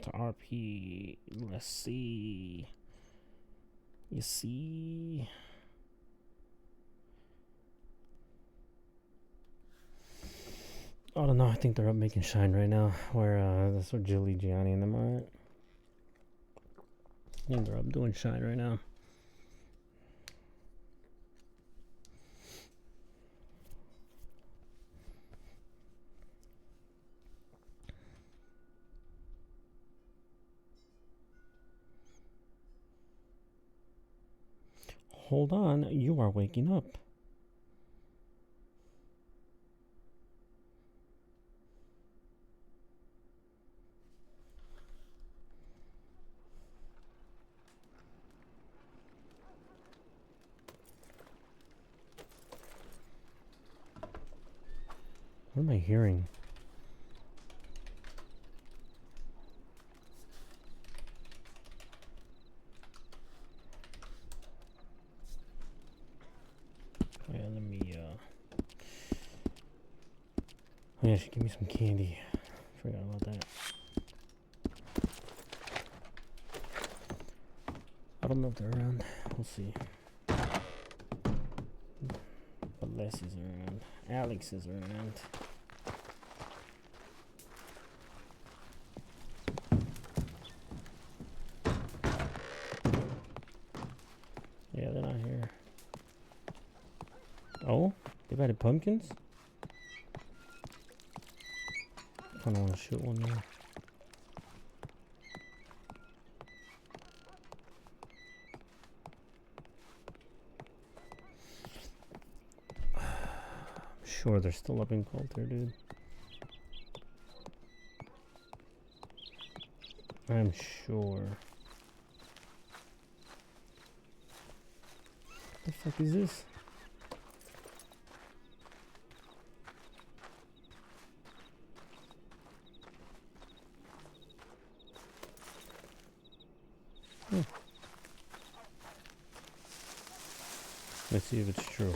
To RP. Let's see. You see. I don't know. I think they're up making shine right now. Where that's where Jilly, Gianni, and them are at. I think they're up doing shine right now. Hold on, you are waking up. What am I hearing? Yeah, let me oh yeah, she gave me some candy. Forgot about that. I don't know if they're around. We'll see. Alessi's around. Alex is around. Yeah, they're not here. Oh, they've added pumpkins? I kinda wanna shoot one there. I'm sure they're still up in Coulter, dude. I'm sure. What the fuck is this? Let's see if it's true.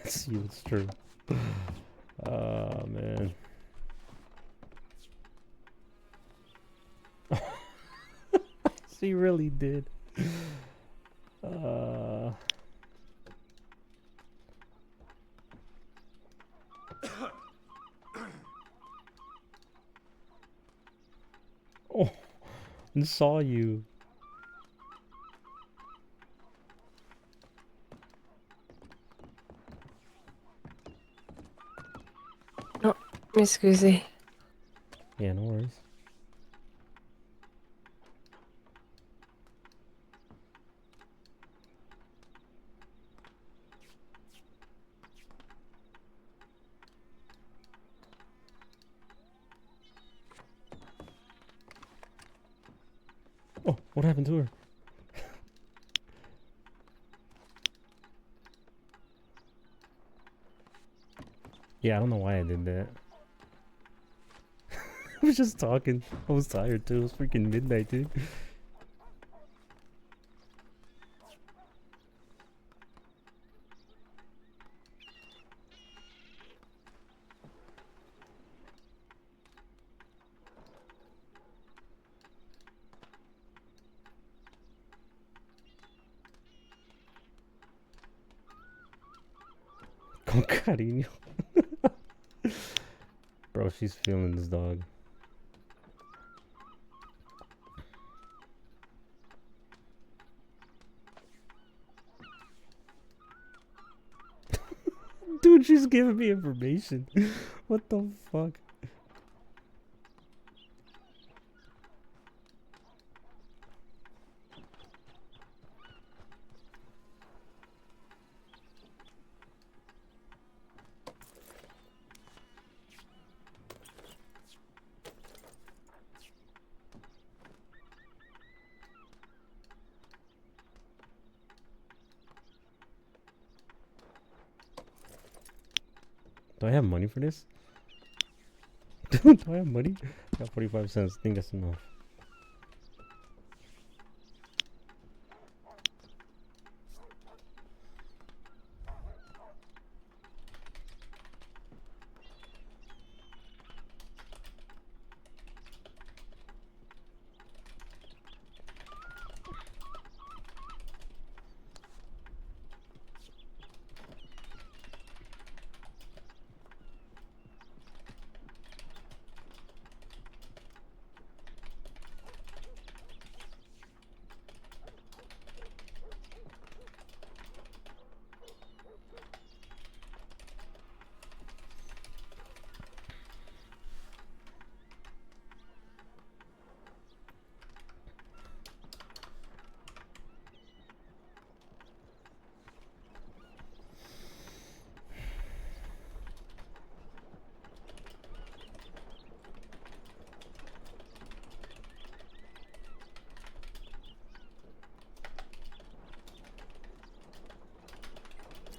Let's see if it's true. Oh, man. She really did. Oh, I saw you. No, mi scusi. Yeah, no worries. Oh, what happened to her? Yeah, I don't know why I did that. I was just talking. I was tired too. It was freaking midnight, dude. Con cariño. Bro, she's feeling this dog. Dude, she's giving me information. What the fuck? Do I have money for this? Dude, do I have money? I got 45 cents. I think that's enough.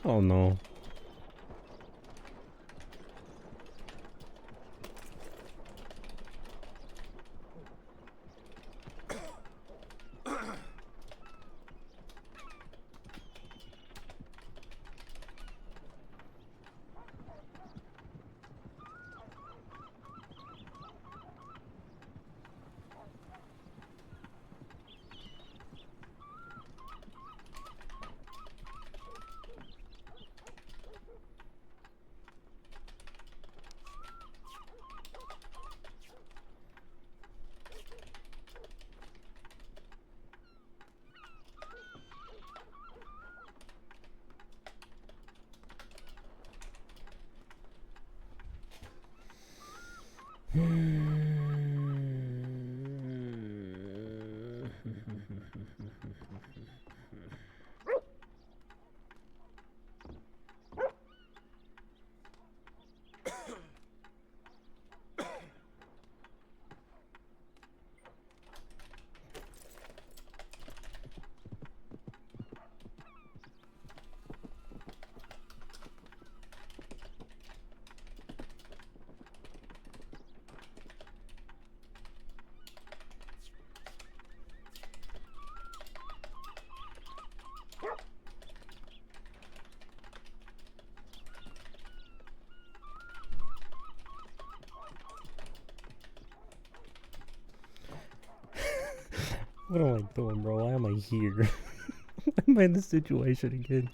Oh no. What am I doing, bro? Why am I here? Why am I in this situation again?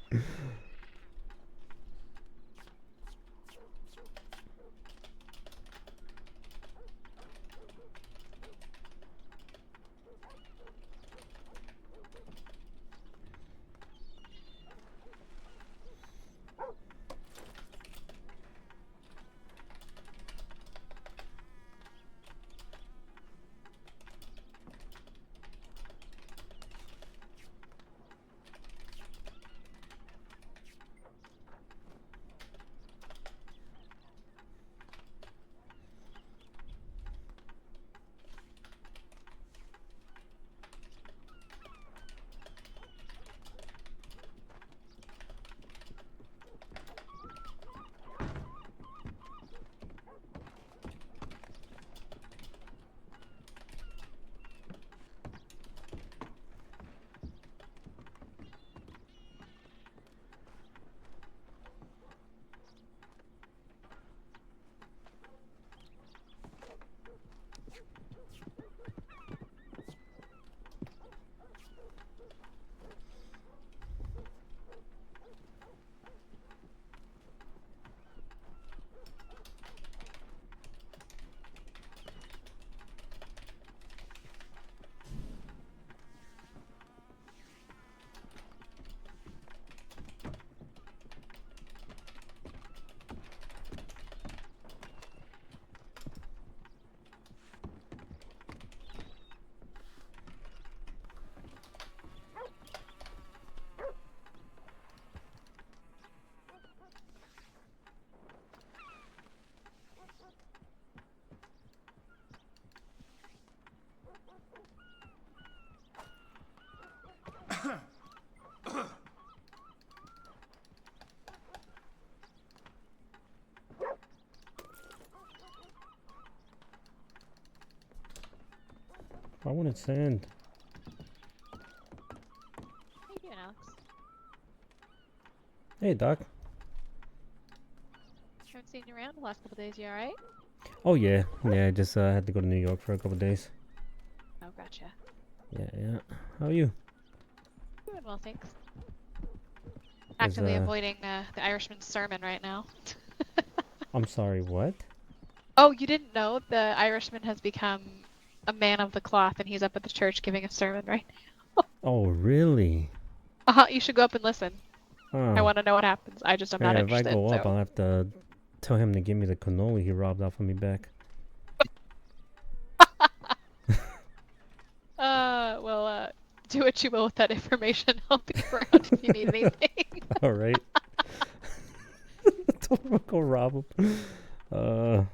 I wanted sand. How you doing, Alex? Hey, Doc. Haven't seen you around the last couple days. You all right? Oh yeah, yeah. I just had to go to New York for a couple days. Oh, gotcha. Yeah, yeah. How are you? Doing well, thanks. Is Actively avoiding the Irishman's sermon right now. I'm sorry. What? Oh, you didn't know the Irishman has become a man of the cloth, and he's up at the church giving a sermon right now. Oh really? You should go up and listen. I Oh. want to know what happens. I'm not Yeah, if I interested. go up, So. I'll have to tell him to give me the cannoli he robbed off of me back. Do what you will with that information. I'll be around if you need anything. All right. Don't go rob him.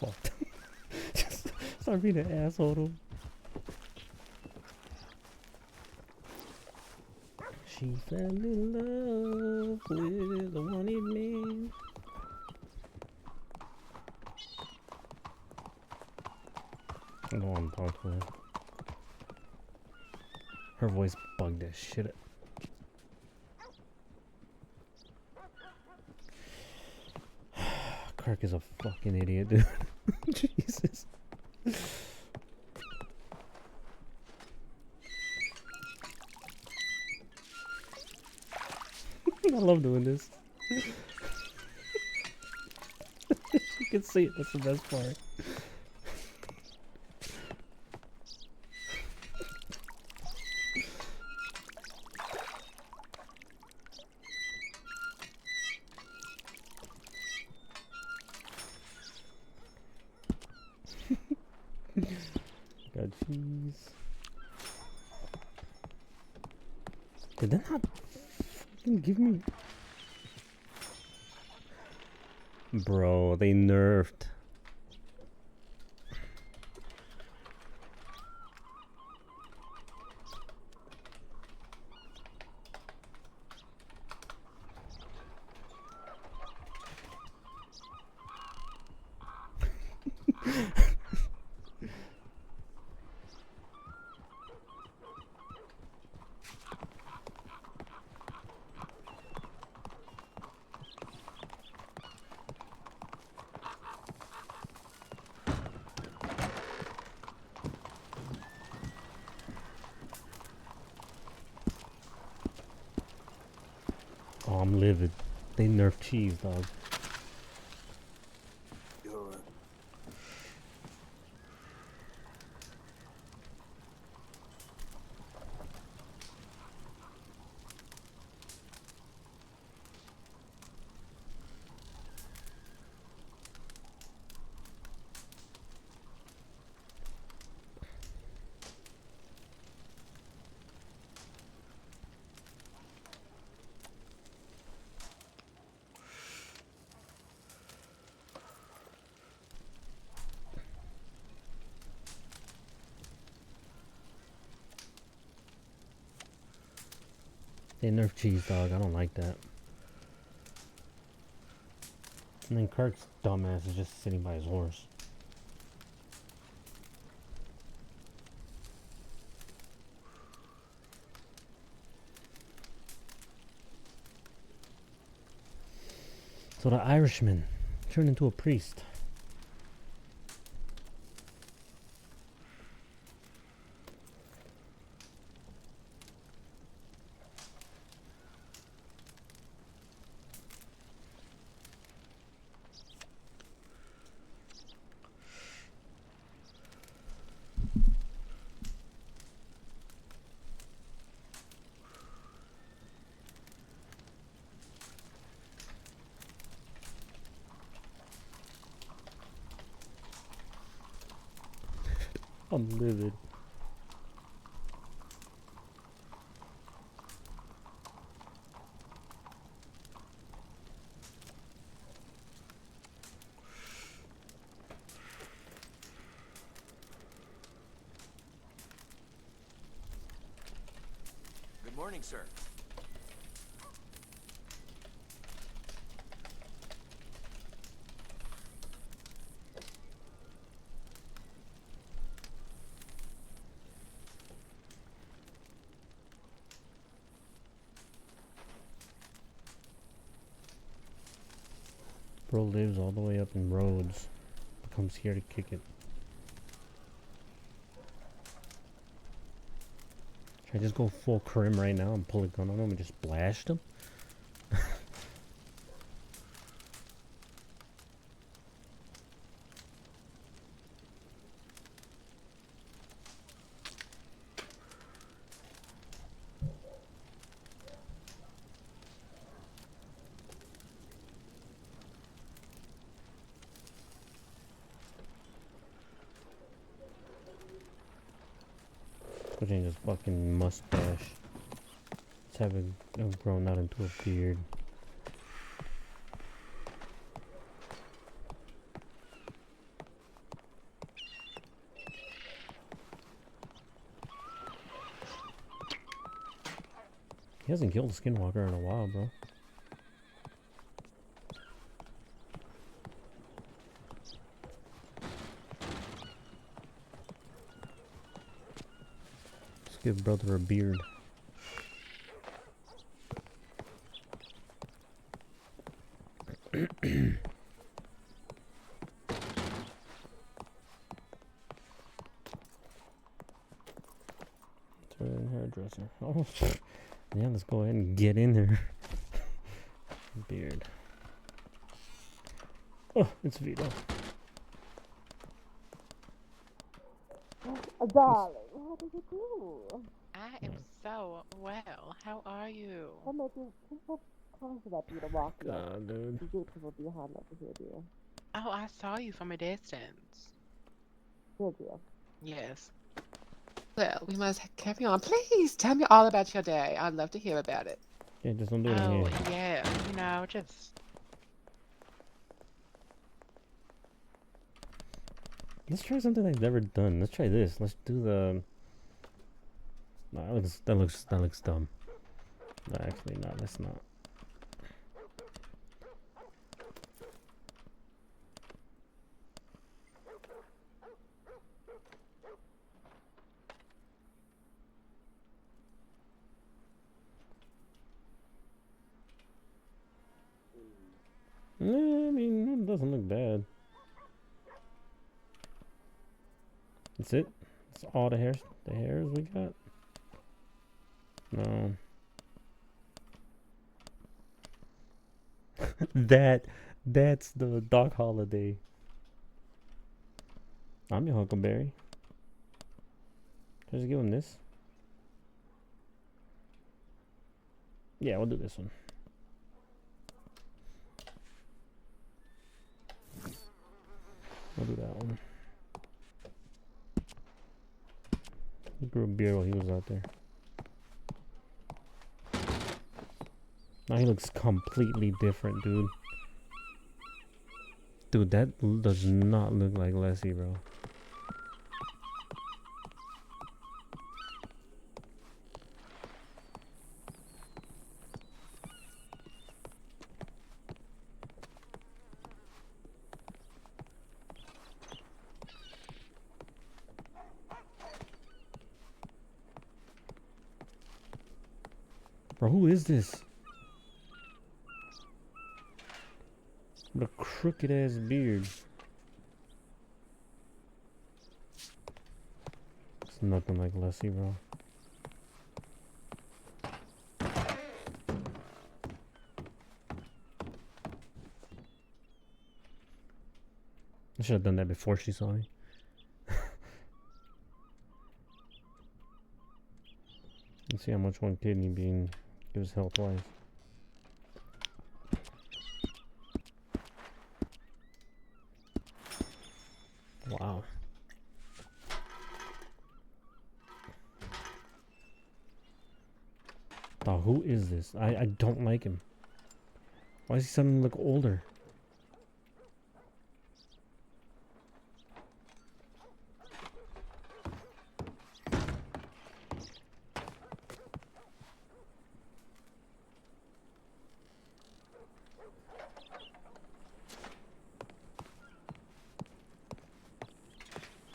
fucked. Just start being an asshole to him. She fell in love with the one in me. I don't want to talk to her. Her voice bugged as shit. Kirk is a fucking idiot, dude. Jesus. I love doing this. You can see it, that's the best part. Got cheese. Did that not fucking give me? Bro, they nerfed. Oh, I'm livid. They nerfed cheese, dog. They nerfed cheese, dog. I don't like that. And then Kirk's dumbass is just sitting by his horse. So the Irishman turned into a priest. I'm livid. Good morning, sir. Bro lives all the way up in Rhodes. Comes here to kick it. Should I just go full crim right now and pull a gun on him and just blast him? Putting his fucking mustache. It's having grown out into a beard. He hasn't killed a skinwalker in a while, bro. Let's give brother a beard. Hairdresser. Oh, yeah, let's go ahead and get in there. Beard. Oh, it's Vito. Darling, how did you do? I am so well. How are you? I'm making simple calls for that you to walk you. God, dude. You beautiful behind over here, dear. Oh, I saw you from a distance. Did you? Yes. Well, we must carry on. Please tell me all about your day. I'd love to hear about it. Yeah, just don't do it in Oh, here. yeah. Just. Let's try something I've never done. Let's try this. Let's do the. No, that looks dumb. No, actually, no, let's not. Nah, I mean, it doesn't look bad. That's it. That's all the hairs we got. No. That's the Doc Holiday. I'm your Huckleberry. Just give him this. Yeah, we'll do this one. We'll do that one. He grew a beard while he was out there. Now he looks completely different, dude. Dude, that does not look like Leslie, bro. Bro, who is this? What a crooked ass beard. It's nothing like Leslie, bro. I should have done that before she saw me. Let's see how much one kidney bean gives health-wise. Wow. Oh, who is this? I don't like him. Why does he suddenly look older?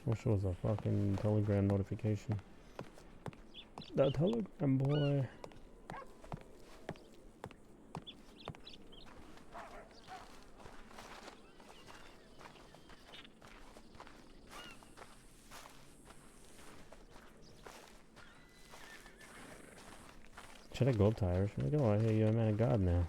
Wish it was a fucking Telegram notification. The Telegram boy. Should I go up to Irish? I'm like, oh, I hear you're a man of God now.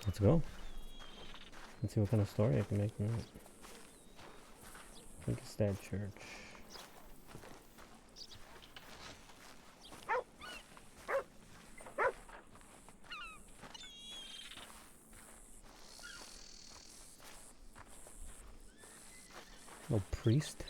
Let's go. Let's see what kind of story I can make from it. I think it's that church. No priest?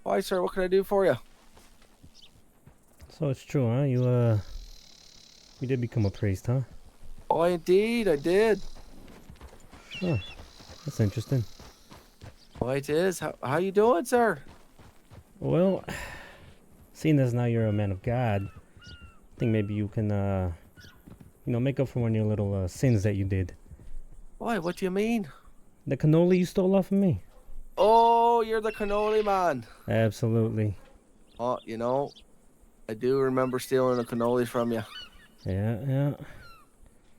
Why, sir? What can I do for you? So it's true, huh? You did become a priest, huh? Oh, indeed, I did. Huh. That's interesting. Oh, it is. How you doing, sir? Well, seeing as now you're a man of God, I think maybe you can, make up for one of your little sins that you did. Why? What do you mean? The cannoli you stole off of me. Oh, you're the cannoli man. Absolutely. Oh, I do remember stealing a cannoli from you. Yeah.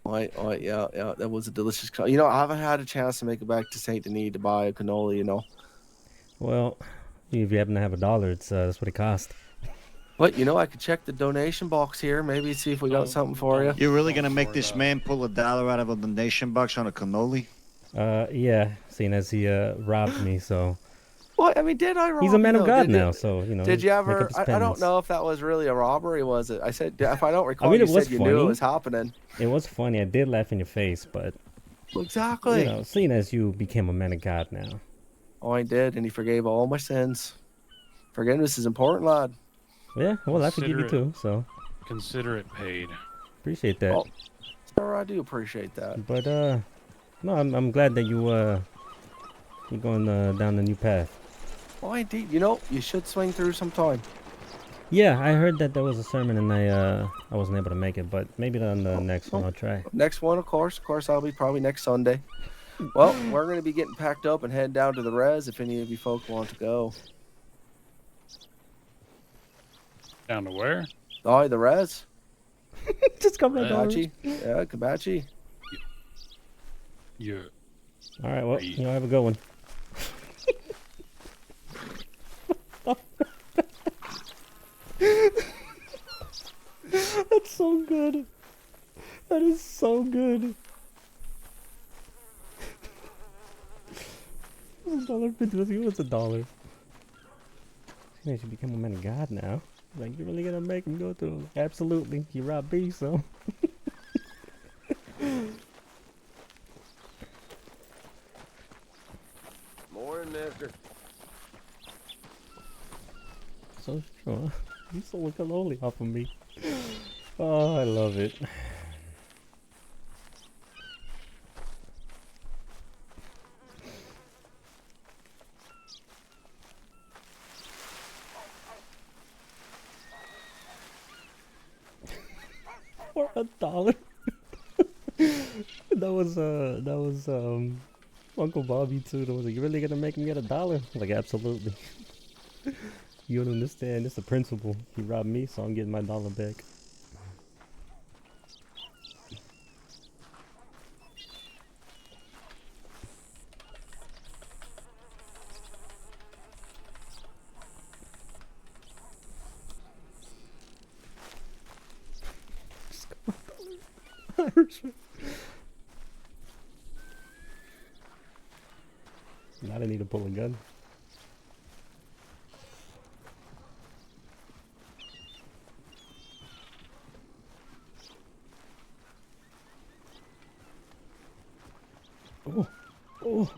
Oh, yeah. That was a delicious cannoli. I haven't had a chance to make it back to Saint Denis to buy a cannoli. Well, if you happen to have $1, that's what it cost. But I could check the donation box here. Maybe see if we got something for you. You're really gonna make this man pull $1 out of a donation box on a cannoli? Yeah, seeing as he robbed me, so What? I mean, did I rob he's a man you, of though? God Did now, you- so Did you make ever? up his I don't penance. know if that was really a robbery, was it? I said, if I don't recall, mean, you it was said you knew funny. it was happening. It was funny. I did laugh in your face, but Exactly. seeing as you became a man of God now. Oh, I did, and he forgave all my sins. Forgiveness is important, lad. Yeah, well, I forgive you Consider too, so Consider it paid. appreciate that. Oh, sir, I do appreciate that. But no, I'm glad that you're going down the new path. Oh, indeed. You should swing through sometime. Yeah, I heard that there was a sermon and I wasn't able to make it, but maybe on the next one I'll try. Next one, of course. I'll be probably next Sunday. Well, we're going to be getting packed up and heading down to the res if any of you folk want to go. Down to where? Oh, the res. Just come back over. Kabachi. Yeah, Kabachi. You. All right, well, have a good one. That's so good. That is so good. $1.50. What's $1? You should become a man of God now. Like, you're really gonna make him go through? Absolutely. You robbed me, so. Morning, mister. So strong. You stole a cannoli off of me. Oh, I love it. For $1. that was Uncle Bobby too. That was like, you really gonna make him get $1? Like, absolutely. You don't understand. It's a principle. He robbed me, so I'm getting my $1 back. Now I need to pull a gun. Oh, oh.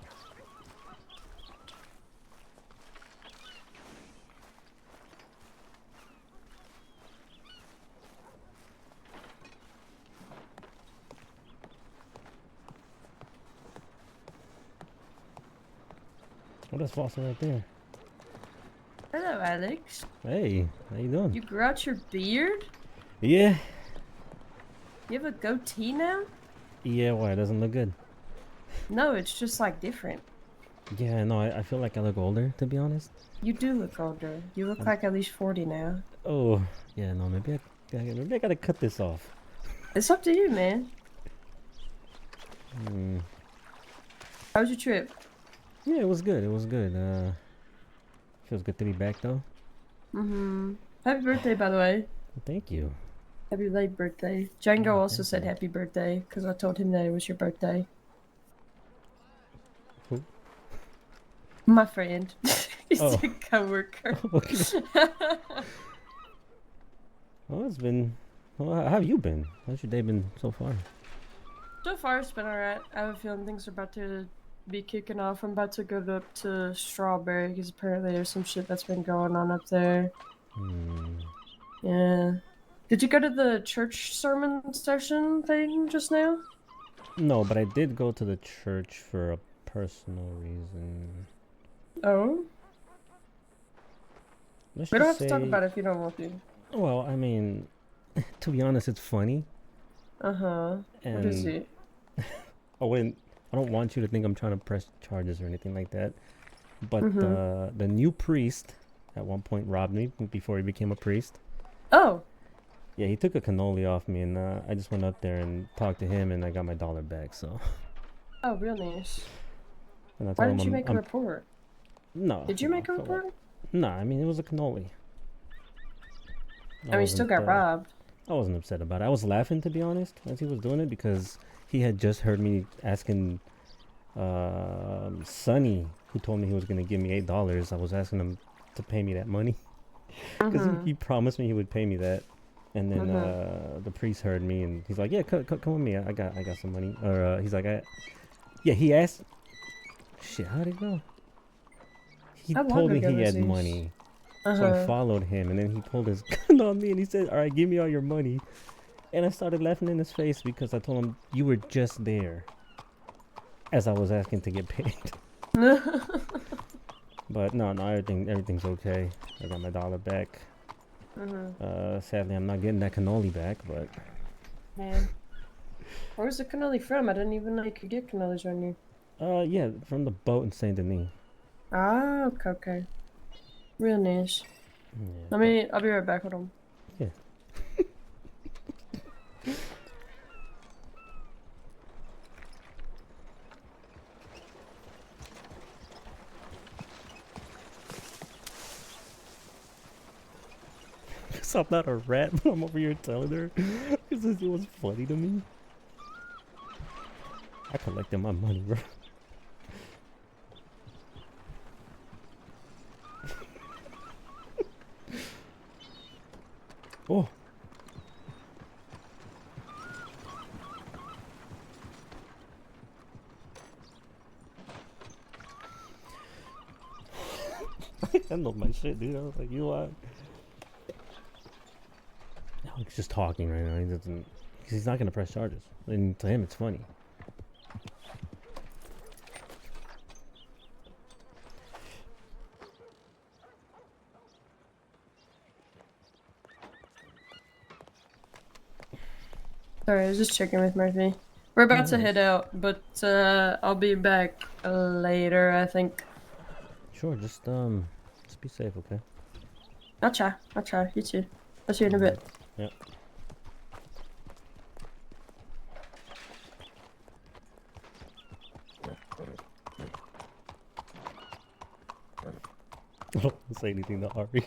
Oh, that's Foster right there. Hello, Alex. Hey, how you doing? You grew out your beard? Yeah. You have a goatee now? Yeah, why? It doesn't look good. No, it's just like different. Yeah, no, I feel like I look older, to be honest. You do look older. You look like at least 40 now. Oh, yeah, no, maybe I gotta cut this off. It's up to you, man. How was your trip? Yeah, it was good. It was good. Feels good to be back, though. Happy birthday, by the way. Thank you. Happy late birthday. Django also said happy birthday because I told him that it was your birthday. Who? My friend. He's Oh. a coworker. Okay. Well, it's been. Well, how have you been? How's your day been so far? So far, it's been alright. I have a feeling things are about to be kicking off. I'm about to go up to Strawberry because apparently there's some shit that's been going on up there. Hmm. Yeah. Did you go to the church sermon session thing just now? No, but I did go to the church for a personal reason. Oh? Let's We don't just have to talk say, about it if you don't want to. well, I mean, to be honest, it's funny, Uh-huh. What is and it? I don't want you to think I'm trying to press charges or anything like that. But Mm-hmm. the new priest at one point robbed me before he became a priest. Oh! Yeah, he took a cannoli off me, and I just went up there and talked to him, and I got my dollar back. So, Oh, real nice. and I Why told him didn't you make a I'm report? no. Did you No, make a for what? report? Nah, I mean it was a cannoli. I mean, you still got robbed. I wasn't upset about it. I was laughing, to be honest, as he was doing it because he had just heard me asking Sonny, who told me he was gonna give me $8. I was asking him to pay me that money because Mm-hmm. he promised me he would pay me that. And then Mm-hmm. the priest heard me and he's like, "Yeah, come with me. I got some money." Or he's like, "Yeah." He asked, "Shit, how'd it go?" He How long told me ago he was had this? money, so I Uh-huh. followed him, and then he pulled his gun on me and he said, "All right, give me all your money." And I started laughing in his face because I told him, "You were just there," as I was asking to get paid. But no, everything's okay. I got my dollar back. Mm-hmm. Sadly, I'm not getting that cannoli back, but Man. Where was the cannoli from? I didn't even know you could get cannolis on you. yeah, from the boat in Saint Denis. Ah, okay, okay. Real nice. Yeah, but I'll be right back with them. yeah. Because I'm not a rat, but I'm over here telling her because it was funny to me. I collected my money, bro. Oh. I know my shit, dude. I was like, you know what? No, he's just talking right now. He doesn't. Because he's not gonna press charges. And to him, it's funny. Sorry, I was just checking with Murphy. We're about to Nice. head out, but I'll be back later, I think. Sure, just be safe, okay? I'll try. I'll try. You too. I'll see you in a bit. Yep. I don't want to say anything to Ari.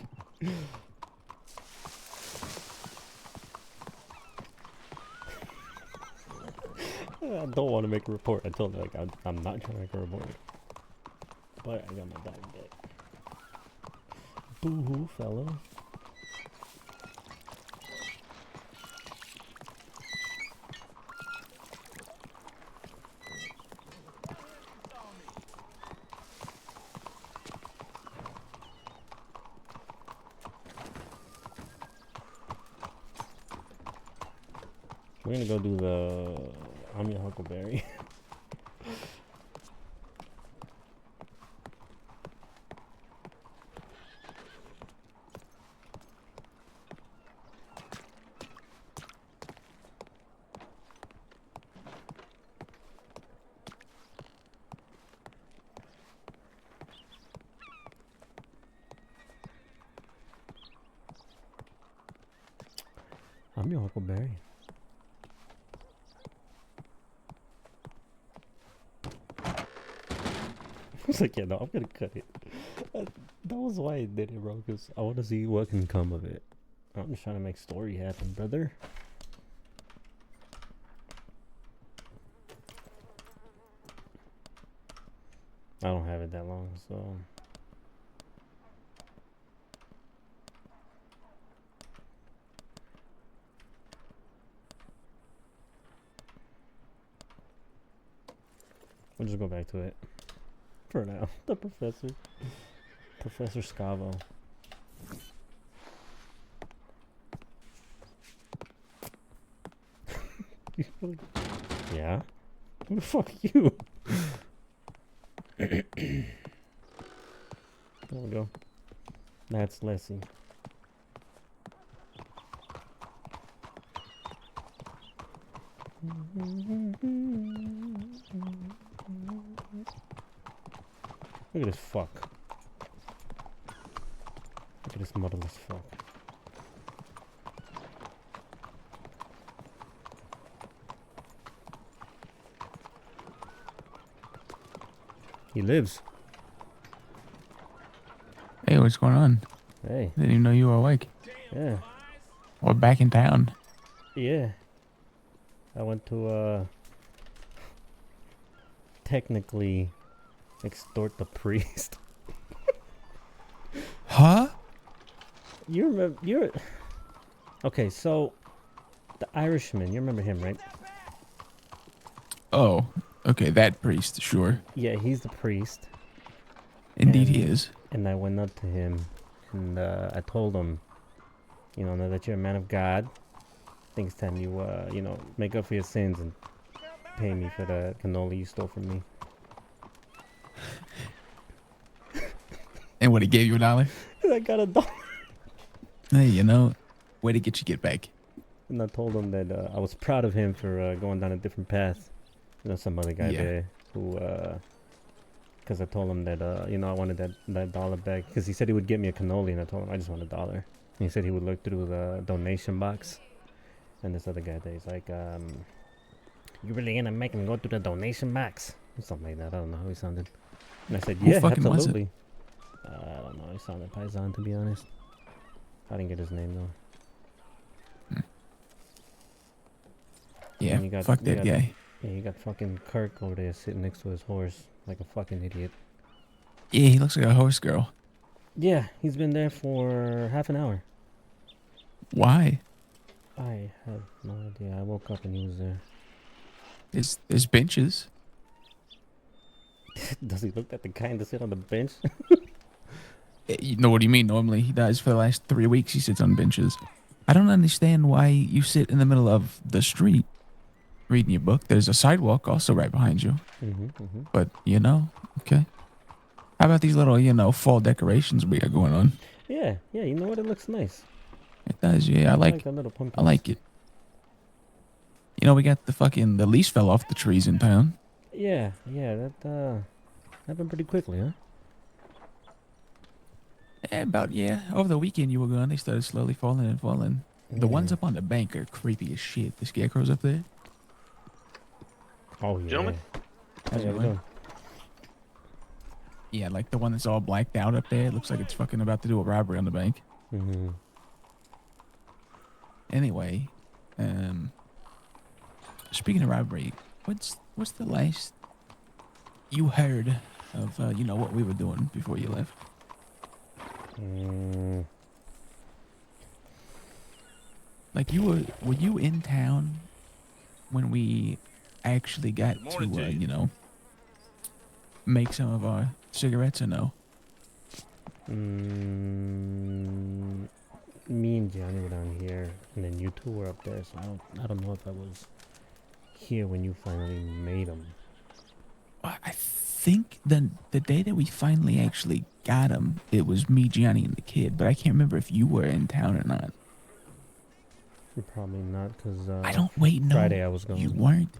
I don't want to make a report. I told her, like, I'm not trying to make a report. But I got my dog back. Boo-hoo, fella. We're gonna go do the I'm your Huckleberry. I'm your Huckleberry. I was like, yeah, no, I'm gonna cut it. That was why I did it, bro, because I want to see what can come of it. I'm just trying to make story happen, brother. I don't have it that long, so... I'll just go back to it. For now. The professor. Professor Scavo. Yeah? Who the fuck are you? There we go. That's Leslie. Look at this fuck. Look at this motherless fuck. He lives. Hey, what's going on? Hey. Didn't even know you were awake. Yeah. We're back in town. Yeah. I went to technically extort the priest. Huh? You remember okay, so the Irishman, you remember him, right? Oh, okay, that priest, sure. Yeah, he's the priest. Indeed he is. And I went up to him and I told him, you know, now that you're a man of God, I think it's time you you know, make up for your sins and pay me for the cannoli you stole from me. And what, he gave you $1? I got $1. Hey, you know, way to get back. And I told him that I was proud of him for going down a different path. You know, some other guy there who, because I told him that, you know, I wanted that $1 back. Because he said he would get me a cannoli, and I told him I just want $1. And he said he would look through the donation box. And this other guy there, he's like, you really gonna make him go through the donation box? Or something like that. I don't know how he sounded. And I said, yeah, absolutely. I don't know. He sounded Paisan, to be honest. I didn't get his name, though. Yeah, fuck that guy. Yeah, you got fucking Kirk over there sitting next to his horse like a fucking idiot. Yeah, he looks like a horse girl. Yeah, he's been there for half an hour. Why? I have no idea. I woke up and he was there. There's benches. Does he look like the kind to sit on the bench? You know what do you mean? Normally he does. For the last 3 weeks he sits on benches. I don't understand why you sit in the middle of the street reading your book. There's a sidewalk also right behind you. But, you know, okay. How about these little, you know, fall decorations we got going on? Yeah, you know what? It looks nice. It does, yeah. I like the little pumpkins. I like it. You know, we got the leaves fell off the trees in town. Yeah, that happened pretty quickly, huh? Over the weekend you were gone, they started slowly falling. The ones up on the bank are creepy as shit. The scarecrows up there. Oh, yeah. Gentlemen? How's it going? Yeah, like the one that's all blacked out up there. It looks like it's fucking about to do a robbery on the bank. Anyway, speaking of robbery, what's the last you heard of, you know, what we were doing before you left? Like were you in town when we actually got to, you know, make some of our cigarettes or no? Me and Johnny were down here, and then you two were up there, so I don't know if I was here when you finally made them. I think the day that we finally actually got them, it was me, Gianni, and the kid, but I can't remember if you were in town or not. Probably not, because I don't wait. No, Friday I was gone. You weren't.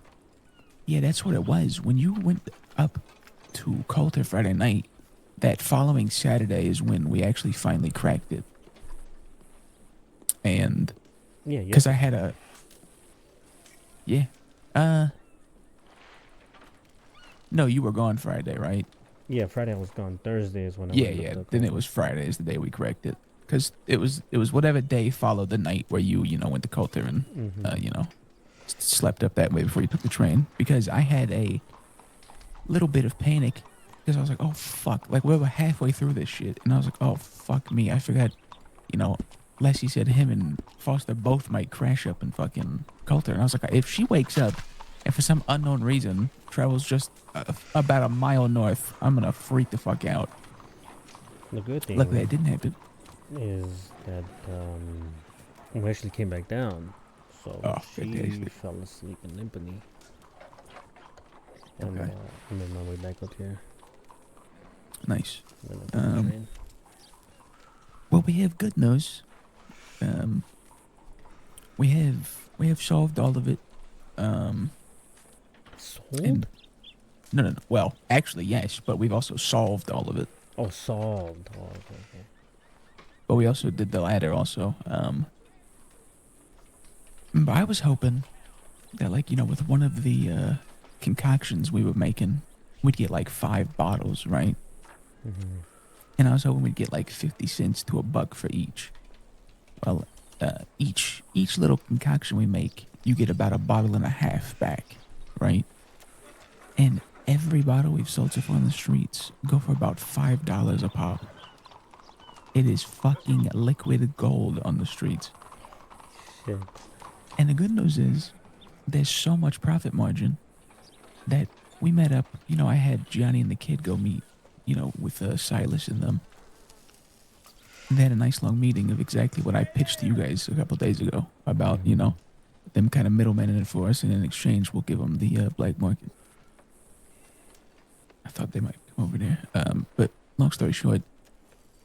Yeah, that's what it was. When you went up to Coulter Friday night, that following Saturday is when we actually finally cracked it. And because I had a no, you were gone Friday, right? Yeah, Friday I was gone. Thursday is when I went. Then it was Friday is the day we corrected it. Because it was whatever day followed the night where you went to Coulter and you know, slept up that way before you took the train. Because I had a little bit of panic because I was like, oh fuck, like we were halfway through this shit, and I was like, oh fuck me, I forgot, you know, Leslie said him and Foster both might crash up in fucking Coulter, and I was like, if she wakes up and for some unknown reason travels just about a mile north. I'm gonna freak the fuck out. The good thing Luckily, I didn't have to. is that we actually came back down, so Oh, she fantastic. fell asleep in Limpany. And Okay. I made my way back up here. Nice. Then I took the train. Well, we have good news. We have solved all of it. Sold? And no. Well, actually, yes, but we've also solved all of it. Oh, solved. Oh, okay. But we also did the ladder also. But I was hoping that, like, with one of the concoctions we were making, we'd get like 5 bottles, right? Mm-hmm. And I was hoping we'd get like 50 cents to $1 for each. Well, each little concoction we make, you get about 1.5 bottles back, right? And every bottle we've sold so far on the streets go for about $5 a pop. It is fucking liquid gold on the streets. Shit. And the good news is, there's so much profit margin that we met up. I had Gianni and the kid go meet, with Silas and them. And they had a nice long meeting of exactly what I pitched to you guys a couple days ago about, them kind of middlemaning it for us, and in exchange we'll give them the black market. I thought they might come over there. But long story short,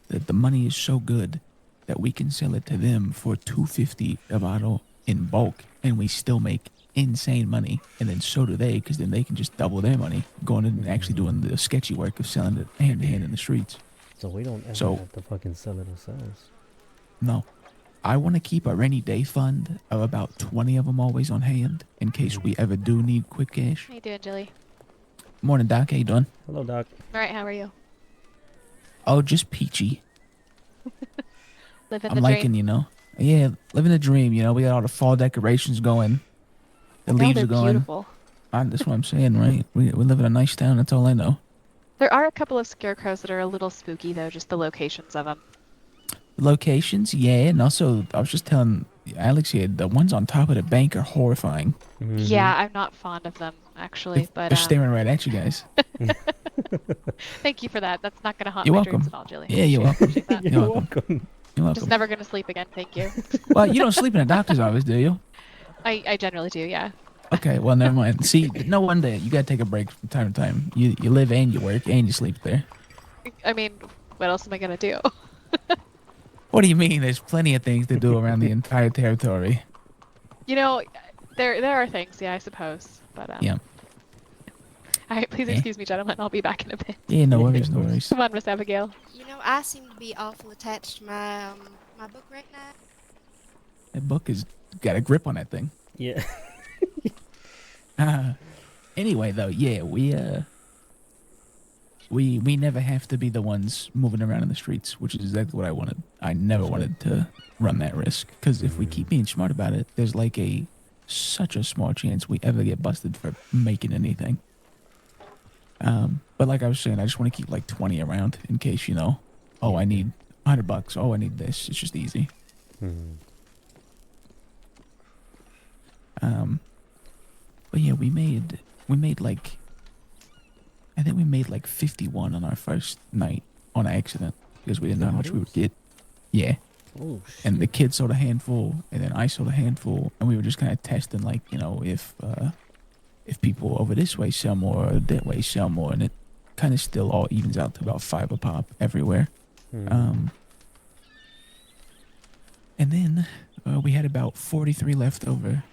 the money is so good that we can sell it to them for $2.50 a bottle in bulk, and we still make insane money. And then so do they, because then they can just double their money going in and actually doing the sketchy work of selling it hand to hand in the streets. So we don't ever have to fucking sell it ourselves. No. I want to keep a rainy day fund of about 20 of them always on hand in case we ever do need quick cash. How you doing, Jilly? Morning, Doc. How you doing? Hello, Doc. All right, how are you? Oh, just peachy. Living I'm the liking, dream. Yeah, living the dream, We got all the fall decorations going. The No, leaves they're are going. beautiful. That's what I'm saying, right? We live in a nice town. That's all I know. There are a couple of scarecrows that are a little spooky, though, just the locations of them. Locations, yeah. And also, I was just telling Alex here, the ones on top of the bank are horrifying. Mm-hmm. Yeah, I'm not fond of them, actually. But They're staring right at you guys. thank you for that. That's not going to haunt You're my welcome. dreams at all, Jilly. Yeah, you're welcome. Appreciate that. You're welcome. You're welcome. Just never going to sleep again, thank you. Well, you don't sleep in a doctor's office, do you? I generally do, yeah. Okay, well, never mind. See, no wonder you gotta take a break from time to time. You live and you work and you sleep there. I mean, what else am I going to do? What do you mean? There's plenty of things to do around the entire territory. There are things, yeah, I suppose. But Yeah. All right, please excuse me, gentlemen. I'll be back in a bit. Yeah, no worries, no worries. Come on, Miss Abigail. I seem to be awful attached to my my book right now. That book has got a grip on that thing. Yeah. Anyway, though, yeah, we never have to be the ones moving around in the streets, which is exactly what I wanted. I never wanted to run that risk, because if we keep being smart about it, there's like such a small chance we ever get busted for making anything. But like I was saying, I just want to keep like 20 around in case, oh, I need $100. Oh, I need this. It's just easy. But yeah, we made like, I think we made like 51 on our first night on accident because we didn't know how much we would get. Yeah. Oh, shit. And the kid sold a handful, and then I sold a handful, and we were just kind of testing, like, if people over this way sell more or that way sell more, and it kind of still all evens out to about 5 a pop everywhere. And then we had about 43 left over.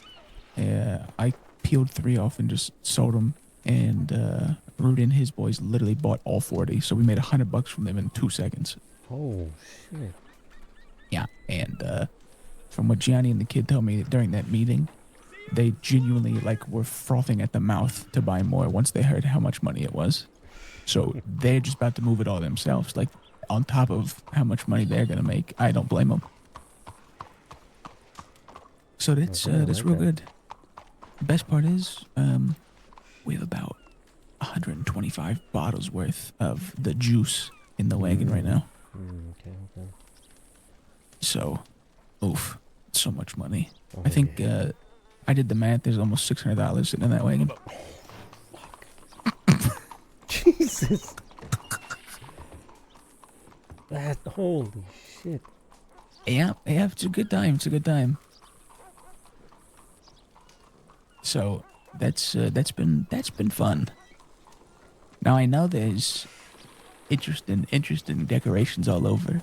I peeled 3 off and just sold them, and Rudy and his boys literally bought all 40, so we made $100 from them in 2 seconds. Oh, shit. Yeah, and from what Gianni and the kid told me during that meeting, they genuinely were frothing at the mouth to buy more once they heard how much money it was. So they're just about to move it all themselves, on top of how much money they're gonna make. I don't blame them. So that's real good. The best part is, we have about 125 bottles worth of the juice in the wagon right now. Okay. So, oof, so much money. Oh, I think I did the math. There's almost $600 sitting in that wagon. Jesus. That holy shit. Yeah, it's a good time. It's a good time. So that's been fun. Now I know there's interesting decorations all over.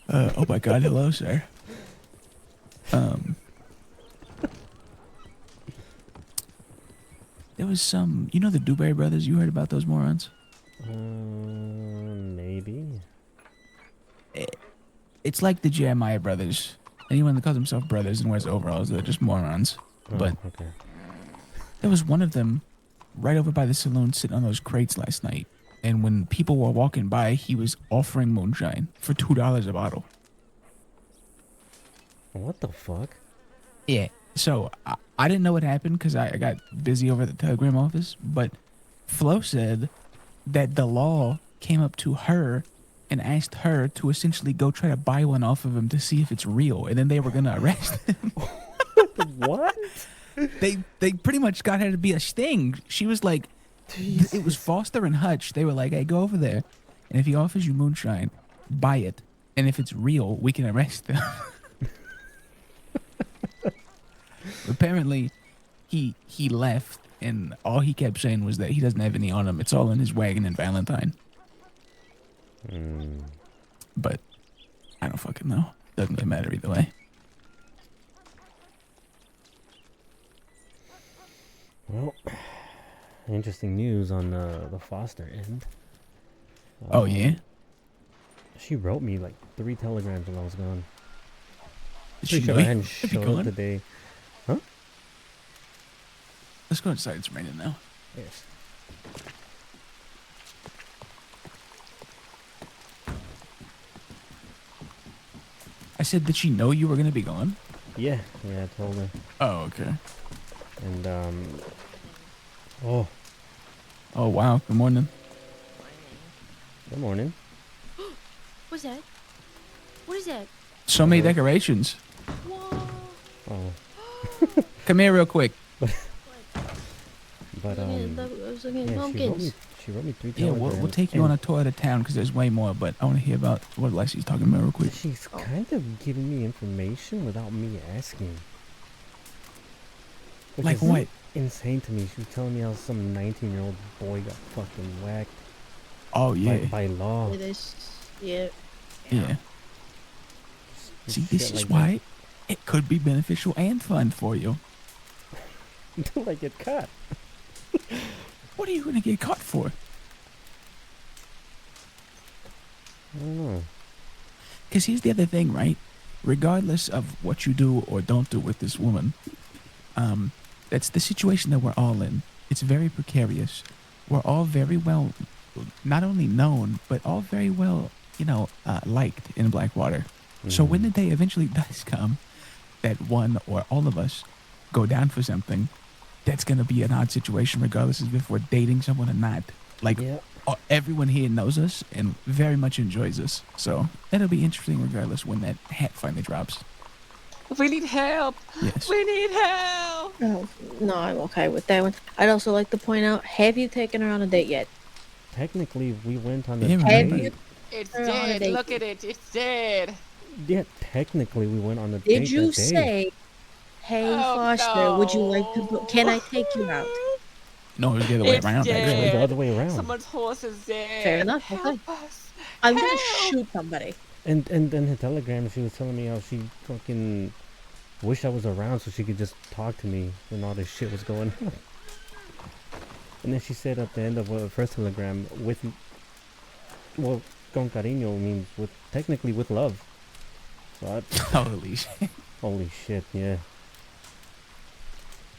Oh my God! Hello, sir. There was some, the Dewberry brothers. You heard about those morons? Maybe. It's like the Jeremiah brothers. Anyone that calls themselves brothers and wears overalls, they're just morons. Oh, But okay. there was one of them right over by the saloon sitting on those crates last night. And when people were walking by, he was offering moonshine for $2 a bottle. What the fuck? Yeah. So I didn't know what happened because I got busy over at the Telegram office. But Flo said that the law came up to her and asked her to essentially go try to buy one off of him to see if it's real. And then they were going to arrest him. What? They pretty much got her to be a sting. She was like, Jesus. It was Foster and Hutch. They were like, hey, go over there. And if he offers you moonshine, buy it. And if it's real, we can arrest him. Apparently, he left, and all he kept saying was that he doesn't have any on him. It's all in his wagon in Valentine. But I don't fucking know. Doesn't really matter either way. Well, interesting news on the Foster end. Oh, yeah? She wrote me like 3 telegrams while I was gone. Did Pretty she sure know I you hadn't were gonna be showed gone? today. Huh? Let's go inside. It's raining now. Yes. I said, did she know you were going to be gone? Yeah, I told her. Oh, okay. And oh, wow. Good morning. good morning. What's that? What is that? So many decorations. Whoa. Oh, Come here real quick. but I was looking at yeah, pumpkins. she wrote me 3 Yeah, telegrams. we'll take you on a tour of the town because there's way more, but I want to hear about what Alessio's talking about real quick. She's kind of giving me information without me asking. Which Like is what? insane to me. She was telling me how some 19-year-old boy got fucking whacked Oh, yeah. by law. Yeah. Yeah. See, this Shit is like why it could be beneficial and fun for you. that. Until I get caught. What are you going to get caught for? I don't know. Because here's the other thing, right? Regardless of what you do or don't do with this woman, that's the situation that we're all in. It's very precarious. We're all very well, not only known, but all very well, liked in Blackwater. So when the day eventually does come that one or all of us go down for something, that's going to be an odd situation regardless of if we're dating someone or not. Like, Yeah. everyone here knows us and very much enjoys us. So that'll be interesting regardless when that hat finally drops. We need help. Yes. We need help. Oh, no, I'm okay with that one. I'd also like to point out, have you taken her on a date yet? Technically, we went on a Yeah, date. remember? It's We're on a dead. date. Look at it. It's dead. Yeah, technically, we went on a date Did you that day. say, hey, Oh, Foster, would you like to, can I take you out? No, it was the other way It's around, dead. Yeah, it was actually. the other way around. Someone's horse is dead. Fair enough, Help okay. us. I'm gonna Help. shoot somebody. And in her telegram, she was telling me how she fucking wished I was around so she could just talk to me when all this shit was going on. And then she said at the end of her first telegram, con cariño means technically with love. So Holy shit. holy shit, yeah.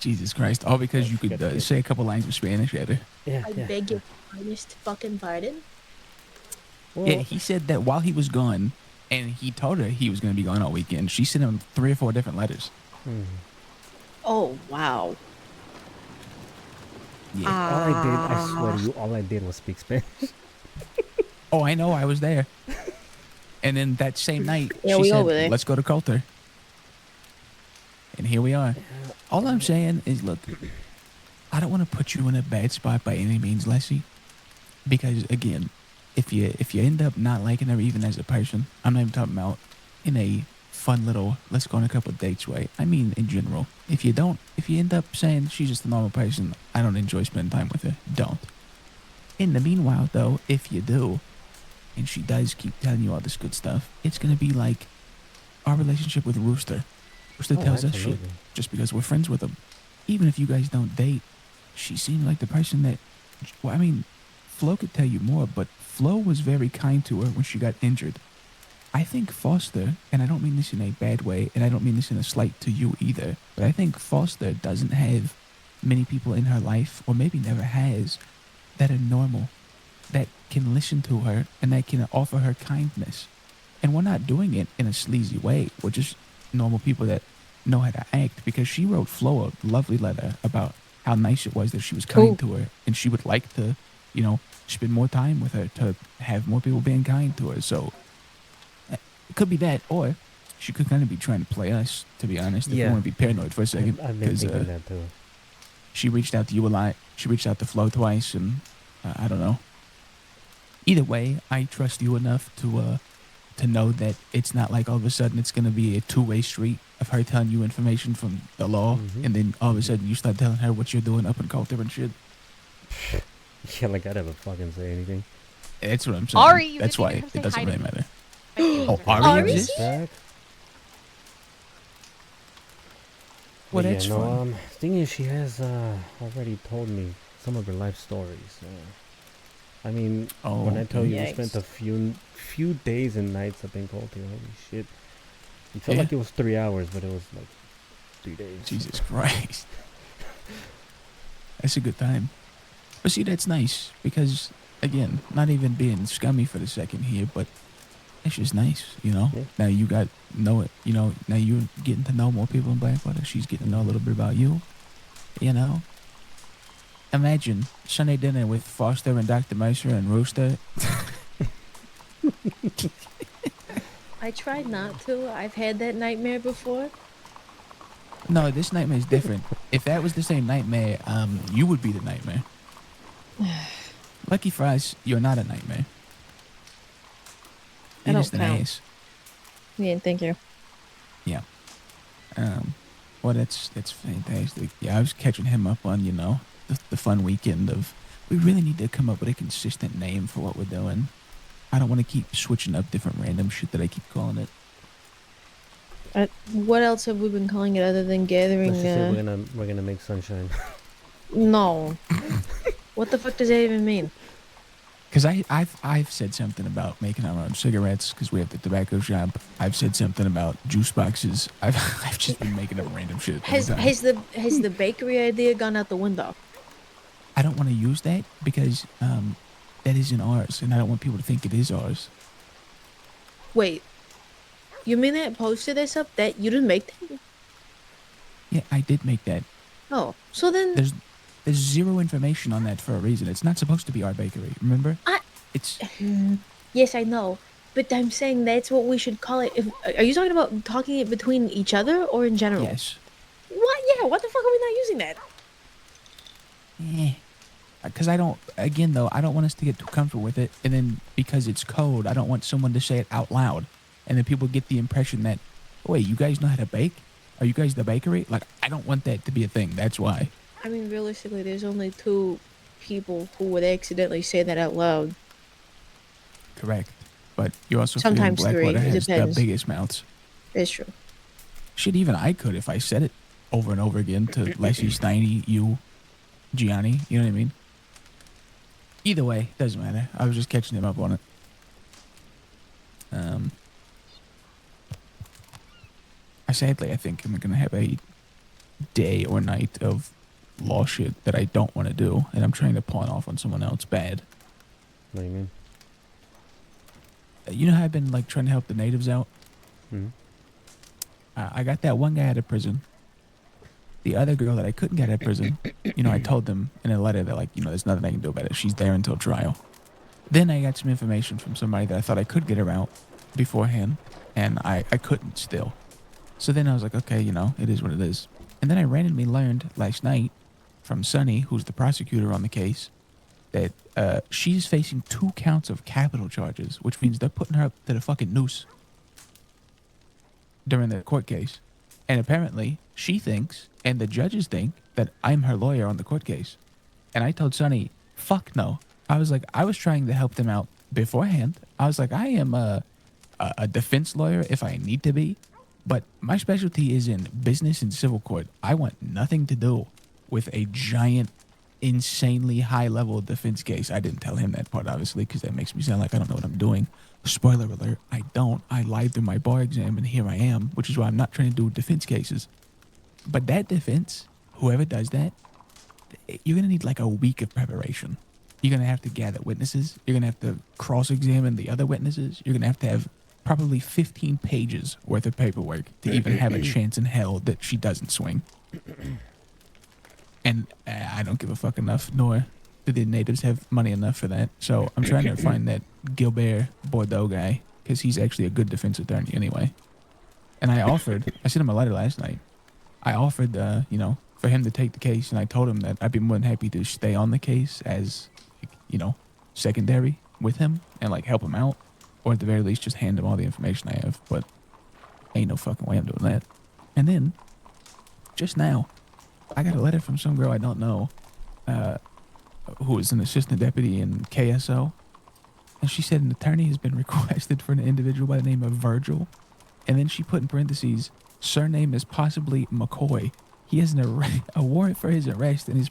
Jesus Christ. All because you could say a couple lines of Spanish at her. Yeah, I yeah. beg your finest fucking pardon. Well, Yeah, he said that while he was gone, and he told her he was going to be gone all weekend, she sent him 3 or 4 different letters. Oh, wow. Yeah. all I did, I swear to you, all I did was speak Spanish. Oh, I know. I was there. And then that same night, Yeah, she we said, all were there. let's go to Coulter. And here we are. All I'm saying is, look, I don't want to put you in a bad spot by any means, Leslie. Because again, if you end up not liking her even as a person, I'm not even talking about in a fun little let's go on a couple of dates way. I mean in general. If you end up saying she's just a normal person, I don't enjoy spending time with her. Don't. In the meanwhile though, if you do, and she does keep telling you all this good stuff, it's gonna be like our relationship with Rooster. Rooster tells us shit absolutely. just because we're friends with him. Even if you guys don't date, she seemed like the person that, well, I mean, Flo could tell you more, but Flo was very kind to her when she got injured. I think Foster, and I don't mean this in a bad way, and I don't mean this in a slight to you either, but I think Foster doesn't have many people in her life, or maybe never has, that are normal, that can listen to her and that can offer her kindness. And we're not doing it in a sleazy way. We're just normal people that know how to act, because she wrote Flo a lovely letter about how nice it was that she was kind to her, and she would like to, spend more time with her, to have more people being kind to her. So it could be that, or she could kind of be trying to play us, to be honest, if you want to be paranoid for a second. I've been thinking that too. She reached out to you a lot. She reached out to Flo twice, and I don't know. Either way, I trust you enough to know that it's not like all of a sudden it's going to be a two-way street of her telling you information from the law, and then all of a sudden you start telling her what you're doing up in culture and shit. Yeah, like I never fucking say anything. That's what I'm saying. Ari, you That's didn't why even it say doesn't hi to really me. matter. Oh, Ari exists? Back. Well, But that's fun. Thing is, she has already told me some of her life stories. I mean, when I tell you we spent a few days and nights up in Colty, holy shit. It felt like it was 3 hours, but it was like 3 days. Jesus Christ. That's a good time. But see, that's nice, because, again, not even being scummy for the second here, but it's just nice, Yeah. Now you know it, now you're getting to know more people in Blackwater. She's getting to know a little bit about you, Imagine Sunday dinner with Foster and Dr. Mercer and Rooster. I tried not to. I've had that nightmare before. No, this nightmare is different. If that was the same nightmare, you would be the nightmare. Lucky for us, you're not a nightmare. I You're don't just an count. ass. Yeah, thank you. Yeah. Well, that's fantastic. Yeah, I was catching him up on, the fun weekend of, we really need to come up with a consistent name for what we're doing. I don't want to keep switching up different random shit that I keep calling it. What else have we been calling it other than gathering? Let's just say we're gonna make sunshine. No. What the fuck does that even mean? Because I've said something about making our own cigarettes because we have the tobacco shop. I've said something about juice boxes. I've just been making up random shit. Has the bakery idea gone out the window? I don't want to use that because that isn't ours, and I don't want people to think it is ours. Wait. You mean that poster that's up, that you didn't make that? Yeah, I did make that. Oh, so then There's zero information on that for a reason. It's not supposed to be our bakery, remember? It's yes, I know, but I'm saying that's what we should call it. Are you talking about talking it between each other or in general? yes. What? Yeah. What the fuck are we not using that? Because I don't want us to get too comfortable with it, and then because it's code, I don't want someone to say it out loud, and then people get the impression that, oh, wait, you guys know how to bake? Are you guys the bakery? Like, I don't want that to be a thing. That's why. I mean, realistically, there's only 2 people who would accidentally say that out loud. Correct. But you're also Sometimes feeling 3, Blackwater it has the depends. biggest mouths. That's true. Shit, even I could if I said it over and over again to Leslie, Steiny, you, Gianni. You know what I mean? Either way, doesn't matter. I was just catching him up on it. Sadly, I think I'm going to have a day or night of law shit that I don't want to do, and I'm trying to pawn off on someone else bad. What do you mean? You know how I've been like trying to help the natives out? Hmm. I got that one guy out of prison. The other girl that I couldn't get out of prison, I told them in a letter that, like, there's nothing I can do about it. She's there until trial. Then I got some information from somebody that I thought I could get her out beforehand, and I couldn't still. So then I was like, okay, it is what it is. And then I randomly learned last night from Sonny, who's the prosecutor on the case, that she's facing 2 counts of capital charges, which means they're putting her up to the fucking noose during the court case. And apparently, she thinks, and the judges think, that I'm her lawyer on the court case. And I told Sonny, fuck no. I was like, I was trying to help them out beforehand. I was like, I am a defense lawyer if I need to be, but my specialty is in business and civil court. I want nothing to do with a giant, insanely high-level defense case. I didn't tell him that part, obviously, because that makes me sound like I don't know what I'm doing. Spoiler alert, I don't. I lied through my bar exam, and here I am, which is why I'm not trying to do defense cases. But that defense, whoever does that, you're going to need like a week of preparation. You're going to have to gather witnesses. You're going to have to cross-examine the other witnesses. You're going to have probably 15 pages worth of paperwork to even have a chance in hell that she doesn't swing. And I don't give a fuck enough, nor do the natives have money enough for that. So I'm trying to find that Gilbert Bordeaux guy, because he's actually a good defense attorney anyway. And I sent him a letter last night. I offered, for him to take the case, and I told him that I'd be more than happy to stay on the case as, secondary with him and like help him out, or at the very least just hand him all the information I have. But ain't no fucking way I'm doing that. And then, just now, I got a letter from some girl I don't know, who is an assistant deputy in KSO, and she said an attorney has been requested for an individual by the name of Virgil, and then she put in parentheses, surname is possibly McCoy. He has a warrant for his arrest and is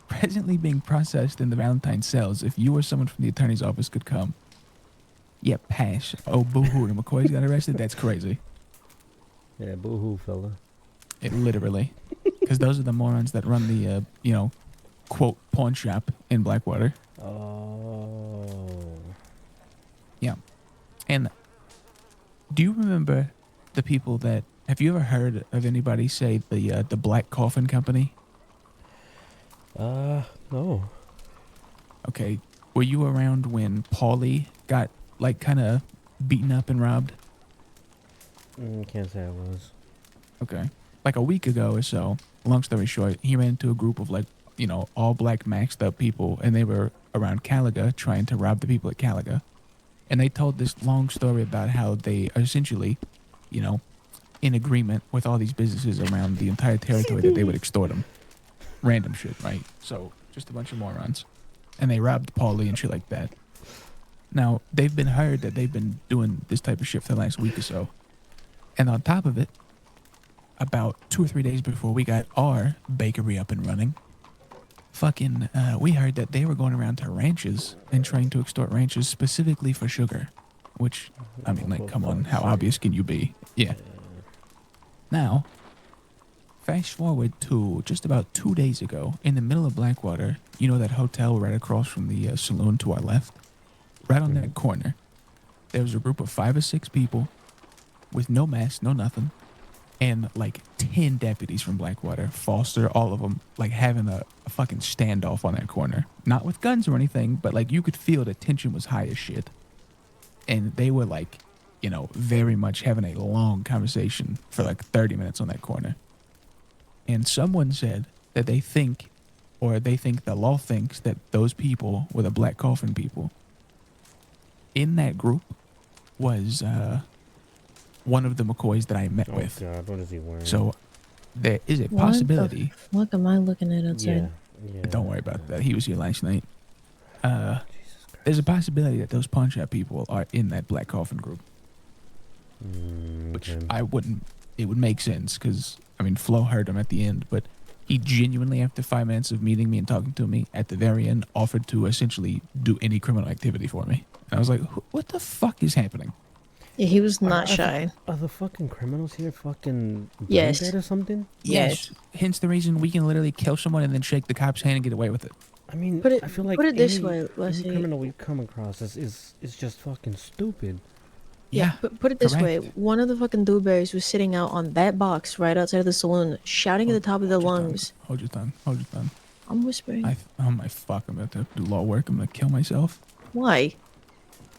presently being processed in the Valentine cells. If you or someone from the attorney's office could come. Yeah, pass. Oh, boo-hoo, McCoy's got arrested? That's crazy. Yeah, boo-hoo, fella. It literally. Because those are the morons that run the, quote, pawn shop in Blackwater. Oh. Yeah. And do you remember the people that... Have you ever heard of anybody say the Black Coffin Company? No. Okay. Were you around when Paulie got, kind of beaten up and robbed? Can't say I was. Okay. Like a week ago or so, long story short, he ran into a group of all black maxed up people, and they were around Caliga trying to rob the people at Caliga. And they told this long story about how they are essentially, in agreement with all these businesses around the entire territory that they would extort them. Random shit, right? So, just a bunch of morons. And they robbed Paulie and shit like that. Now, they've been heard that they've been doing this type of shit for the last week or so. And on top of it, about 2 or 3 days before we got our bakery up and running, we heard that they were going around to ranches and trying to extort ranches specifically for sugar. Which, I mean, come on, how obvious can you be? Yeah. Now, fast forward to just about 2 days ago, in the middle of Blackwater, that hotel right across from the saloon to our left? Right on that corner, there was a group of 5 or 6 people with no mask, no nothing, and 10 deputies from Blackwater, Foster, all of them, having a fucking standoff on that corner. Not with guns or anything, but you could feel the tension was high as shit. And they were very much having a long conversation for 30 minutes on that corner. And someone said that they think the law thinks that those people were the Black Coffin people. In that group was one of the McCoys that I met with. Oh God, what is he wearing? So there is a possibility. What am I looking at outside? Yeah. Don't worry about that. He was here last night. There's a possibility that those pawn shop people are in that Black Coffin group. Which it would make sense because, Flo heard him at the end, but he genuinely, after 5 minutes of meeting me and talking to me, at the very end, offered to essentially do any criminal activity for me. And I was like, what the fuck is happening? Yeah, he was not shy. Are the fucking criminals here fucking Yes. dead or something? Yes. Hence the reason we can literally kill someone and then shake the cop's hand and get away with it. I mean, Put it- I feel like put it this any, way, any Leslie. criminal we come across is just fucking stupid. Yeah. But put it this way, correct. one of the fucking dewberries was sitting out on that box right outside of the saloon, shouting at the top of their lungs. Hold your tongue. I'm whispering. Oh my fuck, I'm about to do law work. I'm gonna kill myself. Why?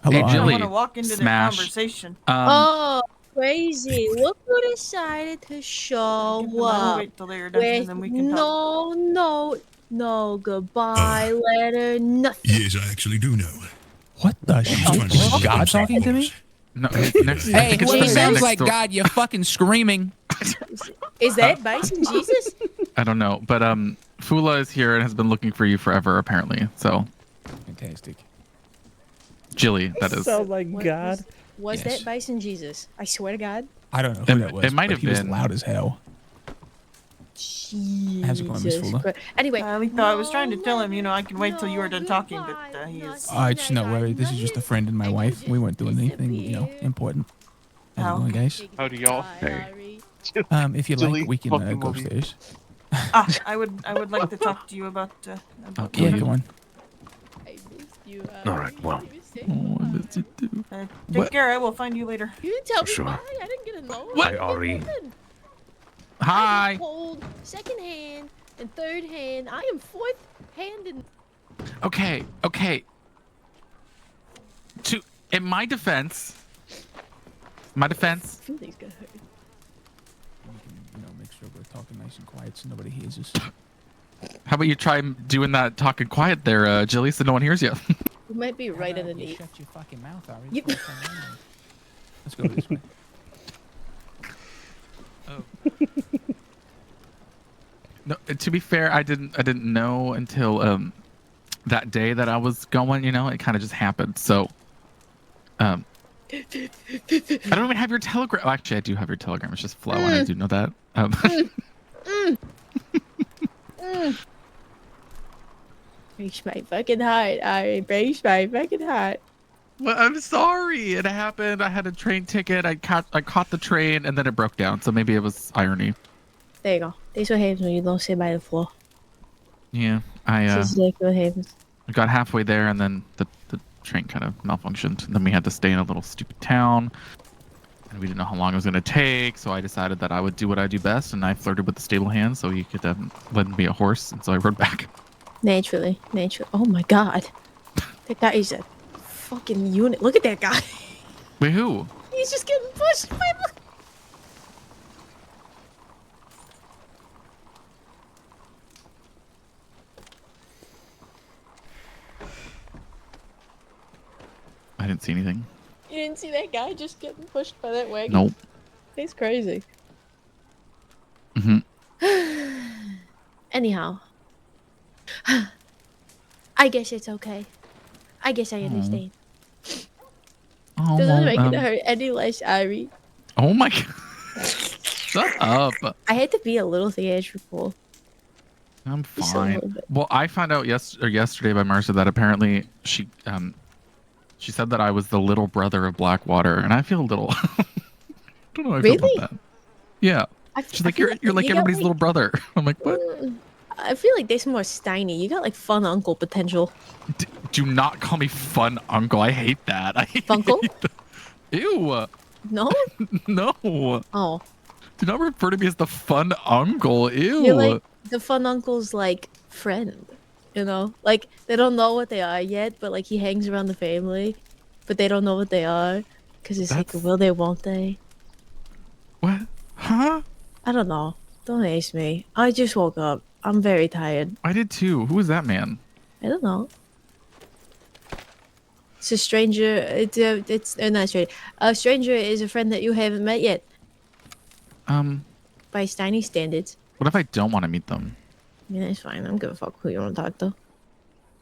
Hello, Hey, Ari. Julie. I want to walk into Smash. the conversation. Oh, crazy. Look who decided to show I'll up. wait till they're done and then we can talk. No, No goodbye letter, nothing. Yes, I actually do know. What the shit? Is Is God talking to me? No, next. I Hey, think it's whoever the man sounds next like door. God, you're fucking screaming. Is that Bison Jesus? I don't know, but Fula is here and has been looking for you forever, apparently. So, Fantastic. Jilly, that is. Sounds like What God. Was Yes. that Bison Jesus? I swear to God. I don't know who that was. It might but have he was been. loud as hell. How's it going, Miss Jesus Fula? Christ. Anyway, I was trying to tell him, I can wait till you are done talking, but he is. It's no worry. This is just a friend and my wife. We weren't doing anything, important. How's it going, guys? How do y'all? If you like, we can go upstairs. I would like to talk to you about. Yeah, come on. I missed you. All right, well. Take care. I will find you later. You didn't tell me Sure. why. I didn't get a note. Hi, Ari. Hi. Hold second hand and third hand. I am fourth hand and. Okay. In my defense. Something's gonna hurt. Make sure we're talking nice and quiet so nobody hears us. How about you try doing that talking quiet there, Jilly, so no one hears you? We might be right underneath. Shut your fucking mouth, Ari. Yep. Let's go this way. No, to be fair, I didn't know until that day that I was going. It kind of just happened. So, I don't even have your telegram. Well, actually, I do have your telegram. It's just flow, and I do know that. Breaks my fucking heart, Ari. Breaks my fucking heart. Well, I'm sorry. It happened. I had a train ticket. I caught the train, and then it broke down. So maybe it was irony. There you go. This is what happens when you don't sit by the floor. Yeah, I This is like what happens. got halfway there, and then the train kind of malfunctioned. And then we had to stay in a little stupid town, and we didn't know how long it was going to take. So I decided that I would do what I do best, and I flirted with the stable hand so he could lend me a horse, and so I rode back. Naturally. Oh my god. That guy is a fucking unit. Look at that guy. Wait, who? He's just getting pushed by the... I didn't see anything. You didn't see that guy just getting pushed by that wagon? Nope. He's crazy. Anyhow. I guess it's okay. I guess I understand. Oh, Doesn't make it hurt any less, Ari. Oh my god. Shut up. I had to be a little theatrical. I'm Just a little fine. bit. Well, I found out yesterday by Marcia that apparently she said that I was the little brother of Blackwater, and I feel a little I don't know how I feel Really? about that. Yeah. She's like, you're like you got, everybody's little brother. I'm like, what? I feel like this more Steiny. You got like fun uncle potential. Do not call me fun uncle. I hate that. I hate Funkle? that. Ew. No? No. Oh. Do not refer to me as the fun uncle. Ew. You're like the fun uncle's like friend. Like they don't know what they are yet, but like he hangs around the family, but they don't know what they are because it's like, will they, won't they? What? Huh? I don't know. Don't ask me. I just woke up. I'm very tired. I did too. Who is that man? I don't know. It's a stranger. It's not stranger. A stranger is a friend that you haven't met yet. By Steiny standards. What if I don't want to meet them? I mean, that's fine. I don't give a fuck who you want to talk to.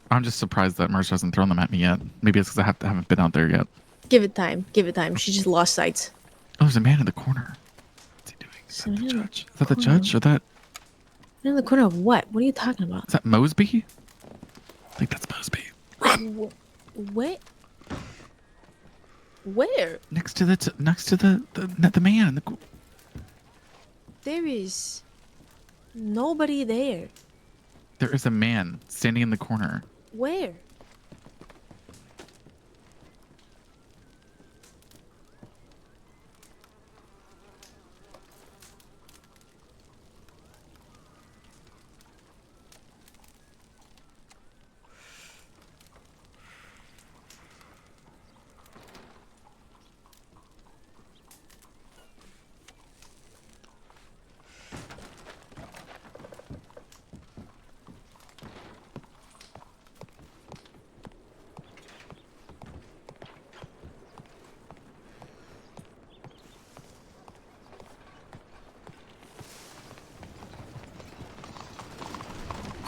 I'm just surprised that Merch hasn't thrown them at me yet. Maybe it's because I haven't been out there yet. Give it time. Give it time. She just lost sight. Oh, there's a man in the corner. What's he doing? Is that the judge? Is that the judge or that? In the corner of what? What are you talking about? Is that Mosby? I think that's Mosby. What? Where? Next to the man. There is nobody there. There is a man standing in the corner. Where?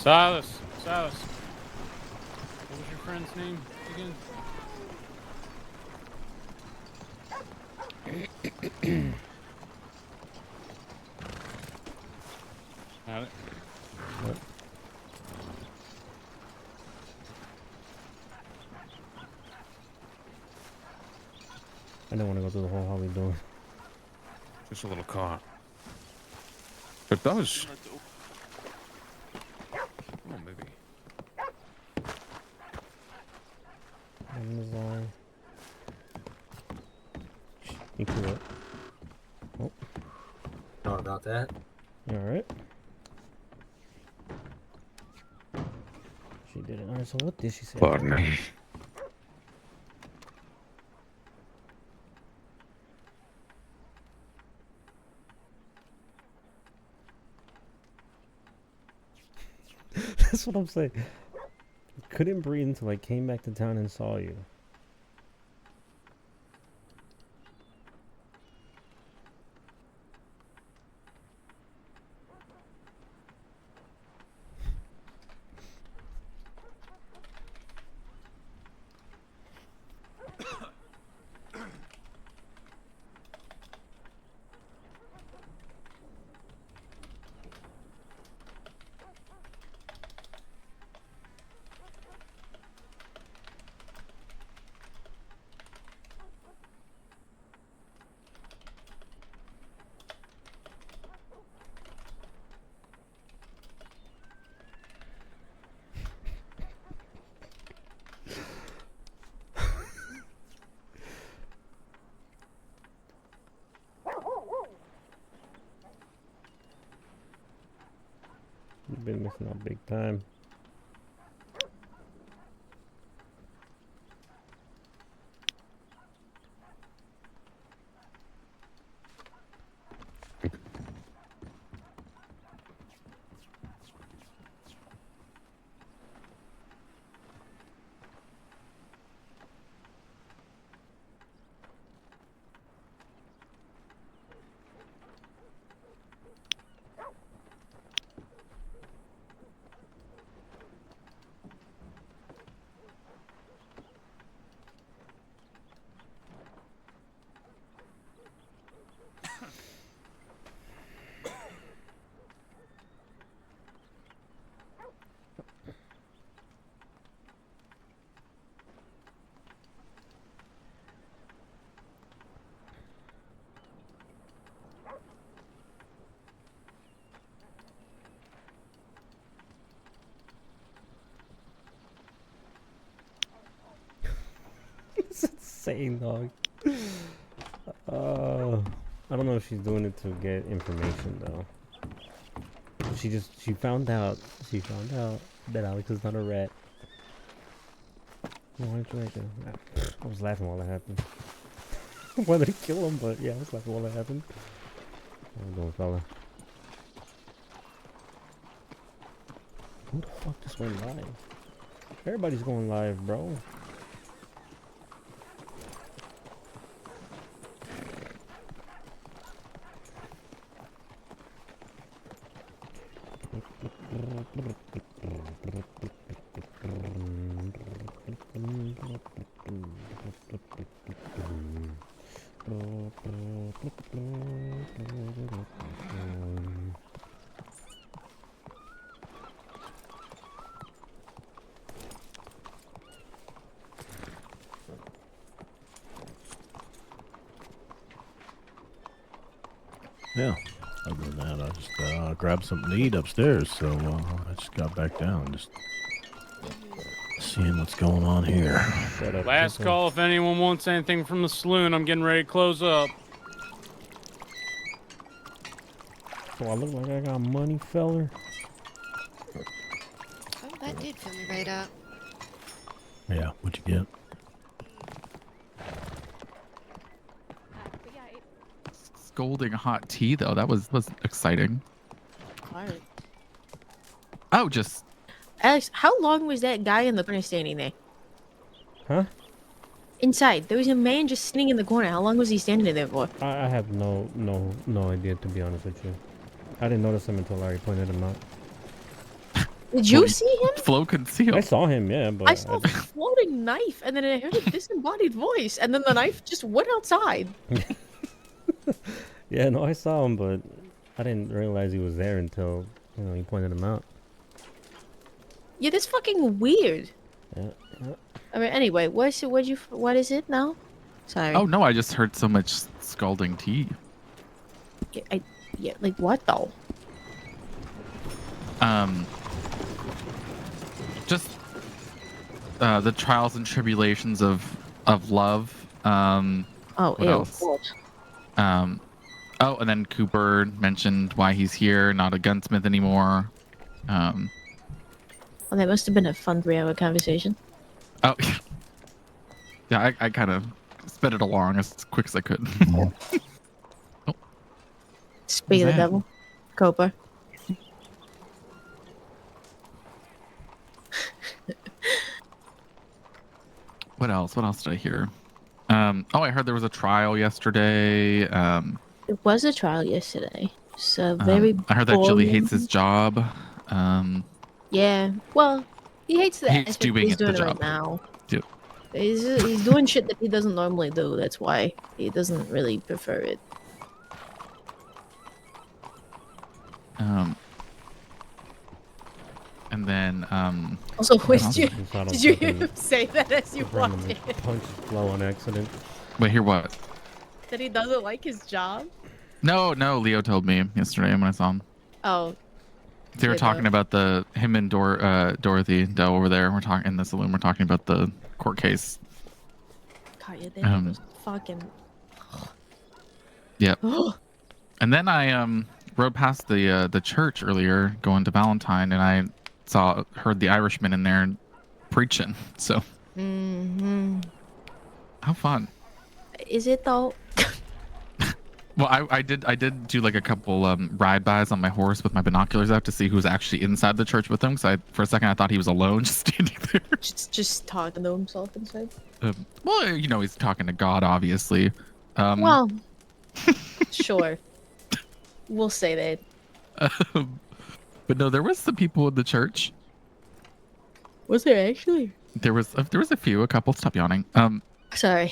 Silas. Silas. What was your friend's name again? Got it. What? I don't want to go through the whole hallway door. Just a little caught. It does. Oh, maybe. Amazon. You can do it. Oh. Know about that? You alright? She did it. Alright, so what did she say? Pardon me. That's what I'm saying. Couldn't breathe until I came back to town and saw you. You've been missing out big time. It's insane, dog. I don't know if she's doing it to get information though. She found out that Alex is not a rat. Why aren't you like that? I was laughing while that happened. Why did he kill him? But yeah, I was laughing while that happened. How you doing, fella? Who the fuck just went live? Everybody's going live, bro. Yeah. Other than that, I just grabbed something to eat upstairs, so I just got back down, just seeing what's going on here. Last call if anyone wants anything from the saloon. I'm getting ready to close up. So I look like I got money, feller? Oh, that did fill me right up. Yeah, what'd you get? Scolding hot tea though, that was exciting. Alright. Oh, just Alex, how long was that guy in the corner standing there? Huh? Inside, there was a man just sitting in the corner. How long was he standing there for? I have no idea, to be honest with you. I didn't notice him until Larry pointed him out. Did you see him? Flow concealed. I saw him, yeah, but I saw a floating knife, and then I heard a disembodied voice, and then the knife just went outside. yeah, no, I saw him, but I didn't realize he was there until he pointed him out. Yeah, that's fucking weird. Yeah. I mean, anyway, what is it now? Sorry. Oh no, I just heard so much scalding tea. Yeah, like what though? Just the trials and tribulations of love. Oh, what ew. else? Oh, and then Cooper mentioned why he's here, not a gunsmith anymore. Well, that must have been a fun 3-hour conversation. Oh, yeah, I kind of sped it along as quick as I could. Oh. Speak of the that? devil. Cooper. What else? What else did I hear? Oh, I heard there was a trial yesterday. It was a trial yesterday. So very I heard that Jilly boring. hates his job. Yeah. Well, he hates the Hates ethic doing he's it, the doing right job. now. Yep. He's doing shit that he doesn't normally do. That's why he doesn't really prefer it. And then Also, what else? did you hear him say that as you walked in? Punch Flo on accident. Wait, hear what? That he doesn't like his job? No, Leo told me yesterday when I saw him. Oh. They were talking about him and Dorothy Doe over there. We're talking in the saloon. We're talking about the court case. God, yeah, that was fucking. Yep. And then I rode past the church earlier, going to Valentine, and I heard the Irishman in there preaching. So. Mm-hmm. How fun. Is it though? Well, I did do like a couple ride-bys on my horse with my binoculars out to see who was actually inside the church with him. Because for a second I thought he was alone, just standing there. Just talking to himself inside. Well, he's talking to God, obviously. Well, sure. We'll say that. But no, there was some people in the church. Was there actually? There was a few, a couple. Stop yawning. Sorry.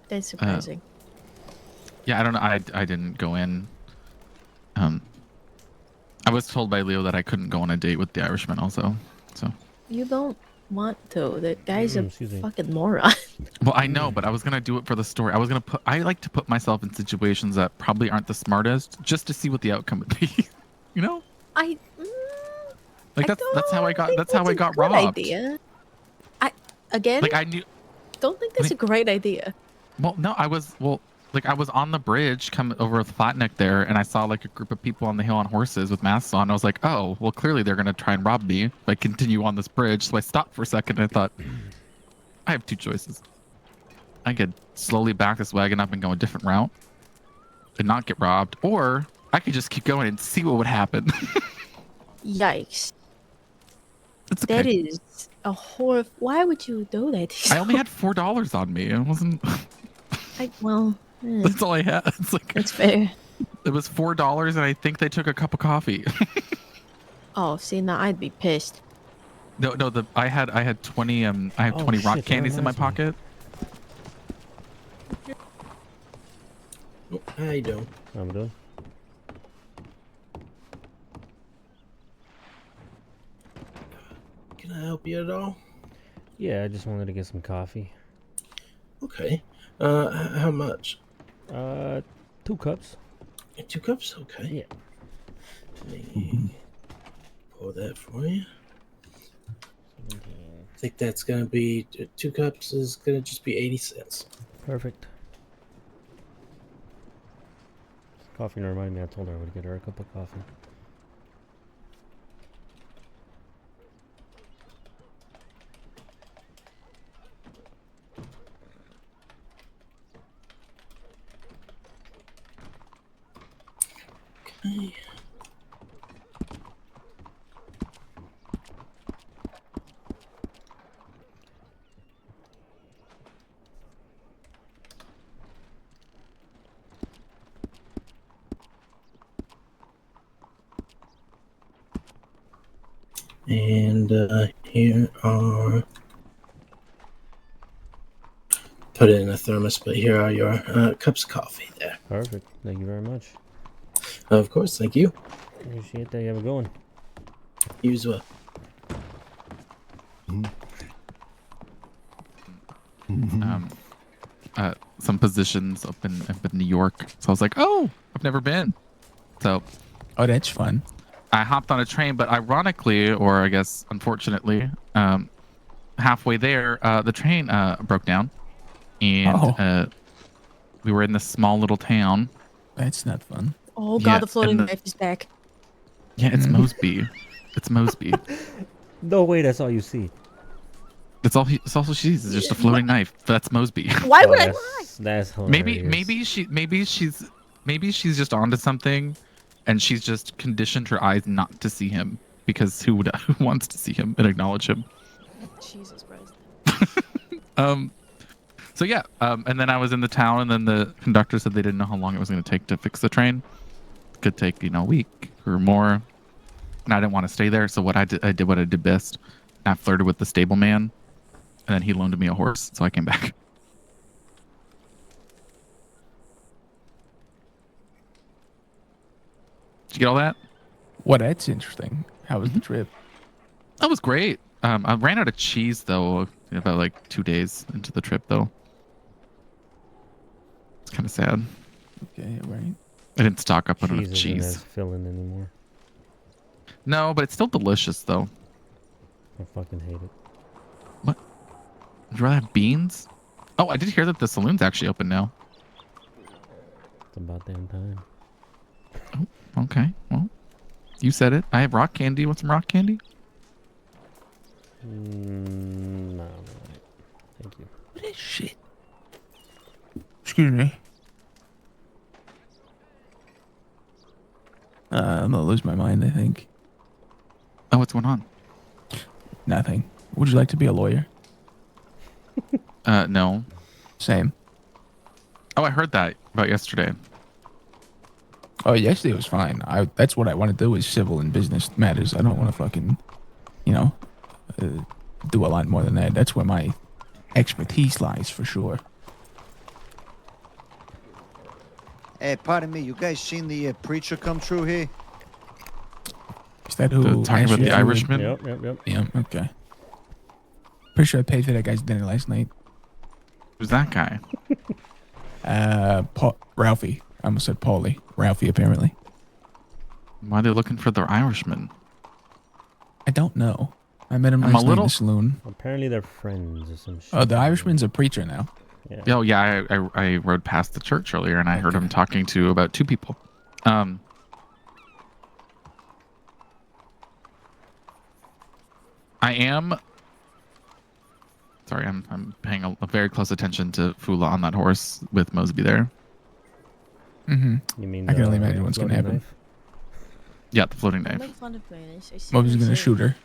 That's surprising. Yeah, I don't know. I didn't go in. I was told by Leo that I couldn't go on a date with the Irishman also. So. You don't want to. That guy's a excuse me. fucking moron. Well, I know, but I was gonna do it for the story. I like to put myself in situations that probably aren't the smartest, just to see what the outcome would be. You know? Like that's how I got robbed. Idea. Like I knew. Don't think that's a great idea. Well, no, I was on the bridge coming over with Flatneck there, and I saw like a group of people on the hill on horses with masks on. I was like, oh, well, clearly they're gonna try and rob me if I continue on this bridge. So I stopped for a second and I thought, I have two choices. I could slowly back this wagon up and go a different route and not get robbed, or I could just keep going and see what would happen. Yikes. It's okay. That is a horror. Why would you do that? I only had $4 on me. It wasn't. That's all I had. It's like that's fair. It was $4, and I think they took a cup of coffee. Oh, see, now I'd be pissed. No, I had 20 20 rock shit, candies in my that reminds pocket. How you doing? I'm doing. Can I help you at all? Yeah, I just wanted to get some coffee. Okay. How much? 2 cups. 2 cups? Okay. Yeah. Let me pour that for you. I think that's gonna be 2 cups is gonna just be 80 cents. Perfect. Coffee reminded me. I told her I would get her a cup of coffee. Okay. And here are. Put it in a thermos, but here are your cups of coffee there. Perfect. Thank you very much. Of course, thank you. Appreciate that. You have a good one. You as well. Some positions up in New York. So I was like, oh, I've never been. So, oh, that's fun. I hopped on a train, but ironically, or I guess unfortunately, halfway there, the train broke down, and we were in this small little town. That's not fun. Oh god, the floating knife is back. Yeah, it's Mosby. It's Mosby. No way, that's all you see. It's all she sees is just a floating knife. That's Mosby. Why would I lie? That's hilarious. Maybe she's just onto something, and she's just conditioned her eyes not to see him because who wants to see him and acknowledge him? Jesus Christ. So yeah, and then I was in the town, and then the conductor said they didn't know how long it was going to take to fix the train. It could take a week or more, and I didn't want to stay there. So what I did what I did best. I flirted with the stable man, and then he loaned me a horse, so I came back. Did you get all that? Well, that's interesting. How was the trip? That was great. I ran out of cheese though about like 2 days into the trip though. It's kind of sad. Okay, right. I didn't stock up on enough Isn't cheese. as filling anymore. No, but it's still delicious though. I fucking hate it. What? Would you rather have beans? Oh, I did hear that the saloon's actually open now. It's about damn time. Oh, okay. Well, you said it. I have rock candy. Want some rock candy? No, thank you. What is shit? Excuse me. I'm gonna lose my mind, I think. Oh, what's going on? Nothing. Would you like to be a lawyer? No. Same. Oh, I heard that about yesterday. Oh, yesterday was fine. That's what I want to do is civil and business matters. I don't want to fucking, do a lot more than that. That's where my expertise lies for sure. Hey, pardon me. You guys seen the preacher come through here? Is that who? Talking about the Irishman? Yep. Yeah, okay. Pretty sure I paid for that guy's dinner last night. Who's that guy? Ralphie. I almost said Paulie. Ralphie, apparently. Why are they looking for the Irishman? I don't know. I met him last night in the saloon. Apparently they're friends or some shit. Oh, the Irishman's a preacher now. Yeah. Oh, yeah. I rode past the church earlier, and I heard him talking to about 2 people. I am... Sorry, I'm paying a very close attention to Fula on that horse with Mosby there. Mm-hmm. You mean I can only imagine what's going to happen. knife? Yeah, the floating knife. Make fun of me. Mosby's going to shoot her.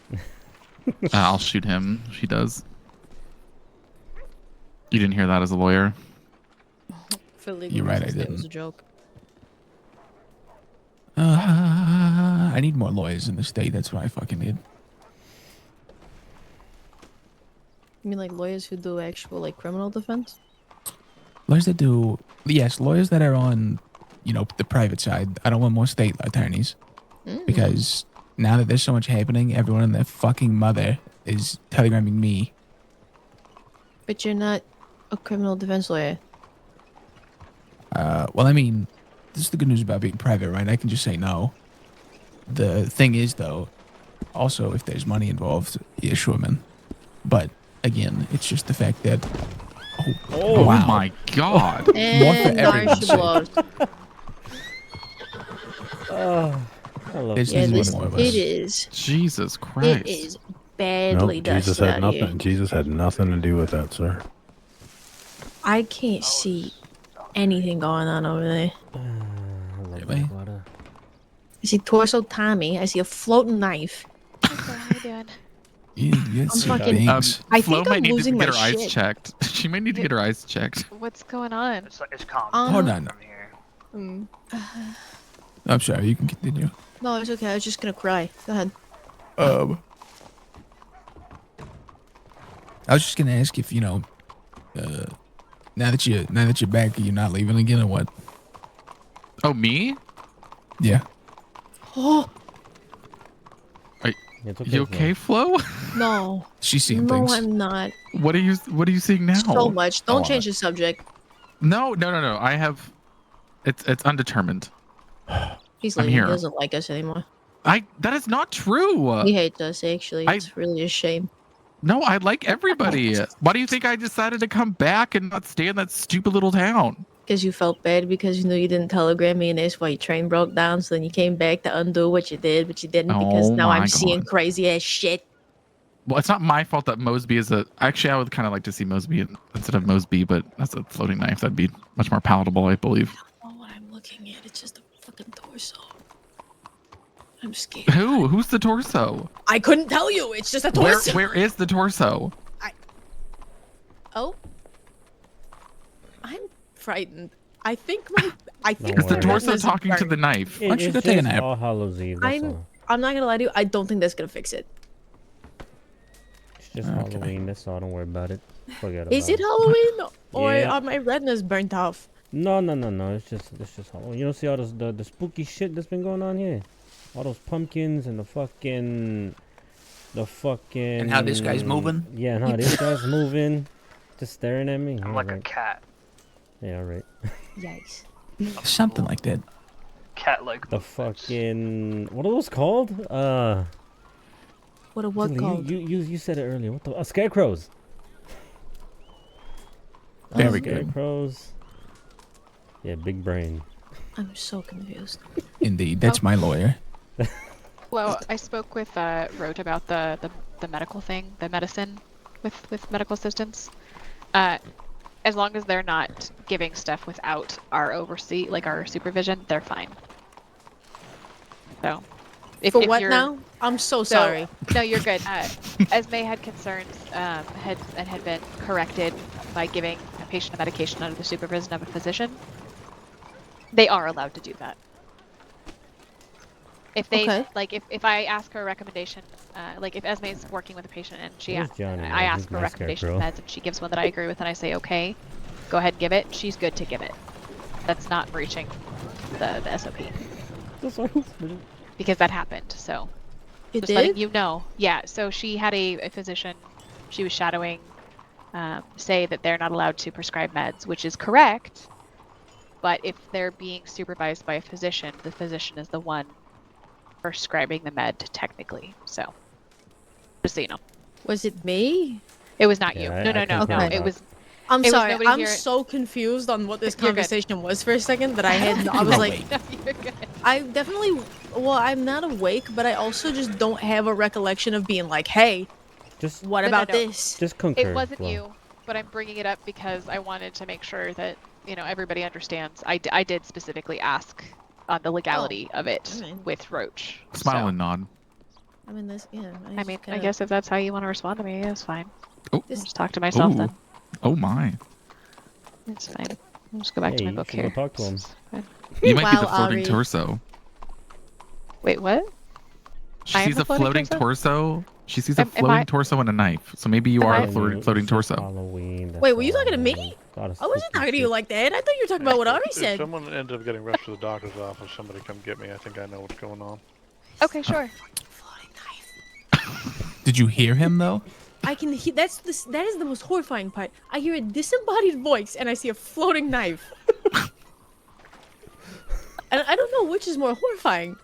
I'll shoot him if he does. You didn't hear that as a lawyer? For legal You're right, I reasons, that was didn't. a joke. I need more lawyers in the state. That's what I fucking need. You mean like lawyers who do actual like criminal defense? Lawyers that do... Yes, lawyers that are on, the private side. I don't want more state attorneys. Because now that there's so much happening, everyone and their fucking mother is telegramming me. But you're not a criminal defense lawyer. Well, I mean, this is the good news about being private, right? I can just say no. The thing is, though, also, if there's money involved, yeah, sure, man. But, again, it's just the fact that... Oh, wow. my God. More for And everyone's sake. Oh, I love This Yeah, is this, what more of it us. is. Jesus Christ. It is badly Nope, Jesus dusty had out nothing. here. Jesus had nothing to do with that, sir. I can't see anything going on over there. I love Really? that water. I see Torso Tommy. I see a floating knife. How you doing? You I'm see fucking- things. I Flo think might I'm need to losing get my her eyes shit. checked. She might need to get her eyes checked. What's going on? It's calm. Hold on. Mm. I'm sorry, you can continue. No, it's okay. I was just gonna cry. Go ahead. I was just gonna ask if now that you're back, you're not leaving again or what? Oh, me? Yeah. Oh It's You okay, Flo? no. She's seeing No, things. I'm not. What are you seeing now? So much. Don't Oh, change the subject. No. I have. It's undetermined. He's I'm leaving. He here. doesn't like us anymore. That is not true. He hates us, actually. It's really a shame. No, I like everybody. Why do you think I decided to come back and not stay in that stupid little town? Because you felt bad because you knew you didn't telegram me and that's why your train broke down. So then you came back to undo what you did, but you didn't because Oh now I'm my seeing God. crazy ass shit. Well, it's not my fault that Mosby is a. Actually, I would kind of like to see Mosby instead of Mosby, but that's a floating knife. That'd be much more palatable, I believe. I don't know what I'm looking at. It's just a fucking torso. I'm scared. Who's the torso? I couldn't tell you. It's just a torso. Where is the torso? Oh. I'm frightened. I think Is the my torso retina's talking to burnt. the knife? Why don't you go take a nap? All Hallows Eve. That's all. I'm not gonna lie to you. I don't think that's gonna fix it. It's just Halloween. That's all. Don't worry about it. Forget about Is it Halloween or Yeah. are my retinas burnt off? No. It's just Halloween. You don't see all this the spooky shit that's been going on here. All those pumpkins and the fucking. And how this guy's moving? Yeah, and how this guy's moving. Just staring at me. I'm Yeah, like a right. cat. Yeah, right. Yikes. Something like that. Cat-like. The fucking what are those called? What a what Tilly, called? You said it earlier. What the scarecrows? Very good. Scarecrows. Yeah, big brain. I'm so confused. Indeed, that's my lawyer. Well, I spoke with Roach about the medical thing, the medicine with medical assistants. As long as they're not giving stuff without our our supervision, they're fine. So, if what you're, now? I'm so sorry. No, you're good. Esme had concerns had been corrected by giving a patient a medication under the supervision of a physician. They are allowed to do that. If they if I ask her a recommendation, if Esme's working with a patient and Where's Johnny, man? I He's ask for a my recommendation of scarecrow. meds and she gives one that I agree with and I say okay, go ahead and give it. She's good to give it. That's not breaching the SOP. Because that happened. So It just letting did? you know. Yeah. So she had a physician she was shadowing say that they're not allowed to prescribe meds, which is correct. But if they're being supervised by a physician, the physician is the one prescribing the med technically. So just so you know. Was it me? It was not Yeah, you. I No. confirmed It that. was. I'm it was sorry. nobody I'm here. so confused on what this You're good. conversation was for a second that I had. I was like, I definitely. Well, I'm not awake, but I also just don't have a recollection of being like, hey, just what No, about no. this? Just concur. It wasn't Flo. you, but I'm bringing it up because I wanted to make sure that everybody understands. I did specifically ask on the legality of it with Roach. Smile so. and nod. I mean, this. Yeah. I mean, I guess if that's how you want to respond to me, it's fine. Oh. I'll just talk to myself Ooh. then. Oh my. It's fine. I'll just go back to my you book should go here. talk to him. It's fine. You might be the Wow, floating Ari. torso. Wait, what? She I am sees the a floating torso. She sees a Am floating I- torso and a knife. So maybe you Am are I- the floating It's just torso. Halloween. Wait, were you talking to me? I wasn't talking to you like that. I thought you were talking about what Ari If said. someone ended up getting rushed to the doctor's office, somebody come get me. I think I know what's going on. Okay, sure. Did you hear him though? I can hear. That is the most horrifying part. I hear a disembodied voice and I see a floating knife. And I don't know which is more horrifying.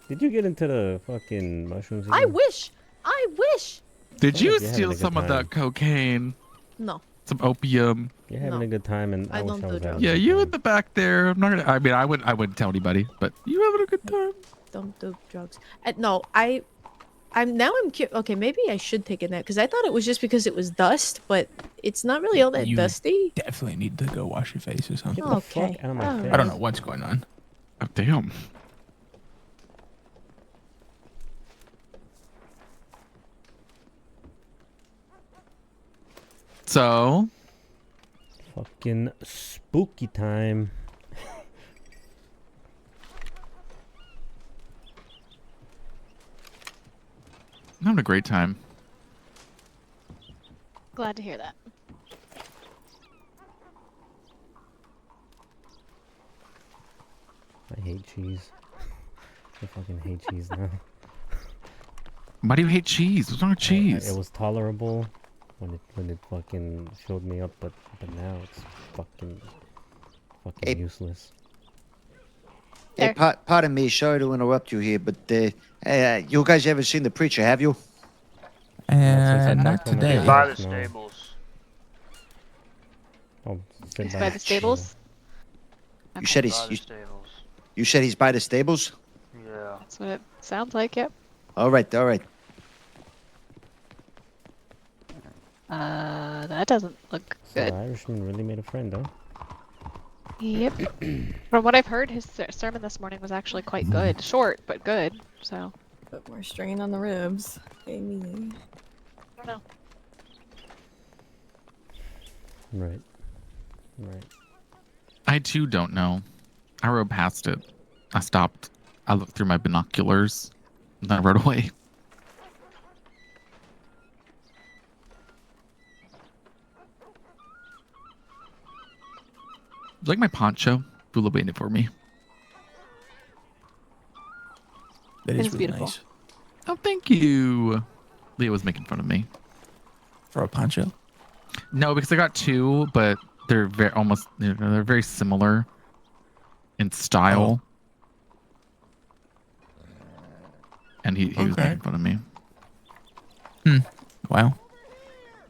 Did you get into the fucking mushrooms? I again? wish. I wish. Did You're you having a steal good some of time. that cocaine? No. Some opium? You're having a good time, and I, wish don't I do was drugs. having Yeah, a good you time. in the back there. I'm not gonna. I mean, I wouldn't tell anybody, but you having a good time. Don't do drugs. No, I'm okay. Maybe I should take a nap because I thought it was just because it was dust, but it's not really all that You dusty. definitely need to go wash your face or something. Get the fuck Okay. out of my Alright. face. I don't know what's going on. Oh damn. So, Fucking spooky time. I'm having a great time. Glad to hear that. I hate cheese. I fucking hate cheese now. Why do you hate cheese? What's wrong with cheese? It was tolerable when it fucking filled me up, but now it's fucking useless. Hey, pardon me, sorry to interrupt you here, but you guys ever seen the preacher? Have you? Not today. He's by the stables. Oh, He's by the stables? You said By the stables. You said he's by the stables? Yeah. That's what it sounds like, yep. All right, all right. That doesn't look So good. the Irishman really made a friend, huh? Yep. From what I've heard, his sermon this morning was actually quite good. Short, but good, so. Put more strain on the ribs. Amy. I don't know. Right. Right. I too don't know. I rode past it. I stopped. I looked through my binoculars. And then I rode away. You like my poncho? Bula made it for me. That It is is really beautiful. nice. Oh, thank you. Leah was making fun of me. For a poncho? No, because I got two, but they're very almost they're very similar in style. And he was making fun of me. Wow.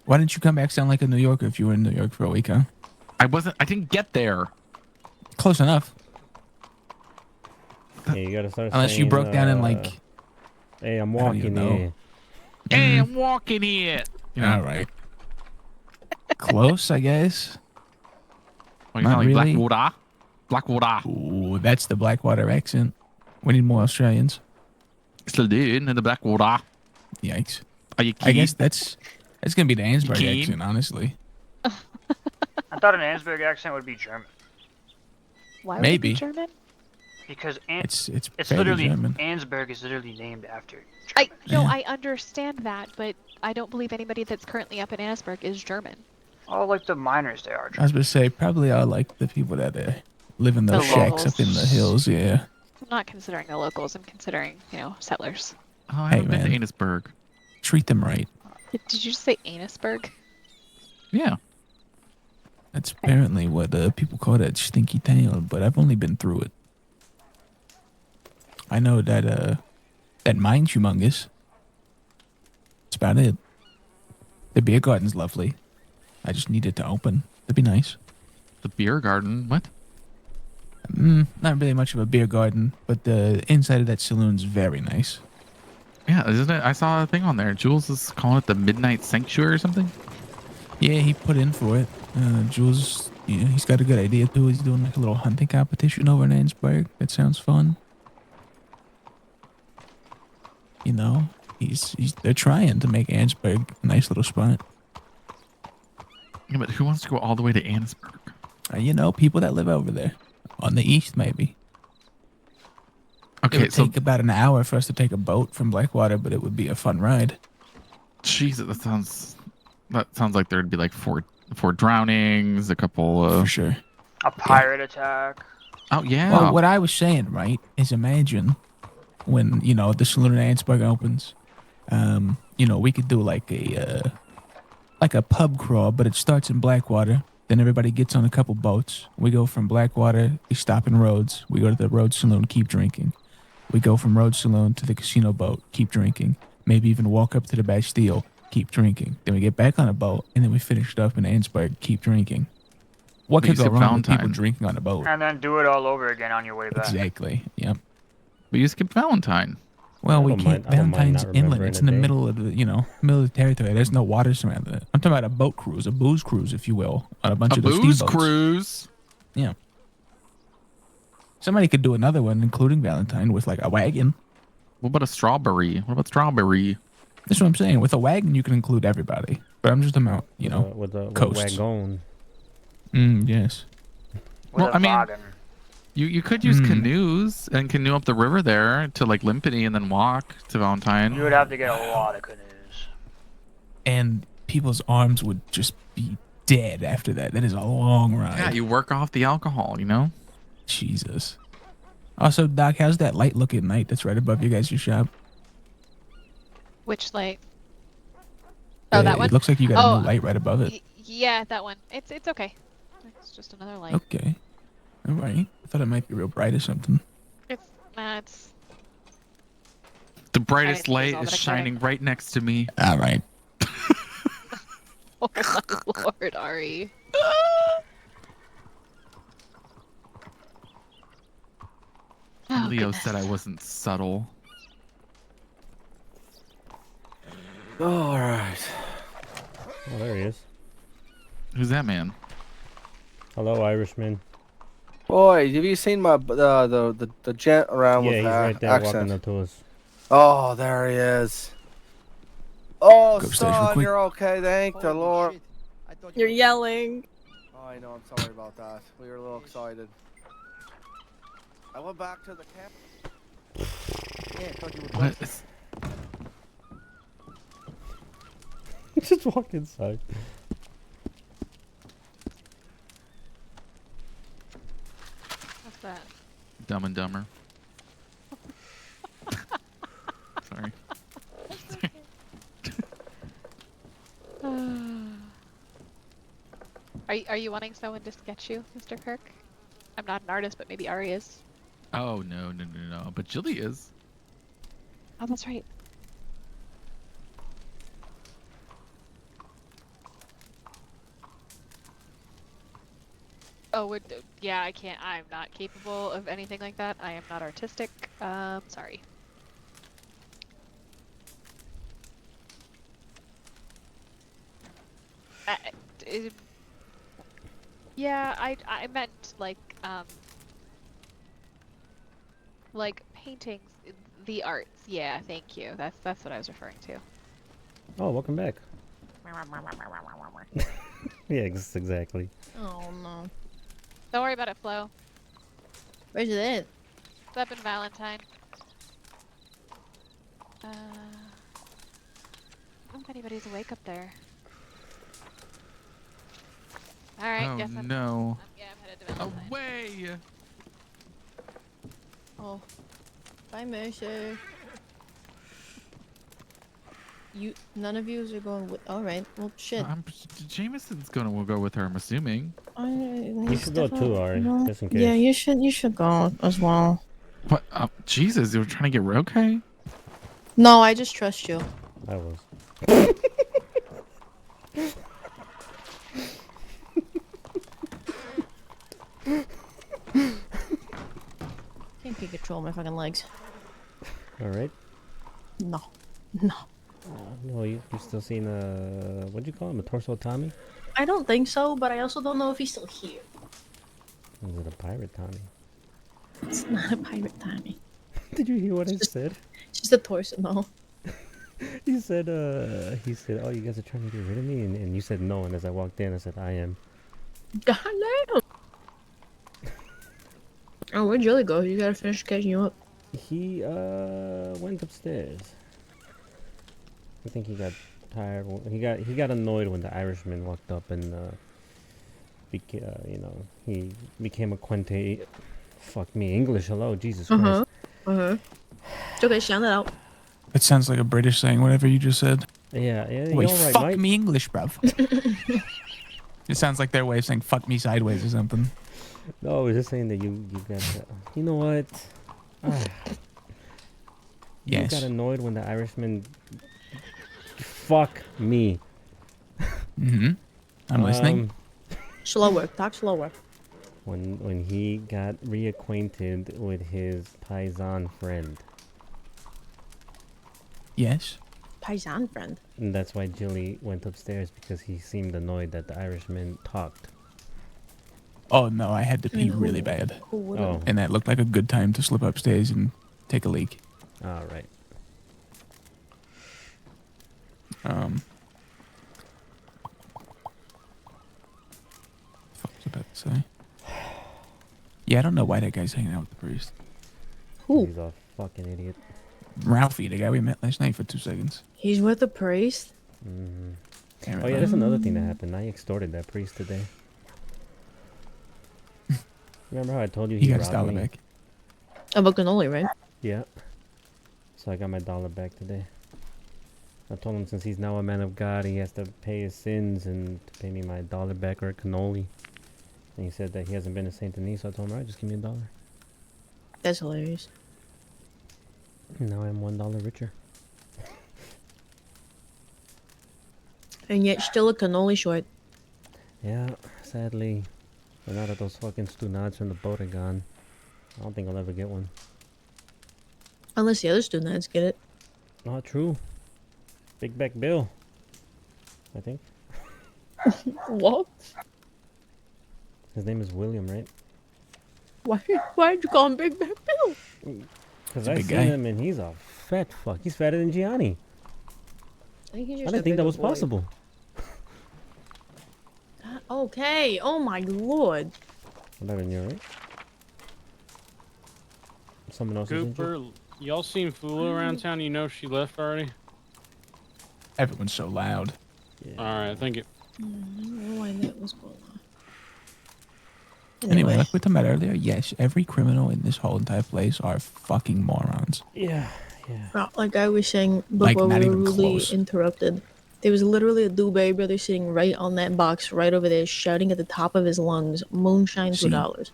Why didn't you come back sound like a New Yorker if you were in New York for a week, huh? I didn't get there. Close enough. Yeah, you gotta start Unless you saying, broke down in like... Hey, I'm I don't even walking know. here. Hey, I'm walking here. All right. Close, I guess. Oh, you Not sound like really. Blackwater? Blackwater. Ooh, that's the Blackwater accent. We need more Australians. Still doing in the Blackwater. Yikes. Are you I guess keen? that's gonna be the Ansberg keen? accent, honestly. I thought an Ansberg accent would be German. Why would Maybe. it be German? Because It's fairly literally German. Ansberg is literally named after. I understand that, but I don't believe anybody that's currently up in Annisburg is German. Oh, like the miners, they are. I was gonna say probably are like the people that live in The those shacks locals. up in the hills. Yeah. I'm not considering the locals. I'm considering, settlers. Oh, I Hey, haven't been to man. Annisburg. Treat them right. Did you just say Annisburg? Yeah. That's apparently what people call that stinky town, but I've only been through it. I know that that mine's humongous. That's about it. The beer garden's lovely. I just need it to open. That'd be nice. The beer garden? What? Not really much of a beer garden, but the inside of that saloon's very nice. Yeah, isn't it? I saw a thing on there. Jules is calling it the Midnight Sanctuary or something. Yeah, he put in for it. Jules, he's got a good idea too. He's doing like a little hunting competition over in Ansberg. That sounds fun. They're trying to make Ansberg a nice little spot. Yeah, but who wants to go all the way to Annisburg? People that live over there. On the east, maybe. Okay, It would so take about an hour for us to take a boat from Blackwater, but it would be a fun ride. Jesus, that sounds like there'd be like four drownings, a couple of For sure. A pirate attack. Oh yeah. Well, what I was saying, right, is imagine when, the saloon in Ansberg opens, we could do like a pub crawl, but it starts in Blackwater. Then everybody gets on a couple boats. We go from Blackwater, we stop in Rhodes. We go to the Rhodes Saloon, keep drinking. We go from Rhodes Saloon to the casino boat, keep drinking. Maybe even walk up to the Bastille, keep drinking. Then we get back on a boat, and then we finish it up in Ansberg, keep drinking. What But could you go skip wrong with people Valentine. drinking on a boat? And then do it all over again on your way back. Exactly. Yep. But you skipped Valentine. Well, we I don't can't. mind- I don't mind Valentine's not Inlet. remembering It's a in the day. middle of the, middle of the territory. There's no water surrounding it. I'm talking about a boat cruise, a booze cruise, if you will, on a bunch A of those booze steamboats. cruise. Yeah. Somebody could do another one, including Valentine, with like a wagon. What about a strawberry? What about strawberry? That's what I'm saying. With a wagon, you can include everybody. But I'm just about, with a coasts. wagon. Yes. Well, I mean, wagon. you could use canoes and canoe up the river there to like Limpany and then walk to Valentine. You would have to get a lot of canoes. And people's arms would just be dead after that. That is a long ride. Yeah, you work off the alcohol, you know? Jesus. Also, Doc, how's that light look at night that's right above you guys' shop? Which light? Oh, that one? It looks like you got a new light right above it. Yeah, that one. It's okay. It's just another light. Okay. All right. I thought it might be real bright or something. It's The brightest think it was light all is that exciting. shining right next to me. All right. Oh my lord, Ari. Oh, Leo goodness. said I wasn't subtle. All right. Oh, there he is. Who's that man? Hello, Irishman. Boy, have you seen my the gent around Yeah, with he's right there accent? walking up to us. Oh, there he is. Oh, Go upstairs real son, quick. you're okay. Thank the Lord. You're yelling. Oh, I know. I'm sorry about that. We were a little excited. I went back to the camp. Yeah, I thought you would. What is... Just walk inside. What's that? Dumb and Dumber. Sorry. Are you wanting someone to sketch you, Mr. Kirk? I'm not an artist, but maybe Ari is. Oh, no. But Jilly is. Oh, that's right. Oh, yeah, I can't. I'm not capable of anything like that. I am not artistic. Sorry. Yeah, I meant like paintings, the arts. Yeah, thank you. That's what I was referring to. Oh, welcome back. Yeah, exactly. Oh no. Don't worry about it, Flo. Where's it at? It's up in Valentine. I don't know if anybody's awake up there. Alright, Oh, guess I'm no. yeah, I'm headed to Valentine. Away! Oh. Bye, Mercer. None of you are going with. Alright, well, shit. Jameson's gonna go with her, I'm assuming. You should go too, Ari, just in case. Yeah, you should go as well. What? Jesus, you were trying to get okay? No, I just trust you. I was. Can't control my fucking legs. Alright. No. No, you still seen what'd you call him? A torso Tommy? I don't think so, but I also don't know if he's still here. Is it a pirate Tommy? It's not a pirate Tommy. Did you hear what I said? It's just a torso, no. He said, oh, you guys are trying to get rid of me? And you said no, and as I walked in, I said, I am. Goddamn! Oh, where'd Jilly go? You gotta finish catching you up. He, went upstairs. I think he got tired. He got annoyed when the Irishman walked up and, he became acquainted. Fuck me, English, hello, Jesus Christ. It's okay, sound it out. It sounds like a British saying whatever you just said. Yeah, Wait, you're right, fuck Mike. me English, bruv. It sounds like their way of saying fuck me sideways or something. No, I was just saying that you got, you know what? You Yes. got annoyed when the Irishman. Fuck me. Mm-hmm. I'm listening. Slower, talk slower. When he got reacquainted with his paisan friend. Yes. Paisan friend. And that's why Jilly went upstairs, because he seemed annoyed that the Irishman talked. Oh no, I had to pee really bad. Oh. And that looked like a good time to slip upstairs and take a leak. Alright. What was I about to say? Yeah, I don't know why that guy's hanging out with the priest. Who? He's a fucking idiot. Ralphie, the guy we met last night for 2 seconds. He's with the priest? Mm-hmm. Oh yeah, that's another thing that happened. I extorted that priest today. Remember how I told you He he got his robbed dollar me? back. About cannoli, right? Yeah. So I got my dollar back today. I told him since he's now a man of God, he has to pay his sins and to pay me my dollar back or a cannoli. And he said that he hasn't been to Saint Denis, so I told him, alright, just give me $1. That's hilarious. And now I'm $1 richer. And yet still a cannoli short. Yeah, sadly. And now that those fucking stunads from the boat are gone, I don't think I'll ever get one. Unless the other students get it. Not true. Big Back Bill. I think. What? His name is William, right? Why'd you call him Big Back Bill? Because a I big seen guy. him and he's a fat fuck. He's fatter than Gianni. I think he's I just didn't a think that bigger was boy. possible. Okay. Oh my lord. I'm better than you, right? Someone else is injured? Cooper, y'all seen Fula around town? You know she left already? Everyone's so loud. Yeah. Alright, thank you. I don't know why that was going on. Anyway, like we were talking about earlier, yes, every criminal in this whole entire place are fucking morons. Yeah, yeah. Oh, like I was saying Like, before not we were even rudely close. interrupted. There was literally a Dubé brother sitting right on that box right over there shouting at the top of his lungs, moonshine See, $2.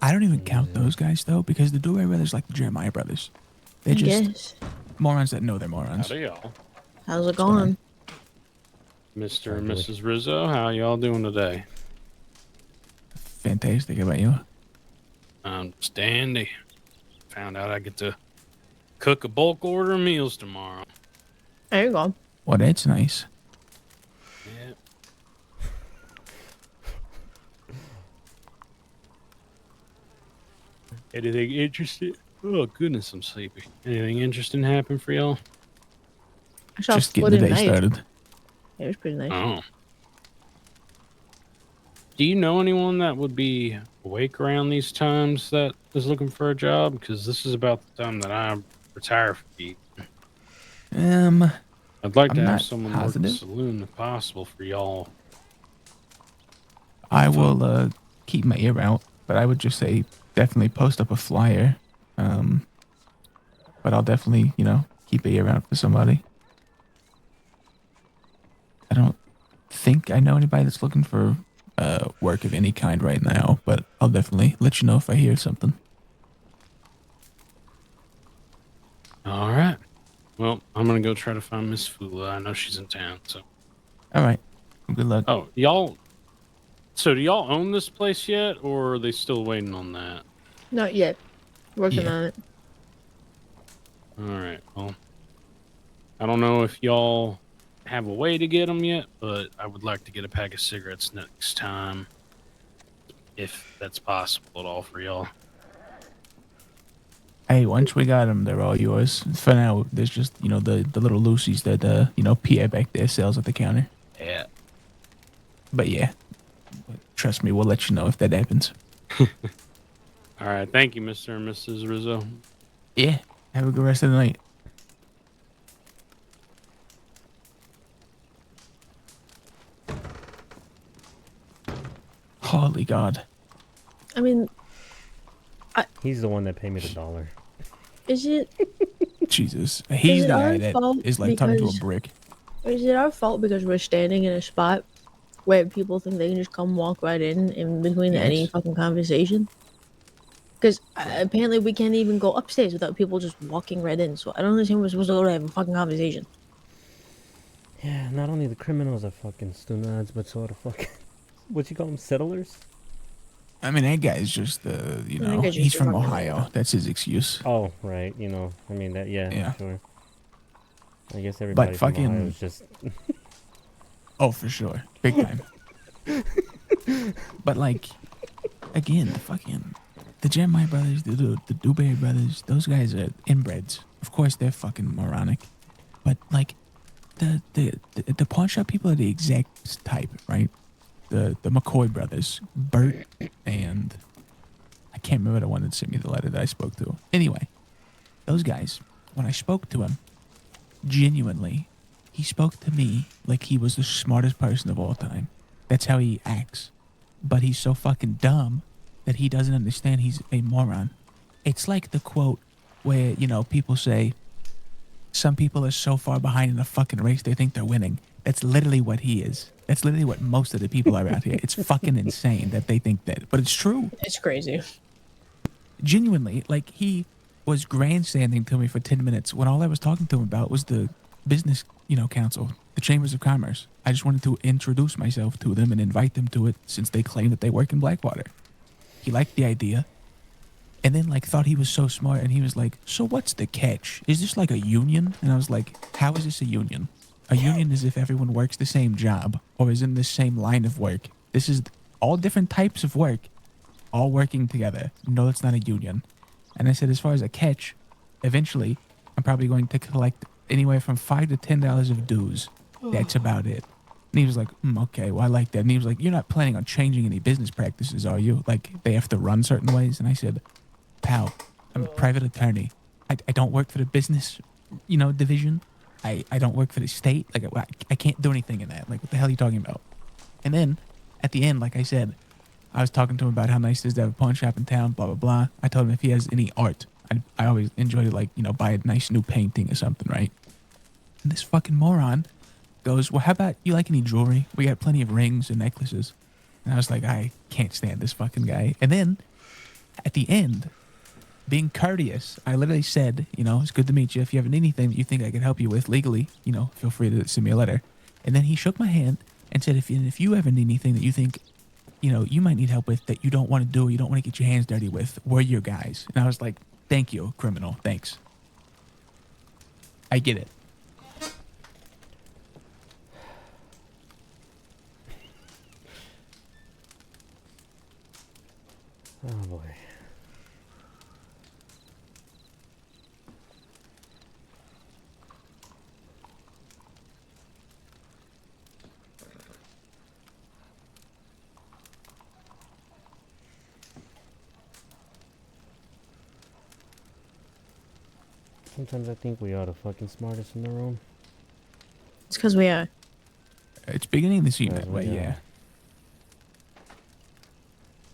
I don't even count those guys though, because the Dubé brothers like the Jeremiah brothers. They're I just guess. morons that know they're morons. Howdy, y'all. How's it going? Mr. and Mrs. Rizzo, how y'all doing today? Fantastic. How about you? I'm just dandy. Found out I get to cook a bulk order of meals tomorrow. There you go. Well, that's nice. Yeah. Anything interesting? Oh goodness, I'm sleepy. Anything interesting happen for y'all? I saw Just getting the floating day knife. started. It was pretty nice. Oh. Do you know anyone that would be awake around these times that is looking for a job? Because this is about the time that I retire from the. I'd like to I'm have not someone work the positive. saloon if possible for y'all. I will keep my ear out, but I would just say definitely post up a flyer. But I'll definitely, keep an ear out for somebody. I don't think I know anybody that's looking for work of any kind right now, but I'll definitely let you know if I hear something. All right. Well, I'm gonna go try to find Miss Fula. I know she's in town, so. All right. Good luck. Oh, y'all. So, do y'all own this place yet, or are they still waiting on that? Not yet. Working on it. All right. Well, I don't know if y'all have a way to get them yet, but I would like to get a pack of cigarettes next time, if that's possible at all for y'all. Hey, once we got them, they're all yours. For now, there's just, the little Lucy's that, Pierre back there sells at the counter. Yeah. But yeah, trust me, we'll let you know if that happens. All right. Thank you, Mr. and Mrs. Rizzo. Yeah. Have a good rest of the night. Holy God. I mean, He's the one that paid me the $1. is it Jesus. He's it the our guy that fault is like turned into a because- brick. is it our fault because we're standing in a spot where people think they can just come walk right in between any Yes. fucking conversation? Because apparently we can't even go upstairs without people just walking right in. So I don't understand we're supposed to go to have a fucking conversation. Yeah, not only the criminals are fucking stunads, but so are the fucking... What you call them? Settlers? I mean, that guy's just, guy's just he's a from fucking- Ohio. That's his excuse. Oh, right. I mean, that, yeah. Sure. I guess everybody from fucking- Ohio is just... Oh, for sure. Big time. But, like, again, the Jeremiah brothers, the Dubé brothers, those guys are inbreds. Of course, they're fucking moronic. But, like, the pawn shop people are the exact type, right? The McCoy brothers, Bert and I can't remember the one that sent me the letter that I spoke to. Anyway, those guys, when I spoke to him, genuinely, he spoke to me like he was the smartest person of all time. That's how he acts. But he's so fucking dumb that he doesn't understand he's a moron. It's like the quote where, you know, people say, some people are so far behind in a fucking race they think they're winning. That's literally what he is. That's literally what most of the people are out here. It's fucking insane that they think that. But it's true. It's crazy. Genuinely, like, he was grandstanding to me for 10 minutes when all I was talking to him about was the business, you know, council, the chambers of commerce. I just wanted to introduce myself to them and invite them to it since they claim that they work in Blackwater. He liked the idea and then like thought he was so smart and he was like, so what's the catch? Is this like a union? And I was like, how is this a union? A union is if everyone works the same job or is in the same line of work. This is all different types of work all working together. No, it's not a union. And I said, as far as a catch, eventually I'm probably going to collect anywhere from $5 to $10 of dues. That's about it. And he was like, okay, well, I like that. And he was like, you're not planning on changing any business practices, are you? Like, they have to run certain ways? And I said, pal, I'm a private attorney. I don't work for the business, you know, division. I don't work for the state. Like, I can't do anything in that. Like, what the hell are you talking about? And then, at the end, like I said, I was talking to him about how nice it is to have a pawn shop in town, blah, blah, blah. I told him if he has any art, I always enjoy to, like, you know, buy a nice new painting or something, right? And this fucking moron goes, well, how about you like any jewelry? We got plenty of rings and necklaces. And I was like, I can't stand this fucking guy. And then, at the end, being courteous, I literally said, you know, it's good to meet you. If you have anything that you think I can help you with legally, you know, feel free to send me a letter. And then he shook my hand and said, if you ever need anything that you think, you know, you might need help with that you don't want to do, you don't want to get your hands dirty with, we're your guys. And I was like, thank you, criminal. Thanks. I get it. Oh boy. Sometimes I think we are the fucking smartest in the room. It's because we are. It's beginning to seem that way, we are. yeah.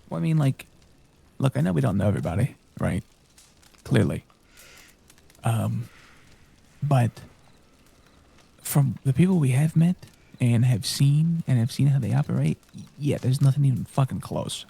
Well, I mean, like, look, I know we don't know everybody, right? Clearly. But from the people we have met and have seen how they operate, yeah, there's nothing even fucking close.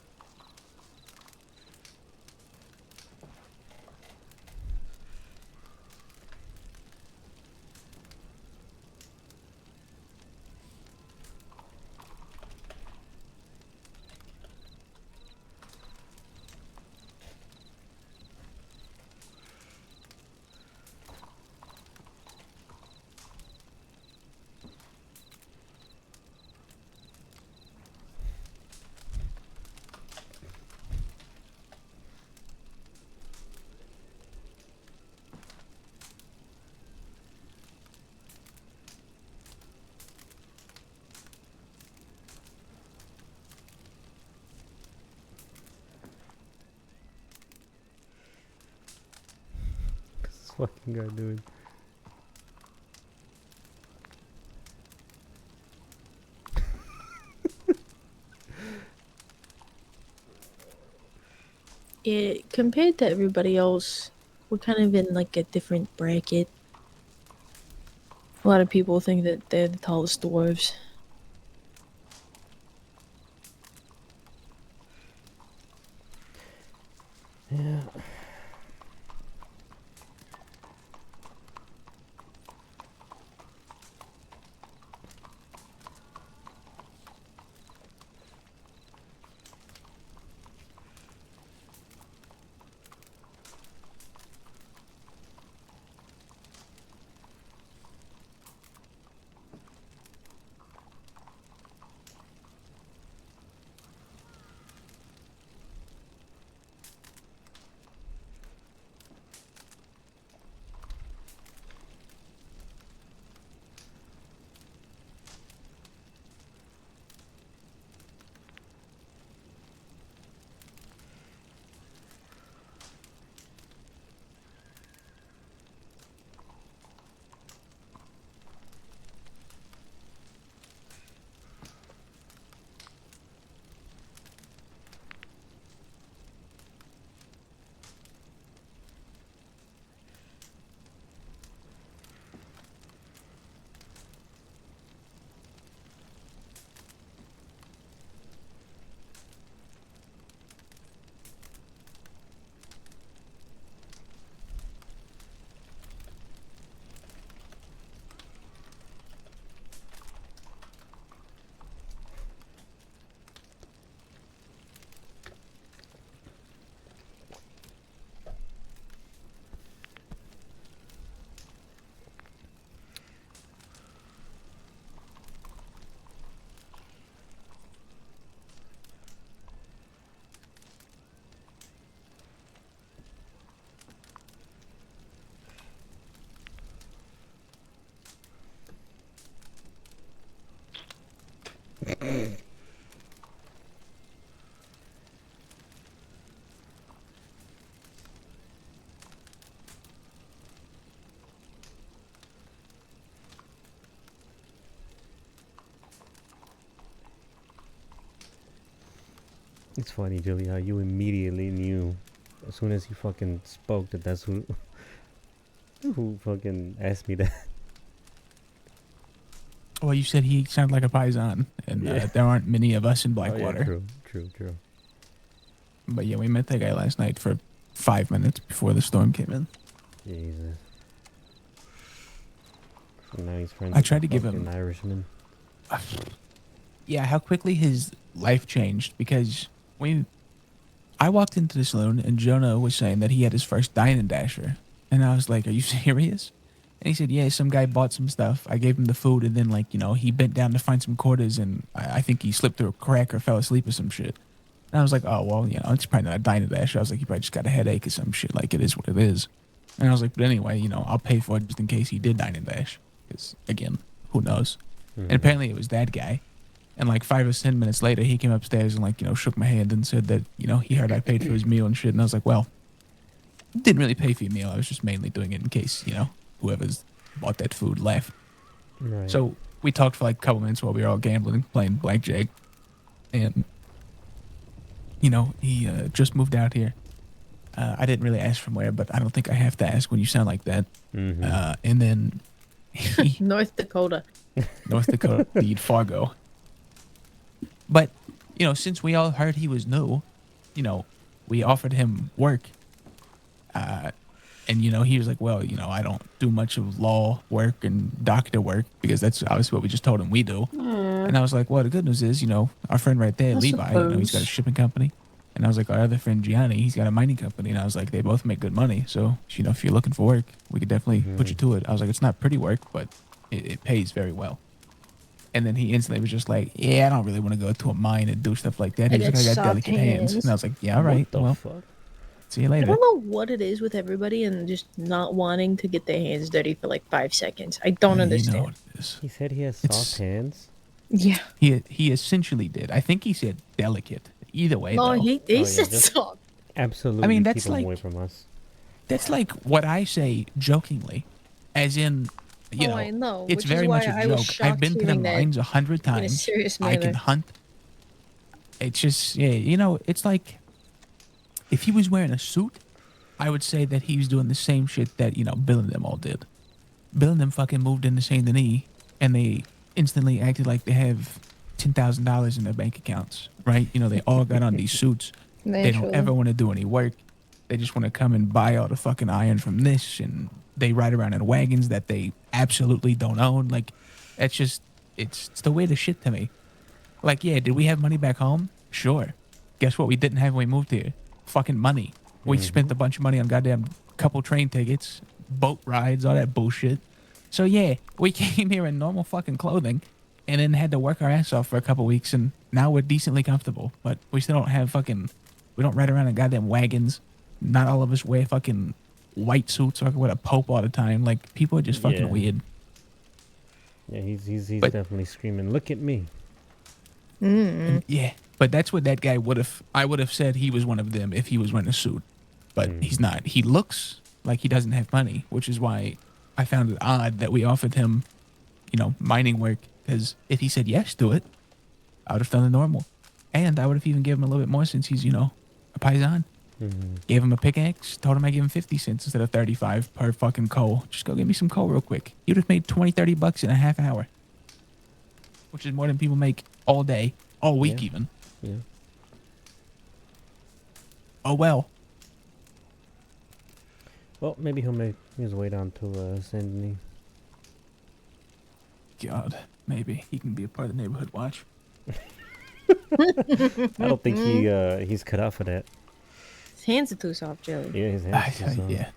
What's this fucking guy doing? Yeah, compared to everybody else, we're kind of in like a different bracket. A lot of people think that they're the tallest dwarves. Yeah. It's funny, Julie, how you immediately knew as soon as he fucking spoke that that's who fucking asked me that. Well, you said he sounded like a paisan, and Yeah. there aren't many of us in Oh, yeah, Blackwater. true. But yeah, we met that guy last night for 5 minutes before the storm came in. Jesus. So now he's friends I with tried the to give fucking him- Irishman. Yeah, how quickly his life changed, because I walked into the saloon and Jonah was saying that he had his first dine and dasher, and I was like, "Are you serious?" And he said, "Yeah, some guy bought some stuff. I gave him the food, and then he bent down to find some quarters, and I think he slipped through a crack or fell asleep or some shit." And I was like, "Oh well, it's probably not a dine and dasher." I was like, "He probably just got a headache or some shit. Like, it is what it is." And I was like, "But anyway, I'll pay for it just in case he did dine and dash, because again, who knows?" And apparently it was that guy. And 5 or 10 minutes later, he came upstairs and shook my hand and said that he heard I paid for his meal and shit. And I was like, "Well, didn't really pay for your meal. I was just mainly doing it in case whoever's bought that food left." Right. So we talked for a couple minutes while we were all gambling, playing blackjack, and he just moved out here. I didn't really ask from where, but I don't think I have to ask when you sound like that. And then North Dakota. North Dakota, indeed, Fargo. But, since we all heard he was new, we offered him work. And, he was like, "Well, I don't do much of law work and doctor work because that's obviously what we just told him we do." And I was like, "Well, the good news is, our friend right there, I Levi, he's got a suppose. shipping company." And I was like, "Our other friend, Gianni, he's got a mining company." And I was like, "They both make good money. So, if you're looking for work, we could definitely put you to it." I was like, "It's not pretty work, but it pays very well." And then he instantly was just like, "Yeah, I don't really want to go to a mine and do stuff like that." I He's like, got "I got soft delicate hands." hands. And I was like, "Yeah, all right. What the Well, fuck? see you I later." don't know what it is with everybody and just not wanting to get their hands dirty for 5 seconds. I don't understand. what it is. He said he has It's- soft hands. Yeah. He essentially did. I think he said delicate. Either way, No, though. he said soft. Absolutely. that's keep him like- away from us. That's like what I say jokingly, as in, I know, it's which is very much why a I was joke. I've been shocked to the hearing that mines 100 in a times. serious I can manner. hunt. It's just, it's like if he was wearing a suit, I would say that he was doing the same shit that, Bill and them all did. Bill and them fucking moved into Saint Denis, and they instantly acted like they have $10,000 in their bank accounts, right? They all got on these suits. They don't Naturally. ever want to do any work. They just want to come and buy all the fucking iron from this, and they ride around in wagons that they absolutely don't own. That's just, it's the weirdest shit to me. Yeah, did we have money back home? Sure. Guess what we didn't have when we moved here? Fucking money. We spent a bunch of money on goddamn couple train tickets, boat rides, all that bullshit. So yeah, we came here in normal fucking clothing and then had to work our ass off for a couple weeks, and now we're decently comfortable. But we still don't have we don't ride around in goddamn wagons. Not all of us wear fucking white suits or with a pope all the time. People are just fucking Yeah. weird. Yeah, he's But- definitely screaming, "Look at me!" Mm. Yeah, but that's what that guy would have. I would have said he was one of them if he was wearing a suit, but he's not. He looks like he doesn't have money, which is why I found it odd that we offered him, mining work. Because if he said yes to it, I would have done the normal, and I would have even given him a little bit more since he's a paisan. Gave him a pickaxe. Told him I give him 50 cents instead of 35 per fucking coal. Just go get me some coal real quick. He would have made $20-$30 in a half hour, which is more than people make all day, all week Yeah. even. Yeah. Oh well. Well, maybe he'll make his way down to Saint Denis. God, maybe he can be a part of the neighborhood watch. I don't think he's cut out for that. His hands are too soft, Joey. Yeah, his hands. are soft. Yeah.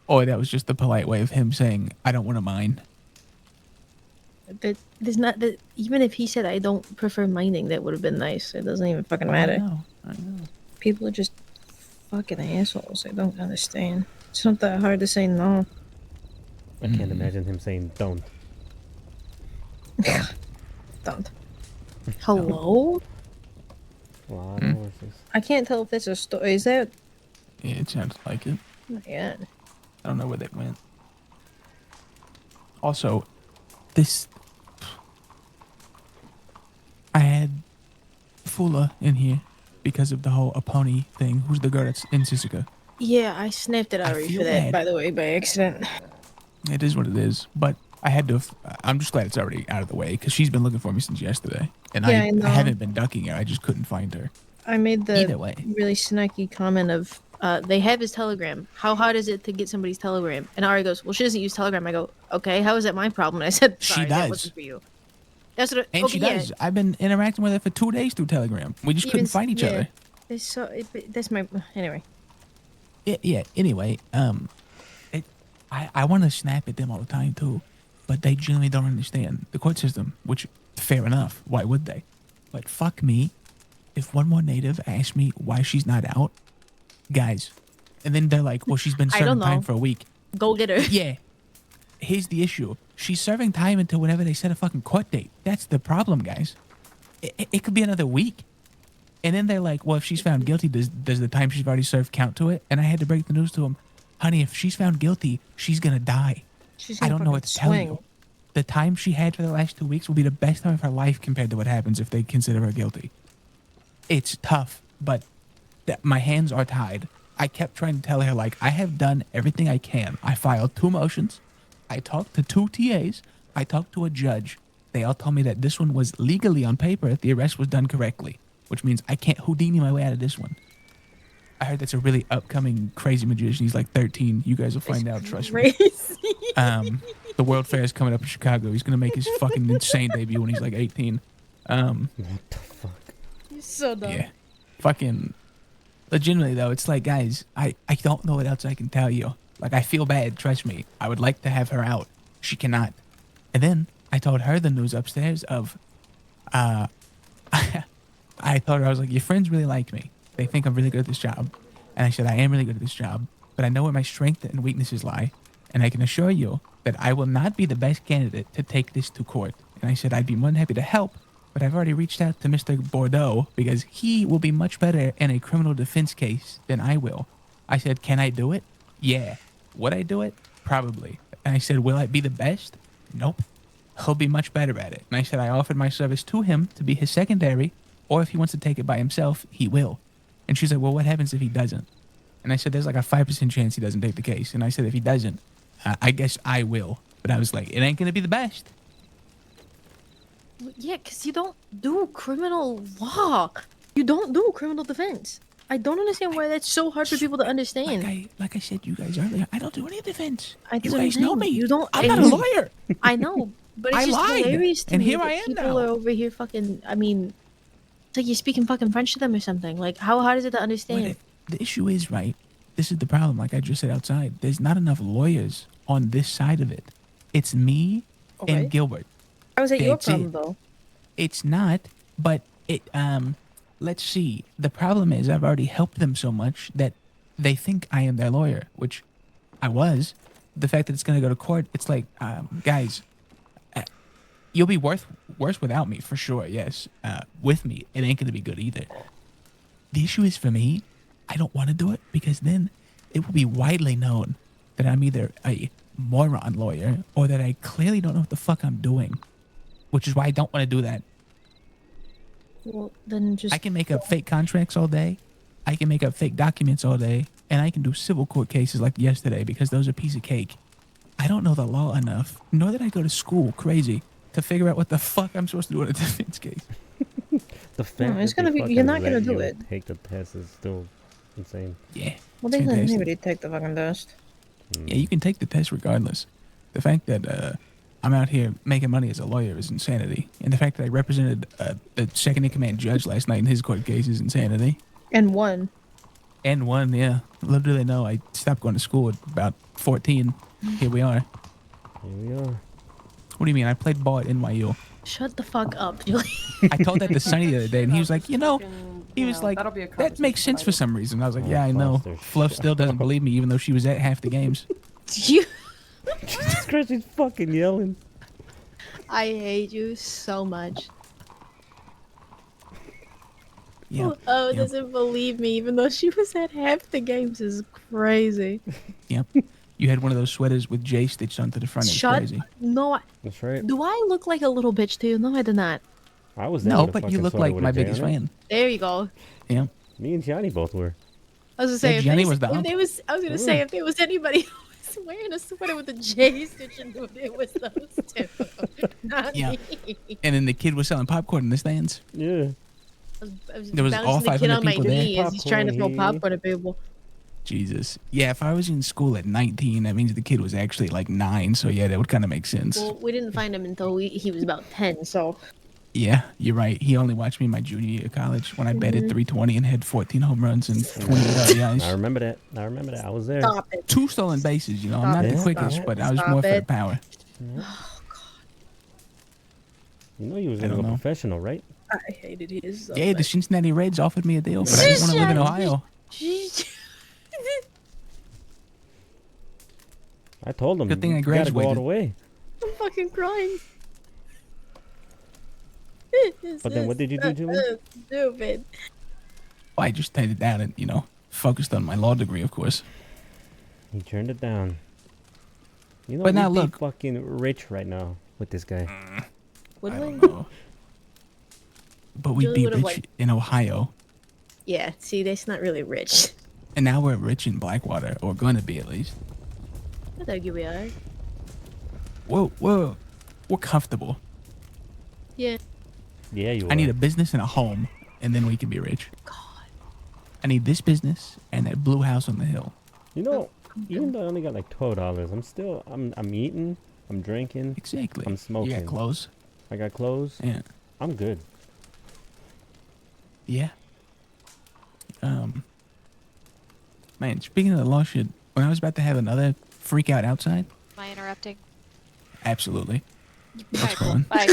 Or that was just the polite way of him saying, "I don't want to mine." There's not that. Even if he said I don't prefer mining, that would have been nice. It doesn't even fucking matter. I know. People are just fucking assholes. I don't understand. It's not that hard to say no. I can't imagine him saying "don't." Don't. Hello? Lot of horses. I can't tell if that's a story. Is that? Yeah, it sounds like it. Oh my God. I don't know where that went. Also, this. I had Fula in here because of the whole Aponi thing. Who's the girl that's in Sisika? Yeah, I snapped it I already feel for that, bad. by the way, by accident. It is what it is. But I had to. I'm just glad it's already out of the way because she's been looking for me since yesterday, and Yeah, I I know. haven't been ducking her. I just couldn't find her. I made the Either way. really snacky comment of, they have his Telegram. How hard is it to get somebody's Telegram? And Ari goes, well, she doesn't use Telegram. I go, okay, how is that my problem? And I said, sorry, She that does. wasn't for you. That's what. And she does. I've been interacting with her for 2 days through Telegram. We just couldn't find each other. It's so, that's my anyway. Yeah. Anyway, I want to snap at them all the time too, but they genuinely don't understand the court system. Which, fair enough. Why would they? But fuck me, if one more native asks me why she's not out, guys, and then they're like, "Well, she's been I don't serving time know. for a week." Go get her. Yeah. Here's the issue. She's serving time until whenever they set a fucking court date. That's the problem, guys. It could be another week. And then they're like, well, if she's found guilty, does the time she's already served count to it? And I had to break the news to them. Honey, if she's found guilty, she's going to die. I don't know what to tell you. The time she had for the last 2 weeks will be the best time of her life compared to what happens if they consider her guilty. It's tough, but my hands are tied. I kept trying to tell her, like, I have done everything I can. I filed 2 motions. I talked to 2 TAs. I talked to a judge. They all told me that this one was legally on paper. The arrest was done correctly, which means I can't Houdini my way out of this one. I heard that's a really upcoming crazy magician. He's like 13. You guys will find out, trust me. The World Fair is coming up in Chicago. He's going to make his fucking insane debut when he's like 18. What the fuck? You're so dumb. Yeah. Fucking legitimately though, it's like, guys, I don't know what else I can tell you. Like, I feel bad, trust me. I would like to have her out. She cannot. And then I told her the news upstairs of I told her, I was like, your friends really like me. They think I'm really good at this job. And I said, I am really good at this job, but I know where my strengths and weaknesses lie. And I can assure you that I will not be the best candidate to take this to court. And I said, I'd be more than happy to help, but I've already reached out to Mr. Bordeaux because he will be much better in a criminal defense case than I will. I said, can I do it? Yeah. Would I do it? Probably. And I said, will I be the best? Nope. He'll be much better at it. And I said, I offered my service to him to be his secondary, or if he wants to take it by himself, he will. And she's like, well, what happens if he doesn't? And I said, there's like a 5% chance he doesn't take the case. And I said, if he doesn't, I guess I will. But I was like, it ain't going to be the best. Yeah, because you don't do criminal law. You don't do criminal defense. I don't understand why that's so hard for people to understand. Like I said to you guys earlier, I don't do any defense. I You don't guys know understand. me. You don't. I'm not a lawyer. I know, but it's I just lied, hilarious to and me here that I am people now. are over here fucking. I mean, it's like you're speaking fucking French to them or something. Like, how hard is it to understand? The issue is, right, this is the problem, like I just said outside. There's not enough lawyers on this side of it. It's me and Gilbert. How is that your That's problem it. though? It's not, but let's see. The problem is I've already helped them so much that they think I am their lawyer, which I was. The fact that it's going to go to court, it's like, guys, you'll be worse without me, for sure, yes. With me, it ain't going to be good either. The issue is for me, I don't want to do it because then it will be widely known that I'm either a moron lawyer or that I clearly don't know what the fuck I'm doing, which is why I don't want to do that. Well, then just. I can make up fake contracts all day. I can make up fake documents all day. And I can do civil court cases like yesterday because those are a piece of cake. I don't know the law enough, nor did I go to school crazy to figure out what the fuck I'm supposed to do in a defense case. The fact it's that gonna they be- fucking you're not gonna let do you it. Take the test is still insane. Yeah. Well, they let anybody take the fucking test. Yeah, you can take the test regardless. The fact that I'm out here making money as a lawyer is insanity. And the fact that I represented the second-in-command judge last night in his court case is insanity. And one. And one, yeah. Little do they know, I stopped going to school at about 14. Here we are. Here we are. What do you mean? I played ball at NYU. Shut the fuck up, Julie. I told that to Sonny the other day, and he was like, he was like, that'll be a that makes sense for some reason. I was like, Oh, yeah, I know. Foster, Fluff still doesn't believe me, even though she was at half the games. You. Jesus Christ, he's fucking yelling. I hate you so much. Yeah. Oh, doesn't believe me, even though she was at half the games. Is crazy. Yep. You had one of those sweaters with J stitched onto the front. It was Shut. crazy. No. That's right. Do I look like a little bitch to you? No, I did not. I was there No, with a but you fucking look sweater like with my a J biggest on it. fan. There you go. Yeah. Me and Johnny both were. I was gonna say Yeah, if, Gianni they, was down. if they was, I was gonna say if there was anybody who was wearing a sweater with a J stitch into it, it was those two, not Yeah. me. And then the kid was selling popcorn in the stands. Yeah. I was There was all bouncing the kid 500 on my people there. knee as he's trying to throw Popcorn, he- popcorn at people. Jesus. Yeah, if I was in school at 19, that means the kid was actually like 9. So yeah, that would kind of make sense. Well, we didn't find him until he was about 10. So Yeah, you're right. He only watched me in my junior year of college when I batted Mhm. 320 and had 14 home runs and 20 RBIs. I remember that. I remember that. I was there. stop it. 2 stolen bases. You know, I'm Stop not it, the stop quickest, it, but I was stop more for the it. power. You know you was I gonna don't go know. professional, right? I hated his. Yeah, the Cincinnati Reds offered me a deal, but I didn't want to live in Ohio. I told him. Good thing I "You gotta go all graduated." the way. I'm fucking crying. But then what did you do, Julie? Stupid. Well, I just turned it down and, you know, focused on my law degree, of course. He turned it down. You know, But now we'd be look. fucking rich right now with this guy. Would I we? don't know. But we'd Julie be would've, rich like- in Ohio. Yeah. See, that's not really rich. And now we're rich in Blackwater, or going to be at least. I think we are. We're comfortable. Yeah. Yeah, you. I need are. a business and a home, and then we can be rich. God. I need this business and that blue house on the hill. You know, even though I only got like $12, I'm eating, I'm drinking, Exactly. I'm smoking. You got clothes? I got clothes. Yeah. I'm good. Yeah. Man, speaking of the law shit, when I was about to have another freak out outside, Am I interrupting? absolutely. Alright, cool. going? Bye.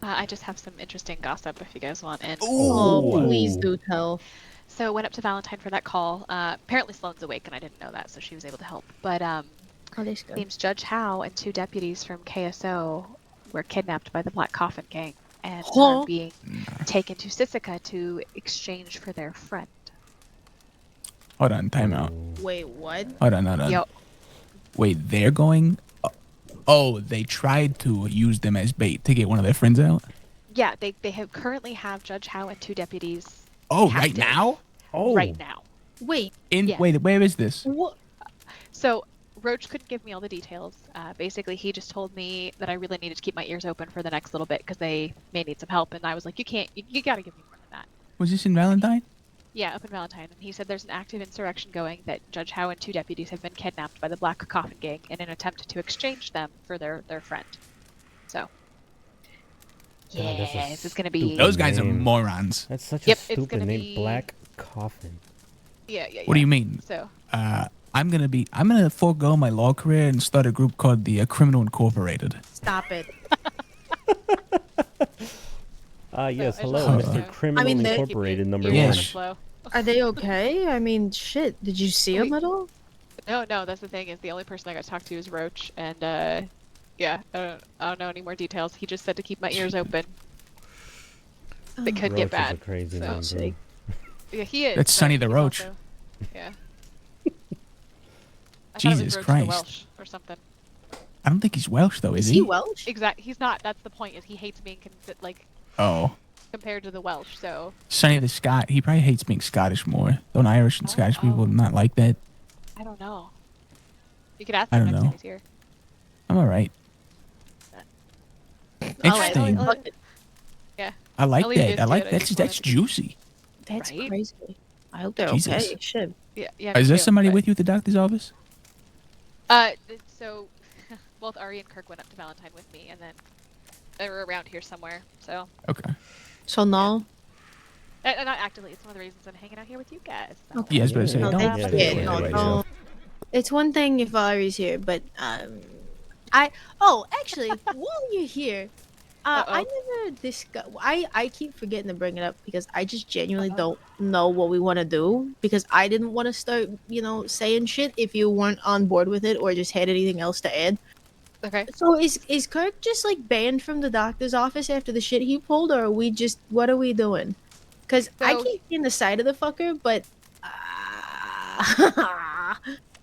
I just have some interesting gossip if you guys want in. Oh, please do tell. So went up to Valentine for that call. Apparently Sloane's awake and I didn't know that, so she was able to help. But seems Judge Howe and 2 deputies from KSO were kidnapped by the Black Coffin Gang and Huh? are being taken to Sisika to exchange for their friend. Hold on, time out. Wait, what? Hold on. Yo, Wait, they're going. Oh, they tried to use them as bait to get one of their friends out. yeah, they have currently have Judge Howe and 2 deputies. Oh, right captive now? Oh, Right now. Wait. Yeah. Wait, where is this? What? So Roach couldn't give me all the details. Basically, he just told me that I really needed to keep my ears open for the next little bit because they may need some help. And I was like, you got to give me more than that. Was this in Valentine? Yeah, up in Valentine. And he said there's an active insurrection going, that Judge Howe and 2 deputies have been kidnapped by the Black Coffin Gang in an attempt to exchange them for their friend. So, God, that's a yeah, this is going to be... Those guys are name. morons. That's such Yep, a it's stupid gonna name. be- Black Coffin. Yeah. What do you mean? So, I'm gonna forego my law career and start a group called the Criminal Incorporated. Stop it. Yes, I hello, just- Mr. Criminal I mean, they- Incorporated number ears Yeah. one. on the flow. Are they okay? I mean, shit. Did you see them at all? No, that's the thing, is the only person I got to talk to is Roach, and yeah, I don't know any more details. He just said to keep my ears open. It could Roach get is bad. a crazy so- name, bro. Yeah, he is. That's but Sonny the he's Roach. also- yeah. I thought it was Jesus Roach Christ. the Welsh or something. I don't think he's Welsh though, is Is he Welsh? Exact. He's not. That's the point. Is he hates being Oh, compared to the Welsh. So Sonny the Scot. He probably hates being Scottish more. Don't Irish and Scottish people not like that? I don't know. You could ask I him don't next know. time he's here. I'm all right. Interesting. Yeah. I like I'll leave that. it I to like it. I that's just that's juicy. That's Right? crazy. I hope they're Jesus. okay. Shit. Yeah. Is me there too, somebody but- with you at the doctor's office? So both Ari and Kirk went up to Valentine with me, and then they were around here somewhere. So Okay. So no. not actively. It's one of the reasons I'm hanging out here with you guys. So. Okay. Yeah, I was about to say, No, don't that's fucking it. worry No, about no. yourself. It's one thing if Ari's here, but actually, while you're here, I never discuss. I keep forgetting to bring it up because I just genuinely don't know what we want to do because I didn't want to start, saying shit if you weren't on board with it or just had anything else to add. Okay. So is Kirk just like banned from the doctor's office after the shit he pulled, or are we just what are we doing? Because I So- keep seeing the side of the fucker, but.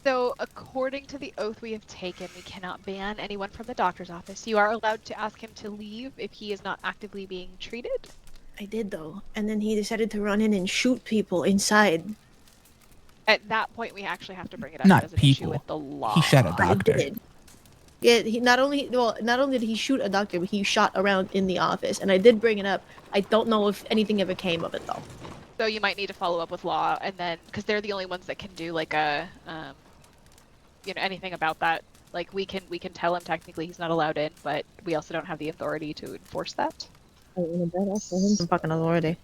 So, according to the oath we have taken, we cannot ban anyone from the doctor's office. You are allowed to ask him to leave if he is not actively being treated. I did though, and then he decided to run in and shoot people inside. At that point, we actually have to bring it up Not as an issue with people. the law. He shot a I doctor. did. Yeah, he not only did he shoot a doctor, but he shot around in the office, and I did bring it up. I don't know if anything ever came of it though. So you might need to follow up with law, and then because they're the only ones that can do like a, anything about that. Like we can tell him technically he's not allowed in, but we also don't have the authority to enforce that. Some fucking authority.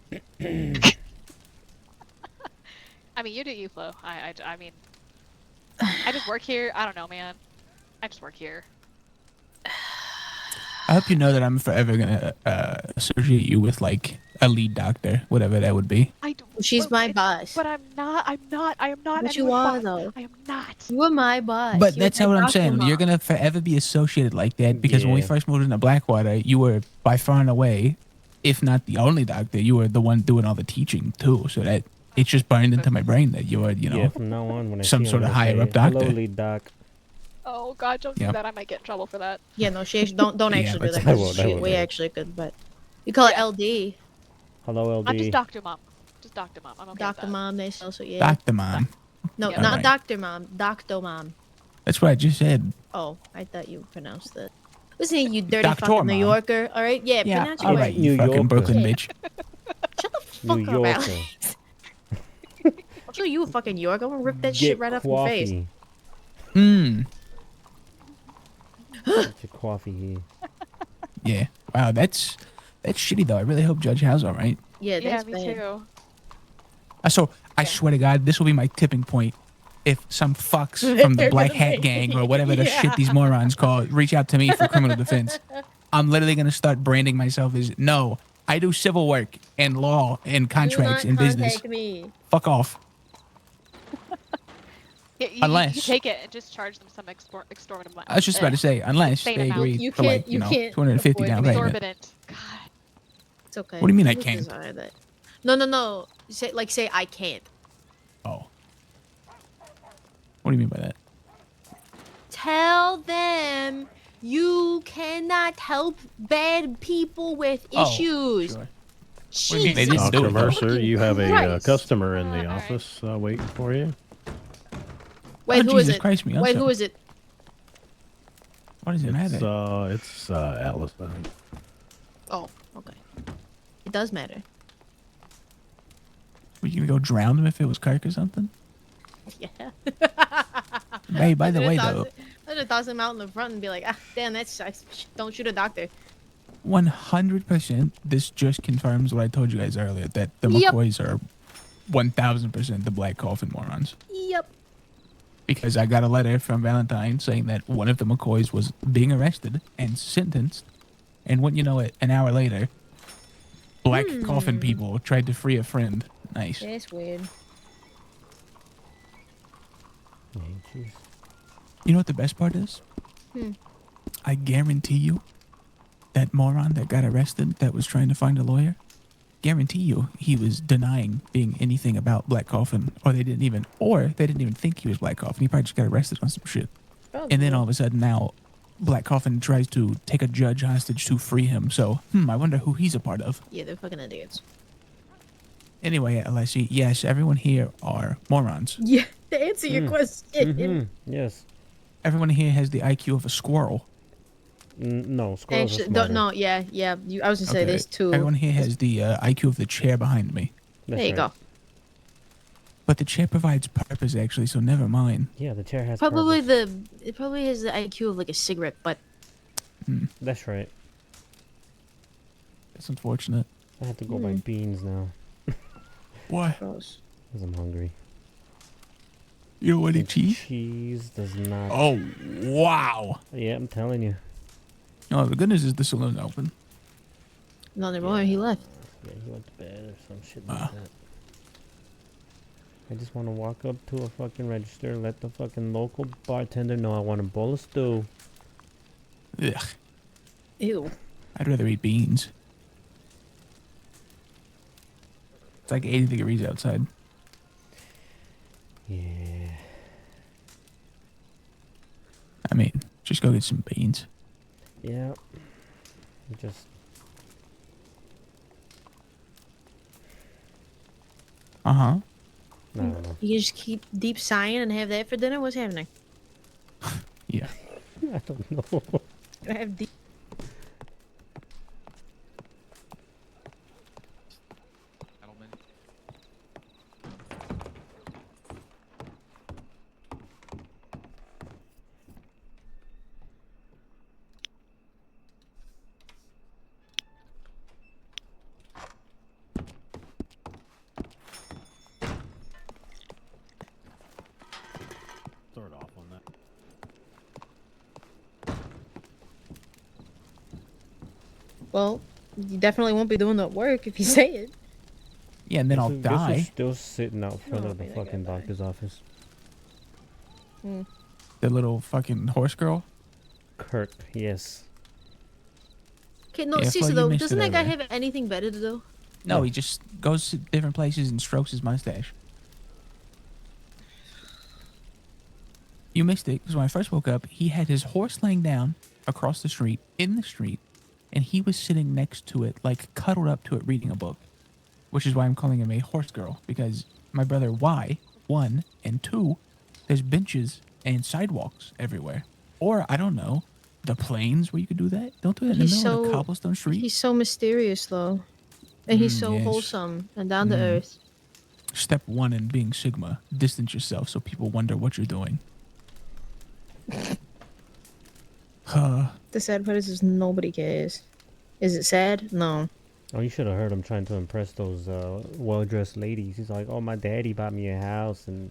I mean, you do you, Flo. I mean, I just work here. I don't know, man. I just work here. I hope you know that I'm forever gonna associate you with like a lead doctor, whatever that would be. I don't. She's my boss. But I'm not. I am not. But you anyone's are boss. though. I am not. You are my boss. But You're that's my not what I'm doctor saying. mom. You're gonna forever be associated like that because when we Yeah. first moved into Blackwater, you were by far and away, if not the only doctor, you were the one doing all the teaching too. So that it's just burned into my brain that you are, Yeah, from now on, when I some see him, sort of I'm gonna higher say, up doctor. Hello, lead doc. Oh God, don't do Yep. that. I might get in trouble for that. Yeah, no, she don't Yeah, actually do but that. I 'cause won't, I she- won't, we I won't. actually could, but you call it LD. Hello, I'm just LD. Doctor Mom. Just Doctor Mom. I'm okay Doctor with that. mom. They also yeah. Doctor mom. No, Yeah. not Alright. doctor mom. Doctor mom. That's what I just said. Oh, I thought you pronounced that. Listen, you dirty Doctor fucking New Mom. Yorker. All right, yeah, Yeah, pronounce it all right. right, you New fucking Yorker. Brooklyn Yeah. bitch. Shut the New fuck up, Yorker. Alex. I'll show you a fucking York. I'm gonna rip that Get shit right off your face. coffee. Hmm. Get your coffee here. Yeah. Wow, that's shitty though. I really hope Judge Howe's all right. Yeah, Yeah, that's me bad. too. So I swear to God, this will be my tipping point. If some fucks from the They're Black gonna Hat make- Gang or whatever the Yeah. shit these morons call it, reach out to me for criminal defense, I'm literally gonna start branding myself as no. I do civil work and law and contracts Do and not business. contact me. Fuck off. Yeah, you Unless- take it and just charge them some exorbitant amount. I was just about to say, unless insane they amount. agree You for like, can't- you can't 250 afford down me. payment. Exorbitant. God. It's okay. What do you mean I Who can't? desired that? No. Say I can't. Oh. What do you mean by that? Tell them you cannot help bad people with Oh, issues. sure. Jesus. What do you mean they didn't do Dr. it? Mercer, you have a Christ. customer in the all right. office waiting for you. Wait, Oh, who is Jesus it? Christ, me Wait, also. who is it? What does it matter? It's Alice. I think. Oh, okay. It does matter. Were you gonna go drown him if it was Kirk or something? Yeah. Hey, by the way, I'm though, gonna toss him out in the front and be like, damn, that sucks. Don't shoot a doctor. 100%, this just confirms what I told you guys earlier, that the Yep. McCoys are 1000% the Black Coffin morons. Yep. Because I got a letter from Valentine saying that one of the McCoys was being arrested and sentenced, and wouldn't you know it, an hour later, Black Coffin people tried to free a friend. Nice. That's weird. Oh, jeez. You know what the best part is? Hmm. I guarantee you, that moron that got arrested that was trying to find a lawyer, guarantee you he was denying being anything about Black Coffin, or they didn't even think he was Black Coffin. He probably just got arrested on some shit. And then all of a sudden now, Black Coffin tries to take a judge hostage to free him. So, I wonder who he's a part of. Yeah, they're fucking idiots. Anyway, Alessio, yes, everyone here are morons. Yeah, to answer your question. Mm-hmm. Yes. Everyone here has the IQ of a squirrel. No, squirrels are Actually, smarter. no, yeah. I was gonna say this too. Everyone here has the IQ of the chair behind me. That's There you right. go. But the chair provides purpose, actually, so never mind. Yeah, the chair has Probably purpose. it probably has the IQ of like a cigarette butt. That's right. That's unfortunate. I have to go buy beans now. Why? Gross. Because I'm hungry. You don't want any cheese? Cheese does not. Oh, wow. Yeah, I'm telling you. No, the good news is the saloon's open. No, never mind. He left. Yeah, he went to bed or some shit like that. I just want to walk up to a fucking register, let the fucking local bartender know I want a bowl of stew. Ugh. Ew. I'd rather eat beans. It's like 80 degrees outside. Yeah. I mean, just go get some beans. Yeah. Just. Uh-huh. I don't know. You just keep deep sighing and have that for dinner? What's happening? Yeah. I don't know. I have deep. Start off on that. Well, you definitely won't be doing the work if you say it. Yeah, and then I'll This die. is still sitting out front Oh, of the okay, that fucking guy died. doctor's office. Hmm. The little fucking horse girl. Kirk, yes. Okay, no, Yeah, Flo, seriously you though, missed doesn't it that guy earlier. have anything better to do? No, he just goes to different places and strokes his mustache. You missed it because when I first woke up, he had his horse laying down across the street, in the street, and he was sitting next to it, like cuddled up to it, reading a book. Which is why I'm calling him a horse girl, because my brother, why? 1, and 2, there's benches and sidewalks everywhere. Or, I don't know, the plains where you could do that? Don't do that in the middle of the cobblestone street. He's so mysterious though. And he's so Yes. wholesome and down to earth. Step 1 in being Sigma, distance yourself so people wonder what you're doing. The sad part is nobody cares. Is it sad? No. Oh, you should have heard him trying to impress those well-dressed ladies. He's like, "Oh, my daddy bought me a house, and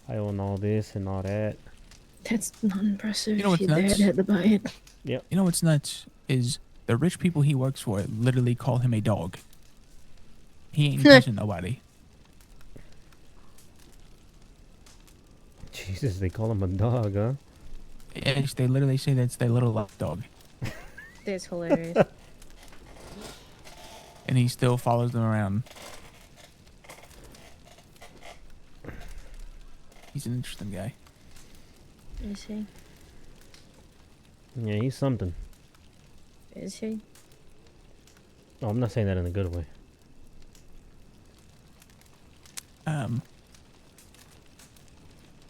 I own all this and all that." That's not impressive. You know what's Your dad nuts? had to buy it. Yep. You know what's nuts is the rich people he works for literally call him a dog. He ain't touching nobody. Jesus, they call him a dog, huh? Yes, they literally say that's their little lapdog. That's hilarious. And he still follows them around. He's an interesting guy. Is he? Yeah, he's something. Is he? Oh, I'm not saying that in a good way.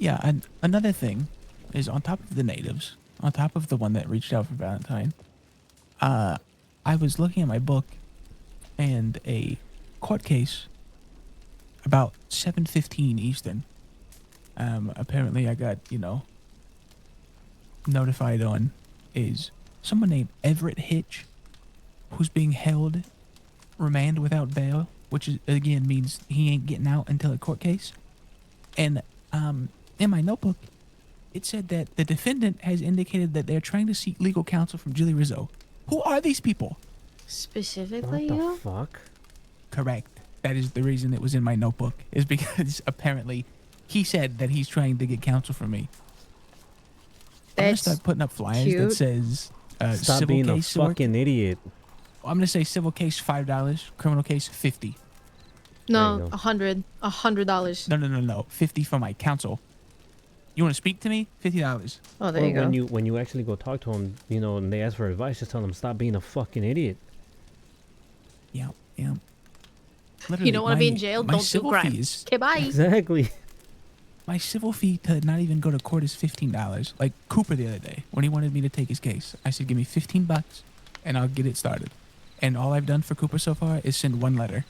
Yeah, and another thing is on top of the natives, on top of the one that reached out for Valentine, I was looking at my book and a court case about 7:15 Eastern. Apparently I got, notified on is someone named Everett Hitch who's being held remand without bail, which is, again means he ain't getting out until a court case. And in my notebook, it said that the defendant has indicated that they're trying to seek legal counsel from Julie Rizzo. Who are these people? Specifically, What the you? fuck? Correct. That is the reason it was in my notebook, is because apparently he said that he's trying to get counsel from me. I'm gonna That's start putting up flyers that cute. says Stop civil being a case fucking idiot. I'm gonna say civil case $5, criminal case $50. No, $100. No. 50 for my counsel. You want to speak to me? $50. Oh, there Or you go. when you actually go talk to him, and they ask for advice, just tell them stop being a fucking idiot. Yeah. You don't want to be in jail? My Don't do civil crime. fees. Okay, bye. Exactly. My civil fee to not even go to court is $15. Like Cooper the other day, when he wanted me to take his case, I said, give me $15 and I'll get it started. And all I've done for Cooper so far is send one letter.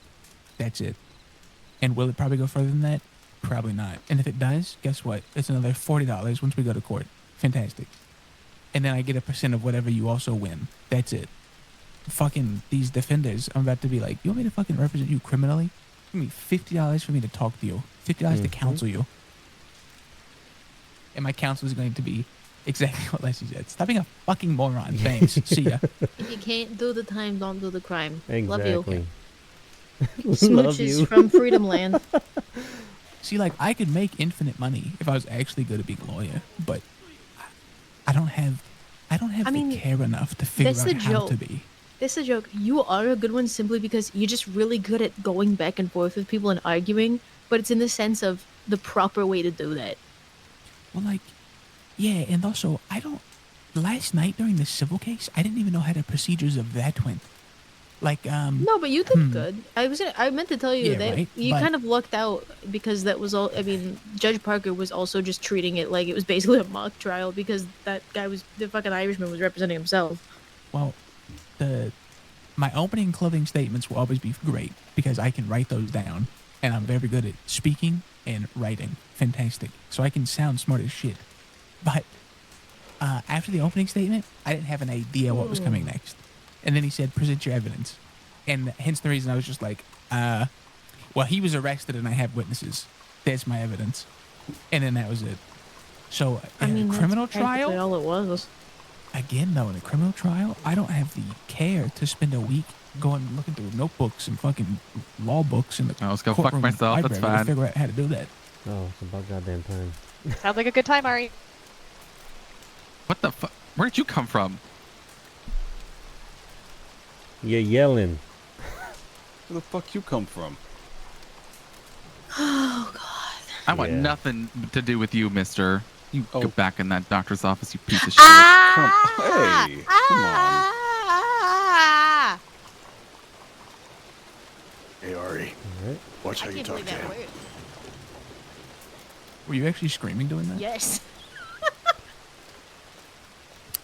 That's it. And will it probably go further than that? Probably not. And if it does, guess what? It's another $40 once we go to court. Fantastic. And then I get a percent of whatever you also win. That's it. Fucking these defenders, I'm about to be like, you want me to fucking represent you criminally? Give me $50 for me to talk to you. $50 to counsel you. And my counsel is going to be exactly what Leslie said. Stop being a fucking moron. Thanks. See ya. If you can't do the time, don't do the crime. Exactly. Love you. Love Smooches you. from Freedom Land. See, like, I could make infinite money if I was actually good at being a lawyer, but I don't have the care enough to figure that's out the how joke. to be. That's the joke. You are a good one simply because you're just really good at going back and forth with people and arguing, but it's in the sense of the proper way to do that. Well, like, yeah, and also, last night during the civil case, I didn't even know how the procedures of that went. Like No, but you did good. I meant to tell you Yeah, that right? you But- kind of lucked out because that was all. I mean, Judge Parker was also just treating it like it was basically a mock trial because that guy was the fucking Irishman was representing himself. Well, my opening clothing statements will always be great because I can write those down, and I'm very good at speaking and writing. Fantastic. So I can sound smart as shit. But after the opening statement, I didn't have an idea what was coming next. And then he said, "Present your evidence," and hence the reason I was just like, well, he was arrested and I have witnesses. That's my evidence. And then that was it. So in a criminal that's practically trial, all it was. again though, in a criminal trial, I don't have the care to spend a week going looking through notebooks and fucking law books in the I'll just go fuck courtroom myself. That's library to fine. figure out how to do that. Oh, it's about goddamn time. Sounds like a good time, Ari. What the fuck? Where'd you come from? You're yelling. Where the fuck you come from? Oh God. I want nothing to do with you, mister. You go back in that doctor's office, you piece of shit. Hey, come on. Hey, Ari. Watch how you talk to him. Were you actually screaming doing that? Yes.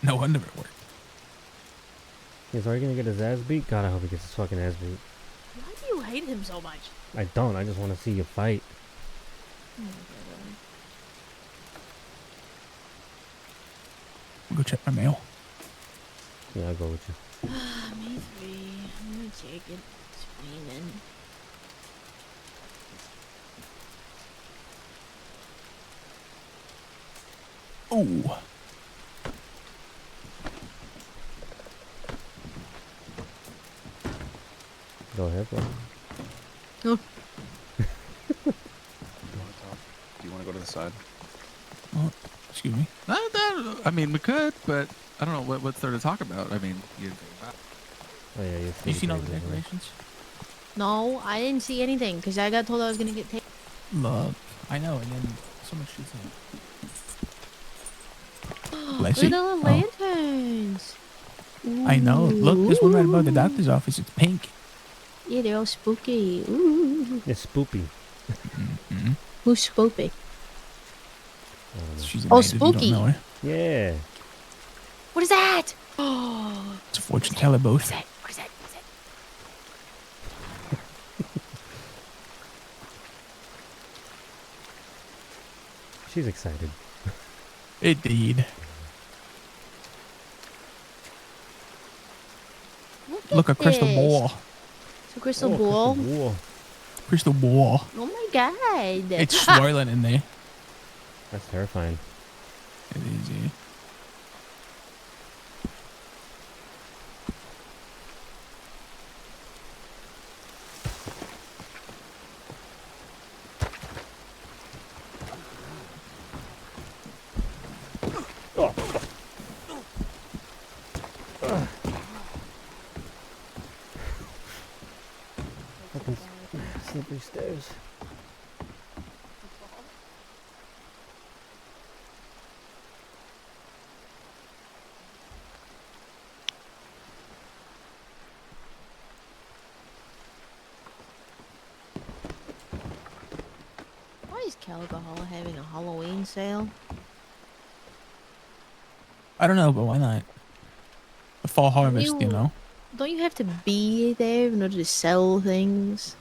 No wonder it worked. Is Ari gonna get his ass beat? God, I hope he gets his fucking ass beat. Why do you hate him so much? I don't. I just want to see you fight. I'll go check my mail. Yeah, I'll go with you. Me three. I'm gonna take it. It's raining. Oh. Go ahead, bro. Oh. Do you want to go to the side? Oh, excuse me. I mean, we could, but I don't know what's there to talk about. I mean, Oh yeah, you seen all the decorations? No, I didn't see anything because I got told I was gonna get taken. Look, I know, and then someone shoots him. Look at the little lanterns. I know. Look, there's one right above the doctor's office. It's pink. Yeah, they're all spooky. Ooh. It's spoopy. Who's spoopy? She's a Oh, maid if you don't spooky. know her. Yeah. What is that? Oh. It's a fortune teller booth. What is that? What is that? She's excited. Indeed. Look, a crystal this. ball. It's a crystal ball. Crystal ball. Oh my God. It's swirling in there. That's terrifying. It is, yeah. Fucking slippery stairs. Why is Calico Hollow having a Halloween sale? I don't know, but why not? The fall harvest, you know? Don't you have to be there in order to sell things?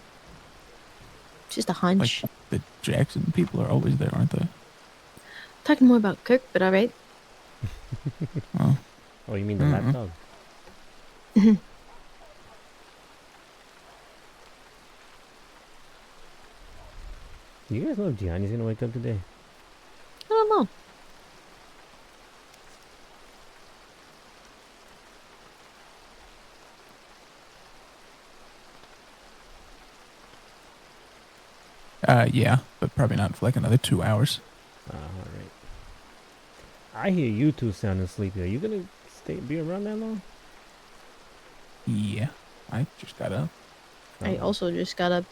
Just a hunch. Like, the Jackson people are always there, aren't they? Talking more about Kirk, but alright. Oh. Oh, you mean the laptop? You guys know if Gianni's gonna wake up today? I don't know. Yeah, but probably not for like another 2 hours. Alright. I hear you two sounding sleepy. Are you gonna be around that long? Yeah, I just got up. I also just got up.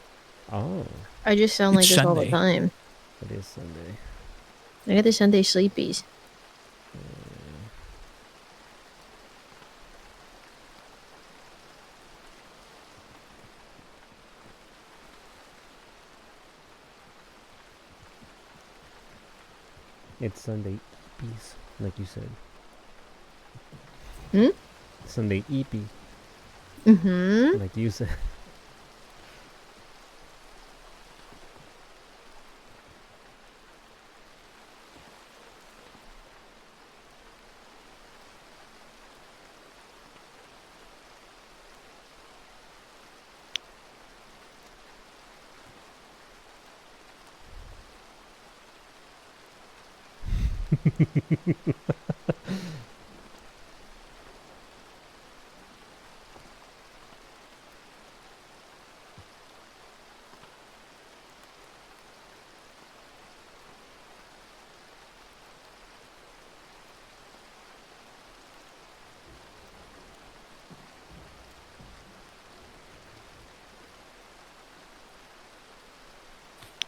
Oh. I just sound like It's this all the Sunday. time. It is Sunday. I got the Sunday sleepies. It's Sunday peace, like you said. Hmm? Sunday EP, Mm-hmm. like you said.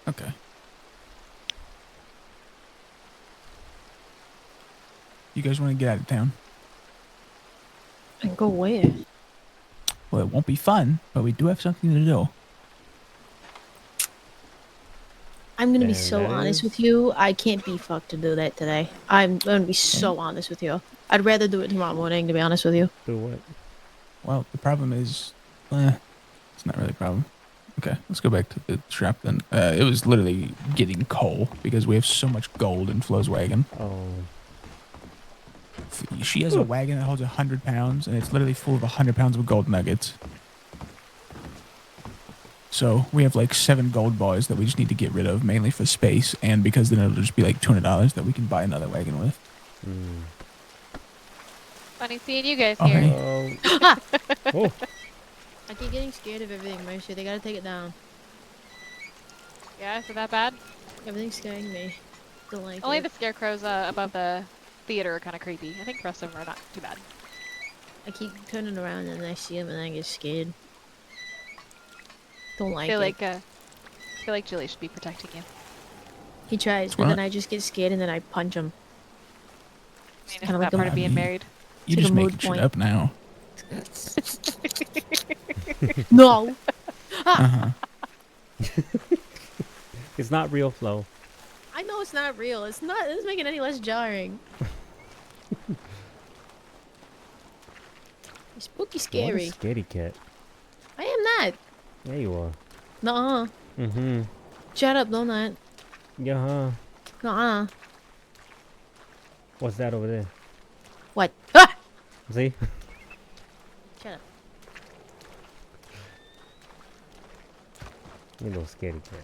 Okay. You guys want to get out of town? And go where? Well, it won't be fun, but we do have something to do. I'm gonna be Damn, so that honest is- with you. I can't be fucked to do that today. I'm gonna be so honest with you. I'd rather do it tomorrow morning, to be honest with you. Do what? Well, the problem is, it's not really a problem. Okay, let's go back to the trap then. It was literally getting coal because we have so much gold in Flo's wagon. Oh. She has a wagon that holds 100 pounds, and it's literally full of 100 pounds of gold nuggets. So we have like 7 gold bars that we just need to get rid of, mainly for space, and because then it'll just be like $200 that we can buy another wagon with. Funny seeing you guys Oh, here. hey. Oh. I keep getting scared of everything, Mercy. They gotta take it down. Yeah, is it that bad? Everything's scaring me. Don't like Only it. the scarecrows above the theater are kind of creepy. I think the rest of them are not too bad. I keep turning around and I see him and I get scared. Don't I like feel it. like Julie should be protecting you. He tries, but then I just get scared and then I punch him. I mean, Kinda isn't like that part a- of being married? You're It's just like a making mood shit point. up now. No. Uh-huh. It's not real, Flo. I know it's not real. It's not. It doesn't make it any less jarring. You're spooky, What scary. a scaredy cat. I am not. Yeah, you are. Nuh-uh. Mm-hmm. Shut up, don't that. Yeah. Nuh-uh. What's that over there? What? Ah! See? Shut up. You little scaredy cat.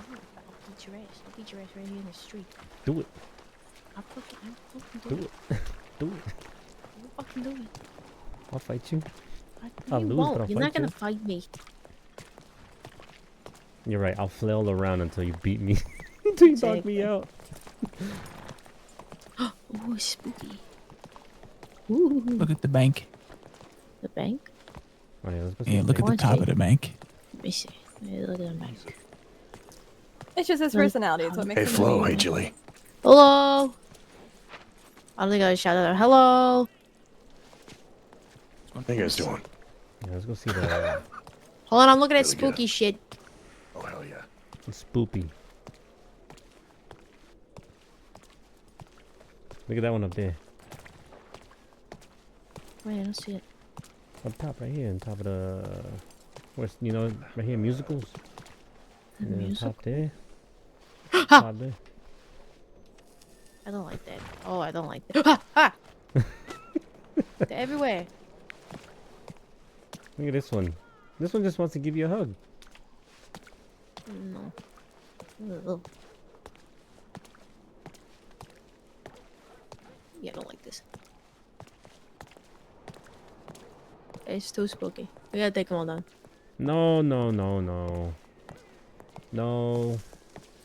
I'll beat your ass. I'll beat your ass right here in the street. Do it. I'll fucking Do it. Do it. I'll fucking do it. I'll fight you. You lose, won't. but I'll You're not fight you. gonna fight me. You're right. I'll flail around until you beat me. Until you knock me out. Ooh, spooky. Ooh. Look at the bank. The bank? Oh, yeah, let's go see Yeah, the look at the bank. top of the bank. Let me see. Let me look at the bank. It's just his personality. It's what makes Hey, him Flo. amazing. Hey, Julie. Hello. I don't think I shouted out. Hello. How you guys doing? Yeah, let's go see the Hold on, I'm looking at Really spooky shit. Oh, hell yeah. spoopy. Look at that one up there. Wait, I don't see it. Up top, right here, on top of the... Where's, you know, right here, musicals. The And then musical? top there. Top there. I don't like that. Oh, I don't like that. Ha! Ha! They're everywhere. Look at this one. This one just wants to give you a hug. No. Ugh. Yeah, I don't like this. It's too spooky. We gotta take them all down. No, no, no, no. No.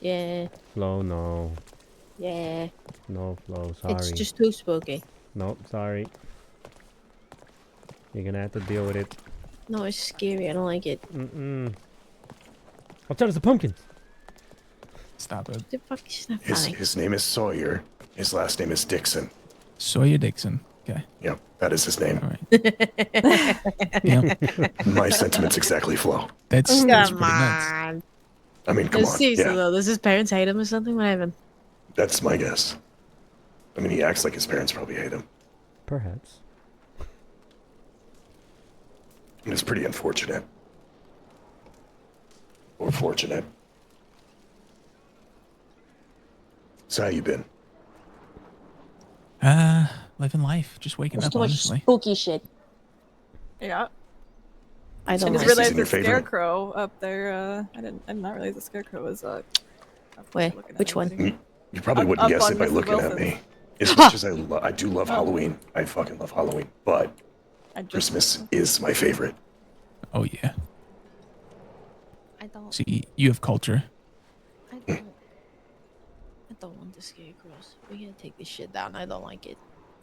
Yeah. Flo, no. Yeah. No, Flo, sorry. It's just too spooky. Nope, sorry. You're gonna have to deal with it. No, it's scary. I don't like it. Mm-mm. I'll tell us the pumpkins. Stop it. The fuck is not His, funny. his name is Sawyer. His last name is Dixon. Sawyer Dixon. Okay. Yep, that is his name. All right. Yep. My sentiments exactly, Flo. That's Come pretty nuts. on. I mean, come on. Seriously Yeah. though, does his parents hate him or something? What happened? That's my guess. I mean, he acts like his parents probably hate him. Perhaps. And it's pretty unfortunate. Or fortunate. So how you been? Living life, just waking There's up, too much honestly. spooky shit. Yeah. I don't I just like realized Season the your favorite? scarecrow up there. I did not realize the scarecrow was Where? Which one? You probably Up- wouldn't up guess on it by Mrs. looking at Wilson's. me. As much as I do love Halloween. I fucking love Halloween. But I just- Christmas is my favorite. Oh yeah. I don't. See, you have culture. I don't want the scarecrows. We gotta take this shit down. I don't like it.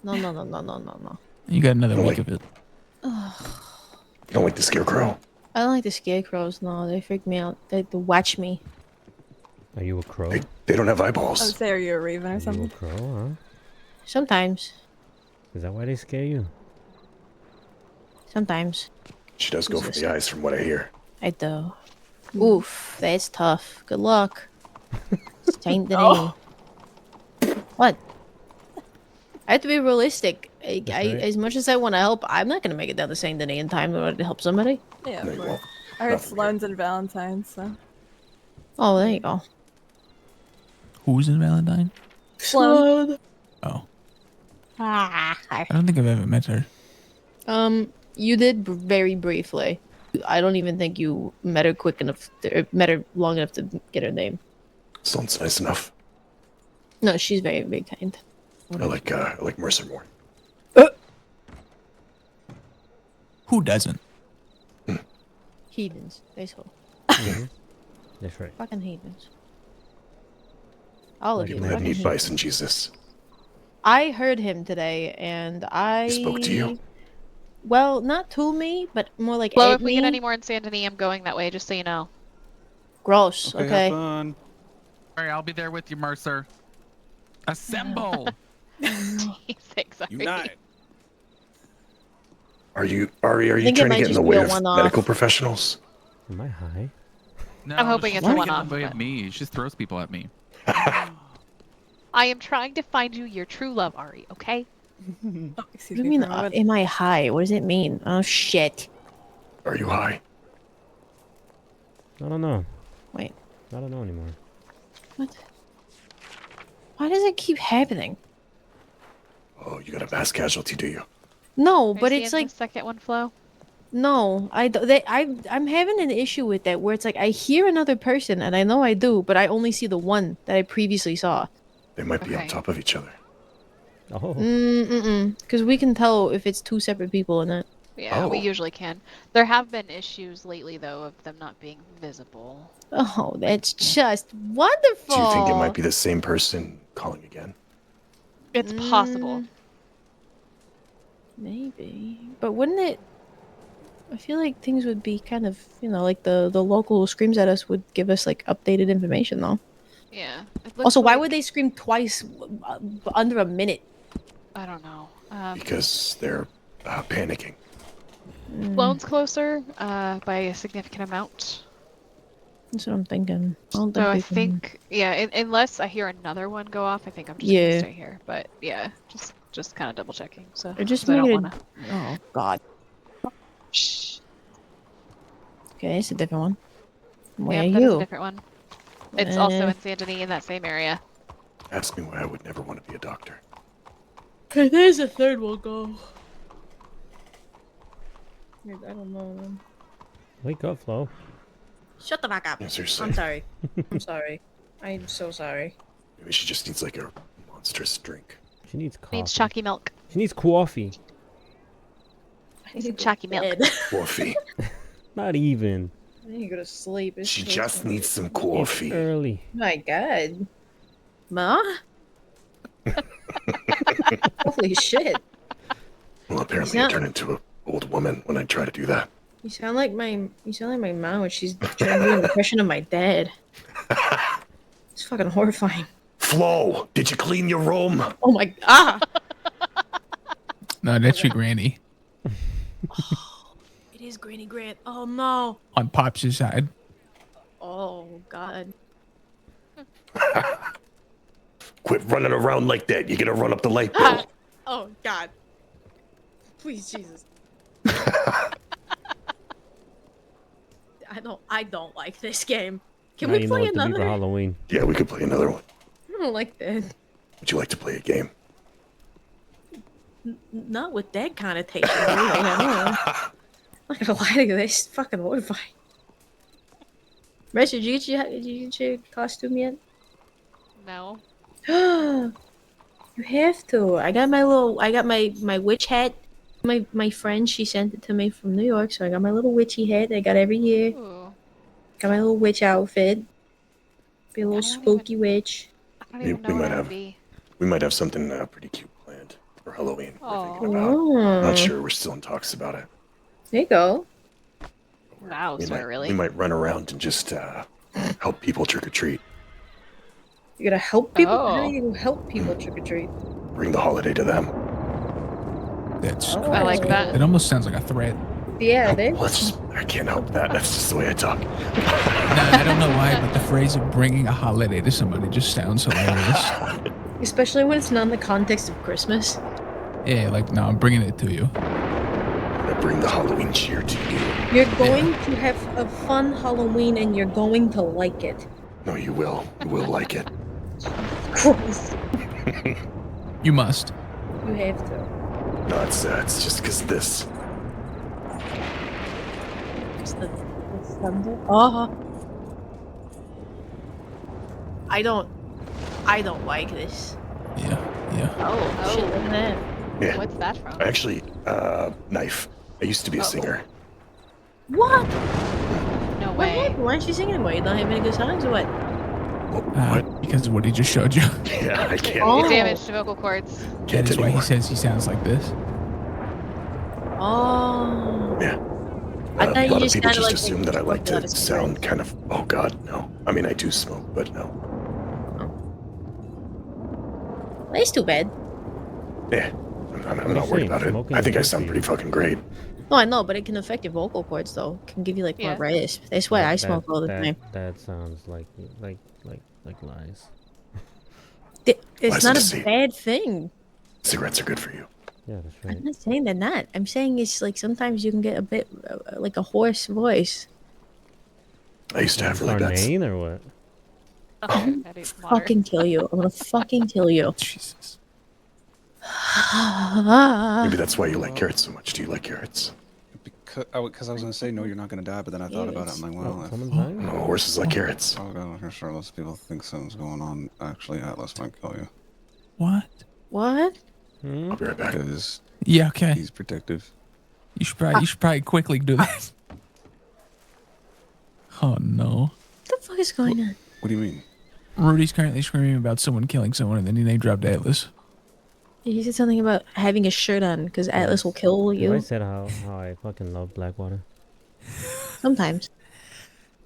No. You got another Oh, week like- of it. You don't like the scarecrow? I don't like the scarecrows. No, they freak me out. They watch me. Are you a crow? They don't have I would eyeballs. say, are you a raven or Are you a something? crow, huh? Sometimes. Is that why they scare you? Sometimes. She does go for the eyes from what I hear. I do. Oof, that's tough. Good luck. Saint the Oh. name. What? I have to be realistic. That's right. As much as I want to help, I'm not gonna make it down to Saint Denis in time in order to help somebody. Yeah, No, of you course. won't. I heard Nothing here. Sloane's and Valentine's, so. Oh, there you go. Who's in Valentine? Sloane. Oh, Ah, hi. I don't think I've ever met her. You did very briefly. I don't even think you met her quick enough. Met her long enough to get her name. Sounds nice enough. No, she's very, very kind. I like Mercer more. Who doesn't? Heathens. That's all. That's right. Fucking heathens. All of you. People that fucking need heathens. bison Jesus. I heard him today, and I spoke to you? Well, not to me, but more like Well, at if we me. get any more in San Denis, I'm going that way, just so you know. Gross. Have Okay. fun. All right, I'll be there with you, Mercer. Assemble. Thanks, sorry. Unite. Are you trying think to it get might in just the be way a of one-off. medical professionals? Am I high? No, I'm hoping she's it's a trying to get in one-off, the way but- of me. She just throws people at me. I am trying to find you your true love, Ari, okay? Oh, What excuse do you me. mean? for a moment. Am I high? What does it mean? Oh shit! Are you high? I don't know. Wait. I don't know anymore. What? Why does it keep happening? Oh, you got a mass casualty, do you? No, Are you but it's seeing like the second one flow. no. I'm having an issue with that where it's like I hear another person and I know I do, but I only see the one that I previously saw. They might be on Okay. top of each other. Oh. Because we can tell if it's two separate people in it. Yeah, we Oh. usually can. There have been issues lately, though, of them not being visible. Oh, that's just wonderful. Do you think it might be the same person calling again? It's possible. Maybe, but wouldn't it? I feel like things would be kind of, like the local screams at us would give us like updated information, though. Yeah. It looks Also, why like- would they scream twice under a minute? I don't know. Because they're panicking. Sloane's closer by a significant amount. That's what I'm thinking. So I think, yeah, unless I hear another one go off, I think I'm just Yeah. gonna stay here. But yeah, just kind of double checking. So Or just 'cause I don't make it. wanna. Oh God. Shh. Okay, it's a different one. Where Yep, are that is you? a different one. It's also Uh, in San Denis in that same area. Ask me why I would never want to be a doctor. Okay, there's a third one go. I don't know. Wake up, Flo. Shut the fuck up. Yeah, seriously. I'm sorry. I'm sorry. I'm so sorry. Maybe she just needs like a monstrous drink. She needs coffee. Needs chalky milk. She needs coffee. I need Some to go chalky to milk. bed. Coffee. Not even. I need to go to sleep. It's She so just late. needs some It's coffee. early. My God. Ma? Holy shit. Well, apparently I Yeah. turn into an old woman when I try to do that. You sound like my mom when she's trying to do an impression of my dad. It's fucking horrifying. Flo, did you clean your room? Oh my God. No, that's your granny It is Granny Grant. Oh no. on Pops' side. Oh God. Quit running around like that. You're gonna run up the light bill. Oh God. Please, Jesus. I don't like this game. Can Now we you know play what to do for another? Halloween. Yeah, we could play another one. I don't like that. Would you like to play a game? Not with that connotation. I'm not gonna lie to you, this fucking horrifying. Rachel, did you get your costume yet? No. You have to. I got my witch hat. My friend, she sent it to me from New York, so I got my little witchy hat I got every year. Ooh. Got my little witch outfit. Be a little spooky witch. I don't even know what that would be. We might have something pretty cute planned for Halloween. Oh. Not sure. We're still in talks about it. There you go. Wow, sir, really? We might run around and just help people trick or treat. You're gonna help people? Oh. How do you help people trick or treat? Bring the holiday to them. That's I like that. It almost sounds like a threat. Yeah, they. I can't help that. That's just the way I talk. I don't know why, but the phrase of bringing a holiday to somebody just sounds hilarious. Especially when it's not in the context of Christmas. Yeah, like, no, I'm bringing it to you. I bring the Halloween cheer to you. You're going to have a fun Halloween and you're going to like it. No, you will. You will like it. Christ. You must. You have to. No, it's just because of this. It's the thunder. Oh. I don't like this. Yeah. Oh, shit, look at that. Yeah. What's that from? Actually, knife. I used to be a singer. What? No What way. happened? Why aren't you singing anymore? You don't have any good songs or what? Because of what he just showed you. Yeah, I can't. Oh. Damage to vocal cords. That is why he says he sounds like this. Oh. Yeah. I A thought you lot of just people sounded just like assume that I like to sound kind of. Oh God, no. I mean, I do smoke, but no. That's too bad. Yeah, I'm not worried about it. I think I sound pretty fucking great. No, I know, but it can affect your vocal cords, though. It can give you like more rasp. That's why I smoke all the time. That sounds like lies. It's not a bad thing. Cigarettes are good for you. Yeah, that's right. I'm not saying they're not. I'm saying it's like sometimes you can get a bit like a hoarse voice. I used to have really bad. Maine or what? I'm gonna fucking kill you. I'm gonna fucking kill you. Jesus. Maybe that's why you like carrots so much. Do you like carrots? Because I was gonna say no, you're not gonna die, but then I thought about it. I'm like, well, No, horses like carrots. I'll go here. Sure, lots of people think something's going on. Actually, Atlas might kill you. What? What? I'll be right back. Because Yeah, okay. he's protective. You should probably quickly do this. Oh no. What the fuck is going on? What do you mean? Rudy's currently screaming about someone killing someone, and then he name dropped Atlas. He said something about having a shirt on because Atlas will kill I you. said how I fucking love Blackwater. Sometimes.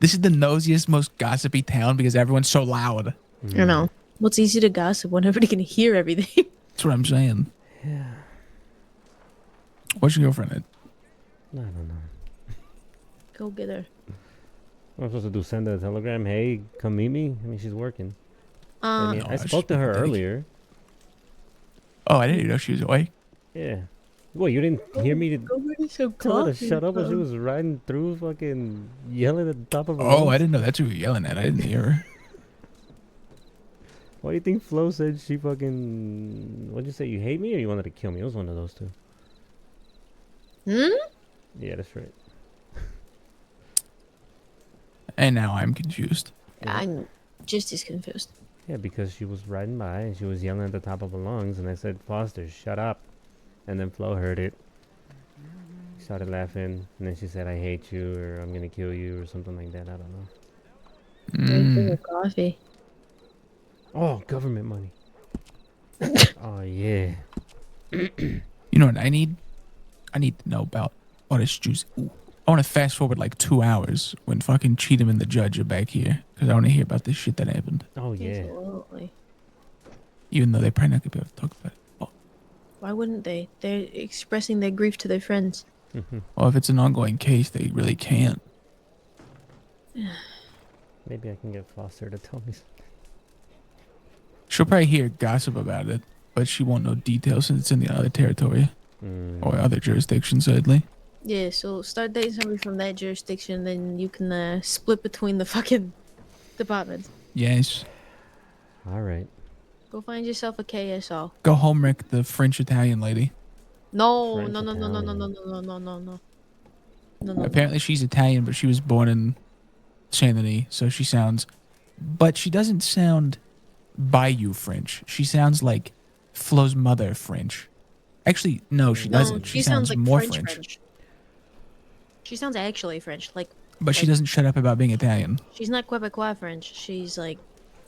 This is the nosiest, most gossipy town because everyone's so loud. I know. Well, it's easy to gossip when everybody can hear everything. That's what I'm saying. Yeah. What's your girlfriend at? I don't know. Go get her. What am I supposed to do? Send her a telegram? Hey, come meet me? I mean, she's working. I mean, No, I it's spoke to her pathetic. earlier. Oh, I didn't even know she was awake. Yeah. Well, you didn't hear me Go get her some tell her to coffee. shut up when she was riding through, fucking yelling at the top of her Oh, lungs? I didn't know that's who you were yelling at. I didn't hear her. Why do you think Flo said she fucking... What'd you say? You hate me or you wanted to kill me? It was one of those two. Yeah, that's right. And now I'm confused. I'm just as confused. Yeah, because she was riding by and she was yelling at the top of her lungs, and I said, Foster, shut up. And then Flo heard it. She started laughing, and then she said, I hate you, or I'm gonna kill you, or something like that. I don't know. Drink her coffee. Oh, government money. Oh, yeah. You know what I need? I need to know about all this juice. Ooh. I want to fast forward like 2 hours when fucking Cheatham and the judge are back here because I want to hear about this shit that happened. Oh, yeah. Absolutely. Even though they probably not gonna be able to talk about it. Oh. Why wouldn't they? They're expressing their grief to their friends. Well, if it's an ongoing case, they really can't. Maybe I can get Foster to tell me something. She'll probably hear gossip about it, but she won't know details since it's in the other territory or other jurisdiction, sadly. Yeah, so start dating somebody from that jurisdiction, then you can split between the fucking departments. Yes. All right. Go find yourself a KSO. Go home wreck the French Italian lady. No, French no, no, no, no, no, no, Italian. no, no, no, no, no. Apparently she's Italian, but she was born in Saint Denis, so she sounds. But she doesn't sound Bayou French. She sounds like Flo's mother French. Actually, no, she doesn't. She sounds like more French. She sounds actually French, like. But she doesn't shut up about being Italian. She's not Quebecois French. She's like,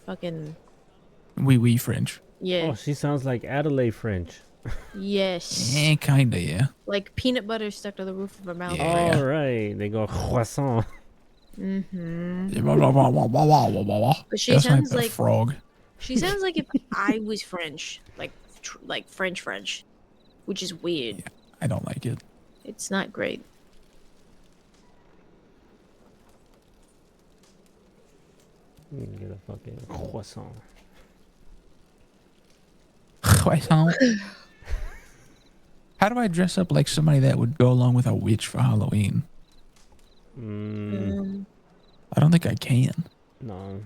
fucking. Oui, French. Yeah. Oh, she sounds like Adelaide French. Yes. Kinda, yeah. Like peanut butter stuck to the roof of her mouth. All right, they go croissant. Mm-hmm. But she That's sounds like a like frog. She sounds like if I was French, like French, which is weird. I don't like it. It's not great. You can get a fucking croissant. Croissant. How do I dress up like somebody that would go along with a witch for Halloween? I don't think I can. No.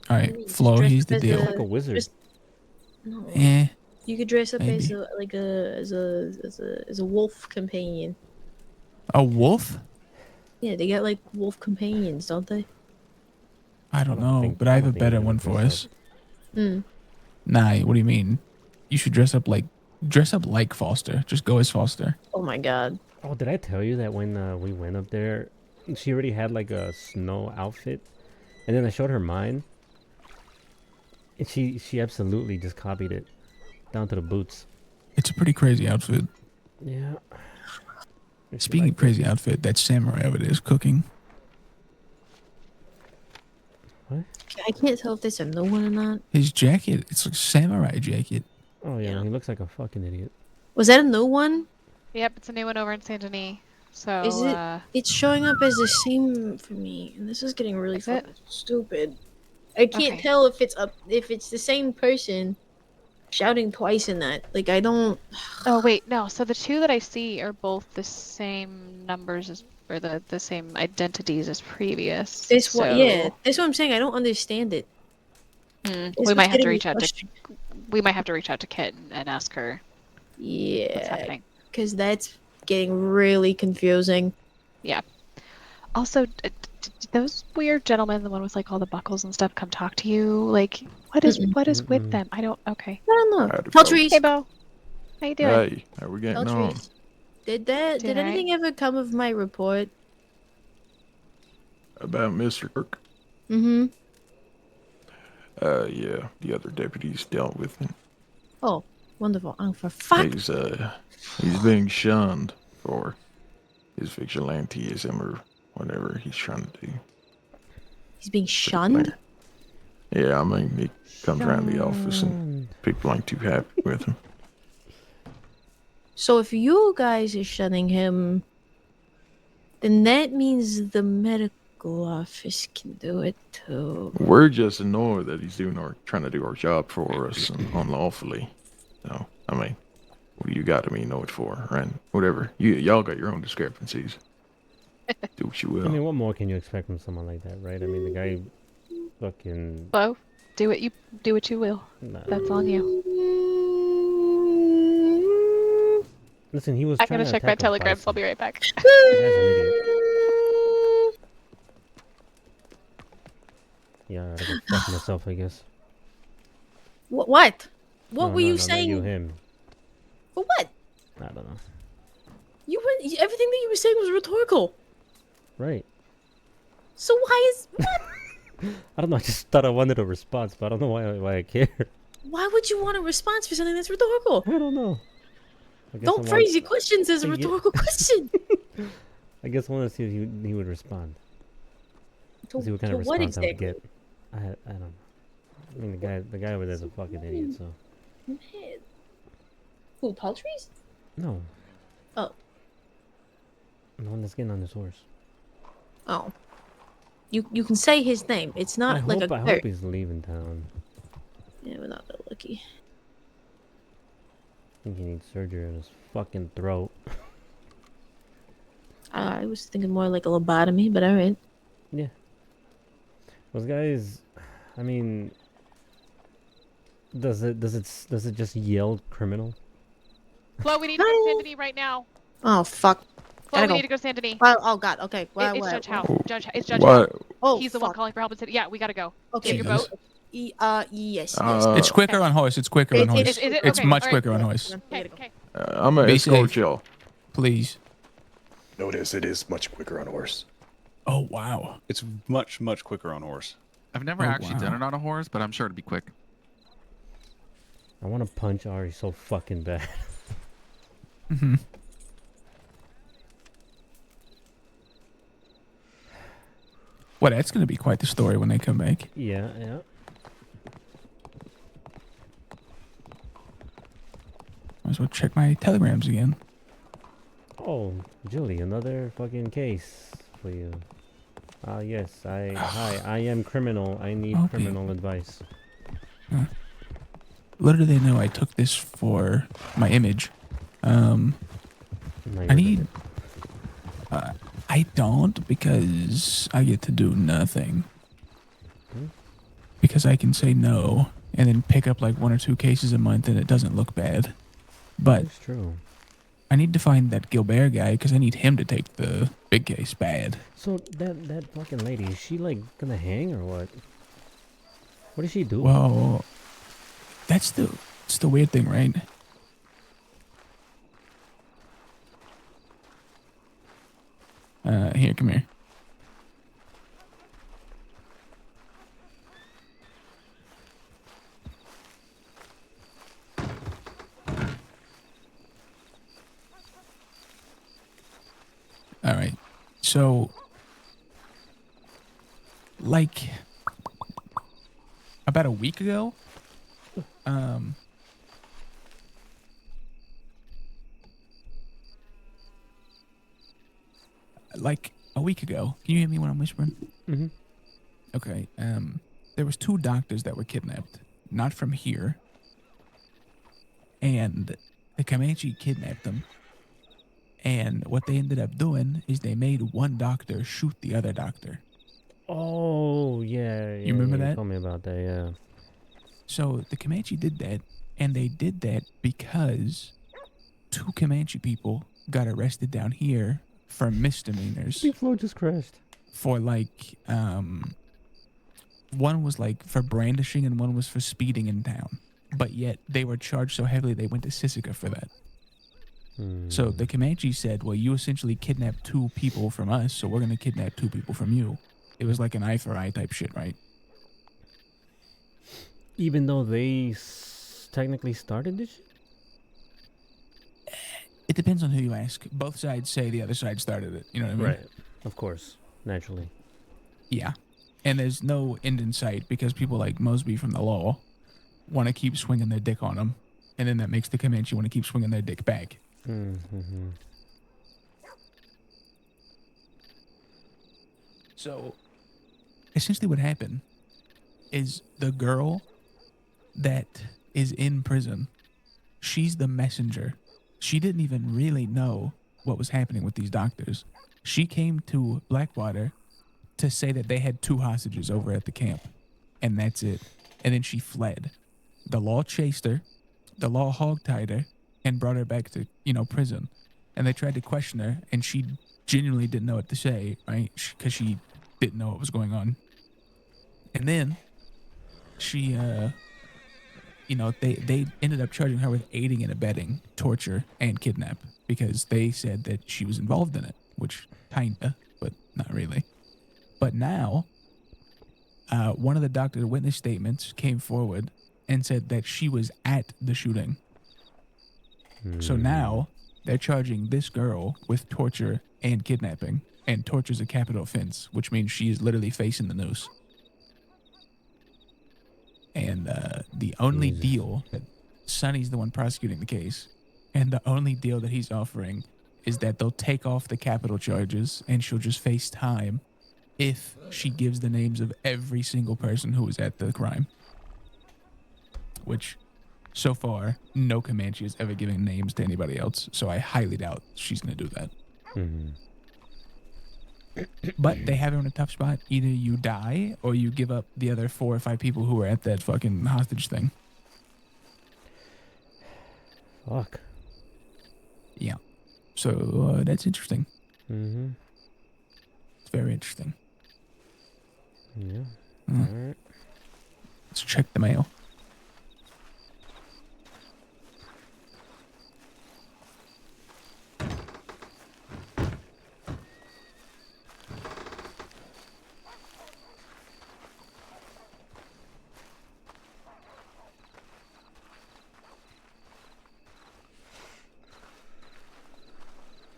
All right, Flo, here's the deal. Like a wizard. No. Eh. You could dress up as maybe. a wolf companion. A wolf? Yeah, they got like wolf companions, don't they? I don't know, but I have a better one for us. Nah, what do you mean? You should dress up like Foster. Just go as Foster. Oh my god. Oh, did I tell you that when we went up there, she already had like a snow outfit, and then I showed her mine, and she absolutely just copied it, down to the boots. It's a pretty crazy outfit. Yeah. Speaking of crazy outfit, that samurai over there is cooking. What? I can't tell if this a new one or not. His jacket, it's like a samurai jacket. Oh yeah, he looks like a fucking idiot. Was that a new one? Yep, it's a new one over in Saint Denis. So Is it? It's showing up as the same for me, and this is getting really fucking stupid. I can't tell if it's the same person shouting twice in that. Like I don't. Oh wait, no. So the two that I see are both the same numbers as, or the same identities as previous. This one, yeah. That's what I'm saying. I don't understand it. We might have to reach out to. We might have to reach out to Kit and ask her. Yeah. What's happening? Because that's getting really confusing. Yeah. Also, did those weird gentlemen, the one with like all the buckles and stuff, come talk to you? Like, what is with them? I don't. Okay. I don't know. Howdy, Paltries. Hey, Bo. How you doing? Hey, how we getting on? Paltries. Did anything ever come of my report? About Mr. Kirk? Mm-hmm. Yeah, the other deputies dealt with him. Oh, wonderful. Oh, for fuck. He's being shunned for his vigilanteism or whatever he's trying to do. He's being shunned? Yeah, I mean, he comes around the office and people ain't too happy with him. So if you guys are shunning him, then that means the medical office can do it too. We're just annoyed that he's trying to do our job for us unlawfully. So, I mean, what do you got to me know it for? Right? Whatever. Y'all got your own discrepancies. Do what you will. I mean, what more can you expect from someone like that, right? I mean, the guy fucking... Bo, do what you will. Nah. That's on you. Listen, he was I trying gotta to check my attack a telegrams. bison. I'll be right back. The guy's an idiot. Yeah, I gotta go fuck myself, I guess. What? What No, were no, you no, saying? Not you, him. For what? I don't know. Everything that you were saying was rhetorical. Right. So why is what? I don't know. I just thought I wanted a response, but I don't know why I care. Why would you want a response for something that's rhetorical? I don't know. Don't phrase your questions as a rhetorical question. I guess I want to see if he would respond. See what kind of what response I would exactly? get. I don't know. I mean, the guy over there's a fucking idiot. So Man. Who, Paltries? no, Oh. the one that's getting on his horse. Oh. You can say his name. It's not I like hope, a I cleric. hope he's leaving town. Yeah, we're not that lucky. I think he needs surgery on his fucking throat. I was thinking more like a lobotomy, but alright. Yeah. Those guys, I mean, does it just yell criminal? Flo, we need to go to Saint Denis right now. Oh fuck. Flo, Gotta we go. need to go to Saint Denis. Oh god. Okay. What? It's Judge Howe. It's Judge What? Howe. Oh, He's the one fuck. calling for help in City. Yeah, we gotta go. Okay. Get your boat. Yes. It's quicker on horse. It's quicker on horse. Is it? It's Okay, much all right. quicker on horse. Okay, okay. I'm gonna Be escort safe. y'all. Please. No, it is much quicker on horse. Oh wow. It's much quicker on horse. I've never actually done it on a horse, but I'm sure it'd be quick. I want to punch Ari so fucking bad. Mm-hmm. Well, that's gonna be quite the story when they come back. Yeah, yeah. Might as well check my telegrams again. Oh, Julie, another fucking case for you. Yes, hi, I am criminal. I need Okay. criminal advice. Little do they know I took this for my image. No, I need. I don't because I get to do nothing. Hmm? Because I can say no and then pick up like 1 or 2 cases a month and it doesn't look bad. But That's true. I need to find that Gilbert guy because I need him to take the big case bad. So that fucking lady, is she like gonna hang or what? What does she do? Well, that's the weird thing, right? Here, come here. All right. So, like, about a week ago, can you hear me when I'm whispering? Mm-hmm. Okay. There was 2 doctors that were kidnapped, not from here, and the Comanche kidnapped them. And what they ended up doing is they made one doctor shoot the other doctor. Oh, yeah. You remember You that? told me about that, yeah. So the Comanche did that, and they did that because 2 Comanche people got arrested down here for misdemeanors. The floor just crashed. For like, one was like for brandishing and one was for speeding in town. But yet they were charged so heavily they went to Sisika for that. So the Comanche said, well, you essentially kidnapped 2 people from us, so we're going to kidnap 2 people from you. It was like an eye for eye type shit, right? Even though they technically started this shit? It depends on who you ask. Both sides say the other side started it. You know what I mean? Right. Of course. Naturally. Yeah. And there's no end in sight because people like Mosby from the law want to keep swinging their dick on them. And then that makes the Comanche want to keep swinging their dick back. Mm-hmm. So, essentially what happened is the girl that is in prison, she's the messenger. She didn't even really know what was happening with these doctors. She came to Blackwater to say that they had 2 hostages over at the camp, and that's it. And then she fled. The law chased her, the law hogtied her, and brought her back to, prison. And they tried to question her, and she genuinely didn't know what to say, right? Because she didn't know what was going on. And then she, they ended up charging her with aiding and abetting torture and kidnap because they said that she was involved in it, which kinda, but not really. But now, one of the doctor's witness statements came forward and said that she was at the shooting. So now they're charging this girl with torture and kidnapping, and torture is a capital offense, which means she is literally facing the noose. And the only deal that Sonny's the one prosecuting the case, and the only deal that he's offering is that they'll take off the capital charges and she'll just face time if she gives the names of every single person who was at the crime. Which, so far, no Comanche has ever given names to anybody else, so I highly doubt she's going to do that. But they have her in a tough spot. Either you die, or you give up the other 4 or 5 people who were at that fucking hostage thing. Fuck. Yeah. So, that's interesting. Mm-hmm. It's very interesting. Yeah. Alright. Let's check the mail.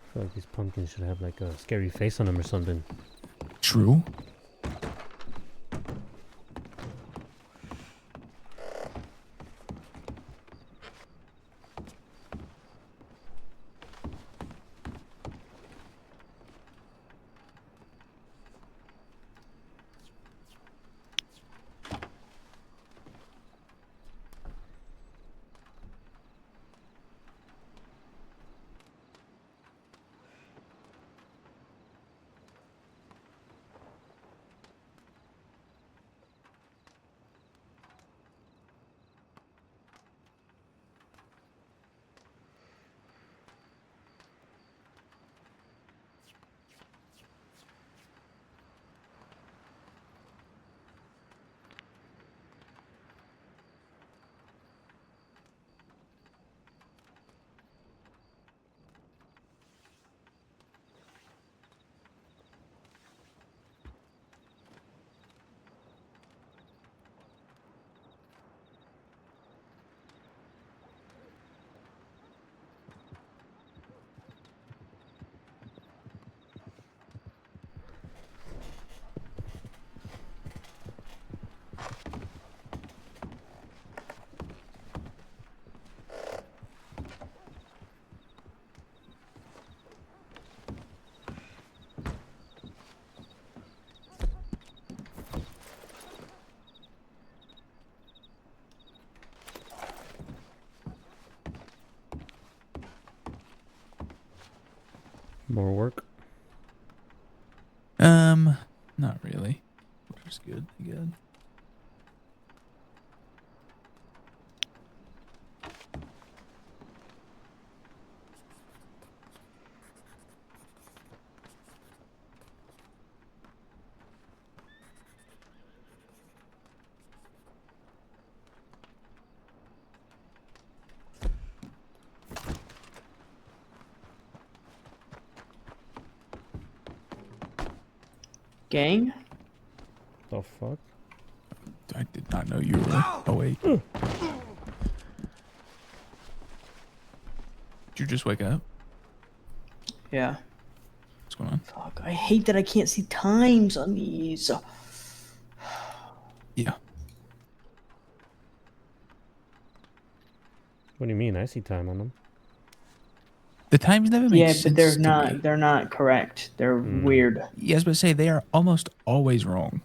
I feel like these pumpkins should have like a scary face on them or something. True. More work? Not really. Which is good. Good. Gang? The fuck? I did not know you were awake. Did you just wake up? Yeah. What's going on? Fuck, I hate that I can't see times on these. Yeah. What do you mean? I see time on them. The times never make Yeah, sense. but they're to not me. they're not correct. They're weird. Yes, but say they are almost always wrong.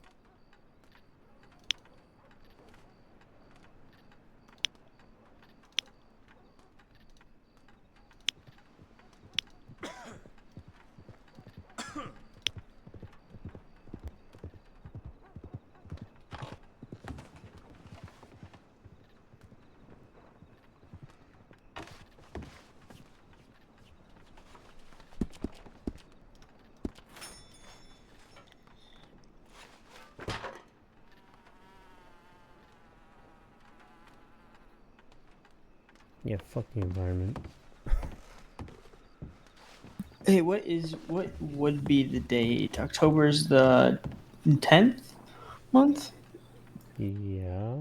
Yeah, fuck the environment. Hey, what would be the date? October's the 10th month? Yeah.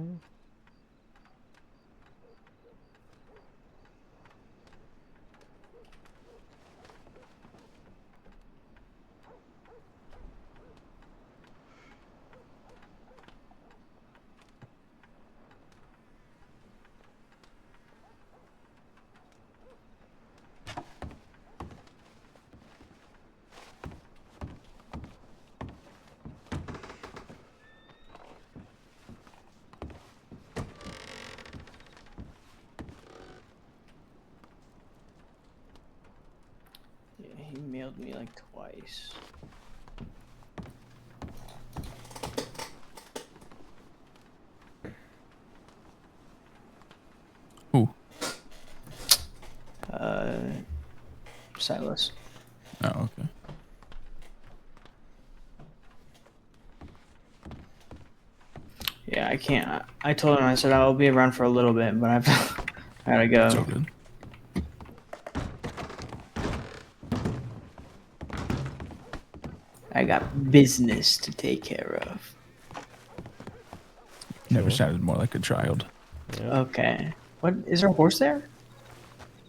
me like twice. Who? Silas. Oh, okay. Yeah, I can't. I told him, I said I'll be around for a little bit, but I gotta go. It's all good. I got business to take care of. Never sounded more like a child. Okay. What is there a horse there?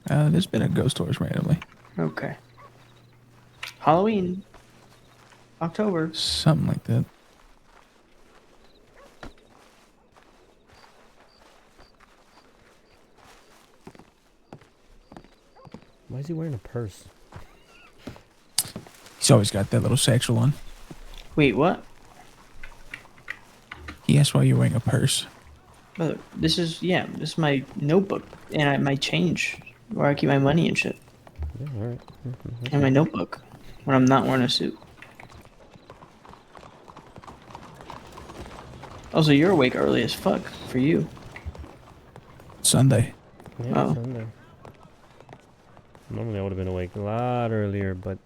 There's been a ghost horse randomly. Okay. Halloween. October. Something like that. Why is he wearing a purse? He's always got that little satchel on. Wait, what? He asked why you're wearing a purse. This is my notebook and my change where I keep my money and shit. Yeah, all right. And my notebook when I'm not wearing a suit. Also, you're awake early as fuck for you. Sunday. Yeah, Oh. Sunday. Normally I would have been awake a lot earlier, but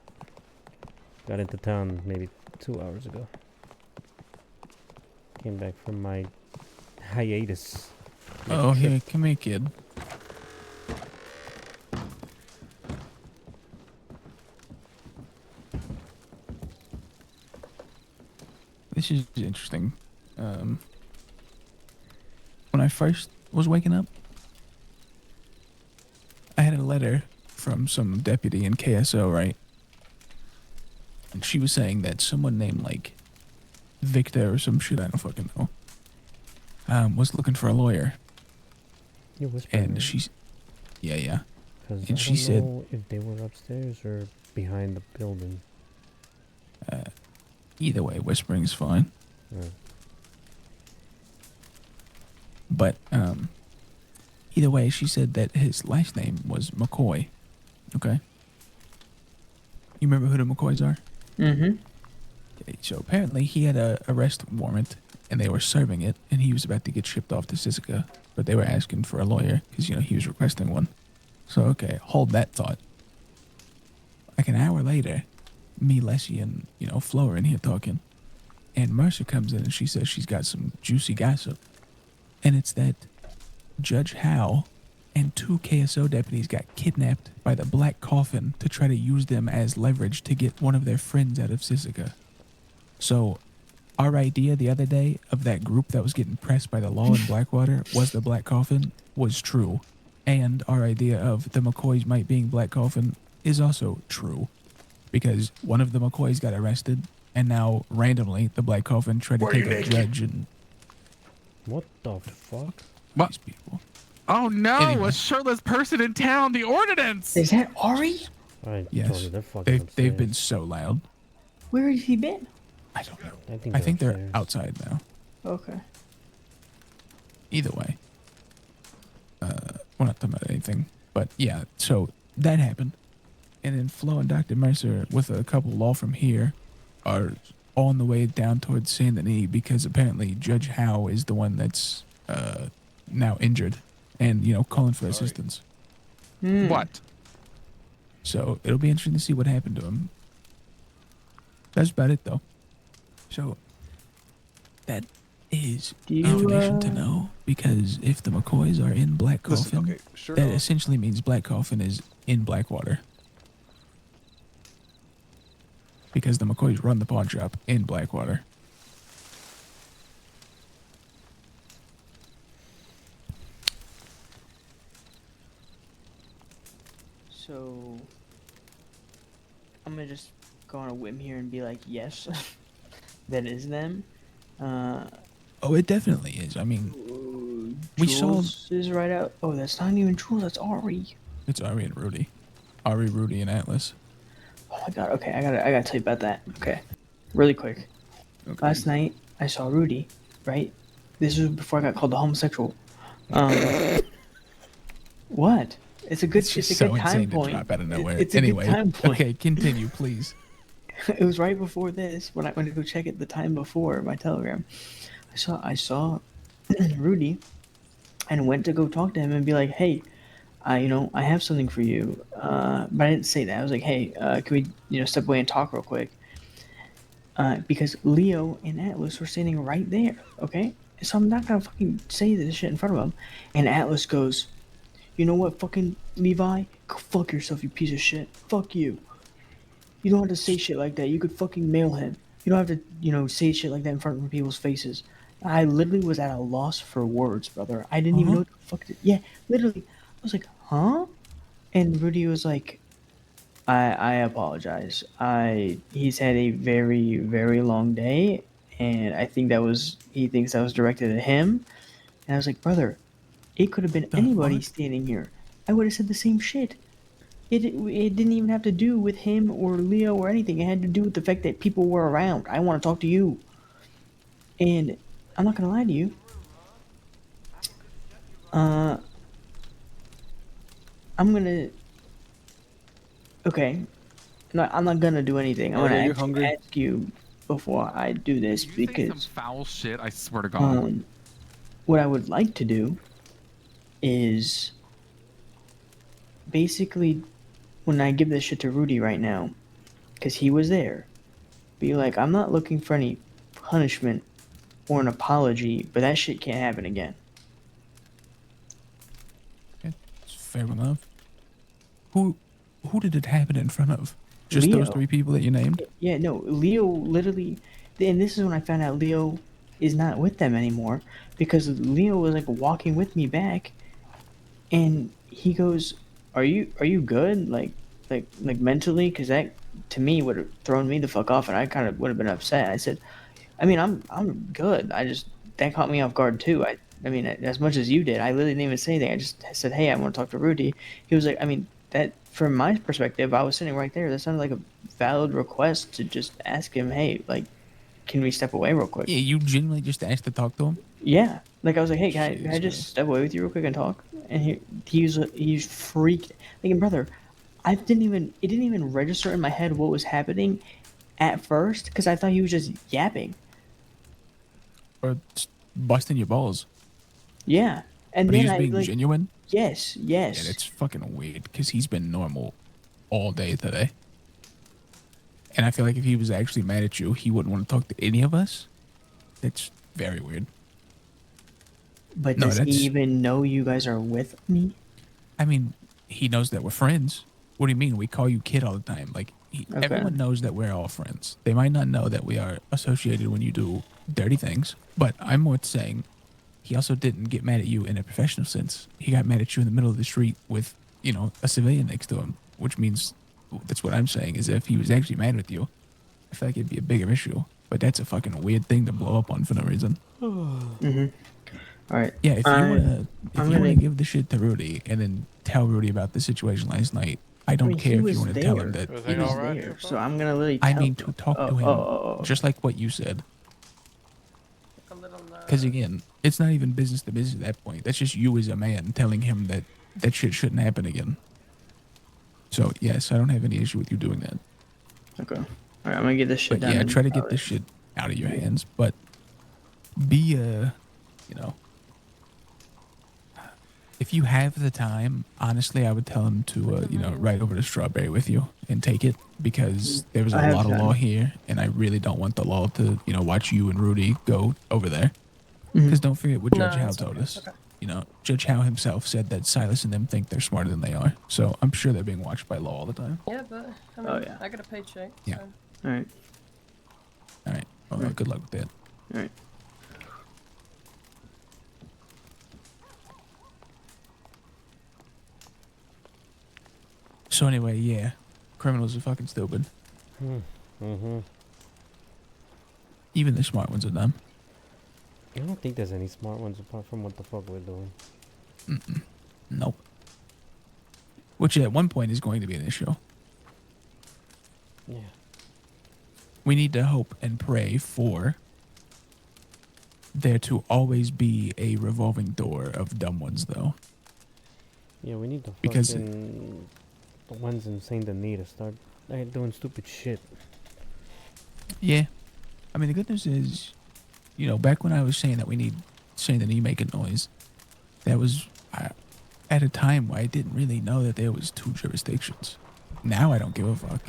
got into town maybe 2 hours ago. Came back from my hiatus. Oh, here, come here, kid. This is interesting. When I first was waking up, I had a letter from some deputy in KSO, right? And she was saying that someone named, like, Victor or some shit, I don't fucking know, was looking for a lawyer. You're whispering. And she's... Yeah. Because And I she don't said... know if they were upstairs or behind the building. Either way, whispering's fine. Yeah. But, either way, she said that his last name was McCoy. Okay? You remember who the McCoys are? Mm-hmm. Okay, so apparently he had a arrest warrant, and they were serving it, and he was about to get shipped off to Sisika, but they were asking for a lawyer, because, he was requesting one. So, okay, hold that thought. Like an hour later, me, Leslie, and, Flo are in here talking, and Mercer comes in and she says she's got some juicy gossip. And it's that Judge Howe and 2 KSO deputies got kidnapped by the Black Coffin to try to use them as leverage to get one of their friends out of Sisika. So, our idea the other day of that group that was getting pressed by the law in Blackwater was the Black Coffin was true. And our idea of the McCoys might being Black Coffin is also true. Because one of the McCoys got arrested, and now, randomly, the Black Coffin tried to take a judge and... What the fuck? What? These people. Oh no, Anyway. a shirtless person in town, the ordinance! Is that Ari? I Yes, told you, they're fucking they've been upstairs. so loud. Where has he been? I don't know. I I think they're upstairs. outside now. Okay. Either way. We're not talking about anything. But yeah, so that happened. And then Flo and Dr. Mercer, with a couple law from here, are on the way down towards Saint Denis because apparently Judge Howe is the one that's now injured and, calling for assistance. What? So it'll be interesting to see what happened to him. That's about it, though. So that is information to know, because if the McCoys are in Black Coffin, Listen, okay, sure that enough. essentially means Black Coffin is in Blackwater. Because the McCoys run the pawn shop in Blackwater. So I'm gonna just go on a whim here and be like, yes, that is them. Oh, it definitely is. I mean, we saw... Jules is right out. Oh, that's not even Jules. That's Ari. It's Ari and Rudy. Ari, Rudy, and Atlas. Oh my god. Okay, I gotta tell you about that. Okay, really quick. Okay. Last night I saw Rudy. Right. This was before I got called a homosexual. What? It's a good. It's It's just a so good time insane to point. drop out of nowhere. It's a Anyway, good time point. okay, continue, please. It was right before this when I went to go check it the time before my telegram. I saw Rudy and went to go talk to him and be like, hey, I have something for you. But I didn't say that. I was like, hey, can we, step away and talk real quick? Because Leo and Atlas were standing right there, okay? So I'm not gonna fucking say this shit in front of him. And Atlas goes, you know what, fucking Levi? Go fuck yourself, you piece of shit. Fuck you. You don't have to say shit like that. You could fucking mail him. You don't have to, say shit like that in front of people's faces. I literally was at a loss for words, brother. I didn't even know what the fuck to, yeah, literally. I was like, huh? And Rudy was like, I apologize. He's had a very, very long day, and I think he thinks that was directed at him. And I was like, brother, it could have been anybody standing here. I would have said the same shit. It didn't even have to do with him or Leo or anything. It had to do with the fact that people were around. I want to talk to you. And I'm not gonna lie to you. I'm gonna. Okay. No, I'm not gonna do anything. I'm Are gonna you hungry? ask you before I do this because Some foul shit. I swear to God. what I would like to do is basically when I give this shit to Rudy right now, because he was there, be like, I'm not looking for any punishment or an apology, but that shit can't happen again. It's fair enough. Who did it happen in front of? Just Leo. those three people that you named? Yeah, no, Leo literally, and this is when I found out Leo is not with them anymore, because Leo was like walking with me back, and he goes, "Are you good? Like mentally?" Because that to me would have thrown me the fuck off, and I kind of would have been upset. I said, "I mean, I'm good. I just that caught me off guard too. I mean, as much as you did, I literally didn't even say anything. I just said, "Hey, I want to talk to Rudy." He was like, "I mean, that from my perspective, I was sitting right there. That sounded like a valid request to just ask him, hey, like, can we step away real quick?" Yeah, you genuinely just asked to talk to him? Yeah, like I was like, "Hey, can I Jeez, just step away with you real quick and talk?" And he's freaked. Like, brother, it didn't even register in my head what was happening at first because I thought he was just yapping. Or just busting your balls? Yeah, and but then he's I being like genuine? Yes. Yeah, that's fucking weird because he's been normal all day today. And I feel like if he was actually mad at you, he wouldn't want to talk to any of us. That's very weird. But does he even know you guys are with me? I mean, he knows that we're friends. What do you mean? We call you kid all the time. Like, Okay. everyone knows that we're all friends. They might not know that we are associated when you do dirty things, but I'm more saying he also didn't get mad at you in a professional sense. He got mad at you in the middle of the street with, a civilian next to him, which means that's what I'm saying is if he was actually mad with you, I feel like it'd be a bigger issue. But that's a fucking weird thing to blow up on for no reason. Mm-hmm. All right. Yeah, if you wanna give the shit to Rudy and then tell Rudy about the situation last night, I don't care if you want to tell him that. He was there, so I'm gonna literally. I tell mean him. to talk to him, just like what you said. Because again, it's not even business to business at that point. That's just you as a man telling him that that shit shouldn't happen again. So yes, I don't have any issue with you doing that. Okay. All right, I'm gonna get this shit But done. yeah, and try to I'll get this shit out of your hands. But be if you have the time, honestly, I would tell him to ride over to Strawberry with you and take it because there's a I have lot of time. law here, and I really don't want the law to watch you and Rudy go over there. Mhm. Because don't forget what Judge No, Howe it's told okay, us. it's okay. Judge Howe himself said that Silas and them think they're smarter than they are. So I'm sure they're being watched by law all the time. Yeah, but I mean, Oh, yeah. I got a paycheck. Yeah. So. All right. All right. Well, Right. good luck with that. All right. So anyway, yeah, criminals are fucking stupid. Mm-hmm. Even the smart ones are dumb. I don't think there's any smart ones apart from what the fuck we're doing. Mm-mm. Nope. Which at one point is going to be an issue. Yeah. We need to hope and pray for there to always be a revolving door of dumb ones, though. Yeah, we need the Because- fucking the ones in Saint Denis to start doing stupid shit. Yeah. I mean, the good news is, you know, back when I was saying that we need Saint Denis making noise, that was at a time where I didn't really know that there was 2 jurisdictions. Now I don't give a fuck.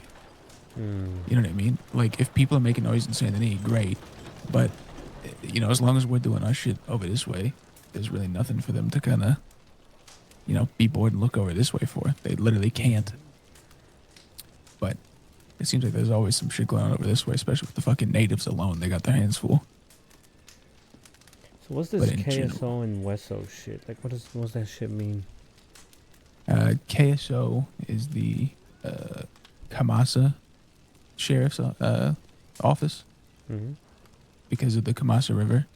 You know what I mean? Like, if people are making noise in Saint Denis, great. But, you know, as long as we're doing our shit over this way, there's really nothing for them to kind of, you know, be bored and look over this way for. They literally can't. But it seems like there's always some shit going on over this way, especially with the fucking natives alone. They got their hands full. So what's this But in KSO and Weso shit? Like, what's that shit mean? KSO is the Kamasa Sheriff's office because of the Kamasa River.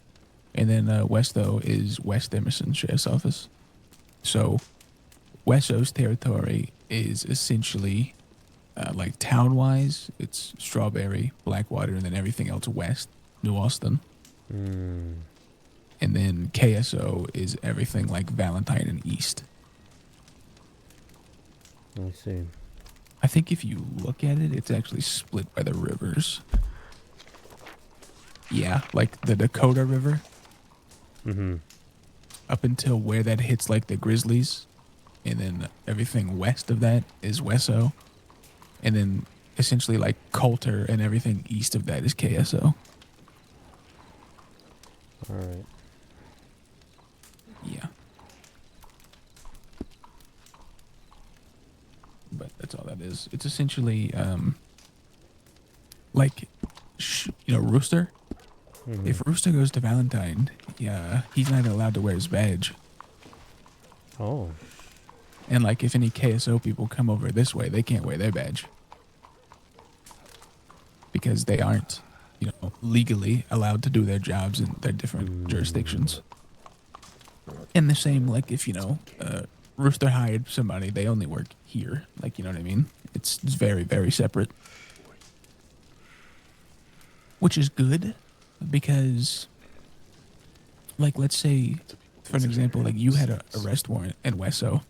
And then Westo is West Emerson Sheriff's office. So Westo's territory is essentially like town-wise, it's Strawberry, Blackwater, and then everything else west, New Austin. And then KSO is everything like Valentine and East. I see. I think if you look at it, it's actually split by the rivers. Yeah, like the Dakota River. Up until where that hits like the Grizzlies. And then everything west of that is Weso. And then essentially like Coulter and everything east of that is KSO. Alright. Yeah. But that's all that is. It's essentially like, you know, Rooster. If Rooster goes to Valentine, yeah, he's not allowed to wear his badge. Oh. And like, if any KSO people come over this way, they can't wear their badge because they aren't, you know, legally allowed to do their jobs in their different jurisdictions. And the same, like, if, you know, Rooster hired somebody, they only work here. Like, you know what I mean? It's very, very separate. Which is good because, like, let's say, for an example, like, you had an arrest warrant in Weso.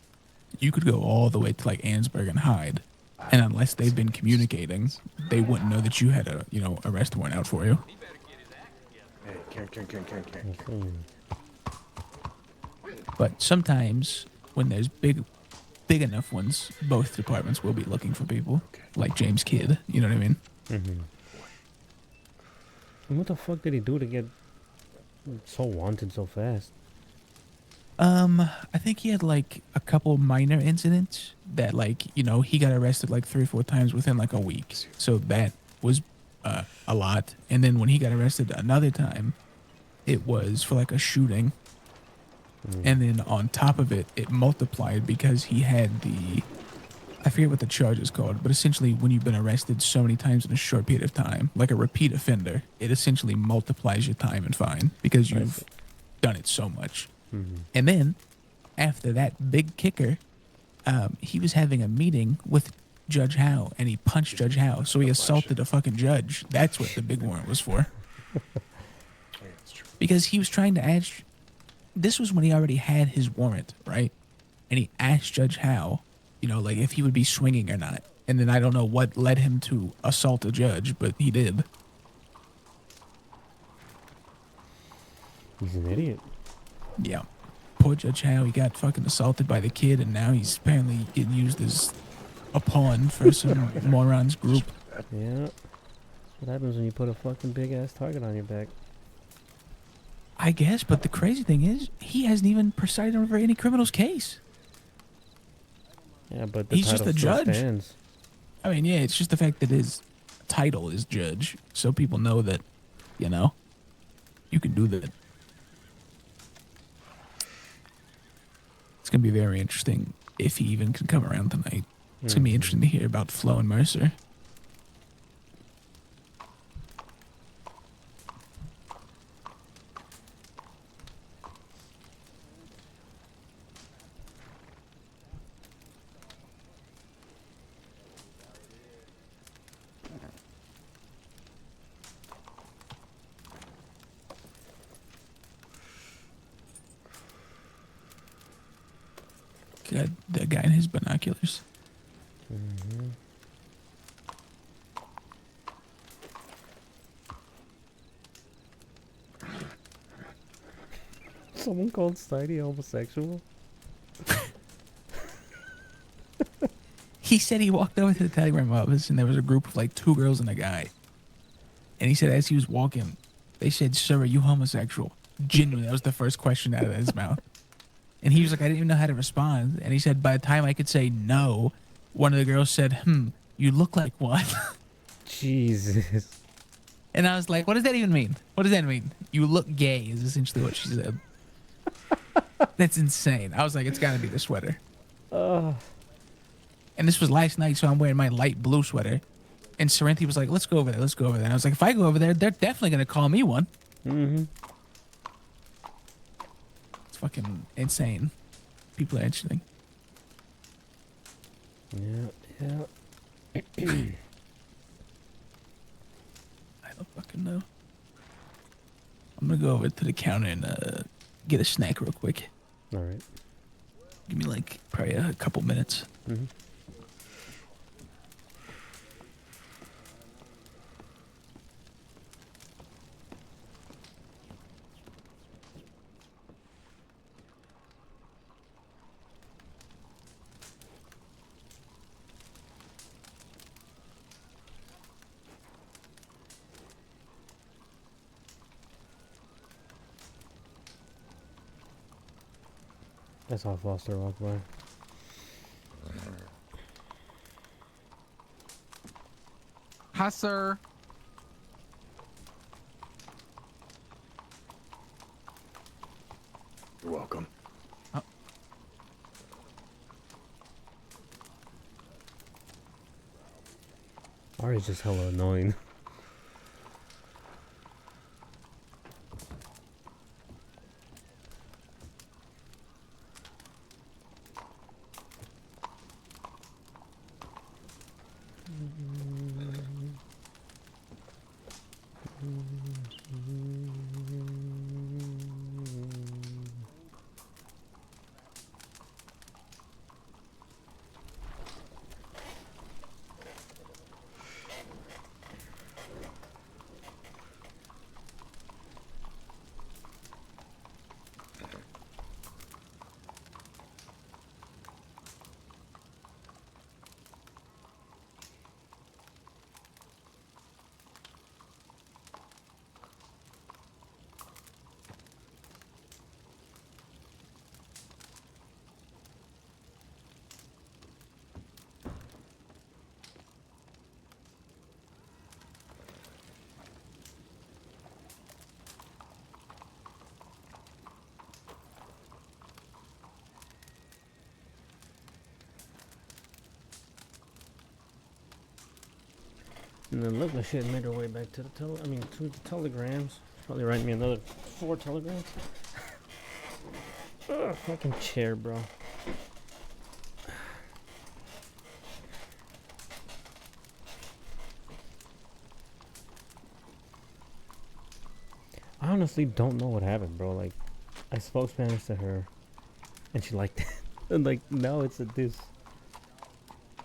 You could go all the way to, like, Ansburg and Hyde. And unless they've been communicating, they wouldn't know that you had a, you know, arrest warrant out for you. Hey, Karen. But sometimes when there's big enough ones, both departments will be looking for people, like James Kidd. You know what I mean? And what the fuck did he do to get so wanted so fast? I think he had like a couple minor incidents that, like, you know, he got arrested like 3 or 4 times within like a week. So that was a lot. And then when he got arrested another time, it was for like a shooting. And then on top of it, it multiplied because he had the, I forget what the charge is called, but essentially when you've been arrested so many times in a short period of time, like a repeat offender, it essentially multiplies your time and fine because you've done it so much. And then after that big kicker, he was having a meeting with Judge Howe and he punched Judge Howe. So he assaulted a fucking judge. That's what the big warrant was for. Because he was trying to ask, this was when he already had his warrant, right? And he asked Judge Howe, you know, like if he would be swinging or not. And then I don't know what led him to assault a judge, but he did. He's an idiot. Yeah. Poor Judge Howe, he got fucking assaulted by the kid, and now he's apparently getting used as a pawn for some morons group. Yeah. That's what happens when you put a fucking big ass target on your back. I guess, but the crazy thing is, he hasn't even presided over any criminal's case. Yeah, but the he's just a title still judge. stands. I mean, yeah, it's just the fact that his title is judge, so people know that, you know, you can do that. It's going to be very interesting if he even can come around tonight. It's going to be interesting to hear about Flo and Mercer. the guy in his binoculars. Mm-hmm. Someone called Steiny homosexual? He said he walked over to the telegram office and there was a group of like 2 girls and a guy. And he said as he was walking, they said, "Sir, are you homosexual?" Genuinely, that was the first question out of his mouth. And he was like, I didn't even know how to respond. And he said, by the time I could say no, one of the girls said, you look like one. Jesus. And I was like, what does that even mean? What does that mean? You look gay is essentially what she said. That's insane. I was like, it's got to be the sweater. And this was last night, so I'm wearing my light blue sweater. And Sorrenti was like, let's go over there. Let's go over there. And I was like, if I go over there, they're definitely going to call me one. Mm-hmm. It's fucking insane. People are interesting. Yeah. I don't fucking know. I'm going to go over to the counter and get a snack real quick. All right. Give me like probably a couple minutes. Mm-hmm. I saw Foster walk by. Hi, sir. You're welcome. Ari's just hella annoying. And then look, the shit made her way back to the to the telegrams. Probably write me another 4 telegrams. Ugh, fucking chair, bro. I honestly don't know what happened, bro. Like, I spoke Spanish to her, and she liked it. And like, now it's a this.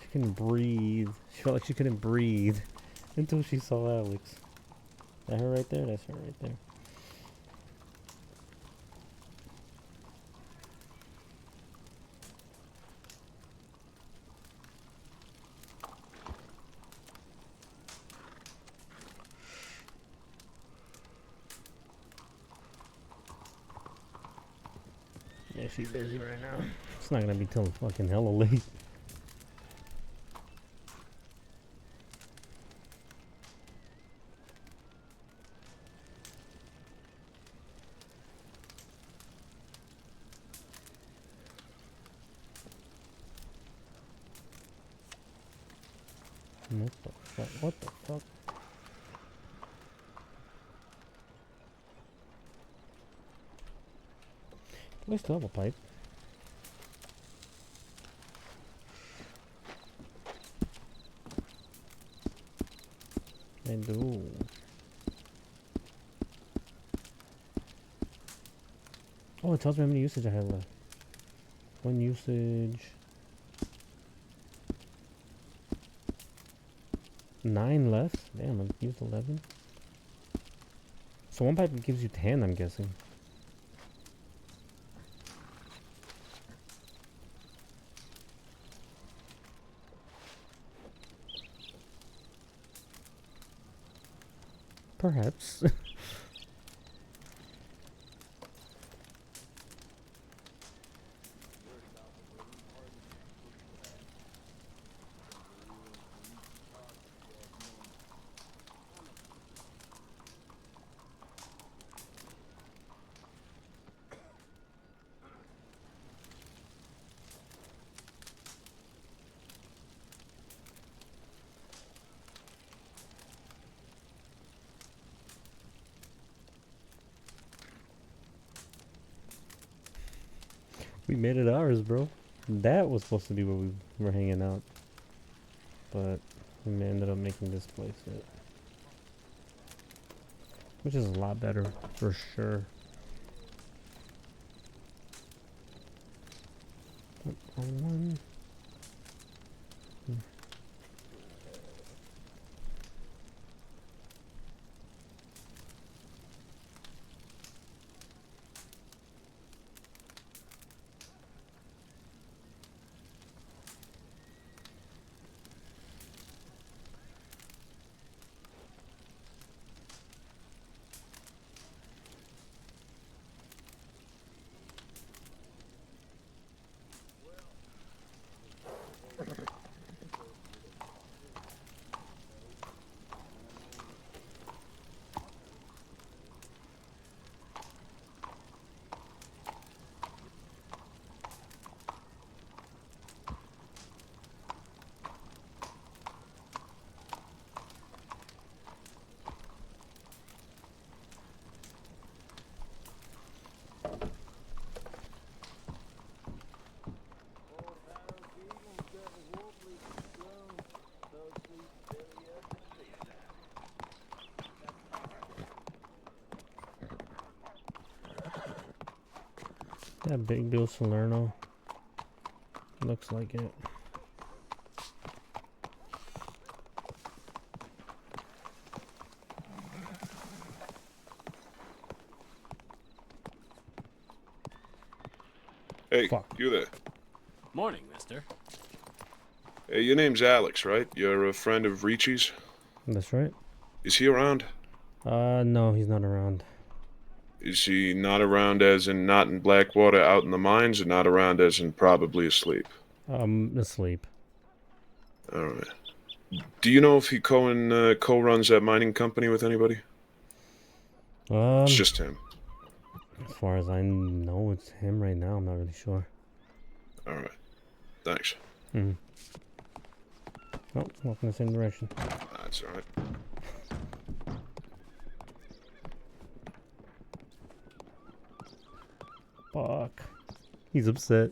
She couldn't breathe. She felt like she couldn't breathe until she saw Alex. Is that her right there? That's her right there. Yeah, she's busy right now. It's not gonna be till fucking hella late. What the fuck? What the fuck? Do I still have a pipe? I do. Oh, it tells me how many usage I have left. 1 usage. 9 left. Damn, I've used 11. So 1 pipe gives you 10, I'm guessing. Perhaps. We made it ours, bro. That was supposed to be where we were hanging out. But we ended up making this place it. Which is a lot better, for sure. One. That big Bill Salerno. Looks like it. Hey, you there. Morning, mister. Hey, your name's Alex, right? You're a friend of Ricci's? That's right. Is he around? No, he's not around. Is he not around as in not in Blackwater out in the mines, or not around as in probably asleep? Asleep. Alright. Do you know if he co-runs that mining company with anybody? It's just him. As far as I know, it's him right now. I'm not really sure. Alright. Thanks. Oh, walk in the same direction. That's alright. Fuck. He's upset.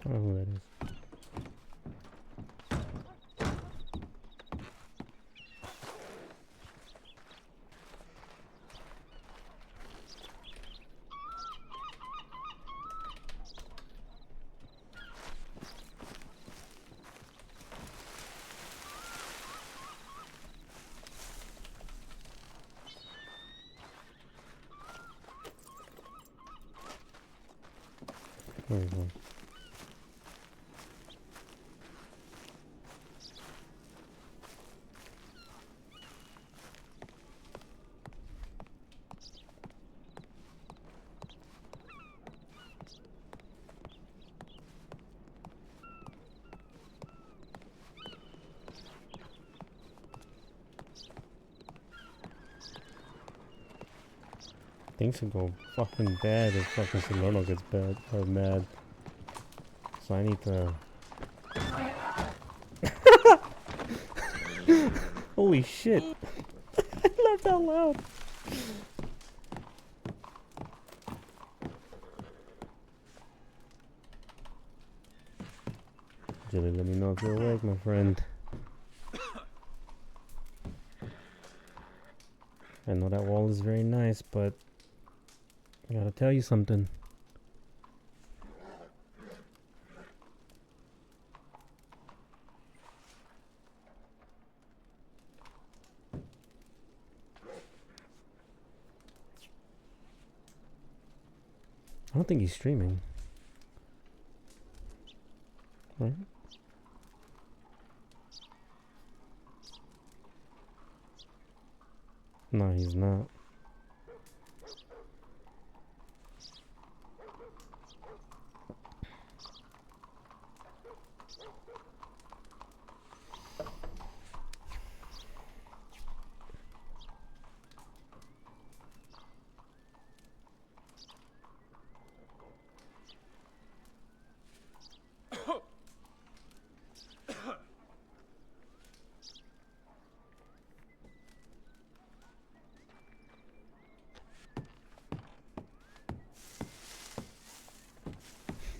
I don't know who that is. There we go. Things can go fucking bad if fucking Solano gets bad or mad. So I need to. Holy shit! I laughed out loud. Jelly, let me know if you're awake, my friend. I know that wall is very nice, but I gotta tell you something. I don't think he's streaming. Right? No, he's not.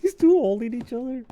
These two holding each other.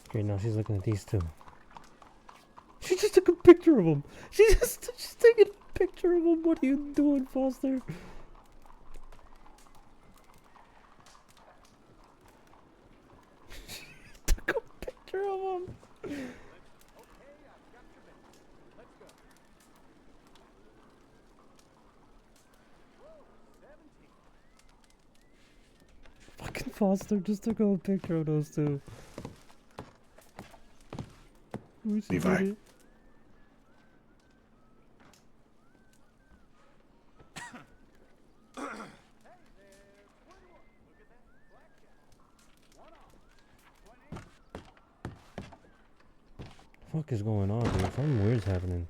Okay, now she's looking at these two. She just took a picture of him. She's taking a picture of him. What are you doing, Foster? She took a picture of him. Fucking Foster just took a picture of those two. Levi. What the fuck is going on, dude? Something weird's happening.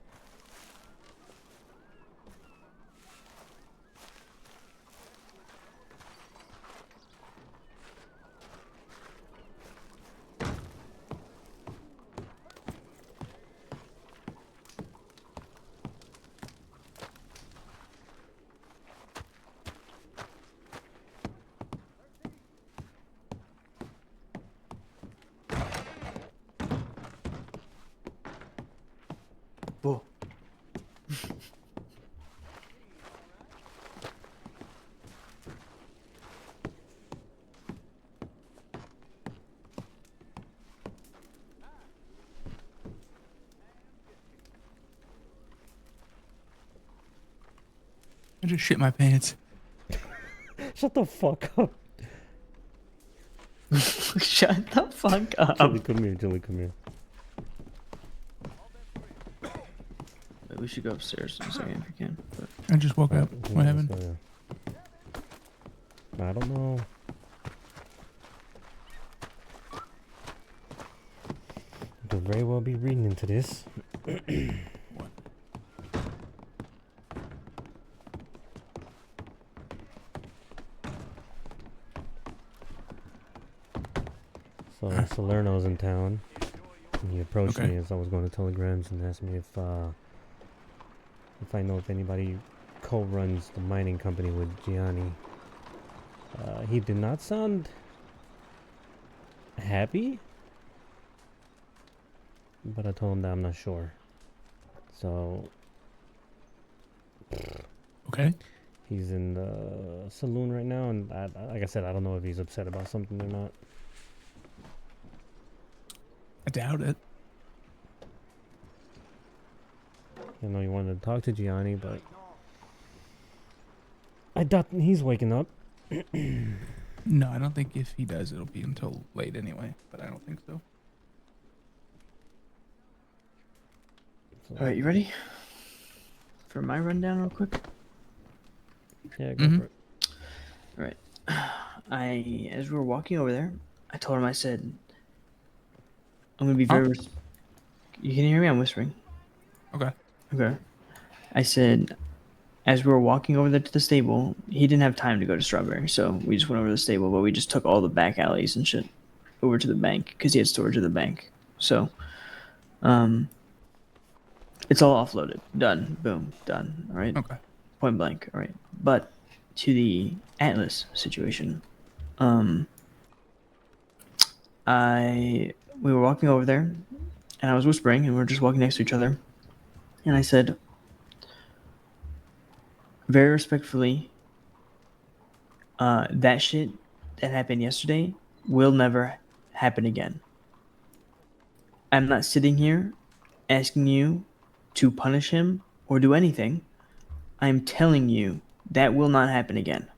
Whoa. I just shit my pants. Shut the fuck up. Shut the fuck up. Julie, come here. Julie, come here. Wait, we should go upstairs in a second if you can. But... I just woke up. Yeah, What let's happened? go, yeah. I don't know. Could very well be reading into this. What? So Salerno's in town. And he approached Okay. me as I was going to telegrams and asked me if I know if anybody co-runs the mining company with Gianni. He did not sound happy, but I told him that I'm not sure. So Okay. he's in the saloon right now, and like I said, I don't know if he's upset about something or not. I doubt it. I know he wanted to talk to Gianni, but I doubt he's waking up. No, I don't think if he does, it'll be until late anyway. But I don't think so. All right, you ready for my rundown, real quick? Yeah, go for it. All right. As we were walking over there, I told him. I said, "I'm gonna be very." You can hear me? I'm whispering. Okay. Okay. I said, as we were walking over there to the stable, he didn't have time to go to Strawberry, so we just went over to the stable, but we just took all the back alleys and shit over to the bank because he had storage at the bank. So, it's all offloaded. Done. Boom. Done. All right. Okay. Point blank. All right. But to the Atlas situation, we were walking over there, and I was whispering, and we were just walking next to each other, and I said, very respectfully, that shit that happened yesterday will never happen again. I'm not sitting here asking you to punish him or do anything. I'm telling you that will not happen again.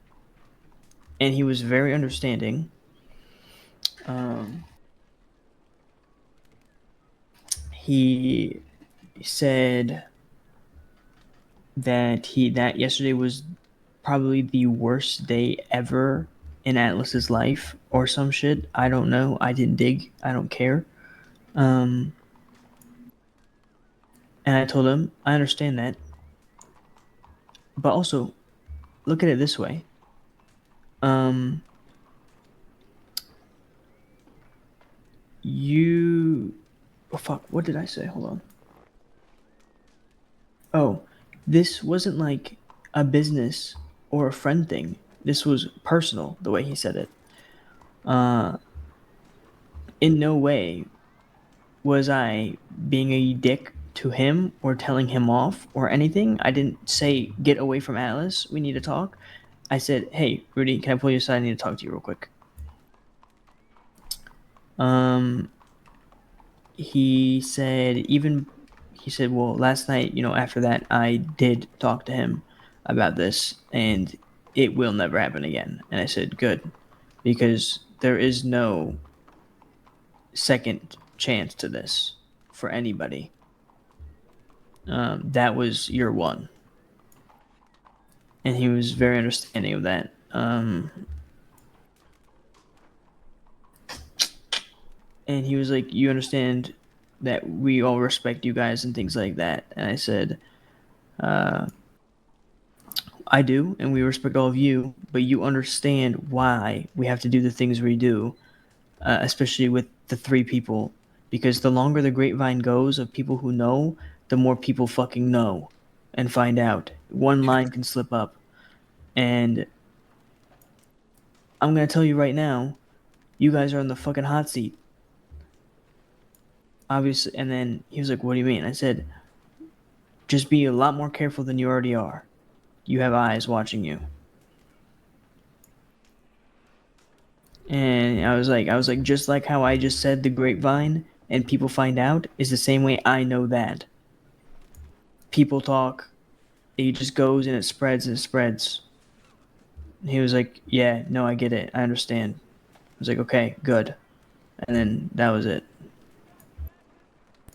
And he was very understanding. He said that yesterday was probably the worst day ever in Atlas's life or some shit. I don't know. I didn't dig. I don't care. And I told him, I understand that. But also, look at it this way. Oh fuck, what did I say? Hold on. Oh, this wasn't like a business or a friend thing. This was personal, the way he said it. In no way was I being a dick to him or telling him off or anything. I didn't say, get away from Atlas, we need to talk. I said, hey, Rudy, can I pull you aside? I need to talk to you real quick. He said, well, last night, after that, I did talk to him about this, and it will never happen again. And I said, good, because there is no second chance to this for anybody. That was year one. And he was very understanding of that. And he was like, you understand that we all respect you guys and things like that. And I said, I do, and we respect all of you, but you understand why we have to do the things we do, especially with the three people, because the longer the grapevine goes of people who know, the more people fucking know and find out. One line can slip up. And I'm going to tell you right now, you guys are on the fucking hot seat. Obviously. And then he was like, what do you mean? I said, just be a lot more careful than you already are. You have eyes watching you. And I was like, just like how I just said the grapevine and people find out is the same way I know that. People talk, it just goes and it spreads and it spreads. And he was like, yeah, no, I get it. I understand. I was like, okay, good. And then that was it.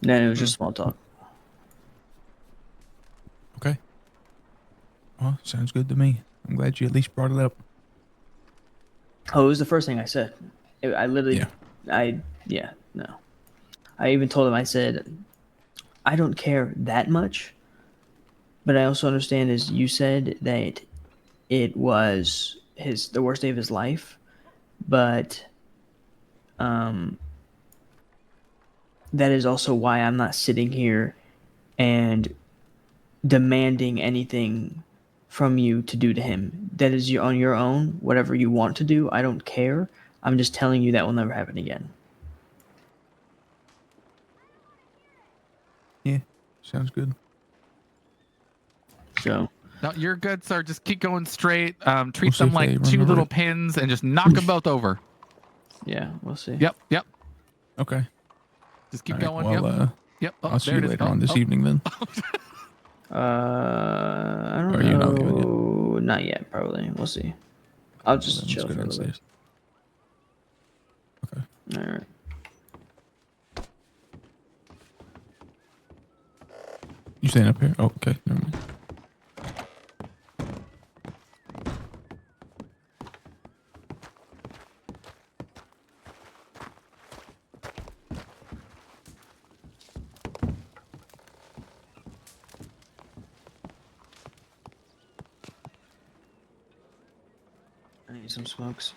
Then it was just small talk. Okay. Well, sounds good to me. I'm glad you at least brought it up. Oh, it was the first thing I said. I literally, no. I even told him, I said, I don't care that much, but I also understand, as you said, that it was the worst day of his life, but that is also why I'm not sitting here and demanding anything from you to do to him. That is on your own. Whatever you want to do, I don't care. I'm just telling you that will never happen again. Yeah, sounds good. So. No, you're good, sir. Just keep going straight. Treat We'll see them if they like two remember little it. pins and just knock them both over. Yeah, we'll see. Yep. Okay. Just keep All right, going. well, Yep. Oh, I'll see there you it is. later on this evening then. I don't Or know. you're not leaving yet? Not yet, probably. We'll see. I'll just Let's chill go for a little bit. downstairs. Okay. All right. You staying up here? Oh, okay. Never mind. I need some smokes.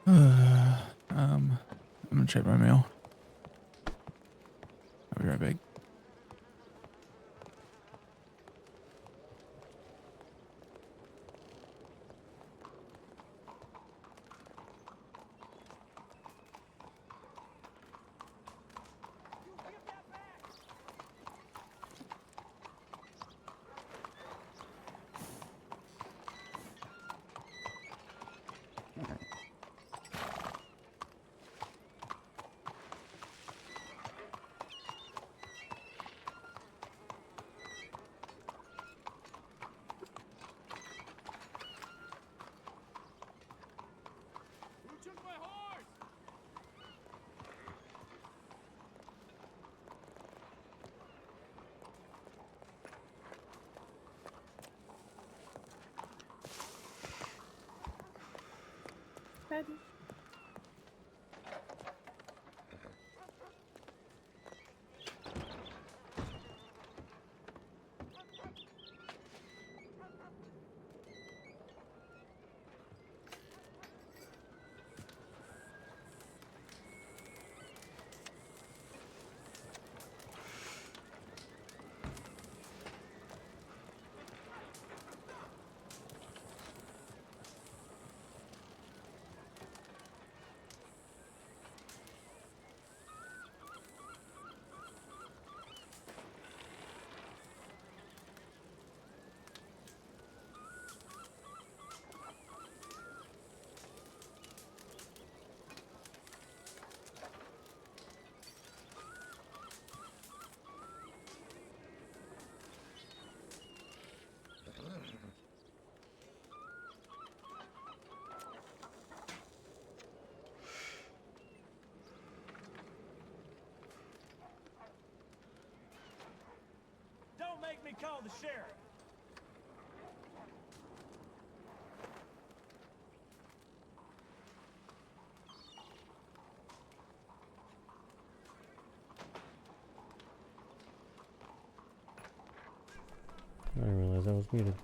I'm gonna check my mail. I'll be right back. Ready. Don't make me call the sheriff. realize I was muted.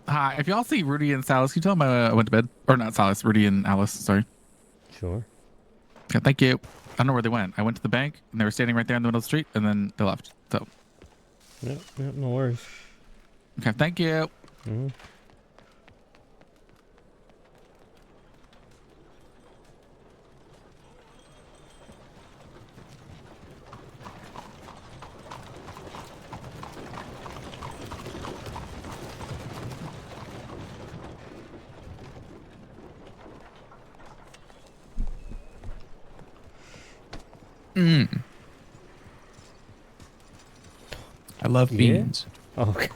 Hi, if y'all see Rudy and Silas, can you tell them I went to bed? Or not Silas, Rudy and Alice, sorry. Sure. Okay, thank you. I don't know where they went. I went to the bank, and they were standing right there in the middle of the street, and then they left. So. Yep, no worries. Okay, thank you. Mm-hmm. Mm. I love beans. Oh, okay.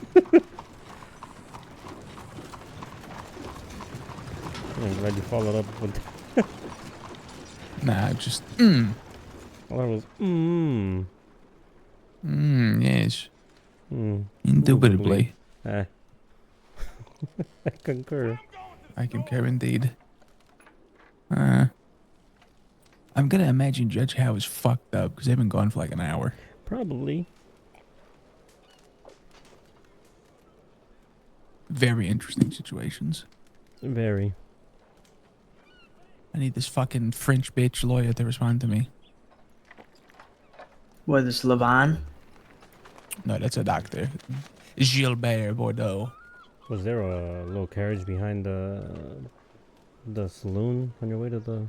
I'm glad you followed up with. Nah, just Oh, that was yes. Indubitably. Indubitably. I concur. I concur indeed. I'm gonna imagine Judge Howe is fucked up because they've been gone for like an hour. Probably. Very interesting situations. Very. I need this fucking French bitch lawyer to respond to me. What, this Levon? No, that's a doctor. Gilbert Bordeaux. Was there a little carriage behind the saloon on your way to the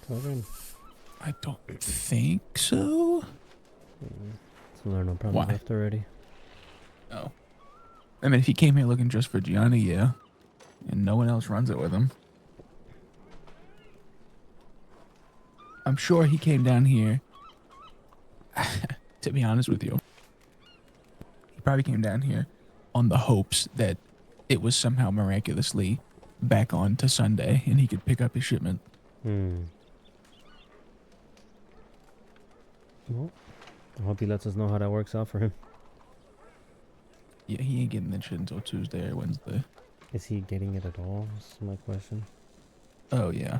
telegram? I don't think so. Salerno probably Why? left already. Oh. I mean, if he came here looking just for Gianni, yeah. And no one else runs it with him. I'm sure he came down here. To be honest with you, he probably came down here on the hopes that it was somehow miraculously back on to Sunday and he could pick up his shipment. Well, I hope he lets us know how that works out for him. Yeah, he ain't getting that shit until Tuesday or Wednesday. Is he getting it at all? Is my question. Oh, yeah.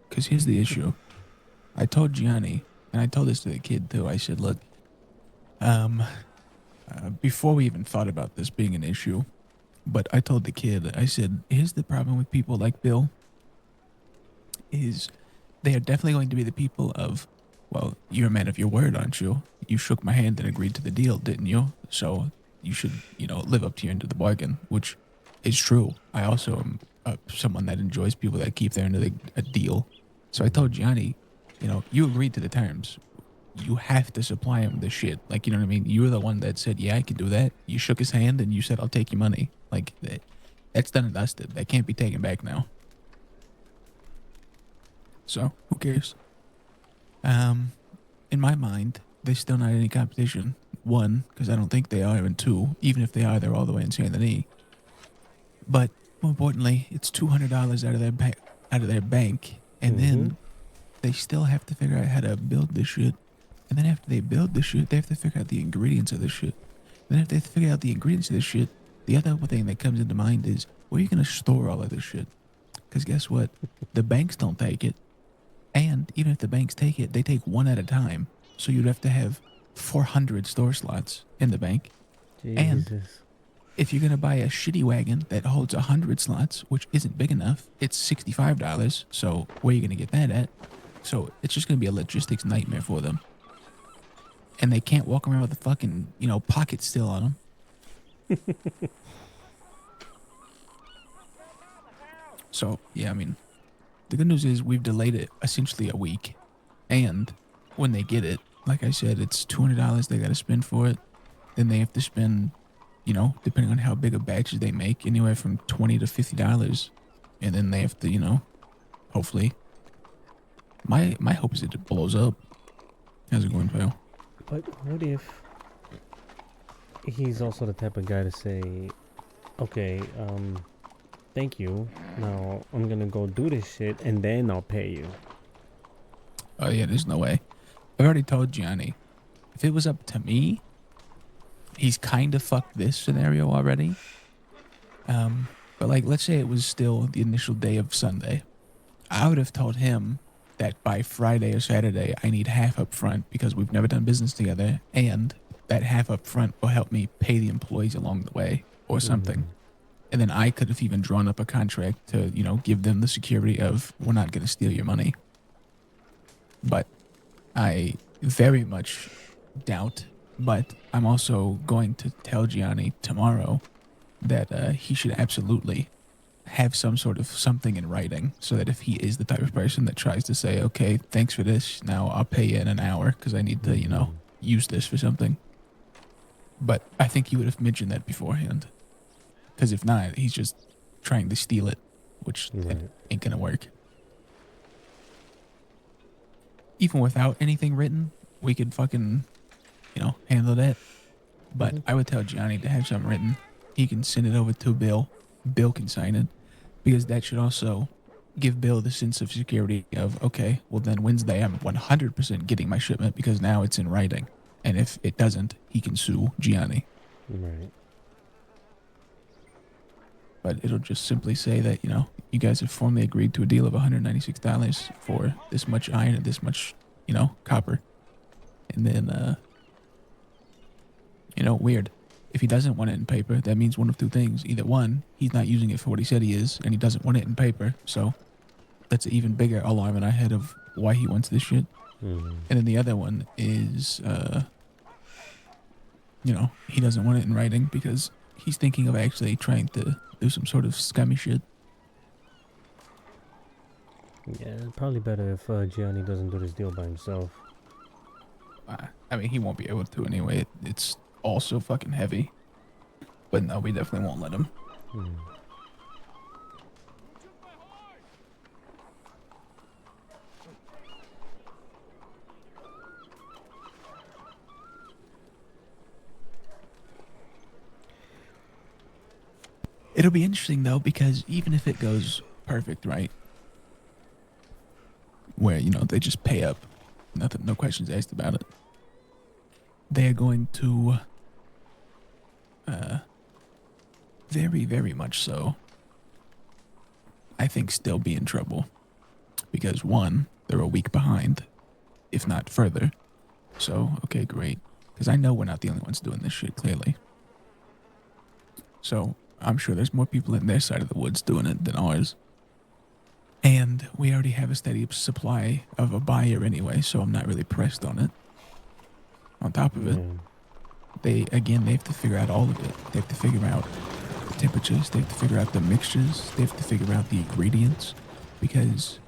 Because here's the issue. I told Gianni, and I told this to the kid too, I said, look, before we even thought about this being an issue, but I told the kid, I said, here's the problem with people like Bill, is they are definitely going to be the people of, well, you're a man of your word, aren't you? You shook my hand and agreed to the deal, didn't you? So you should, live up to your end of the bargain, which is true. I also am someone that enjoys people that keep their end of a deal. So I told Gianni, you agreed to the terms. You have to supply him the shit. Like, you know what I mean? You were the one that said, yeah, I can do that. You shook his hand and you said, I'll take your money. Like, that's done and dusted. That can't be taken back now. So, who cares? In my mind, there's still not any competition. One, because I don't think they are, and two, even if they are, they're all the way in Saint Denis. But more importantly, it's $200 out of their bank, and then they still have to figure out how to build this shit. And then after they build this shit, they have to figure out the ingredients of this shit. Then after they figure out the ingredients of this shit, the other thing that comes into mind is, where are you going to store all of this shit? Because guess what? The banks don't take it. And even if the banks take it, they take one at a time. So you'd have to have 400 store slots in the bank. Jesus. And if you're gonna buy a shitty wagon that holds 100 slots, which isn't big enough, it's $65. So where are you gonna get that at? So it's just gonna be a logistics nightmare for them. And they can't walk around with a fucking, pocket still on them. So, yeah, I mean, the good news is we've delayed it essentially a week. And when they get it, like I said, it's $200 they got to spend for it. Then they have to spend, depending on how big a batches they make, anywhere from $20 to $50. And then they have to, hopefully. My hope is that it blows up. How's it going, Phil? But what if he's also the type of guy to say, okay, thank you. Now I'm gonna go do this shit and then I'll pay you. Oh yeah, there's no way. I've already told Gianni, if it was up to me, he's kind of fucked this scenario already. But like, let's say it was still the initial day of Sunday. I would have told him that by Friday or Saturday, I need half up front because we've never done business together. And that half up front will help me pay the employees along the way or something. And then I could have even drawn up a contract to, give them the security of, we're not going to steal your money. But I very much doubt, but I'm also going to tell Gianni tomorrow that he should absolutely have some sort of something in writing so that if he is the type of person that tries to say, okay, thanks for this, now I'll pay you in an hour because I need to, use this for something. But I think he would have mentioned that beforehand. Because if not, he's just trying to steal it, which ain't gonna work. Even without anything written, we could fucking, handle that. But I would tell Gianni to have something written. He can send it over to Bill. Bill can sign it. Because that should also give Bill the sense of security of, okay, well then Wednesday I'm 100% getting my shipment because now it's in writing. And if it doesn't, he can sue Gianni. Right. But it'll just simply say that, you guys have formally agreed to a deal of $196 for this much iron and this much, copper. And then, weird. If he doesn't want it in paper, that means one of two things. Either one, he's not using it for what he said he is, and he doesn't want it in paper. So that's an even bigger alarm in our head of why he wants this shit. And then the other one is, he doesn't want it in writing because he's thinking of actually trying to do some sort of scummy shit. Yeah, probably better if Gianni doesn't do this deal by himself. I mean, he won't be able to anyway. It's all so fucking heavy. But no, we definitely won't let him. It'll be interesting though, because even if it goes perfect, right? Where, they just pay up, nothing, no questions asked about it. They're going to, very, very much so, I think still be in trouble. Because one, they're a week behind, if not further. So, okay, great. Because I know we're not the only ones doing this shit, clearly. So, I'm sure there's more people in their side of the woods doing it than ours. And we already have a steady supply of a buyer anyway, so I'm not really pressed on it. On top of it, they have to figure out all of it. They have to figure out the temperatures, they have to figure out the mixtures, they have to figure out the ingredients. Because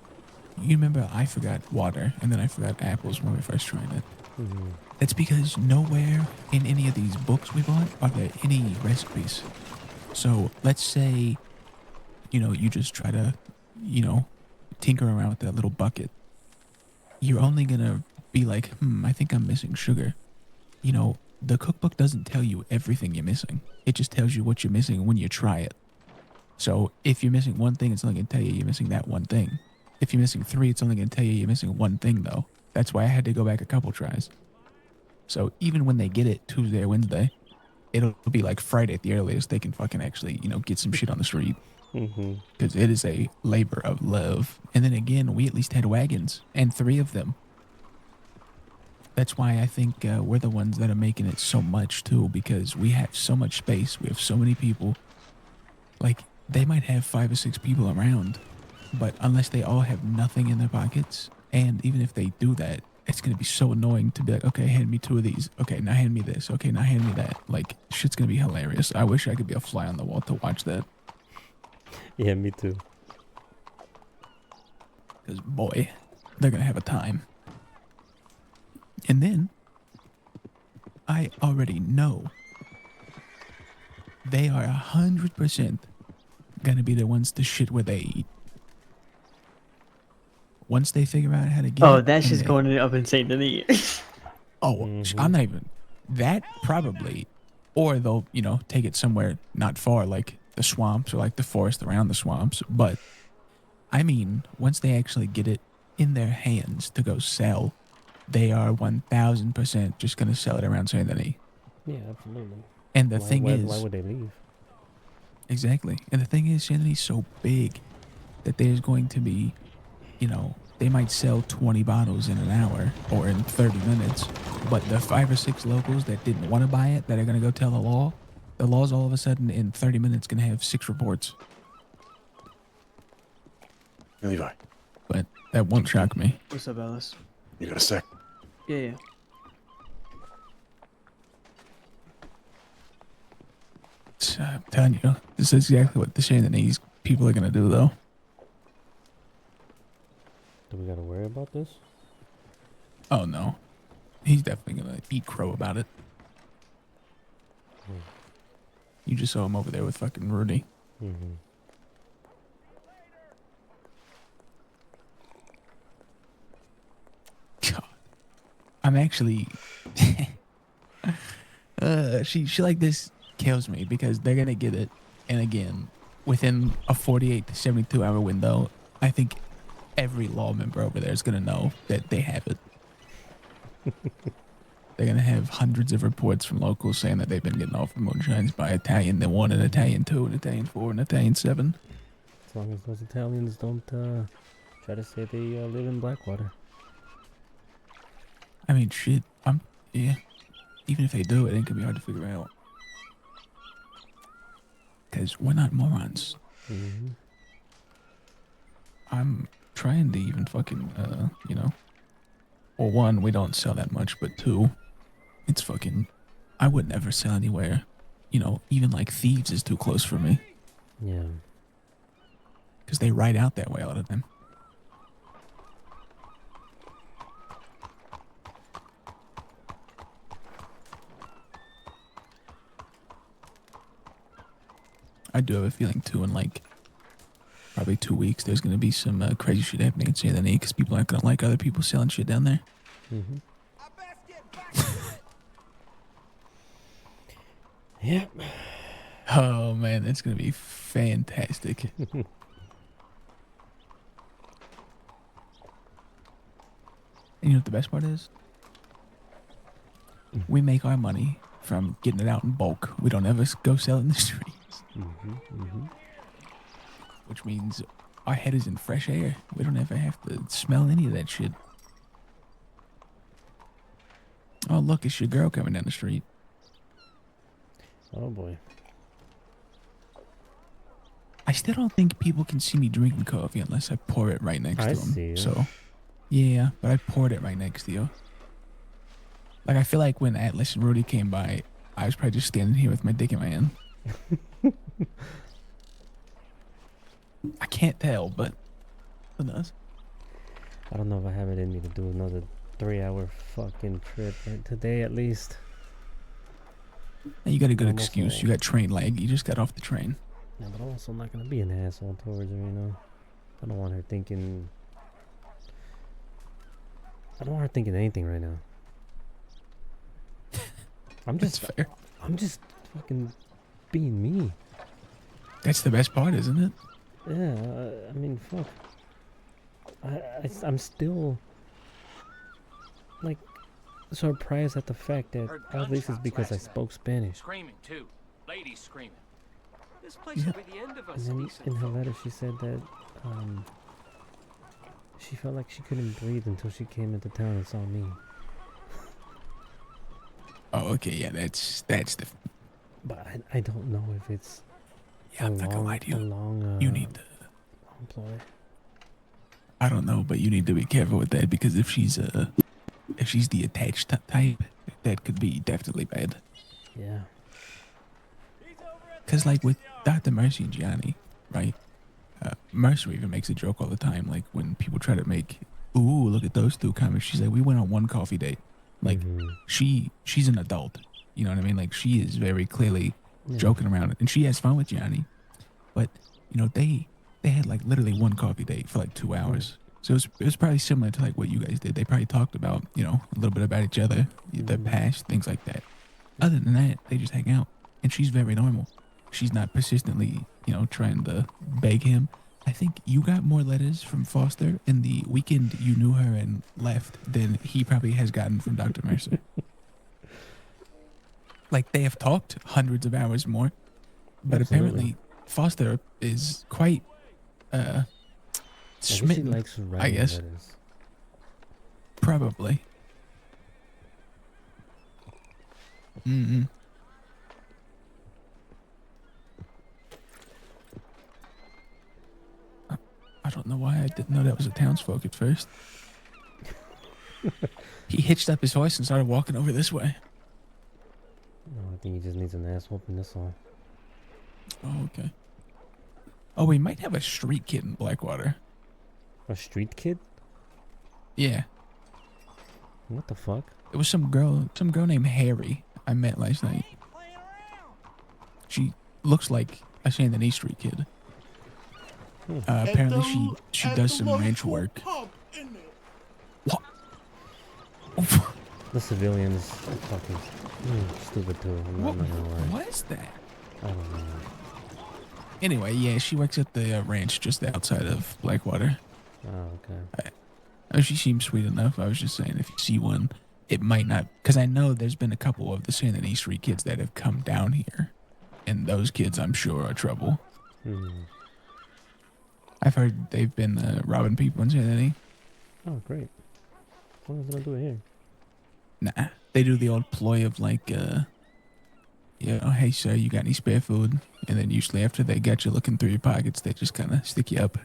you remember I forgot water, and then I forgot apples when we first tried it. That's because nowhere in any of these books we bought are there any recipes. So let's say, you just try to, tinker around with that little bucket. You're only going to be like, I think I'm missing sugar. The cookbook doesn't tell you everything you're missing. It just tells you what you're missing when you try it. So if you're missing one thing, it's only going to tell you you're missing that one thing. If you're missing 3, it's only going to tell you you're missing one thing, though. That's why I had to go back a couple tries. So even when they get it Tuesday or Wednesday, it'll be like Friday at the earliest. They can fucking actually, get some shit on the street. Because it is a labor of love. And then again, we at least had wagons, and 3 of them. That's why I think we're the ones that are making it so much too, because we have so much space. We have so many people. Like, they might have 5 or 6 people around, but unless they all have nothing in their pockets, and even if they do that, it's going to be so annoying to be like, okay, hand me 2 of these. Okay, now hand me this. Okay, now hand me that. Like, shit's going to be hilarious. I wish I could be a fly on the wall to watch that. Yeah, me too. Because, boy, they're going to have a time. And then, I already know they are 100% going to be the ones to shit where they eat. Once they figure out how to get Oh, it, that's and just they- going up and saying to the I'm not even that probably, or they'll take it somewhere not far, like the swamps or like the forest around the swamps. But I mean, once they actually get it in their hands to go sell, they are 1000% just gonna sell it around Saint Denis. Yeah, absolutely. And the thing is, why would they leave? Exactly, and the thing is, Saint Denis is so big that there's going to be, they might sell 20 bottles in an hour or in 30 minutes, but the 5 or 6 locals that didn't want to buy it, that are going to go tell the law's all of a sudden in 30 minutes going to have 6 reports. Levi. But that won't shock me. What's up, Alice? You got a sec? Yeah. I'm telling you, this is exactly what the Shandanese people are going to do, though. Do we gotta worry about this? Oh, no. He's definitely going to eat crow about it. You just saw him over there with fucking Rudy. Mm-hmm. God. I'm actually... she like this kills me because they're going to get it. And again, within a 48 to 72 hour window, I think every law member over there is going to know that they have it. They're going to have hundreds of reports from locals saying that they've been getting offered moonshines by Italian 1, and Italian 2, and Italian 4, and Italian 7. As long as those Italians don't try to say they live in Blackwater. I mean, shit. Yeah. Even if they do, it ain't going to be hard to figure out. Because we're not morons. Mm-hmm. I'm trying to even fucking, well, 1, we don't sell that much, but 2, it's fucking, I would never sell anywhere. Even like Thieves is too close for me. Yeah. Because they ride out that way all the time. I do have a feeling too, in like probably 2 weeks, there's going to be some crazy shit happening in Saint Denis because people aren't going to like other people selling shit down there. Mm-hmm. Yep. Oh man, that's going to be fantastic. And you know what the best part is? We make our money from getting it out in bulk. We don't ever go sell it in the streets. Mm-hmm. Mm-hmm. Which means our head is in fresh air. We don't ever have to smell any of that shit. Oh, look, it's your girl coming down the street. Oh, boy. I still don't think people can see me drinking coffee unless I pour it right next to them. see you. So, yeah, but I poured it right next to you. Like, I feel like when Atlas and Rudy came by, I was probably just standing here with my dick in my hand. I can't tell, but who knows? I don't know if I have it in me to do another 3-hour fucking trip today at least. And you got a good Almost excuse. all. You got train lag. You just got off the train. Yeah, but I'm also not gonna be an asshole towards her, I don't want her thinking... I don't want her thinking anything right now. That's fair. I'm just fucking being me. That's the best part, isn't it? Yeah, I mean, fuck. I'm still, like, surprised at the fact that all this is because I spoke Spanish. Screaming too. Ladies screaming. This place Yeah. will be the end of us. And then in her letter she said that, she felt like she couldn't breathe until she came into town and saw me. Oh, okay, yeah, that's the. But I don't know if it's Yeah, I'm not gonna lie to you. a long You need to. long ploy. I don't know, but you need to be careful with that because if she's the attached type, that could be definitely bad. Yeah. Cause like with Dr. Mercy and Gianni, right? Mercer even makes a joke all the time, like when people try to make, ooh, look at those two comics. She's like, we went on one coffee date. Like she's an adult. You know what I mean? Like she is very clearly joking around, and she has fun with Gianni. But you know they had like literally one coffee date for like 2 hours. So it was probably similar to like what you guys did. They probably talked about a little bit about each other, their past, things like that. Other than that, they just hang out, and she's very normal. She's not persistently trying to beg him. I think you got more letters from Foster in the weekend you knew her and left than he probably has gotten from Dr. Mercer. Like they have talked hundreds of hours more, but apparently Foster is quite smitten. She likes I writing guess letters. probably. Mm-hmm. I don't know why I didn't know that was a townsfolk at first. He hitched up his horse and started walking over this way. No, I think he just needs an ass whooping. That's all. Oh, okay. Oh, we might have a street kid in Blackwater. A street kid? Yeah. What the fuck? It was some girl named Harry I met last night. She looks like a Saint Denis street kid. Apparently she does some ranch work. What? The civilians are fucking stupid too. I'm not gonna lie. What is that? I don't know. Anyway, yeah, she works at the ranch just outside of Blackwater. Oh, okay. She seems sweet enough. I was just saying, if you see one, it might not, because I know there's been a couple of the Saint Denis Street kids that have come down here, and those kids, I'm sure, are trouble. I've heard they've been robbing people in Saint Denis. Oh, great. As long as they don't do it here. Nah, they do the old ploy of like, hey sir, you got any spare food? And then usually after they get you looking through your pockets, they just kind of stick you up.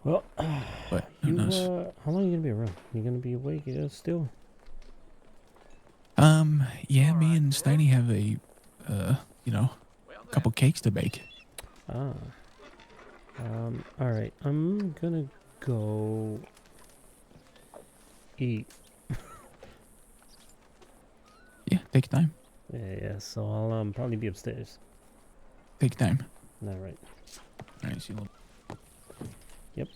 Well, but who knows? How long are you gonna be around? You gonna be awake still? Yeah, me and Steiny have a, couple cakes to bake. All right. I'm gonna go eat. Yeah, take your time. Yeah. So I'll probably be upstairs. Take your time. All right. All right. See you later. Yep.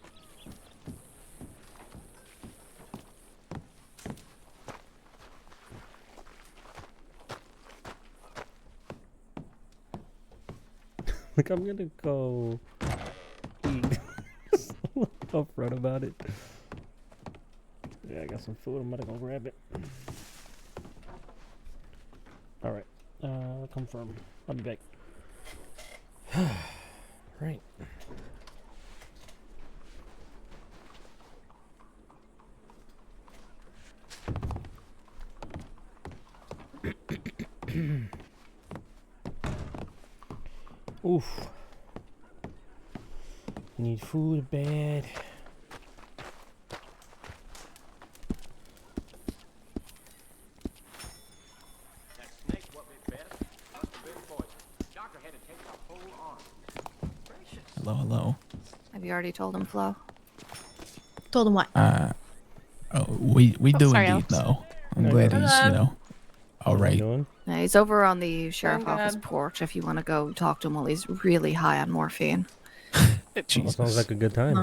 Like, I'm gonna go eat. Upfront about it. Yeah, I got some food. I'm gonna go grab it. Alright. Confirm. I'll be back. Right. Oof. Need food bad. Hello. Have you already told him, Flo? Told him what? We do sorry, indeed Alex. know. I'm glad he's, all right. Yeah, he's over on the sheriff Thank office God. porch if you want to go talk to him while he's really high on morphine. Well, sounds like a good time.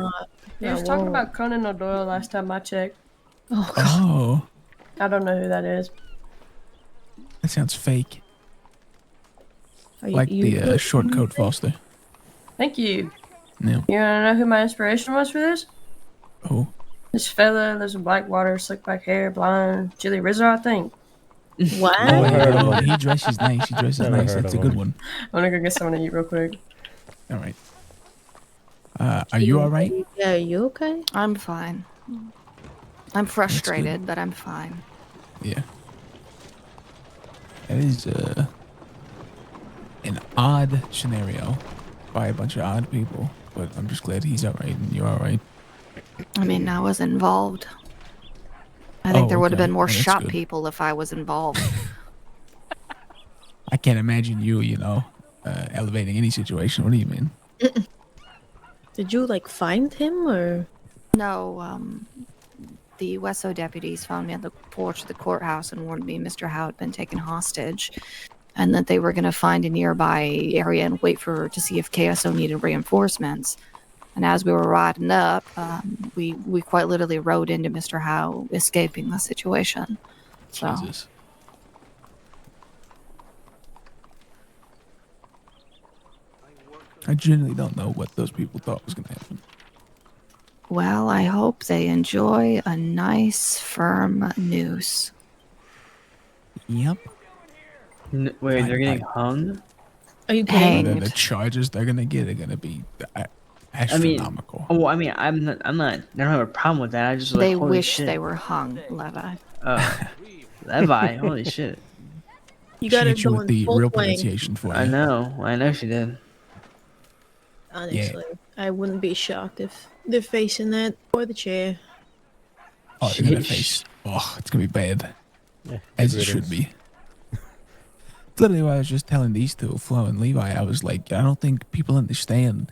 He was talking about Conan O'Doyle last time I checked. Oh, I don't know who that is. that sounds fake. Are you- Like you- the short coat Foster. Thank you. Yeah. You wanna know who my inspiration was for this? Who? This fella lives in Blackwater, slick back hair, blind, Jilly Rizzo, I think. What? Oh, he dresses nice. He dresses Never nice. heard That's of a good him. one. I'm gonna go get someone to eat real quick. All right. Are you all right? Yeah, are you okay? I'm fine. I'm frustrated, but I'm fine. Yeah. That is an odd scenario by a bunch of odd people, but I'm just glad he's all right and you're all right. I mean, I was involved. I think there would have okay. been more Well, that's shop good. people if I was involved. I can't imagine you know, elevating any situation. What do you mean? Did you like find him or? No, the USO deputies found me on the porch of the courthouse and warned me Mr. Howe had been taken hostage, and that they were going to find a nearby area and wait to see if KSO needed reinforcements. And as we were riding up, we quite literally rode into Mr. Howe escaping the situation. So. Jesus. I genuinely don't know what those people thought was going to happen. Well, I hope they enjoy a nice, firm noose. Yep. Wait, they're getting hung? Are you hanged? And then the charges they're going to get are going to be astronomical. I mean, I'm not. I don't have a problem with that. I just like. They holy wish shit. they were hung, Levi. Oh, Levi! Holy shit! You She gotta hit you go with in the full real twang. pronunciation for you. I know she did. Honestly, I wouldn't be shocked if they're facing that or the chair. Oh, they're going to face. Oh, it's going to be bad. Yeah, As it should be. Literally, what I was just telling these two, Flo and Levi, I was like, I don't think people understand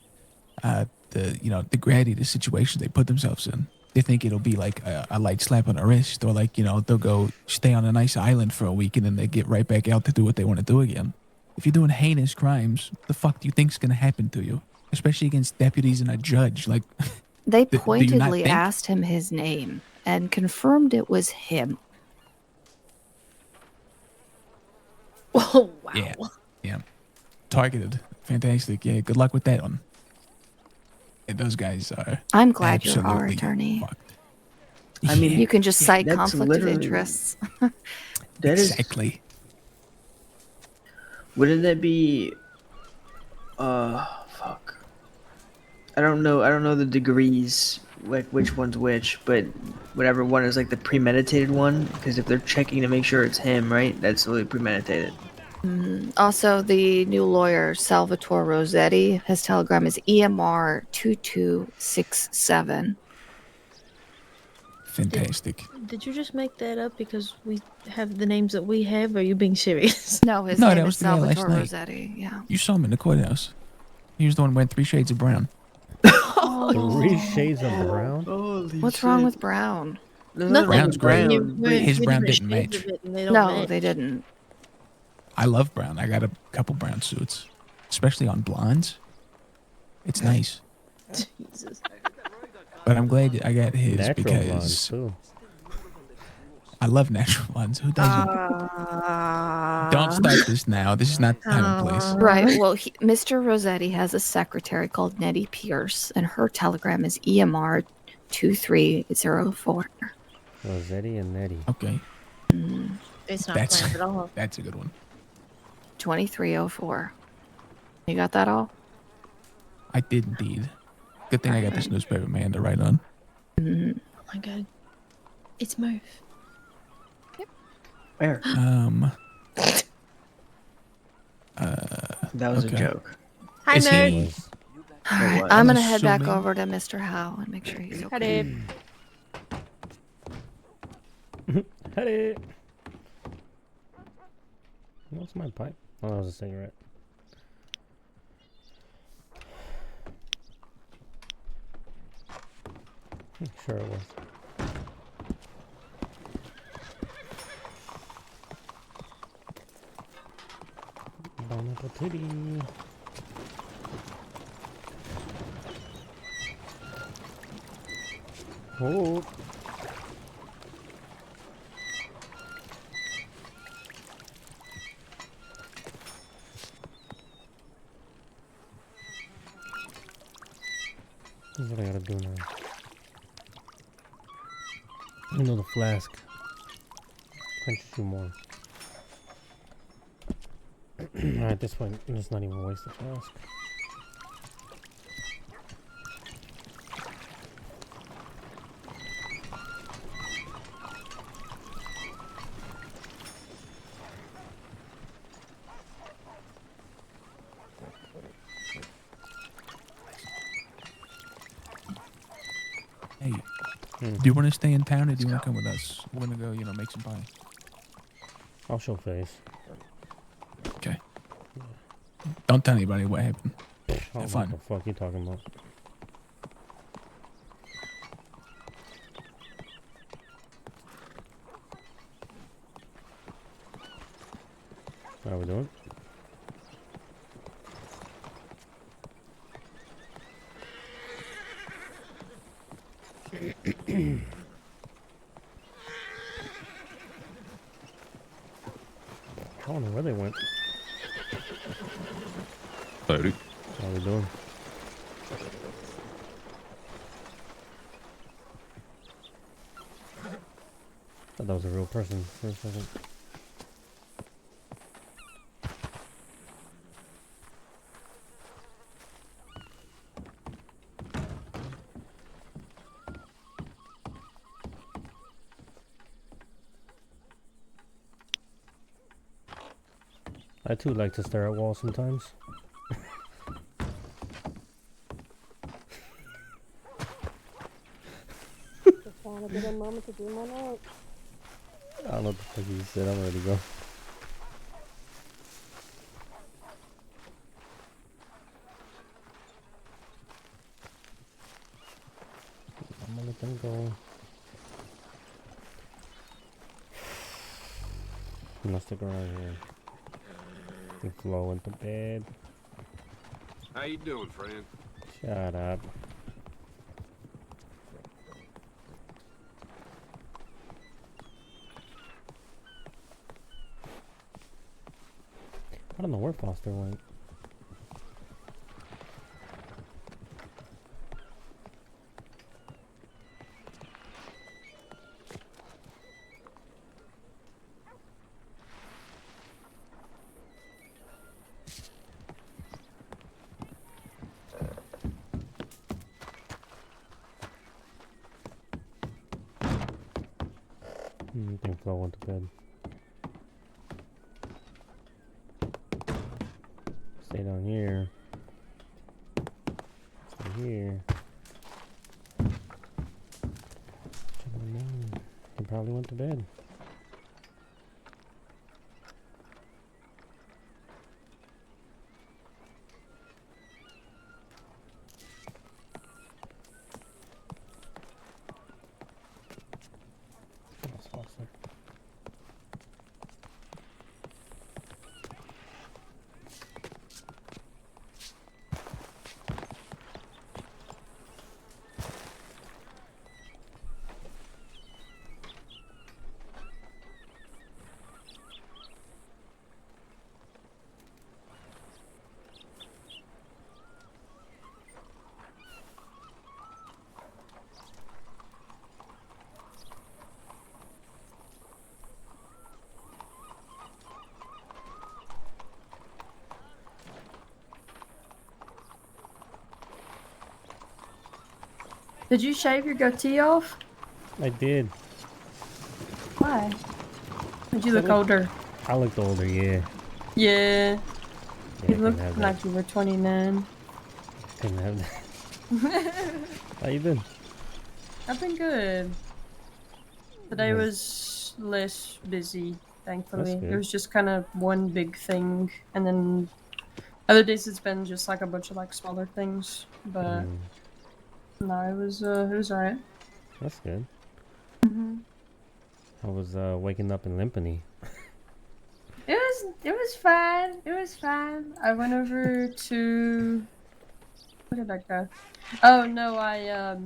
the gravity of the situation they put themselves in. They think it'll be like a light slap on the wrist, or like, they'll go stay on a nice island for a week and then they get right back out to do what they want to do again. If you're doing heinous crimes, what the fuck do you think's going to happen to you? Especially against deputies and a judge. Like, They do you not pointedly think? asked him his name and confirmed it was him. Oh, wow. Yeah. Targeted. Fantastic. Yeah, good luck with that one. And those guys are I'm glad you're our absolutely attorney. fucked. I mean, You can just cite that's conflict of literally- interests. That is. Exactly. Wouldn't that be? Fuck. I don't know the degrees, like which one's which, but whatever one is like the premeditated one, because if they're checking to make sure it's him, right? That's totally premeditated. Also, the new lawyer, Salvatore Rossetti, his telegram is EMR 2267. Fantastic. Did you just make that up because we have the names that we have? Or are you being serious? No, his No, name that is was the guy last Salvatore night. Rossetti. Yeah. You saw him in the courthouse. He was the one wearing 3 shades of brown. 3 shades of brown? What's wrong with brown? Nothing. Brown's great. Brown. His Three brown different didn't shades match. of it and they don't No, match. they didn't. I love brown. I got a couple brown suits, especially on blondes. It's nice. Jesus. But I'm glad I got his Natural because blondes, too. I love natural blondes. Who doesn't? Don't start this now. This is not the time and place. Right. Well, Mr. Rossetti has a secretary called Nettie Pierce, and her telegram is EMR 2304. Rossetti and Nettie. Okay. It's not That's planned at all. that's a good one. 2304. You got that all? I did indeed. Good thing I got this newspaper man to write on. Oh my god. It's Murph. Where? That was okay. a joke. Hi, Is nerd. he- Alright, what? I'm gonna head back assuming- over to Mr. Howe and make sure he's Hi, okay. Dave. Hey. What's my pipe? Oh, that was a cigarette. Sure it was. Bon appetit. Oh. This is what I gotta do now. Another flask. Quench you more. Alright, this one. Let's not even waste the flask. Do you want to stay in town or do you want to come with us? We're gonna go, make some pie. I'll show face. Okay. Don't tell anybody what happened. What Have fun. the fuck you talking about? How are we doing? I don't know where they went. Howdy. How we doing? Thought that was a real person for a second. I too like to stare at walls sometimes. Just found a good moment to do my note. I don't know what the fuck you said. I'm ready to go. I'm gonna let them go. I'm gonna stick around here. I think Flo went to bed. How you doing, friend? Shut up. I don't know where Foster went. I think Flo went to bed. Stay down here. Stay here. He probably went to bed. That's Foster. Did you shave your goatee off? I did. Why? Did you look older? I looked older, yeah. Yeah. Yeah, You I look couldn't have like that. you were 29. Couldn't have that. How you been? I've been good. Today Nice. was less busy, thankfully. That's good. It was just kind of one big thing, and then other days it's been just like a bunch of like smaller things. But no, it was alright. That's good. hmm I was waking up in Limpany. It was fine. It was fine. I went over to where did I go? Oh no, I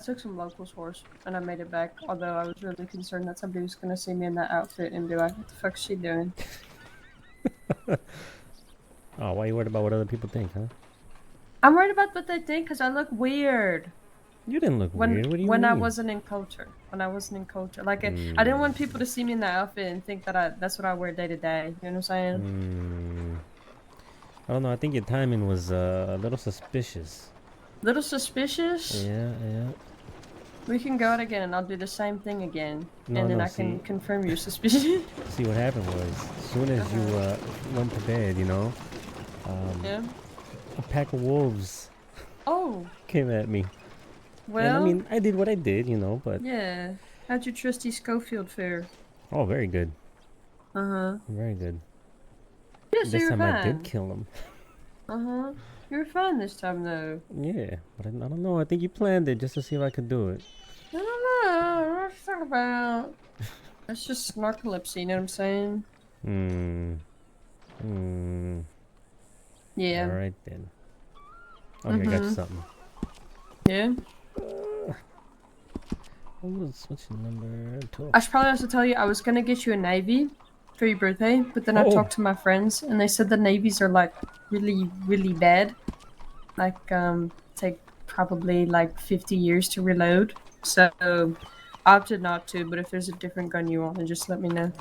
took some locals horse and I made it back. Although I was really concerned that somebody was gonna see me in that outfit and be like, "What the fuck's she doing?" Oh, why you worried about what other people think, huh? I'm worried about what they think because I look weird. You didn't look When weird. What do you when mean? I wasn't in culture, like I didn't want people to see me in that outfit and think that that's what I wear day to day. You know what I'm saying? I don't know. I think your timing was a little suspicious. Little suspicious. Yeah, yeah. We can go out again and I'll do the same thing again, No, and then no, I can see. confirm your suspicion. See, what happened was, as soon as you went to bed, Yeah. a pack of wolves Oh. came at me. And I Well, mean, I did what I did, you know, but... yeah. How'd your trusty Schofield fare? Oh, very good. Uh-huh. Very good. Yeah, so This you're time I did fine. kill him. Uh-huh. You were fine this time, though. Yeah, but I don't know. I think you planned it just to see if I could do it. I don't know. What's that about? That's just narcolepsy, you know what I'm saying? Yeah. Alright then. Okay, I got you something. Yeah? What's your number? 12. I should probably also tell you, I was gonna get you a Navy for your birthday, but then I talked to my friends, and they said the Navies are, like, really, really bad. Like, take probably, like, 50 years to reload. So, I opted not to, but if there's a different gun you want, then just let me know.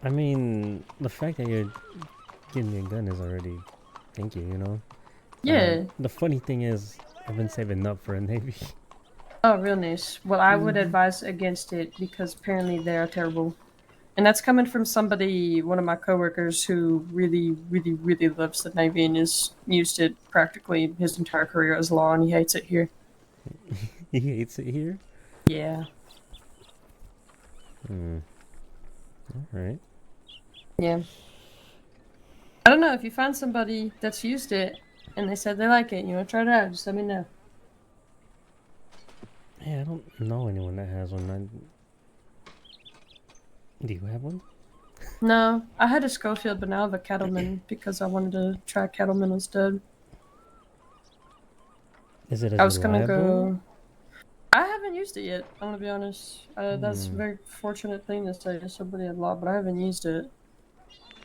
I mean, the fact that you're giving me a gun is already... Thank you, you know? Yeah. The funny thing is, I've been saving up for a Navy. Oh, real nice. Well, I would advise against it because apparently they are terrible. And that's coming from somebody, one of my coworkers, who really, really, really loves the Navy and has used it practically his entire career as law, and he hates it here. He hates it here? Yeah. Alright. Yeah. I don't know, if you find somebody that's used it and they said they like it, you want to try it out, just let me know. Yeah, I don't know anyone that has one. Do you have one? No, I had a Schofield, but now I have a Cattleman because I wanted to try Cattleman instead. Is it as I was gonna reliable? go. I haven't used it yet. I'm gonna be honest. That's a very fortunate thing to say to somebody at law, but I haven't used it.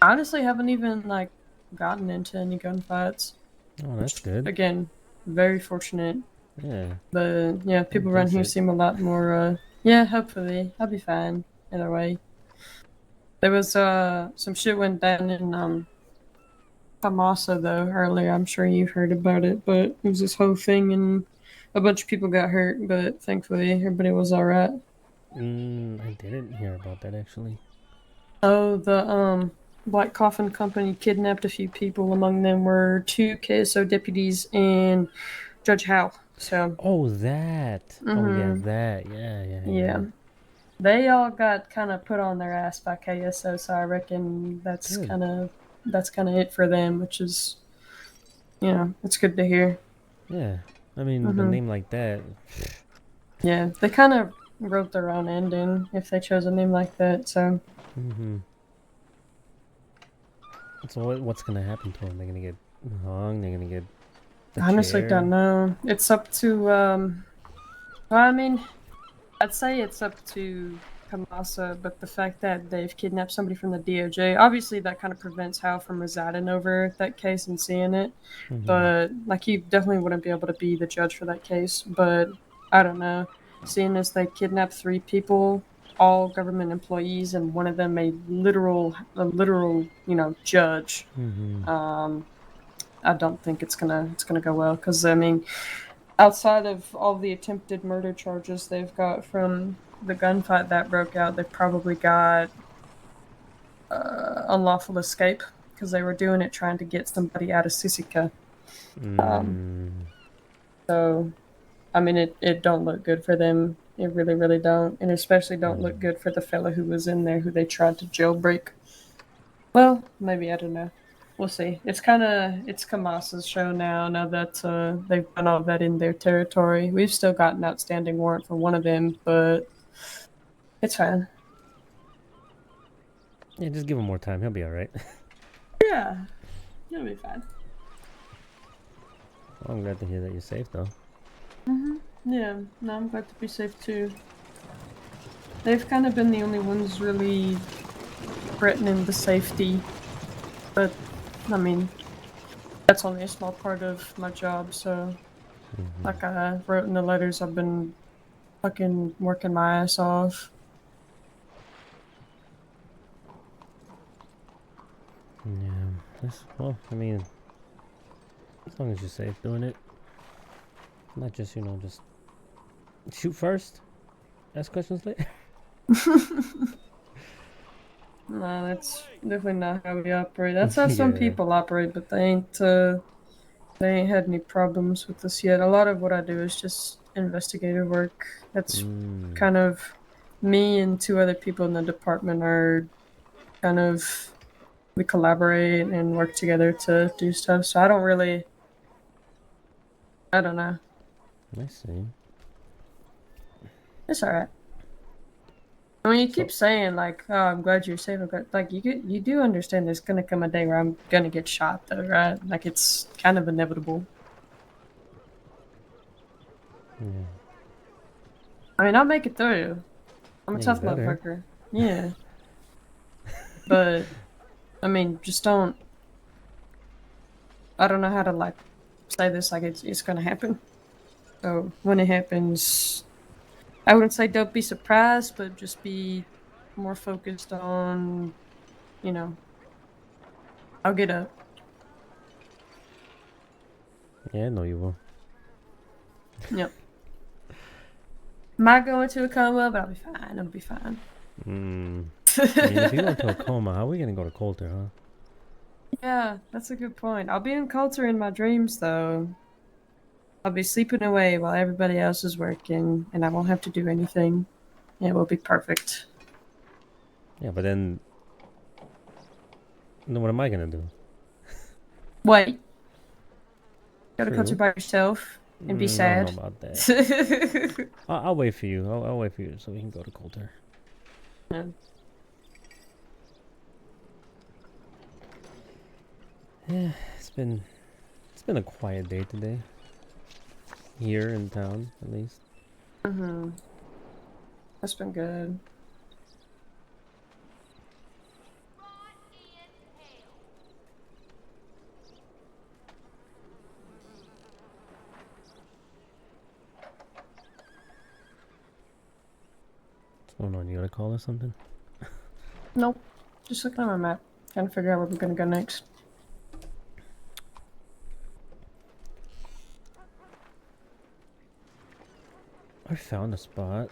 I honestly haven't even like gotten into any gunfights. Oh, that's good. Again, very fortunate. Yeah. But yeah, people around here seem a lot more. Yeah, hopefully I'll be fine either way. There was some shit went down in Kamasa though earlier. I'm sure you've heard about it, but it was this whole thing and a bunch of people got hurt, but thankfully everybody was alright. I didn't hear about that actually. Oh, the Black Coffin Company kidnapped a few people. Among them were 2 KSO deputies and Judge Howe. So. Oh, that. Oh yeah, that. Yeah. They all got kind of put on their ass by KSO, so I reckon that's kind of it for them, which is, it's good to hear. Yeah. I mean, with a name like that. Yeah, they kind of wrote their own ending if they chose a name like that. So. So what's gonna happen to them? They're gonna get hung. They're gonna get. I honestly don't know. It's up to. Well, I mean, I'd say it's up to Kamasa, but the fact that they've kidnapped somebody from the DOJ, obviously that kind of prevents Hal from residing over that case and seeing it. But, like, he definitely wouldn't be able to be the judge for that case. But, I don't know. Seeing as they kidnapped 3 people, all government employees, and one of them a literal, judge, I don't think it's gonna go well. Because, I mean, outside of all the attempted murder charges they've got from the gunfight that broke out, they've probably got unlawful escape because they were doing it trying to get somebody out of Sisika. So, I mean, it don't look good for them. It really, really don't. And especially don't look good for the fella who was in there who they tried to jailbreak. Well, maybe, I don't know. We'll see. It's Kamasa's show now that they've done all that in their territory. We've still got an outstanding warrant for one of them, but it's fine. Yeah, just give him more time. He'll be alright. Yeah, he'll be fine. Well, I'm glad to hear that you're safe, though. Yeah, no, I'm glad to be safe too. They've kind of been the only ones really threatening the safety, but I mean, that's only a small part of my job, so like I wrote in the letters, I've been fucking working my ass off. Yeah, well, I mean, as long as you're safe doing it. Not just, just shoot first, ask questions later. No, that's definitely not how we operate. That's how some people operate, but they ain't had any problems with us yet. A lot of what I do is just investigative work. That's kind of me and 2 other people in the department are kind of, we collaborate and work together to do stuff. So I don't know. I see. It's alright. I mean, you keep saying like, "Oh, I'm glad you're safe." Like, you do understand there's gonna come a day where I'm gonna get shot, though, right? Like, it's kind of inevitable. Yeah. I mean, I'll make it through. I'm a Yeah, tough you better. motherfucker. Yeah. But I mean, just don't. I don't know how to like say this. Like, it's gonna happen. So when it happens, I wouldn't say don't be surprised, but just be more focused on, you know, I'll get up. Yeah, no, you will. Yep. Might go into a coma, but I'll be fine. It'll be fine. I mean, if you go into a coma, how are we gonna go to Coulter, huh? Yeah, that's a good point. I'll be in Coulter in my dreams, though. I'll be sleeping away while everybody else is working, and I won't have to do anything. It will be perfect. Yeah, but then what am I gonna do? Wait. Go to Coulter True. by yourself and be I sad. don't know about that. I'll wait for you. I'll wait for you so we can go to Coulter. Yeah. Yeah, it's been a quiet day today. Here in town, at least. Mhm. That's been good. What's going on? You got a call or something? Nope. Just looking at my map, trying to figure out where we're gonna go next. I found a spot.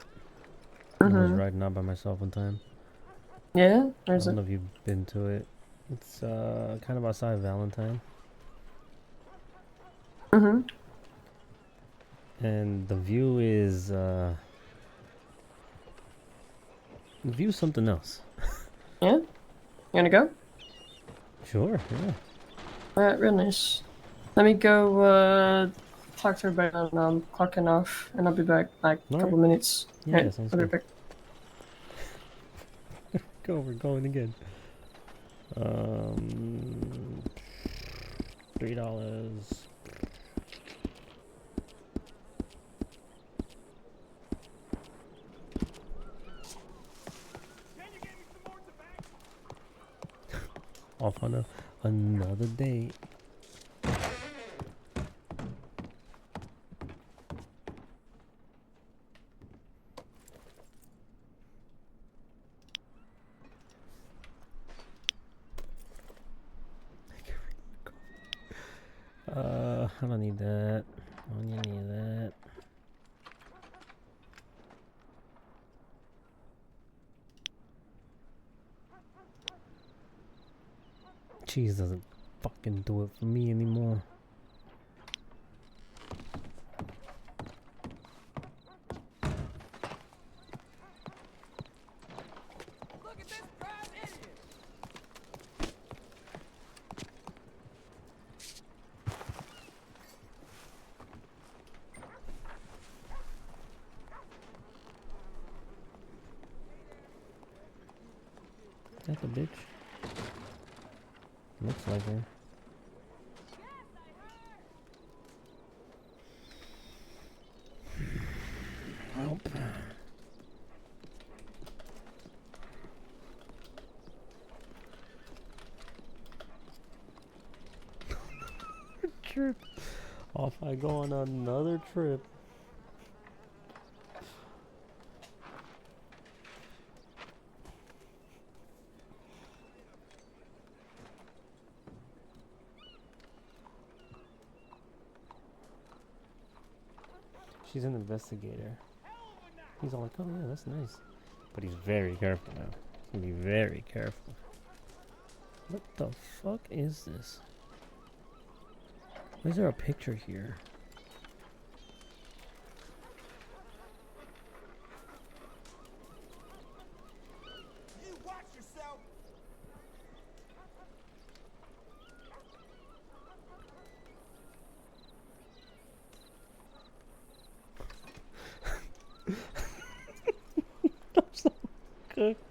I was riding out by myself one time. Yeah? I Where's don't it? know if you've been to it. It's kind of outside Valentine. And the view is something else. Yeah? You wanna go? Sure, yeah. Alright, real nice. Let me go talk to everybody and I'm clocking off and I'll be back like a couple minutes. Yeah, Alright, sounds I'll be good. back. Go, we're going again. $3. Off on another date. I don't need that. I don't need any of that. Cheese doesn't fucking do it for me anymore. Is that the bitch? Looks like her. Nope. Trip. Off I go on another trip. She's an investigator. He's all like, oh yeah, that's nice. But he's very careful now. He's gonna be very careful. What the fuck is this? Why is there a picture here? cooked.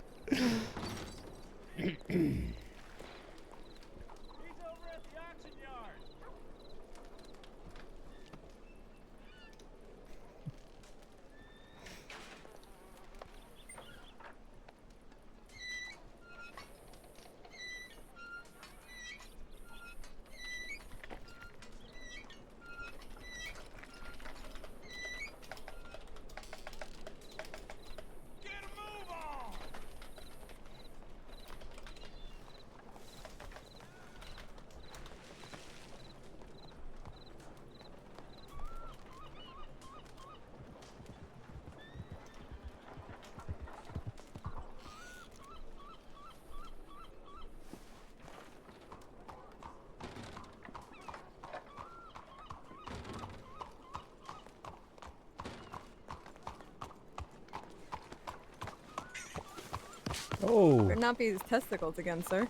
Oh. Better not be his testicles again, sir.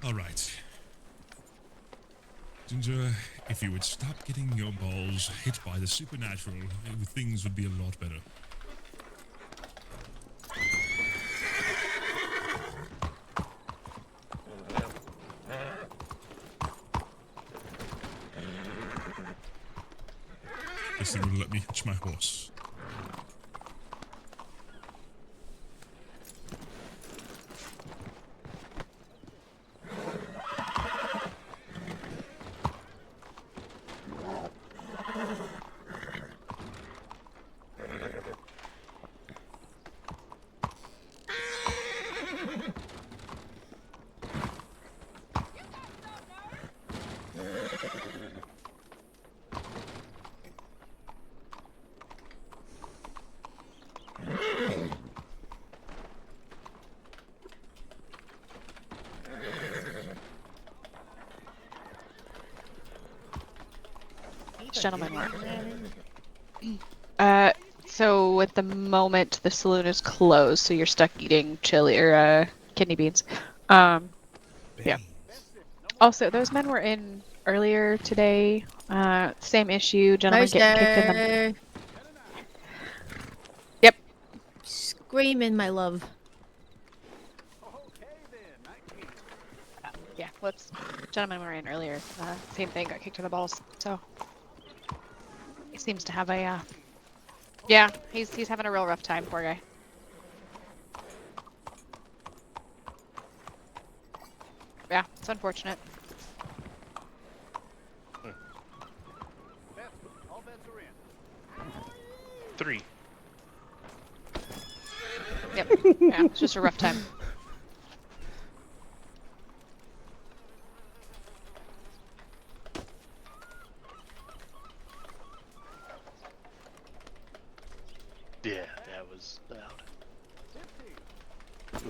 All right. Ginger, if you would stop getting your balls hit by the supernatural, things would be a lot better. Guess they wouldn't let me hitch my horse. Gentlemen were. So at the moment the saloon is closed, so you're stuck eating chili or kidney beans. Yeah. Also, those men were in earlier today. Same issue. Gentlemen getting kicked in the. Yep. Screaming, my love. Yeah. Gentlemen were in earlier. Same thing. Got kicked in the balls. So. He seems to have a, yeah, he's having a real rough time, poor guy. Yeah, it's unfortunate. All bets are in. 3. Yep. Yeah, it's just a rough time. Yeah, that was loud. That's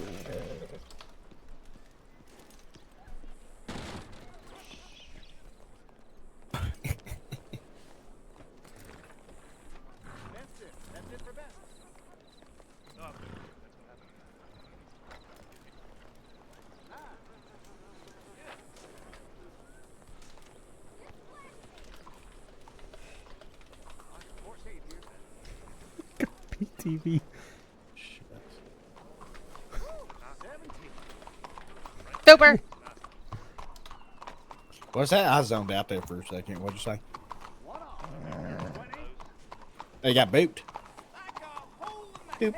it for bets. No, that's what happened. TV. Super. What's that? I zoned out there for a second. What'd you say? They got booped. Boop.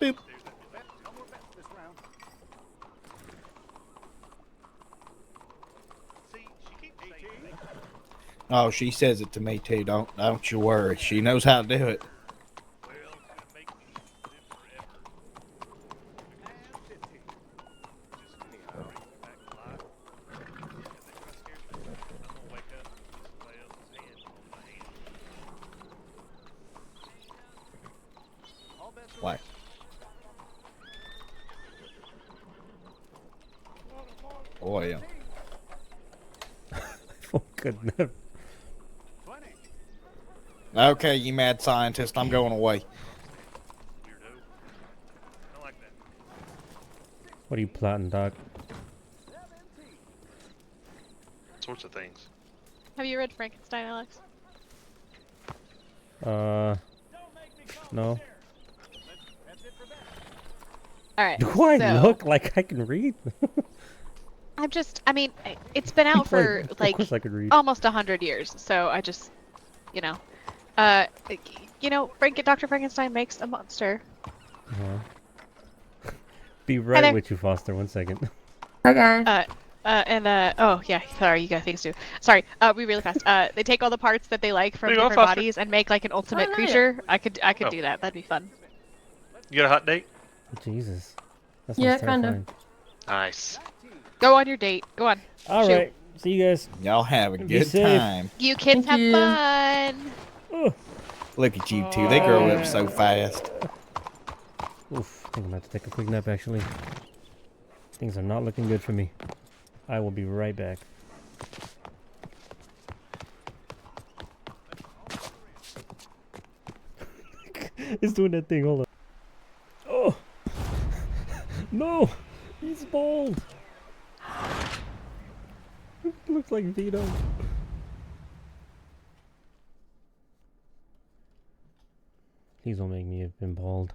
Boop. Oh, she says it to me too. Don't you worry. She knows how to do it. Why? Oh yeah. Oh goodness. Okay, you mad scientist. I'm going away. What are you plotting, Doc? sorts of things. Have you read Frankenstein, Alex? No. All right. Do I so, look like I can read? I mean, it's been out for Of like course I could read. almost 100 years, so I just, you know, Dr. Frankenstein makes a monster. Be right with you, Foster. 1 second. Okay. Oh yeah, sorry, you got things too. Sorry, we really fast. They take all the parts that they like from There you go, different Foster. bodies and make like an ultimate Oh, creature. I could Oh. do that. That'd be fun. You got a hot date? Jesus. That Yeah, sounds kind of. terrifying. Nice. Go on your date. Go on. All Shoot. right. See you guys. Y'all have a Be good safe. time. You kids have fun. Look at you two. They grow up so fast. Oof. I think I'm about to take a quick nap, actually. Things are not looking good for me. I will be right back. It's doing that thing. Hold on. Oh! No! He's bald! Looks like Vito. Please don't make me have been bald.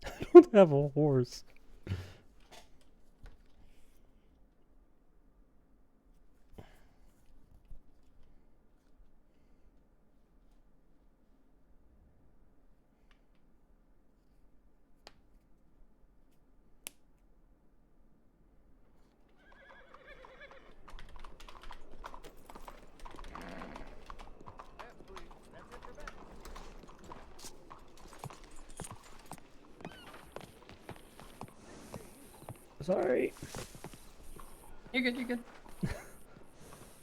I don't have a horse. Sorry. You're good, you're good.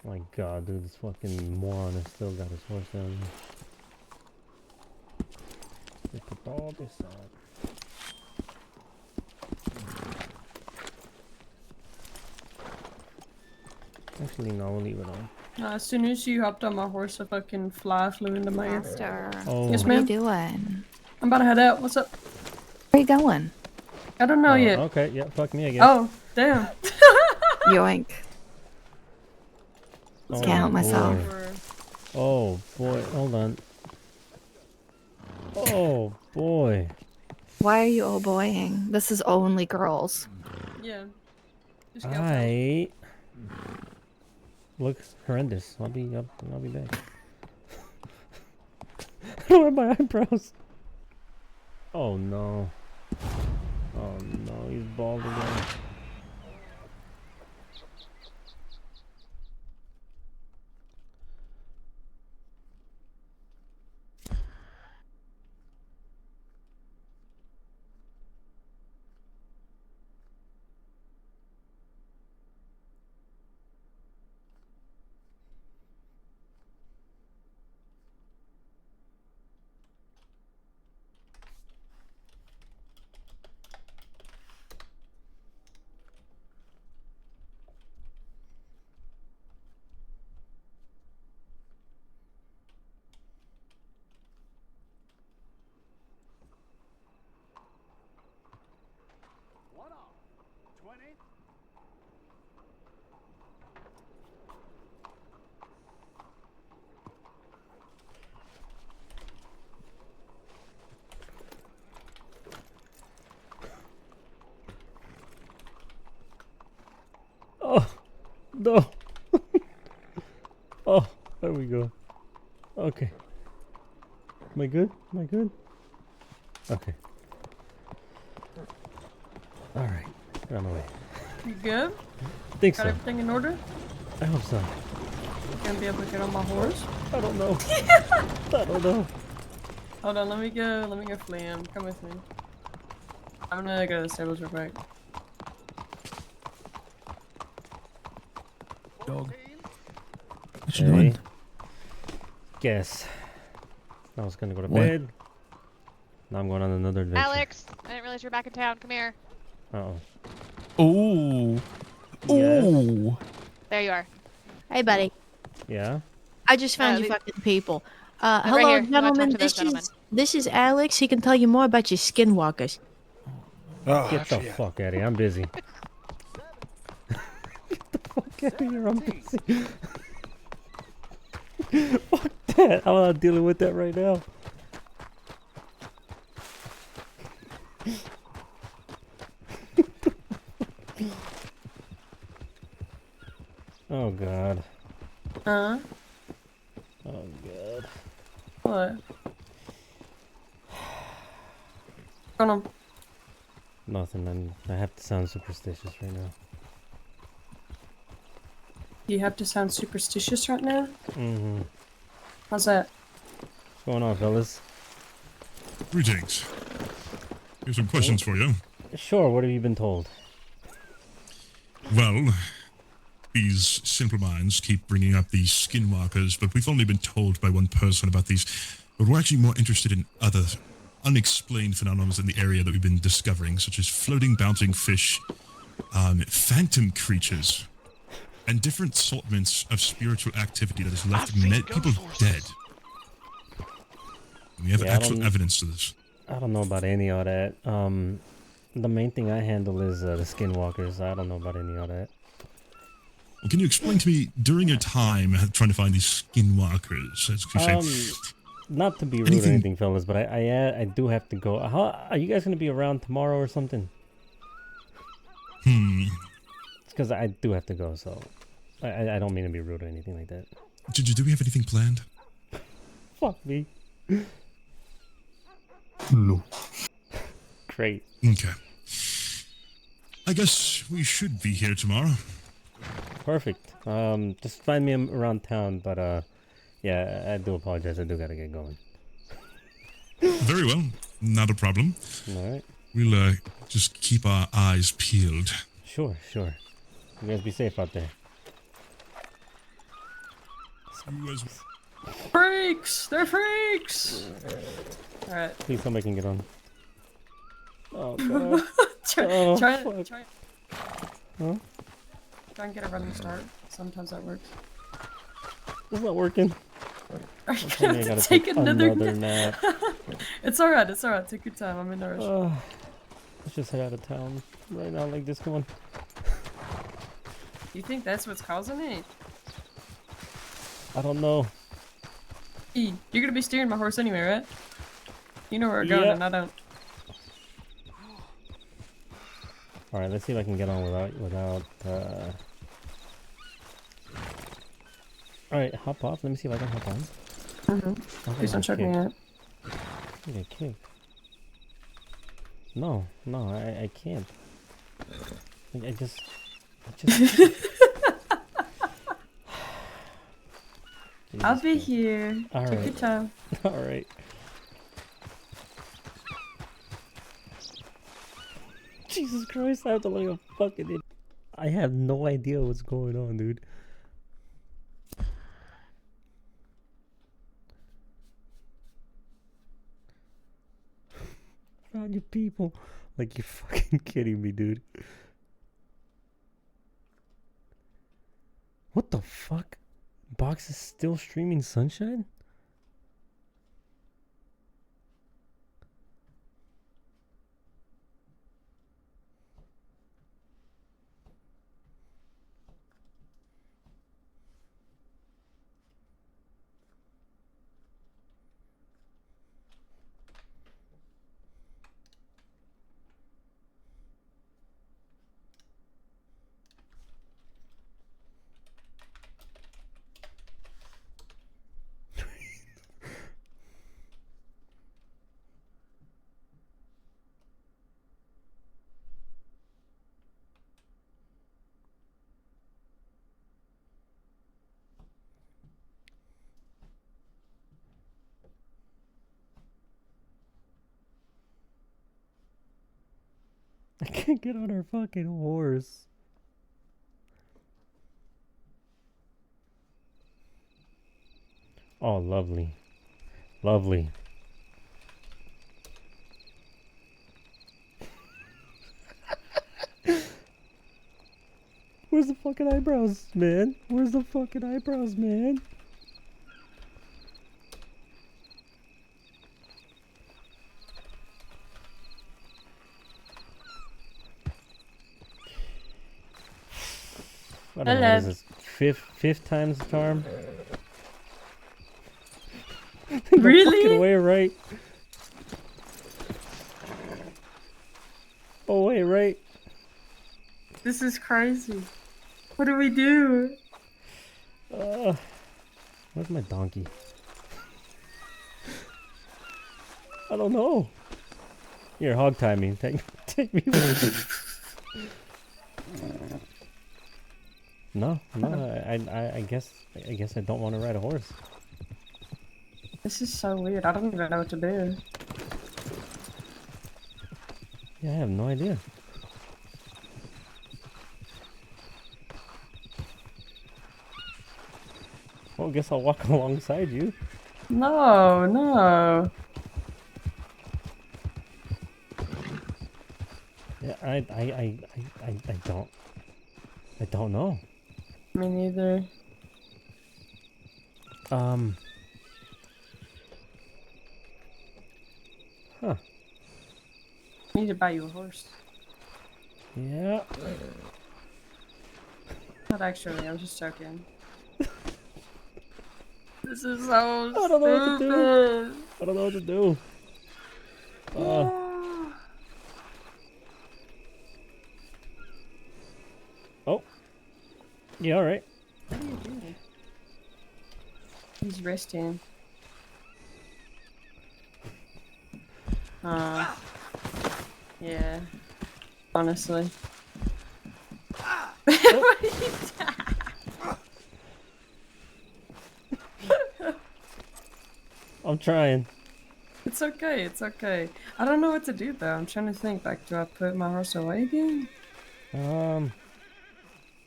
My god, dude, this fucking moron has still got his horse down there. They put all this on. Actually, no, we'll leave it on. As soon as you hopped on my horse, a fucking fly flew into my ear. Master. Oh. Yes, What are you ma'am? doing? I'm about to head out. What's up? Where you going? I don't know yet. Okay, yeah, fuck me again. Oh, damn. Yoink. Oh, Can't help myself. boy. Oh boy, hold on. Oh boy. Why are you oh boying? This is only girls. Yeah. Just go. I look horrendous. I'll be back. I don't have my eyebrows. Oh no. Oh no, he's bald again. One off. 20. Oh no. Oh, there we go. Okay. Am I good? Am I good? Okay. Alright. Get on my way. You good? Think Got so. everything in order? I hope so. Gonna be able to get on my horse? I don't know. I don't know. Hold on, let me go flea him. Come with me. I'm gonna go to the stables real quick. Dog. What you doing? Guess. I was gonna go to What? bed. Now I'm going on another adventure. Alex, I didn't realize you're back in town. Come here. Uh-oh. Ooh. Yes. Ooh. There you are. Hey, buddy. Yeah? I just found you the- fucking people. Hello, right here. You wanna talk gentlemen. to those gentlemen? This is Alex. He can tell you more about your skinwalkers. Oh, Get the fuck out of here. I'm busy. Get the fuck out of here. I'm busy. Fuck that. I'm not dealing with that right now. Oh god. Huh? Oh god. What? Going on? Nothing. I have to sound superstitious right now. You have to sound superstitious right now? Mm-hmm. How's that? What's going on, fellas? Greetings. Here's some questions for you. Sure, what have you been told? Well, these simple minds keep bringing up these skinwalkers, but we've only been told by one person about these. But we're actually more interested in other unexplained phenomena in the area that we've been discovering, such as floating, bouncing fish, phantom creatures, and different assortments of spiritual activity that has left people dead. We have actual evidence to this. I don't know about any of that. The main thing I handle is the skinwalkers. I don't know about any of that. Well, can you explain to me, during your time trying to find these skinwalkers, as you say, not to be rude or anything, fellas, but I do have to go. Are you guys gonna be around tomorrow or something? It's because I do have to go, so I don't mean to be rude or anything like that. Do we have anything planned? Fuck me. No. Great. Okay. I guess we should be here tomorrow. Perfect. Just find me around town, but yeah, I do apologize. I do gotta get going. Very well. Not a problem. Alright. We'll just keep our eyes peeled. Sure. You guys be safe out there. Freaks! They're freaks! Alright. Please somebody can get on. Oh god. Try Huh? Try and get a running start. Sometimes that works. It's not working. Are you gonna have to take another nap? It's alright. Take your time. I'm in no rush. Let's just head out of town right now like this. Come on. You think that's what's causing it? I don't know. Hey, you're gonna be steering my horse anyway, right? You know where we're going and I don't. Alright, let's see if I can get on without Alright, hop off. Let me see if I can hop on. Please don't choke me out. I get kicked. No, I can't. I just I'll be here. All Take right. your time. Alright. Jesus Christ, I have to look like a fucking idiot. I have no idea what's going on, dude. Found your people. Like, you're fucking kidding me, dude. What the fuck? Box is still streaming Sunshine? I can't get on her fucking horse. Oh, lovely. Lovely. Where's the fucking eyebrows, man? Where's the fucking eyebrows, man? I don't know, what is this? Fifth time's the charm? No Really? fucking way, right? Oh, wait, right? This is crazy. What do we do? Where's my donkey? I don't know. Here, hog tie me. Take me with you. No, I guess I don't want to ride a horse. This is so weird. I don't even know what to do. Yeah, I have no idea. Well, I guess I'll walk alongside you. No, no. Yeah, I don't know. Me neither. Huh. I need to buy you a horse. Yeah. Not actually, I'm just joking. This is so I don't know what to do. stupid. I don't know what to do. Oh. Yeah, alright. What are you doing? He's resting. Yeah. Honestly. I'm trying. It's okay, it's okay. I don't know what to do though. I'm trying to think, like, do I put my horse away again?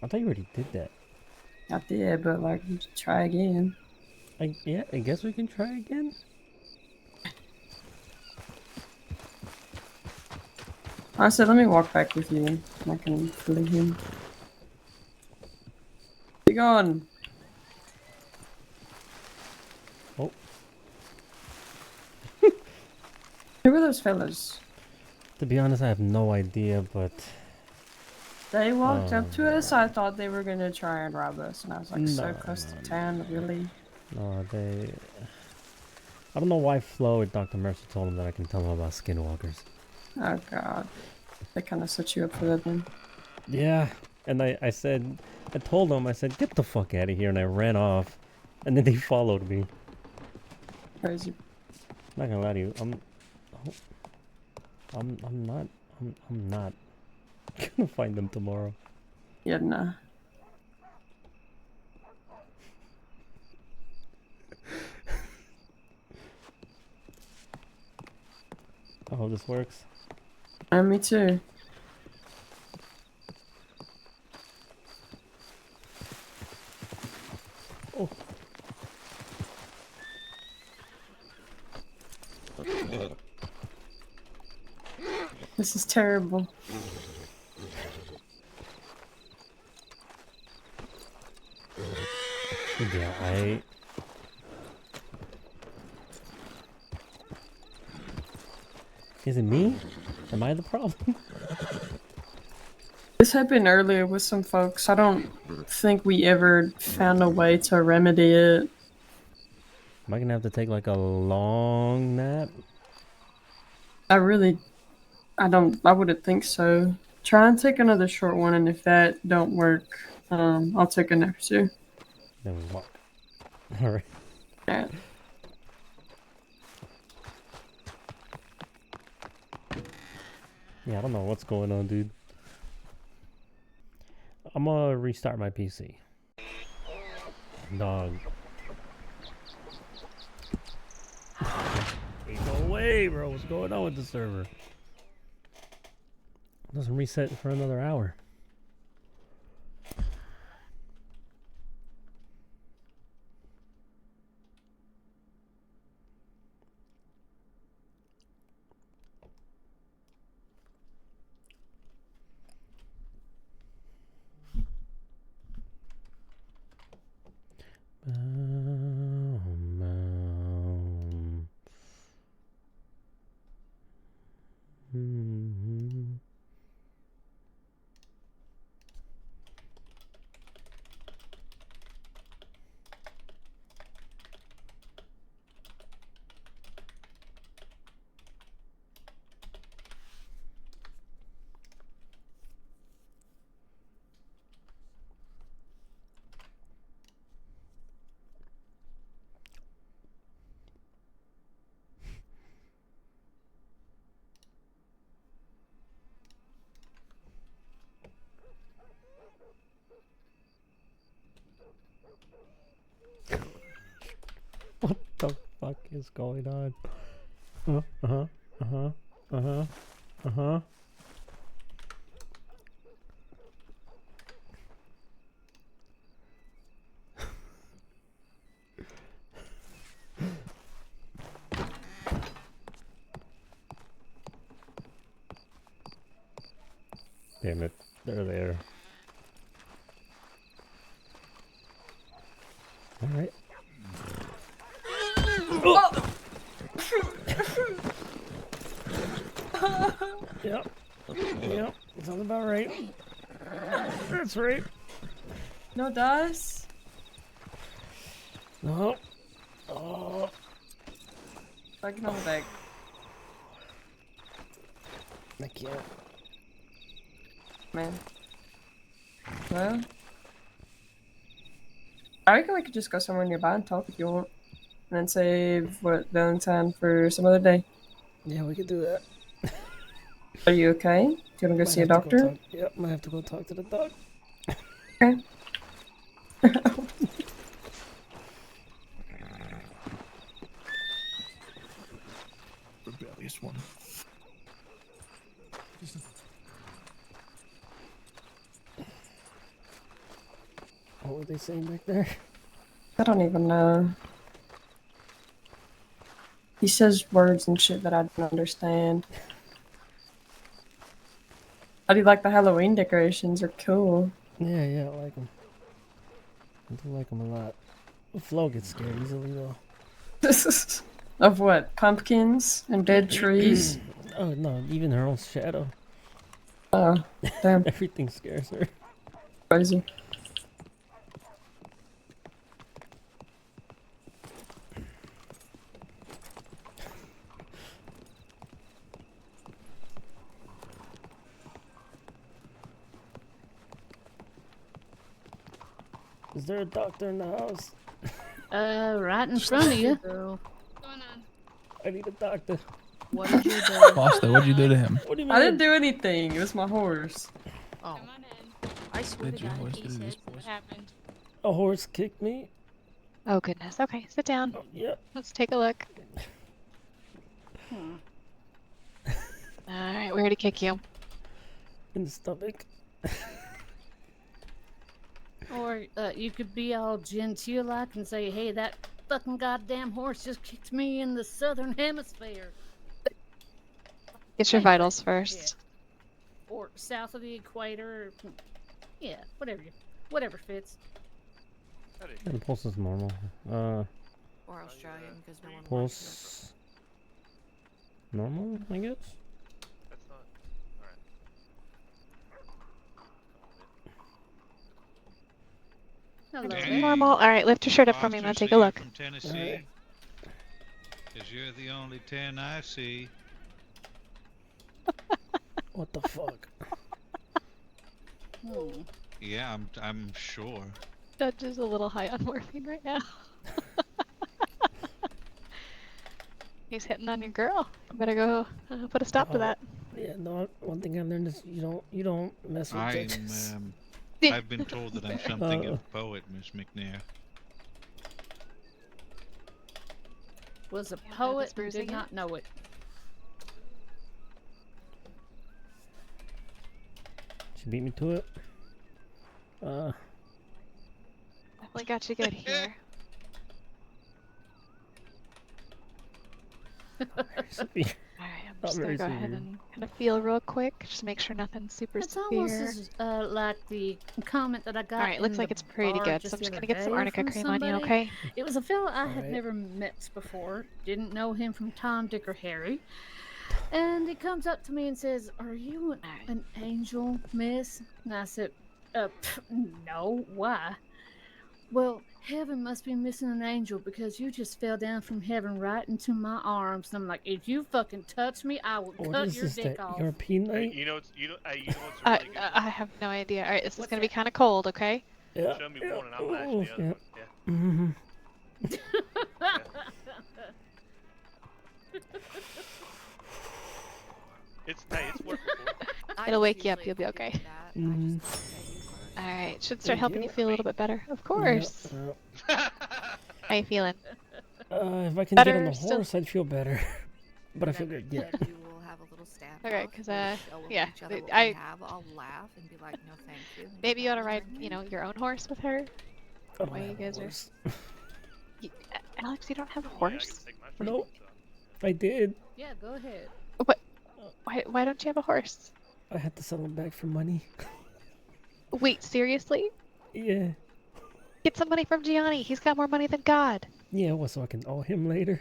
I thought you already did that. I did, but like, try again. Yeah, I guess we can try again. I said, let me walk back with you. I can flee him. Be gone. Oh. Who were those fellas? To be honest, I have no idea, but... They walked up to us. I thought they were gonna try and rob us, and I was like, so No, close to town, really? No, they... I don't know why Flo or Dr. Mercer told them that I can tell them about skinwalkers. Oh god. They kind of set you up for that then. Yeah, and I told them, I said, get the fuck out of here, and I ran off. And then they followed me. Crazy. Not gonna lie to you, I'm not gonna find them tomorrow. Yeah, nah. I hope this works. Me too. Oh. This is terrible. Yeah, Is it me? Am I the problem? This happened earlier with some folks. I don't think we ever found a way to remedy it. Am I gonna have to take like a long nap? I wouldn't think so. Try and take another short one, and if that don't work, I'll take a nap too. Then we walk. Alright. Yeah. Yeah, I don't know what's going on, dude. I'm gonna restart my PC. Dog. Ain't no way, bro. What's going on with the server? It doesn't reset for another hour. fuck is going on? Uh-huh. Damn it, they're there. Alright. Yep. Yep. Sounds about right. That's right. No dice? No. Oh. I can hold back. I can't. Man. Well. I reckon we could just go somewhere nearby and talk if you want. And then save Valentine for some other day. Yeah, we could do that. Are you okay? Do you want to go see a doctor? Yep, might have to go talk to the doc. Okay. Rebellious one. What were they saying back there? I don't even know. He says words and shit that I don't understand. I do like the Halloween decorations. They're cool. Yeah, I like them. I do like them a lot. Flo gets scared easily though. Of what? Pumpkins and dead trees? Oh no, even her own shadow. Oh, damn. Everything scares her. Crazy. Is there a doctor in the house? Right in front of you. Girl. I need a doctor. What did you do? Foster, what'd you do to him? What do you mean? I didn't do anything. It was my horse. Oh. I swear to Did your God, horse he do this? said what happened. A horse kicked me? Oh goodness. Okay, sit down. Yep. Let's take a look. Alright, where to kick you? In the stomach. Or you could be all genteel like and say, hey, that fucking goddamn horse just kicked me in the southern hemisphere. Get your vitals first. Yeah. Or south of the equator. Yeah, whatever fits. Yeah, the pulse is normal. Or Australian, because no one Pulse. Normal, I guess? That's not. Hello Okay. there. Normal. Alright, lift your shirt up for me and I'll take a look. From Tennessee, because you're the only 10 I see. What the fuck? Yeah, I'm sure. Judge is a little high on morphine right now. He's hitting on your girl. You better go put a stop to that. Yeah, no. One thing I learned is you don't mess with judges. I've been told that I'm something of a poet, Miss McNair. Was a poet and did not know it. She beat me to it. Definitely got you good here. Alright, I'm just gonna go ahead and kind of feel real quick. Just make sure nothing's super It's severe. almost as, like the comment that I got. Alright, looks in like the it's pretty bar good, just so I'm just the gonna other get some day arnica from cream on you, somebody. okay? It was a fella I had Alright. never met before. Didn't know him from Tom, Dick, or Harry. And he comes up to me and says, "Are you an angel, miss?" And I said, no, why?" "Well, heaven must be missing an angel because you just fell down from heaven right into my arms." And I'm like, "If you fucking touch me, I will What cut is your this? dick That off." European night? You know what's really good? I have no idea. Alright, this is gonna be kind of cold, okay? Yeah. Show me one and I'll match the other Yeah. one. Yeah. Mm-hmm. It's worked before. It'll wake you up, you'll be okay. Mm-hmm. Alright, should start Thank helping you. you feel a little bit better. Of course. Yeah, How you feeling? If I can Better get on the still- horse, I'd feel better. But I feel good. Yeah. You will have a little standoff. Okay, because we'll show yeah, each other what I we have. I'll laugh and be like, "No, thank you." and maybe you get ought to my ride, drink. your own horse with her. I don't Way have you a guys are. horse. Alex, you don't have a horse. No, I did. Yeah, go ahead. What? Why don't you have a horse? I had to sell him back for money. Wait, seriously? Yeah. Get some money from Gianni. He's got more money than God. Yeah, well, so I can owe him later.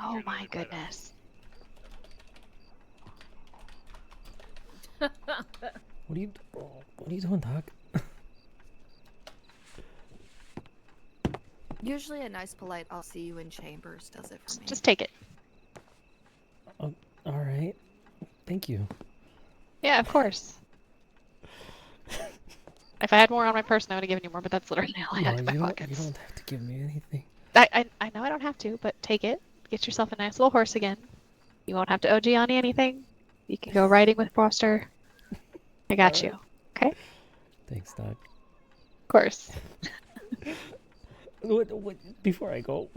Oh my goodness. What are you doing, Doc? Usually, a nice, polite "I'll see you in chambers" does it for me. Just take it. All right. Thank you. Yeah, of course. If I had more on my person, I would have given you more, but that's literally all I had in my pockets. You don't have to give me anything. I know I don't have to, but take it. Get yourself a nice little horse again. You won't have to owe Gianni anything. You can go riding with Foster. I got you. Okay? Thanks, Doc. Of course. What, before I go,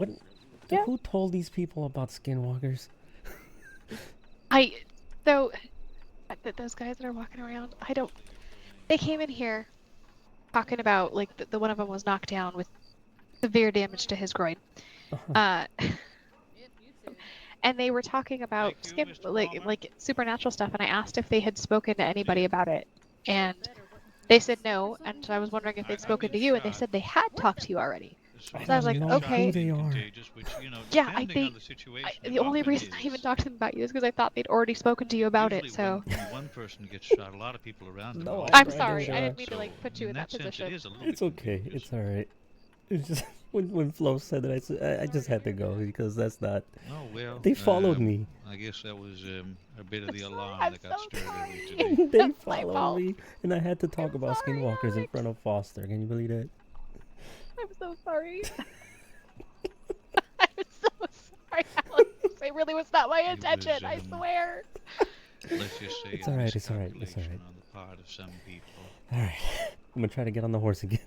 who told these people about skinwalkers? Those guys that are walking around, they came in here talking about, like, the one of them was knocked down with severe damage to his groin. And they were talking about like supernatural stuff, and I asked if they had spoken to anybody about it, and they said no. And so I was wondering if they'd spoken to you, and they said they had talked to you already. So I was like, okay. Who they are. Yeah, the only reason I even talked to them about you is because I thought they'd already spoken to you about it. So When one person gets shot, a lot of people around them. No, I'm sorry. I didn't mean to put you in that sense, position. it is a little It's bit okay. It's all right. It's just when Flo said that, I just had to go because that's not. Oh well. They followed me. I guess that was a bit of the alarm that got stirred earlier today. They followed me, and I had to talk about skinwalkers in front of Foster. Can you believe that? I'm so sorry. I'm so sorry, Alex. It really was not my intention. I swear. Let's just say It's all right. It's all right. It's all right. on the part of some people. All right. I'm gonna try to get on the horse again.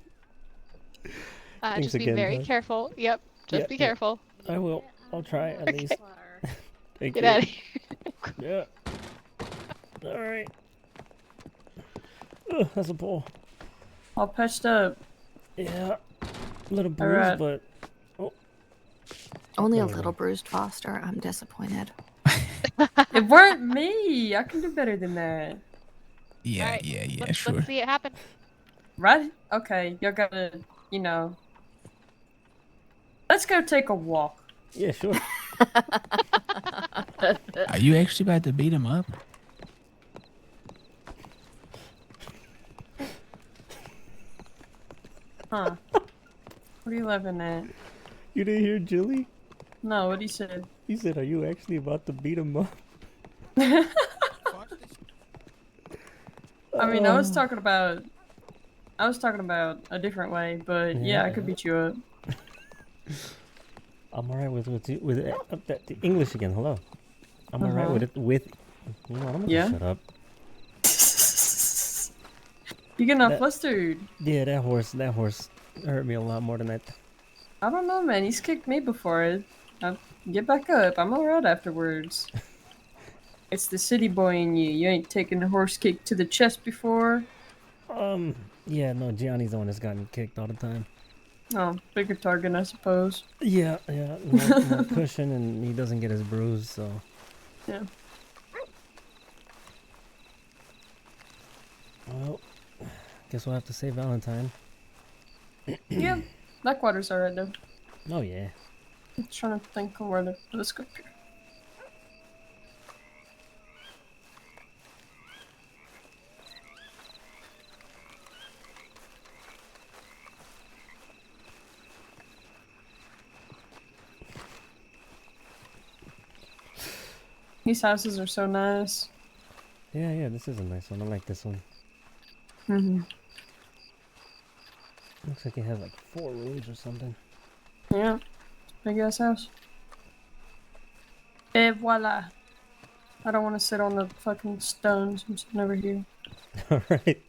Thanks Just be again, very Doc. careful. Yep. Just be careful. I will. I'll try at least. Thank Get you. out of here. Yeah. All right. Ugh, that's a pull. All patched up. Yeah. A little bruised, Alright. but. Oh. Only a There we little go. bruised, Foster. I'm disappointed. It weren't me. I can do better than that. Yeah, Alright, yeah, let's, sure. Let's see it happen. Right? Okay, y'all gotta, let's go take a walk. Yeah, sure. Are you actually about to beat him up? Huh. What are you laughing at? You didn't hear Jilly? No, what he said. He said, "Are you actually about to beat him up?" I mean, I was talking about a different way, but yeah, I could beat you up. I'm alright with the English again. Hello. I'm alright with it. With. You know, I'm gonna Yeah? shut up. You getting all That- flustered. Yeah, that horse hurt me a lot more than that. I don't know, man. He's kicked me before. Get back up. I'm alright afterwards. It's the city boy in you. You ain't taken a horse kick to the chest before. Yeah, no, Gianni's the one that's gotten kicked all the time. Oh, bigger target, I suppose. Yeah, more cushion, and he doesn't get his bruise, so. Yeah. Well, guess we'll have to say Valentine. Yeah, Blackwater's alright though. Oh yeah. I'm trying to think of where to. Let's go here. These houses are so nice. Yeah, this is a nice one. I like this one. Mm-hmm. Looks like it has like 4 rooms or something. Yeah. Big ass house. Et voila. I don't want to sit on the fucking stones. I'm sitting over here. Alright.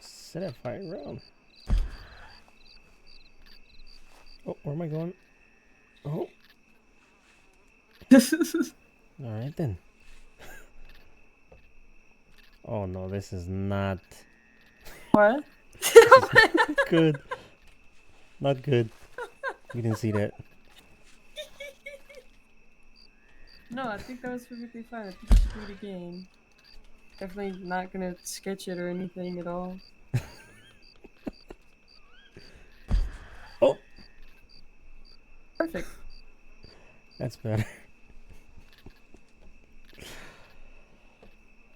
Set up fire ground. Oh, where am I going? Oh. Alright then. Oh no, this is not... What? Good. Not good. You didn't see that. No, I think that was perfectly fine. I think you should do it again. Definitely not gonna sketch it or anything at all. Oh! Perfect. That's better.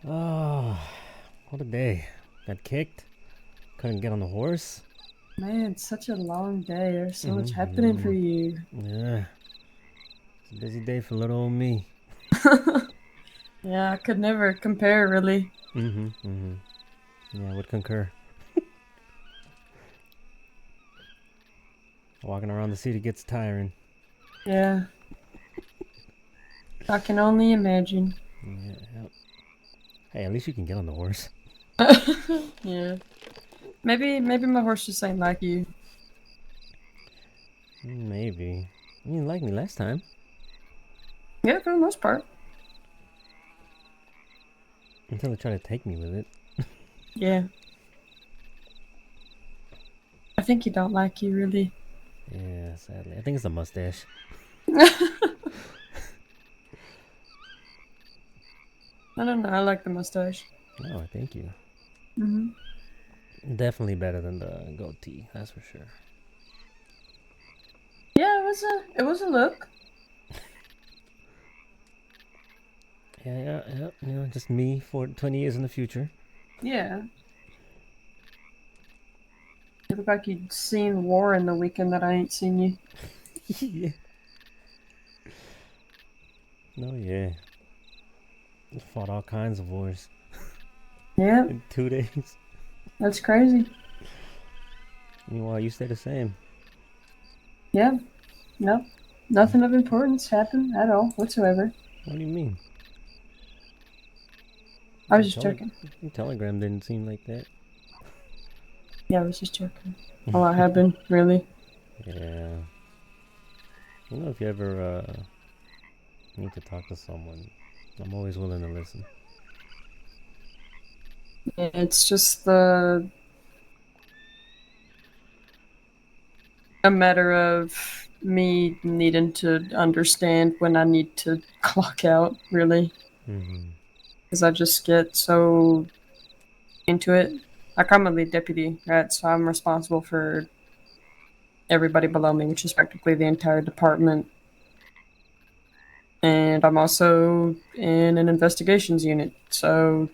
Oh, what a day. Got kicked. Couldn't get on the horse. Man, it's such a long day. There's so much happening for you. Yeah. It's a busy day for little old me. Yeah, I could never compare, really. Yeah, I would concur. Walking around the city gets tiring. Yeah. I can only imagine. Yeah. Hey, at least you can get on the horse. Yeah. Maybe my horse just ain't like you. Maybe. You didn't like me last time. Yeah, for the most part. Until they try to take me with it. Yeah. I think he don't like you, really. Yeah, sadly. I think it's the mustache. I don't know. I like the mustache. Oh, thank you. Mm-hmm. Definitely better than the goatee, that's for sure. Yeah, it was a look. Yeah, you know, just me for 20 years in the future. Yeah. You look like you'd seen war in the weekend that I ain't seen you. Yeah. No, yeah. Fought all kinds of wars. Yeah. In 2 days. That's crazy. Meanwhile, you stay the same. Yeah. No. Nothing of importance happened at all whatsoever. What do you mean? I was just joking. Your telegram didn't seem like that. Yeah, I was just joking. A lot happened, really. Yeah. You know, if you ever need to talk to someone, I'm always willing to listen. It's just a matter of me needing to understand when I need to clock out, really. Because I just get so into it. Like, I'm a lead deputy, right? So I'm responsible for everybody below me, which is practically the entire department. And I'm also in an investigations unit, so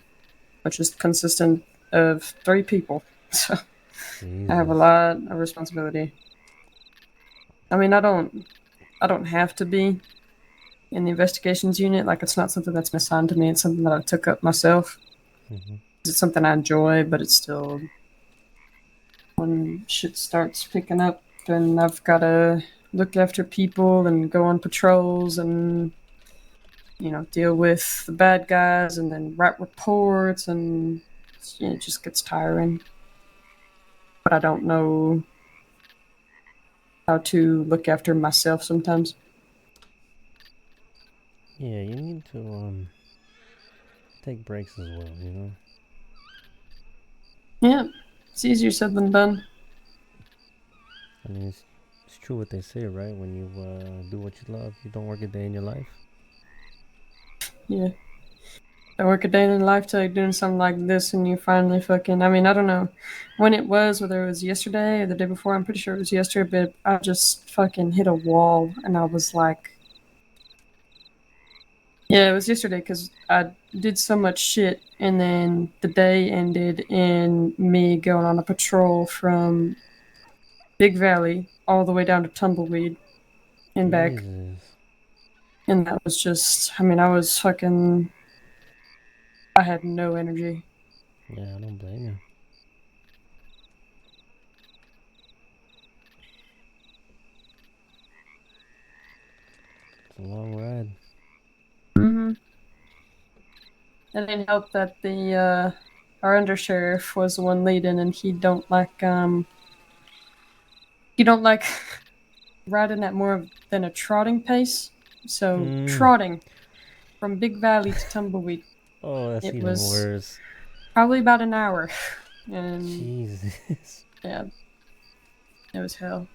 which is consistent of 3 people. So I have a lot of responsibility. I mean, I don't have to be in the investigations unit. Like, it's not something that's been assigned to me. It's something that I took up myself. It's something I enjoy, but it's still, when shit starts picking up, then I've got to look after people and go on patrols and, you know, deal with the bad guys and then write reports, and it just gets tiring. But I don't know how to look after myself sometimes. Yeah, you need to take breaks as well, you know? Yeah, it's easier said than done. I mean, it's true what they say, right? When you do what you love, you don't work a day in your life. Yeah. I work a day in life till you're doing something like this and you finally fucking, I mean, I don't know when it was, whether it was yesterday or the day before. I'm pretty sure it was yesterday, but I just fucking hit a wall and I was like, yeah, it was yesterday because I did so much shit, and then the day ended in me going on a patrol from Big Valley all the way down to Tumbleweed and back. And that was just, I mean, I was fucking, I had no energy. Yeah, I don't blame you. a long ride. Mm-hmm. It didn't help that the our undersheriff was the one leading, and he don't like riding at more than a trotting pace. So trotting from Big Valley to Tumbleweed. Oh, that's it even was worse. probably about an hour, and Jesus. yeah, it was hell.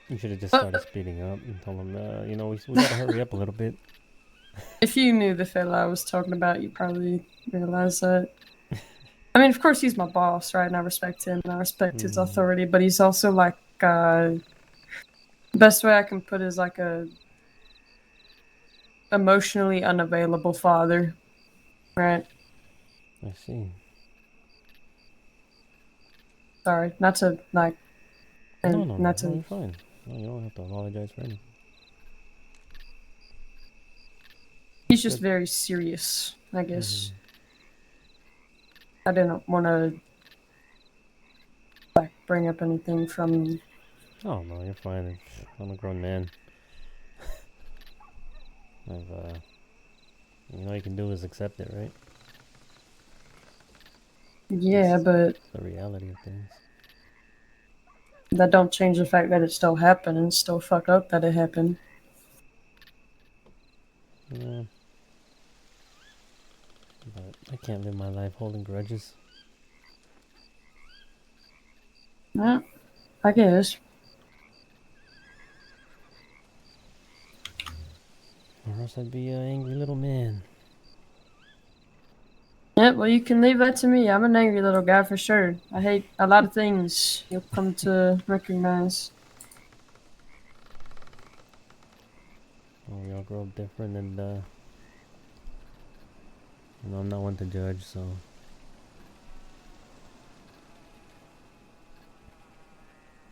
You should have just started speeding up and told him, you know, we gotta hurry up a little bit. If you knew the fella I was talking about, you probably realize that. I mean, of course, he's my boss, right? And I respect him and I respect his authority, but he's also like, the best way I can put it is like a emotionally unavailable father, right? I see. Sorry, not to like, No, not you're fine. No, you don't have to apologize for anything. He's just very serious, I guess. I didn't want to like bring up anything from. Oh no, you're fine. I'm a grown man. I've all you can do is accept it, right? Yeah, but the reality of things. That don't change the fact that it still happened and it's still fucked up that it happened. Yeah. But I can't live my life holding grudges. Yeah, I guess. Or else I'd be an angry little man. Yeah, well, you can leave that to me. I'm an angry little guy for sure. I hate a lot of things you'll come to recognize. Well, we all grow up different, and you know, I'm not one to judge, so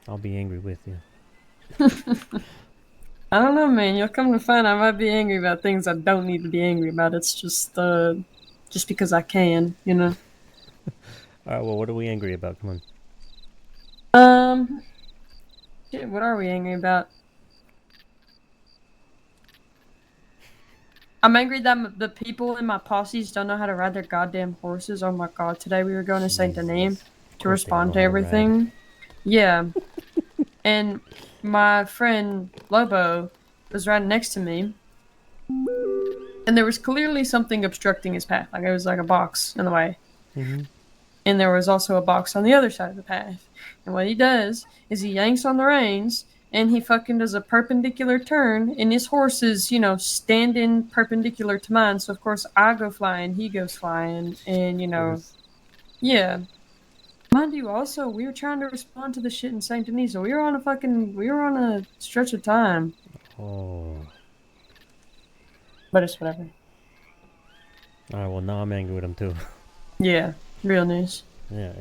I'll be angry with you. I don't know, man. You'll come to find I might be angry about things I don't need to be angry about. It's just because I can, you know. Alright, well, what are we angry about? Come on. Shit, what are we angry about? I'm angry that the people in my posses don't know how to ride their goddamn horses. Oh my god, today we were going to Saint Denis to respond to everything. Yeah. And my friend Lobo was riding next to me. And there was clearly something obstructing his path. Like it was like a box in the way. And there was also a box on the other side of the path. And what he does is he yanks on the reins and he fucking does a perpendicular turn and his horse is, you know, standing perpendicular to mine. So of course I go flying, he goes flying, and you know, yeah. Mind you, also we were trying to respond to the shit in Saint Denis, so we were on a stretch of time. Oh. But it's whatever. Alright, well, now I'm angry with him too. Yeah, real news. Yeah.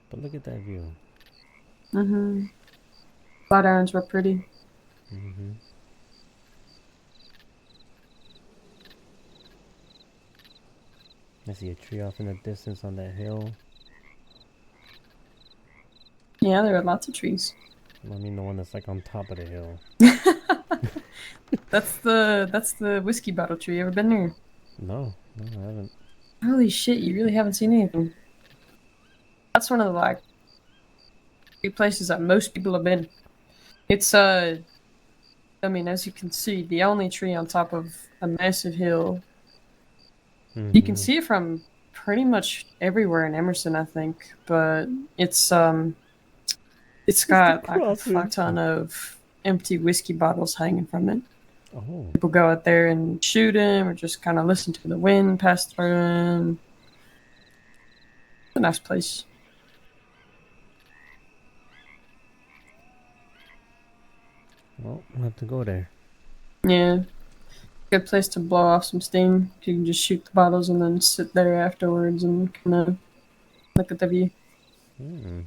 But look at that view. Flatirons were pretty. I see a tree off in the distance on that hill. Yeah, there are lots of trees. I mean the one that's like on top of the hill. That's the whiskey bottle tree. You ever been there? No, I haven't. Holy shit, you really haven't seen anything. That's one of the like few places that most people have been. It's I mean, as you can see, the only tree on top of a massive hill. You can see it from pretty much everywhere in Emerson, I think, but it's got like a fuck ton of empty whiskey bottles hanging from it. Oh. People go out there and shoot them, or just kind of listen to the wind pass through them. It's a nice place. Well, we'll have to go there. Yeah. Good place to blow off some steam. You can just shoot the bottles and then sit there afterwards and kind of look at the view. I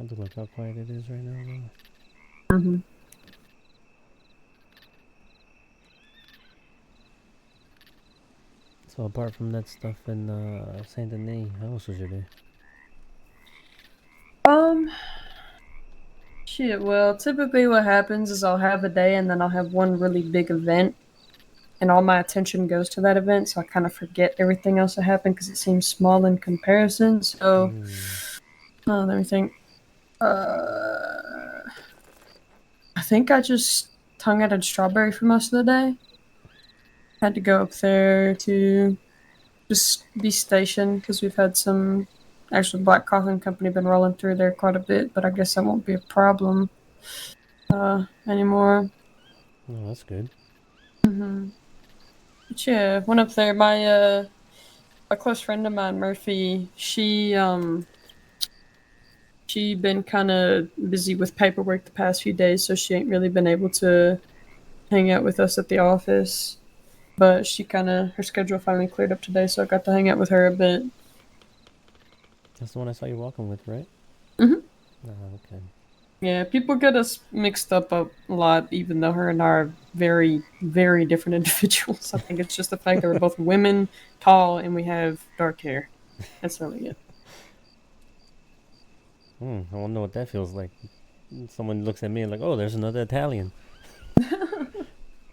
have to look how quiet it is right now. So apart from that stuff in Saint Denis, how else was your day? Shit, well, typically what happens is I'll have a day and then I'll have one really big event, and all my attention goes to that event, so I kind of forget everything else that happened because it seems small in comparison. So, let me think. I think I just hung out in Strawberry for most of the day. Had to go up there to just be stationed because we've had some. Actually, Black Coffin Company been rolling through there quite a bit, but I guess that won't be a problem anymore. Oh, that's good. But yeah, went up there. My a close friend of mine, Murphy, she been kind of busy with paperwork the past few days, so she ain't really been able to hang out with us at the office. But she her schedule finally cleared up today, so I got to hang out with her a bit. That's the one I saw you walking with, right? Mhm. Oh, okay. Yeah, people get us mixed up a lot, even though her and I are very, very different individuals. I think it's just the fact that we're both women, tall, and we have dark hair. That's really it. I wonder what that feels like. Someone looks at me and like, oh, there's another Italian.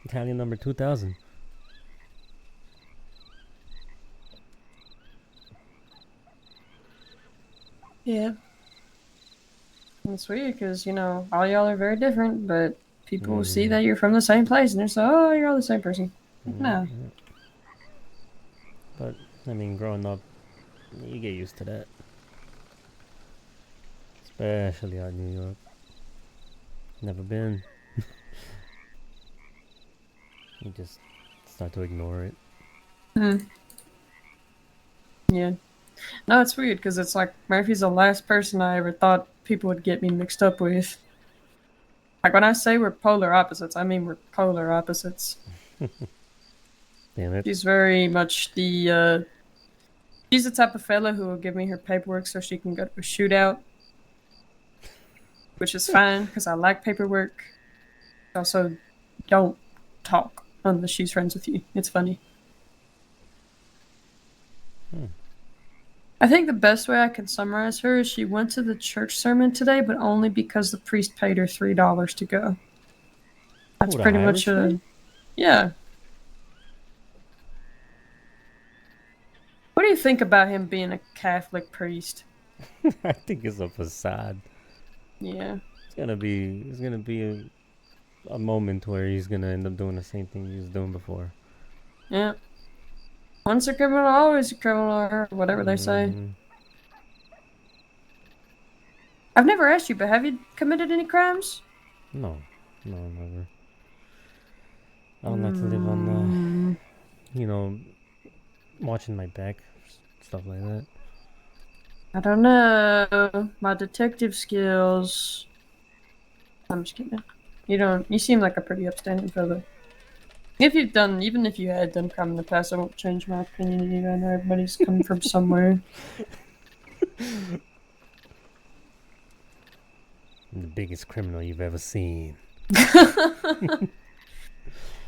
Italian number 2000. Yeah. And it's weird because, all y'all are very different, but people see that you're from the same place and they're so, oh, you're all the same person. No. But, I mean, growing up, you get used to that. Especially out in New York. Never been. You just start to ignore it. Yeah. No, it's weird because it's like Murphy's the last person I ever thought people would get me mixed up with. Like when I say we're polar opposites, I mean we're polar opposites. Damn it. She's very much she's the type of fella who will give me her paperwork so she can go to a shootout. Which is fine because I like paperwork. Also, don't talk unless she's friends with you. It's funny. I think the best way I can summarize her is she went to the church sermon today, but only because the priest paid her $3 to go. That's pretty much yeah. What do you think about him being a Catholic priest? I think it's a facade. Yeah. It's gonna be a moment where he's gonna end up doing the same thing he was doing before. Yeah. Once a criminal, always a criminal, or whatever they say. I've never asked you, but have you committed any crimes? No, never. I don't like to live on, watching my back, stuff like that. I don't know. My detective skills. I'm just kidding. You seem like a pretty upstanding fellow. Even if you had done crime in the past, I won't change my opinion. I know everybody's coming from somewhere. I'm the biggest criminal you've ever seen.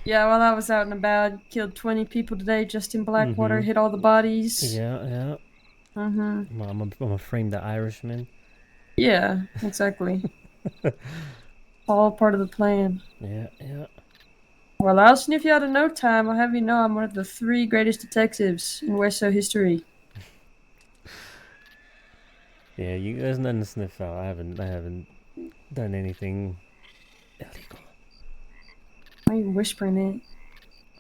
Yeah, while I was out and about, killed 20 people today just in Blackwater, hit all the bodies. Yeah. I'm a framed Irishman. Yeah, exactly. All part of the plan. Yeah. Well, I'll sniff you out in no time. I'll have you know I'm one of the 3 greatest detectives in Westso history. Yeah, there's nothing to sniff out. I haven't done anything illegal. Why are you whispering it?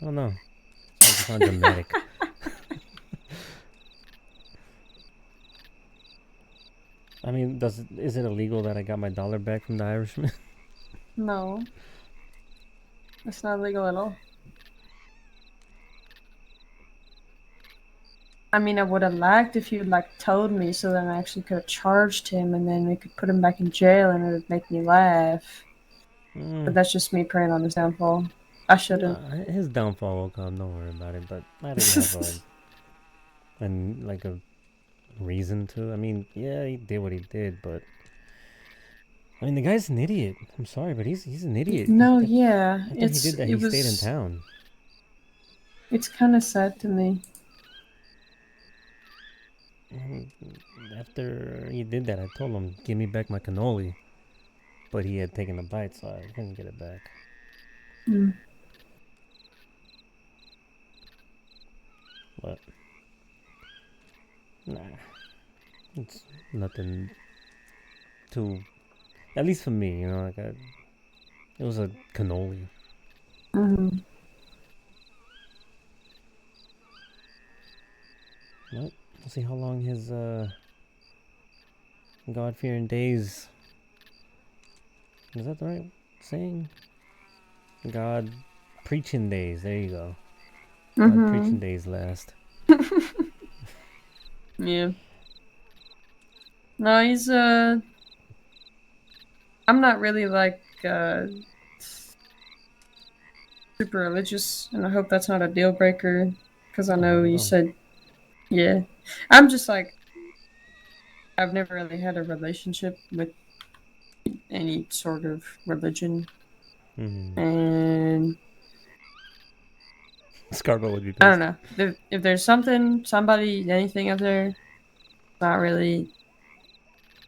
I don't know. It sounds dramatic. I mean, is it illegal that I got my dollar back from the Irishman? No. It's not illegal at all. I mean, I would have liked if you'd told me so then I actually could have charged him and then we could put him back in jail and it would make me laugh. But that's just me preying on his downfall. I shouldn't. His downfall will come, don't worry about it, but I didn't have a reason to. I mean, yeah, he did what he did, but I mean, the guy's an idiot. I'm sorry, but he's an idiot. No, yeah. After he did that, he stayed in town. It's kind of sad to me. after he did that, I told him, give me back my cannoli. But he had taken a bite, so I couldn't get it back. Mm. But, nah. It's nothing too... At least for me, you know, like it was a cannoli. Mm-hmm. Well, we'll see how long his God-fearing days... Is that the right saying? God preaching days, there you go. God preaching days last. Yeah. No, he's I'm not really like super religious, and I hope that's not a deal breaker, because I know you said, yeah. I'm just like, I've never really had a relationship with any sort of religion, and Scarborough would be pissed. I don't know. If there's somebody, anything up there, not really.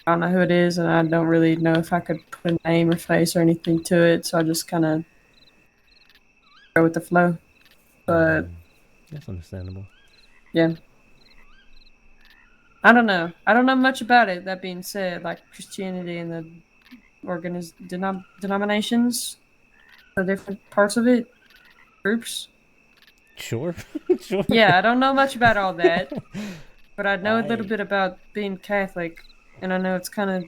I don't know who it is, and I don't really know if I could put a name or face or anything to it, so I just kind of go with the flow. But that's understandable. Yeah. I don't know. I don't know much about it. That being said, like Christianity and the denominations, the different parts of it, groups. Sure. Sure. Yeah, I don't know much about all that, but I know a little bit about being Catholic, and I know it's kind of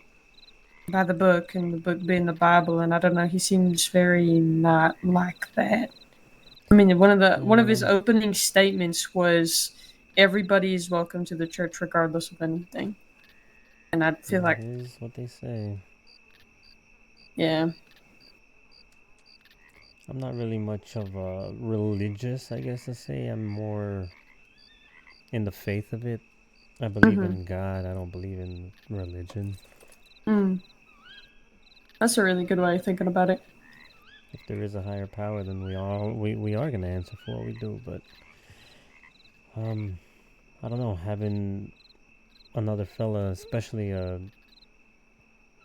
by the book, and the book being the Bible, and I don't know. He seems very not like that. I mean, one of his opening statements was, "Everybody is welcome to the church, regardless of anything." And I feel like that is what they say. Yeah. I'm not really much of a religious, I guess to say. I'm more in the faith of it. I believe in God. I don't believe in religion. That's a really good way of thinking about it. If there is a higher power, then we are gonna answer for what we do. But I don't know. Having another fella, especially a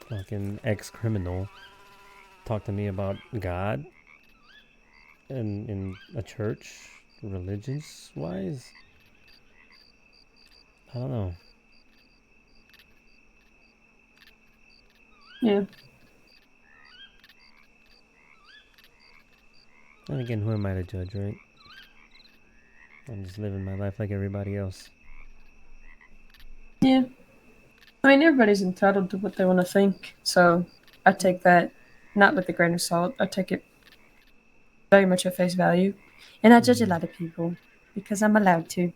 fucking ex-criminal, talk to me about God in a church, religious-wise, I don't know. Yeah. And again, who am I to judge, right? I'm just living my life like everybody else. Yeah. I mean, everybody's entitled to what they want to think, so I take that not with a grain of salt. I take it very much at face value. And I judge a lot of people because I'm allowed to.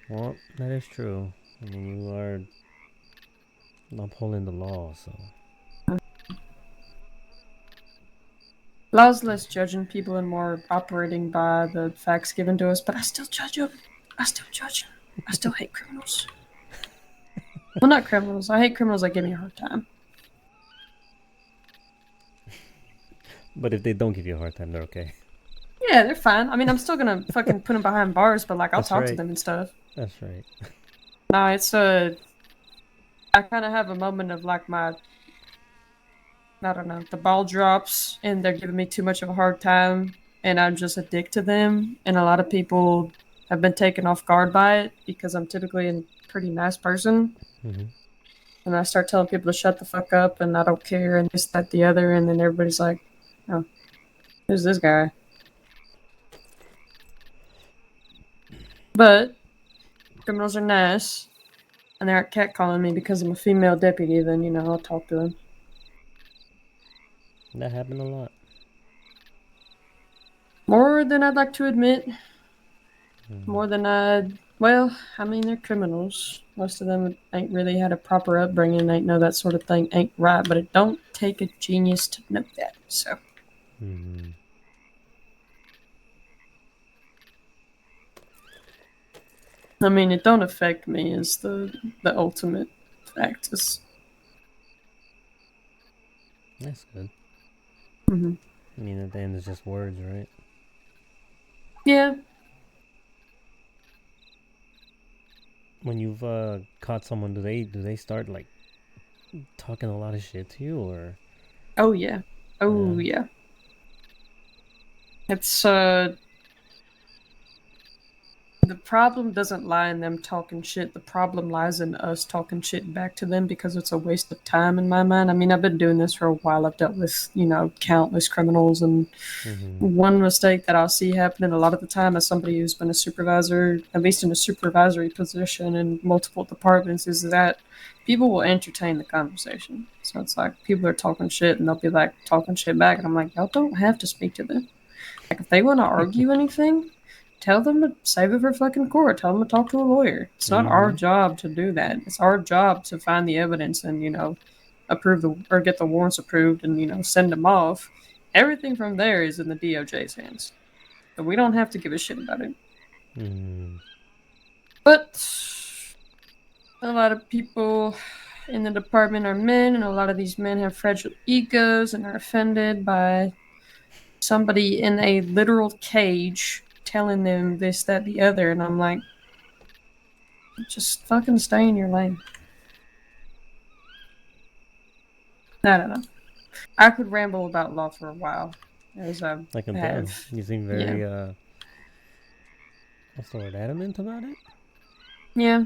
Well, that is true. I mean, you are upholding the law, so... Law's less judging people and more operating by the facts given to us, but I still judge them. I still judge them. I still hate criminals. Well, not criminals. I hate criminals that give me a hard time. But if they don't give you a hard time, they're okay. Yeah, they're fine. I mean, I'm still gonna fucking put them behind bars, but like, I'll That's talk to right. them and stuff. That's right. No, it's I kind of have a moment of like I don't know, the ball drops and they're giving me too much of a hard time and I'm just a dick to them. And a lot of people have been taken off guard by it because I'm typically a pretty nice person. And I start telling people to shut the fuck up and I don't care and this, that, the other. And then everybody's like, oh, who's this guy? But criminals are nice and they aren't catcalling me because I'm a female deputy, then, you know, I'll talk to them. That happened a lot. More than I'd like to admit. More than well, I mean, they're criminals. Most of them ain't really had a proper upbringing, ain't know that sort of thing ain't right, but it don't take a genius to know that, so. I mean, it don't affect me is the ultimate fact. That's good. I Mhm. mean, at the end, it's just words, right? Yeah. when you've caught someone, do they start like talking a lot of shit to you, or? Oh yeah. Oh yeah. It's the problem doesn't lie in them talking shit. The problem lies in us talking shit back to them because it's a waste of time in my mind. I mean, I've been doing this for a while. I've dealt with, countless criminals, and one mistake that I'll see happening a lot of the time as somebody who's been a supervisor, at least in a supervisory position in multiple departments, is that people will entertain the conversation. So it's like people are talking shit and they'll be like talking shit back, and I'm like, y'all don't have to speak to them. Like, if they want to argue anything, tell them to save it for fucking court. Tell them to talk to a lawyer. It's not our job to do that. It's our job to find the evidence and, approve or get the warrants approved and, send them off. Everything from there is in the DOJ's hands. So we don't have to give a shit about it. But a lot of people in the department are men, and a lot of these men have fragile egos and are offended by somebody in a literal cage telling them this, that, the other, and I'm like, just fucking stay in your lane. I don't know. I could ramble about law for a while, as I can have. tell. You seem very what's the word? Adamant about it. Yeah,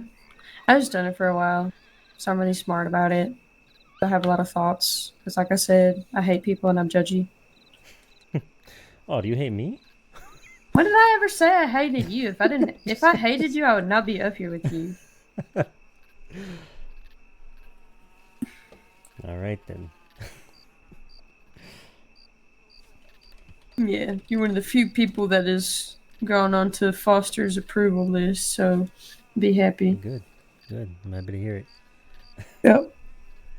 I've just done it for a while, so I'm really smart about it. I have a lot of thoughts because, like I said, I hate people and I'm judgy. Oh, do you hate me? When did I ever say I hated you? If I hated you, I would not be up here with you. All right then. Yeah, you're one of the few people that has gone on to Foster's approval list, so be happy. Good. I'm happy to hear it. Yep.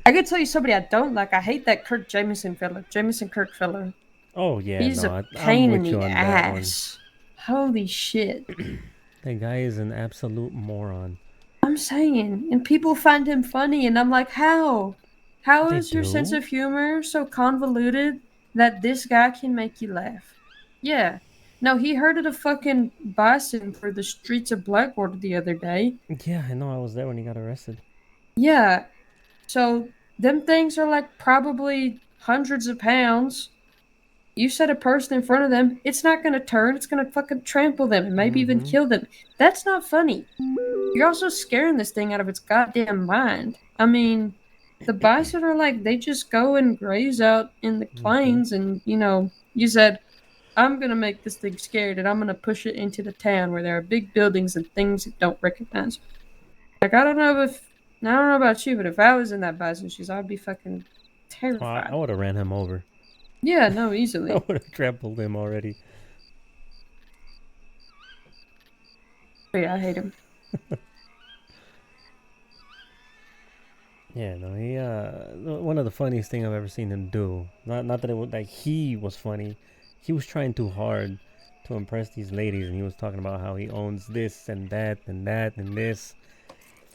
I could tell you somebody I don't like. I hate that Jameson Kirk fella. Oh yeah, He's no, a I'm pain with in you the on ass. Holy shit. That guy is an absolute moron. I'm saying, and people find him funny, and I'm like, how? How is your sense of humor so convoluted that this guy can make you laugh? Yeah. No, he herded a fucking bison for the streets of Blackwater the other day. Yeah, I know. I was there when he got arrested. Yeah. So, them things are like probably hundreds of pounds. You set a person in front of them, it's not going to turn, it's going to fucking trample them and maybe even kill them. That's not funny. You're also scaring this thing out of its goddamn mind. I mean, the bison are like, they just go and graze out in the plains, and, you said, I'm going to make this thing scared and I'm going to push it into the town where there are big buildings and things it don't recognize. Like, I don't know about you, but if I was in that bison shoes, I'd be fucking terrified. I would have ran him over. Yeah, no, easily. I would have trampled him already. Yeah, I hate him. Yeah, no, he one of the funniest thing I've ever seen him do. Not that it was like he was funny. He was trying too hard to impress these ladies, and he was talking about how he owns this and that and that and this.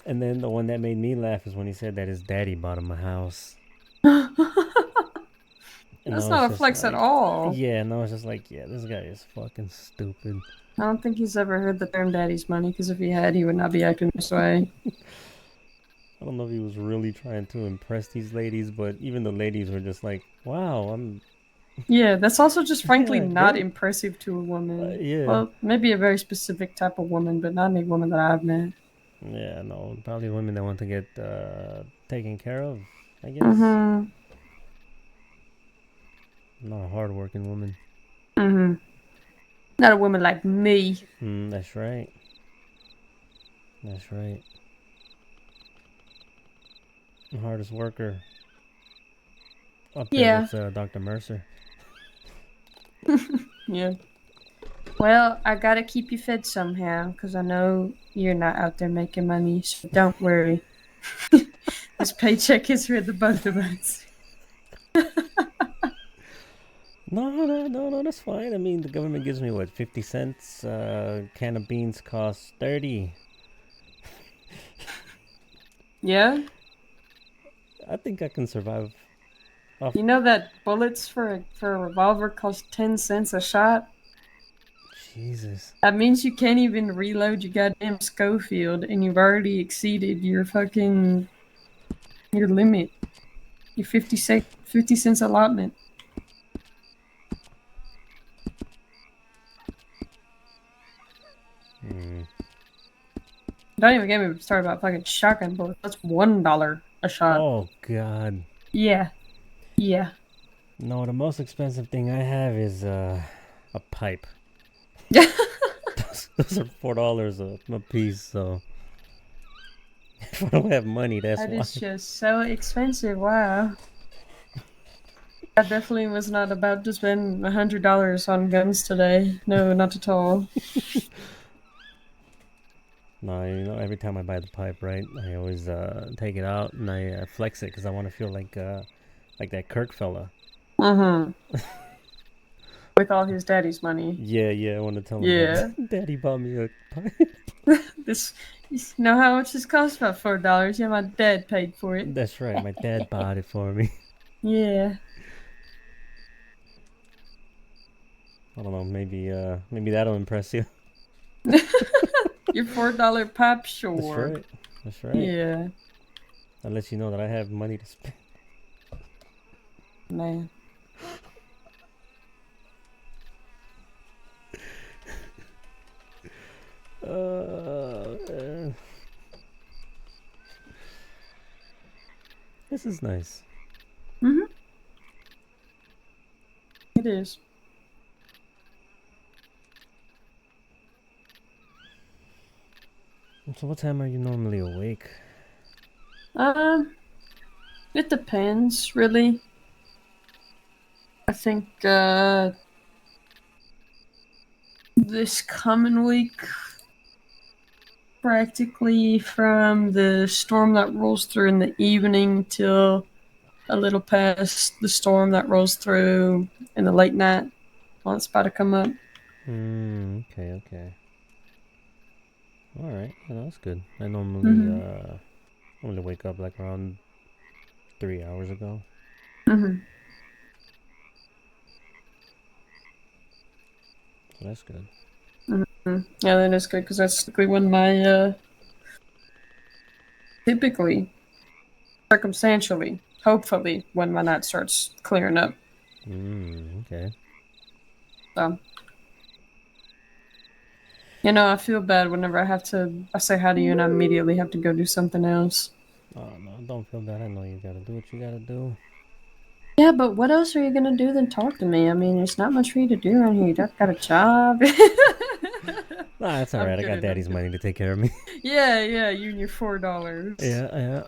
And then the one that made me laugh is when he said that his daddy bought him a house. That's not a flex at all. Yeah, no, it's just like, yeah, this guy is fucking stupid. I don't think he's ever heard the term daddy's money, because if he had, he would not be acting this way. I don't know if he was really trying to impress these ladies, but even the ladies were just like, wow, I'm... Yeah, that's also just frankly not impressive to a woman. Yeah. Well, maybe a very specific type of woman, but not any woman that I've met. Yeah, no, probably women that want to get taken care of, I guess. Mm-hmm. Not a hard-working woman. Mm-hmm. Not a woman like me. That's right. That's right. The hardest worker. Up there with Dr. Mercer. Yeah. Well, I gotta keep you fed somehow, because I know you're not out there making money, so don't worry. This paycheck is for the both of us. No, that's fine. I mean, the government gives me, what, 50 cents? Can of beans costs 30. Yeah? I think I can survive. You know that bullets for a revolver cost 10 cents a shot? Jesus. That means you can't even reload your goddamn Schofield, and you've already exceeded your fucking your limit. Your 50 cents allotment. Don't even get me started about fucking shotgun bullets. That's $1 a shot. Oh god. Yeah. Yeah. No, the most expensive thing I have is a pipe. those are $4 a piece, so if I don't have money, that's That why. is just so expensive. Wow. I definitely was not about to spend $100 on guns today. No, not at all. No, you know, every time I buy the pipe, right, I always take it out and I flex it because I want to feel like that Kirk fella. With all his daddy's money. Yeah, I want to tell him that Daddy bought me a pipe. This, you know how much this cost? About $4. Yeah, my dad paid for it. That's right, my dad bought it for me. Yeah. I don't know, maybe that'll impress you. Your $4 pipe, sure. That's right. Yeah. I'll let you know that I have money to spend. Man. This is nice. It is. So what time are you normally awake? It depends, really. I think, this coming week, practically from the storm that rolls through in the evening till a little past the storm that rolls through in the late night while it's about to come up. Okay. Alright, well, that's good. I normally wake up like around 3 hours ago. So that's good. Yeah, that is good because that's typically when my typically, circumstantially, hopefully, when my night starts clearing up. Okay. So, you know, I feel bad whenever I say hi to you and I immediately have to go do something else. Oh no, don't feel bad. I know you gotta do what you gotta do. Yeah, but what else are you gonna do than talk to me? I mean, there's not much for you to do around here. You got a job. Nah, that's alright. I got daddy's money to take care of me. Yeah, you and your $4. Yeah.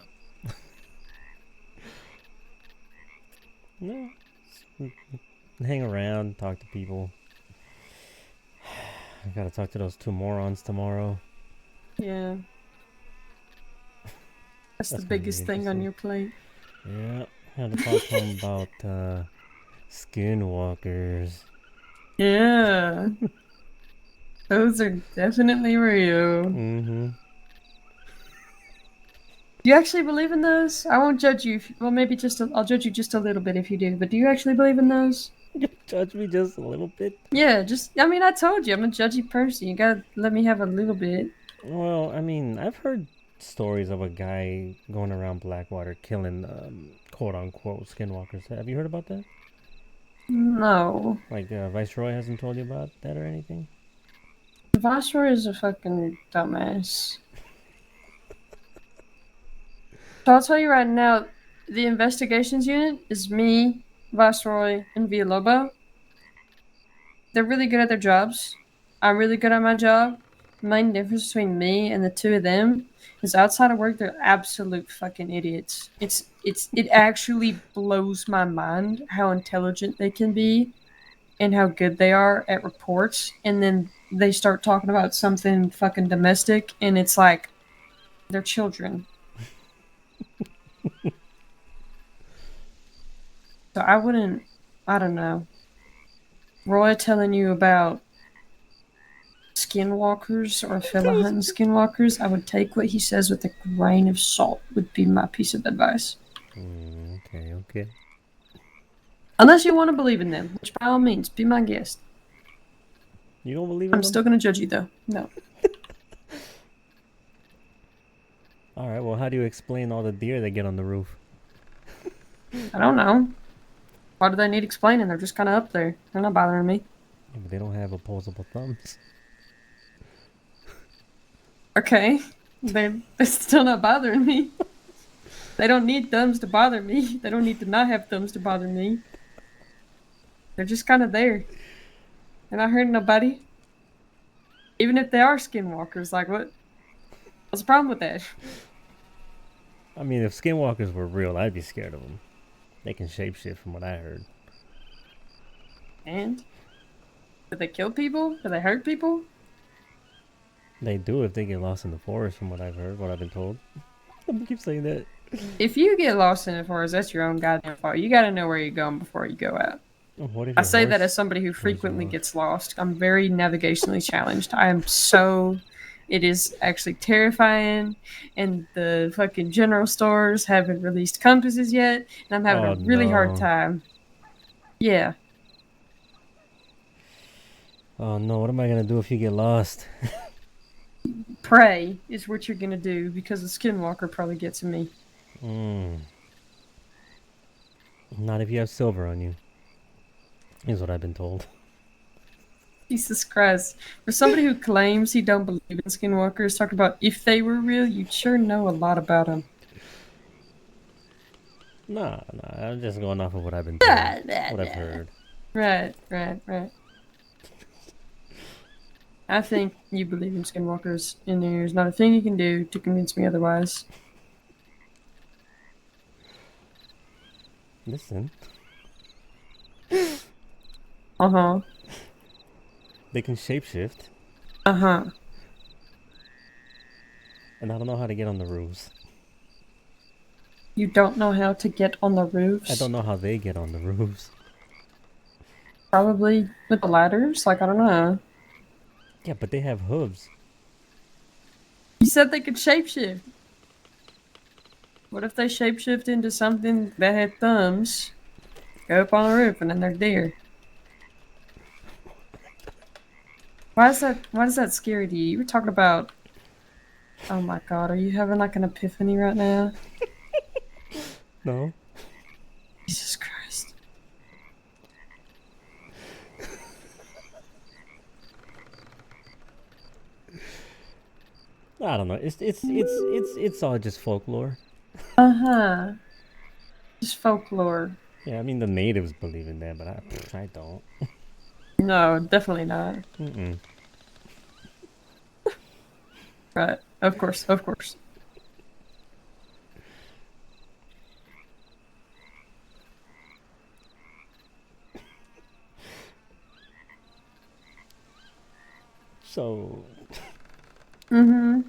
No. Hang around, talk to people. I gotta talk to those 2 morons tomorrow. Yeah. That's the biggest thing on your plate. Yeah. I had to talk to them about skinwalkers. Yeah. Those are definitely real. Do you actually believe in those? I won't judge you. Well, maybe I'll judge you just a little bit if you do. But do you actually believe in those? You judge me just a little bit? Yeah, I mean, I told you, I'm a judgy person. You gotta let me have a little bit. Well, I mean, I've heard stories of a guy going around Blackwater killing, quote-unquote, skinwalkers. Have you heard about that? No. Like, Viceroy hasn't told you about that or anything? Viceroy is a fucking dumbass. So I'll tell you right now, the investigations unit is me, Viceroy, and Villalobos. They're really good at their jobs. I'm really good at my job. The main difference between me and the two of them is outside of work, they're absolute fucking idiots. It actually blows my mind how intelligent they can be and how good they are at reports. And then they start talking about something fucking domestic, and it's like they're children. So I don't know. Roy telling you about skinwalkers or fella hunting skinwalkers, I would take what he says with a grain of salt, would be my piece of advice. Okay. Unless you want to believe in them, which by all means, be my guest. You don't believe in I'm them? still gonna judge you though. No. All right. Well, how do you explain all the deer that get on the roof? I don't know. Why do they need explaining? They're just kind of up there. They're not bothering me. Yeah, but they don't have opposable thumbs. Okay. They're still not bothering me. They don't need thumbs to bother me. They don't need to not have thumbs to bother me. They're just kind of there. They're not hurting nobody. Even if they are skinwalkers, like what? What's the problem with that? I mean, if skinwalkers were real, I'd be scared of them. They can shapeshift, from what I heard. And? Do they kill people? Do they hurt people? They do if they get lost in the forest, from what I've heard, what I've been told. I'm gonna keep saying that. If you get lost in the forest, that's your own goddamn fault. You gotta know where you're going before you go out. What if I your say that horse as somebody who runs you frequently off? gets lost. I'm very navigationally challenged. I am so. It is actually terrifying, and the fucking general stores haven't released compasses yet, and I'm having Oh, a really hard no. time. Yeah. Oh no, what am I gonna do if you get lost? Pray is what you're gonna do because the skinwalker probably gets me. Not if you have silver on you. Is what I've been told. Jesus Christ. For somebody who claims he don't believe in skinwalkers, talking about if they were real, you'd sure know a lot about them. Nah, I'm just going off of what I've been told. What I've heard. Right. I think you believe in skinwalkers, and there's not a thing you can do to convince me otherwise. Listen. Uh-huh. They can shapeshift. Uh-huh. And I don't know how to get on the roofs. You don't know how to get on the roofs? I don't know how they get on the roofs. Probably with the ladders? Like, I don't know. Yeah, but they have hooves. You said they could shapeshift. What if they shapeshift into something that had thumbs, go up on the roof, and then they're deer? Why is that scary to you? You were talking about... Oh my god, are you having like an epiphany right now? No. Jesus Christ. I don't know. It's all just folklore. Uh-huh. Just folklore. Yeah, I mean the natives believe in that, but I don't. No, definitely not. Mm-mm. Right. Of course. So. Mm-hmm.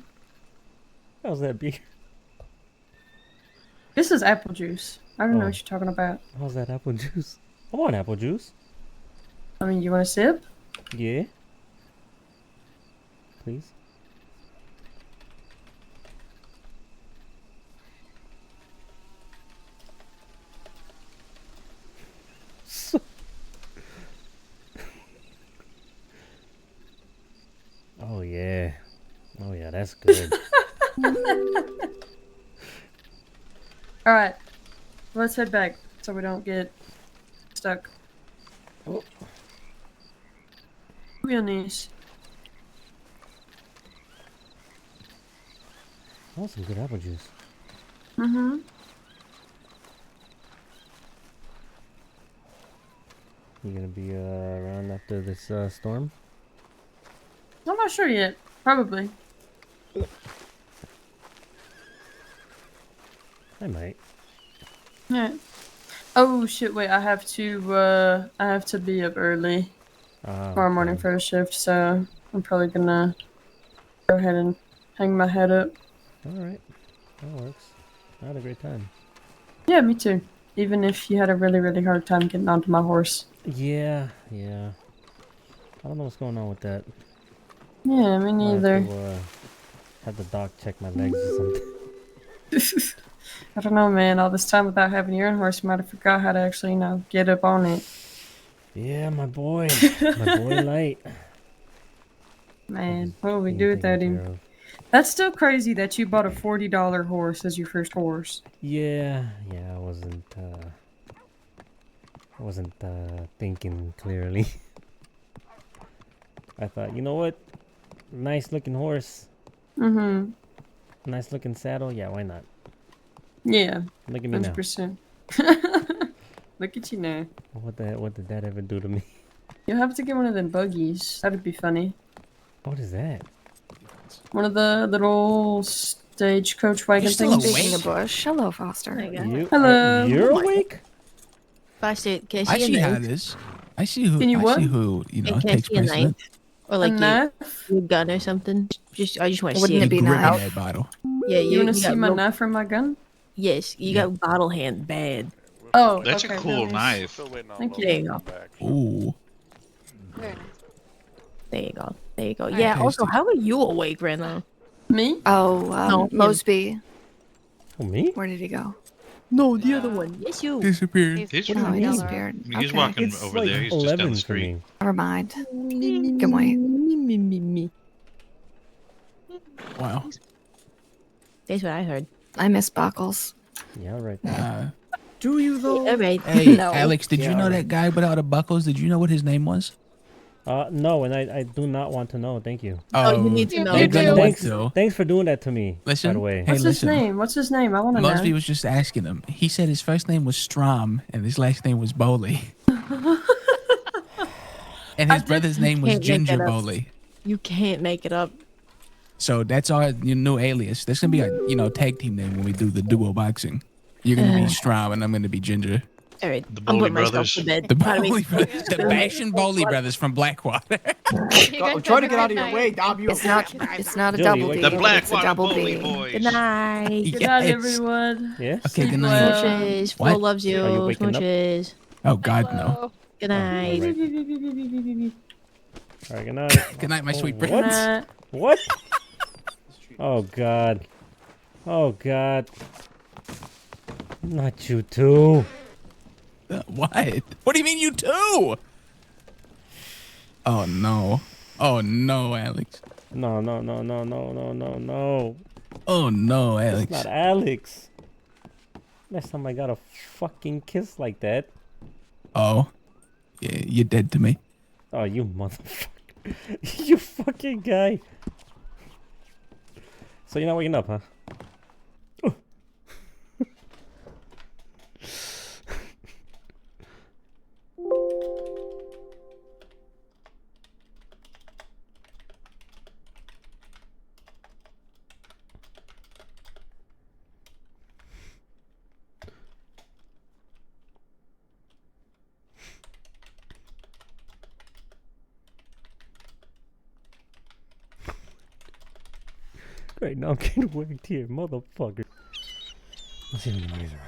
How's that beer? This is apple juice. I don't know Oh. what you're talking about. How's that apple juice? I want apple juice. I mean, you want a sip? Yeah. Please. Oh yeah. Oh yeah, that's good. Alright. Let's head back so we don't get stuck. Oh. Real nice. I want some good apple juice. Mm-hmm. You gonna be around after this storm? I'm not sure yet. Probably. I might. Yeah. Oh shit, wait, I have to be up early tomorrow morning for a shift, so I'm probably gonna go ahead and hang my head up. Alright. That works. I had a great time. Yeah, me too. Even if you had a really, really hard time getting onto my horse. Yeah. I don't know what's going on with that. Yeah, me neither. Might have to, have the doc check my legs or something. I don't know, man. All this time without having your own horse, you might have forgot how to actually, get up on it. Yeah, my boy. My boy Light. Man, what do we being do taken without care him? of. That's still crazy that you bought a $40 horse as your first horse. Yeah, I wasn't thinking clearly. I thought, you know what? Nice looking horse. Mm-hmm. Nice looking saddle. Yeah, why not? Yeah. Look at me now. 100%. Look at you now. What did that ever do to me? You'll have to get one of them buggies. That'd be funny. What is that? One of the little stagecoach wagon things. Speaking of bush, hello, Foster. Hello. You're awake? Foster, can I I see see your how knife? it is. I see who. Can you I what? see who. You know, Can I takes see a knife? precedent. Or like knife? your gun or something? I just want to see Wouldn't it. it be Gripping nice? that bottle. Yeah, You want to see got my real- knife from my gun? Yes, you got bottle hand bad. Oh, That's okay, a cool nice. knife. Thank There you. you go. Ooh. There you go. There you go. Alright. Yeah. Also, Tasty. how are you awake right now? Me? Oh, No, him. Mosby. Oh, me? Where did he go? No, the other one. Yes, you. Disappeared. He's Oh, he down disappeared. there. He's Okay. walking It's over like there. He's just down 11 the for street. me. Never mind. Can wait. Wow. That's what I heard. I miss Buckles. Yeah, right. Do you though? All right. Hey, No. Alex, did you know that guy without the buckles? Did you know what his name was? No, and I do not want to know. Thank you. Oh, you need to know. You're gonna want Thanks, to. thanks for doing that to me. Listen, by the way. hey, What's his listen. name? What's his name? I want to know. Mosby was just asking him. He said his first name was Strom and his last name was Bowley. And his brother's name was Can't make Ginger that up. Bowley. You can't make it up. So that's our new alias. That's gonna be our tag team name when we do the duo boxing. You're gonna be Strom and I'm gonna be Ginger. All right. The I'm Bowley putting myself brothers. to bed. The Pardon me. Bowley brothers, the Bash and Bowley brothers from Blackwater. I'm trying to get out of your way, Dom. You It's not. It's not a Jody, double wake B. up. The It's a Blackwater double Bowley B. boys. Good night. Good night, Yes. everyone. Yes? Okay, Sleep good well. night. Smooches. Flo What? loves you. Are you waking up? Smooches. Oh God, no. Good night. Alright. All right, good night. Good night, my sweet What? prince. What? Oh God. Oh God. Not you too. What? What do you mean you too? Oh no. Oh no, Alex. No. Oh no, It's Alex. not Alex. Last time I got a fucking kiss like that. Oh. Yeah, you're dead to me. Oh, you motherfucker. You fucking guy. So you're not waking up, huh? Great, now I'm getting whacked here, motherfucker. Let's see if anybody's around.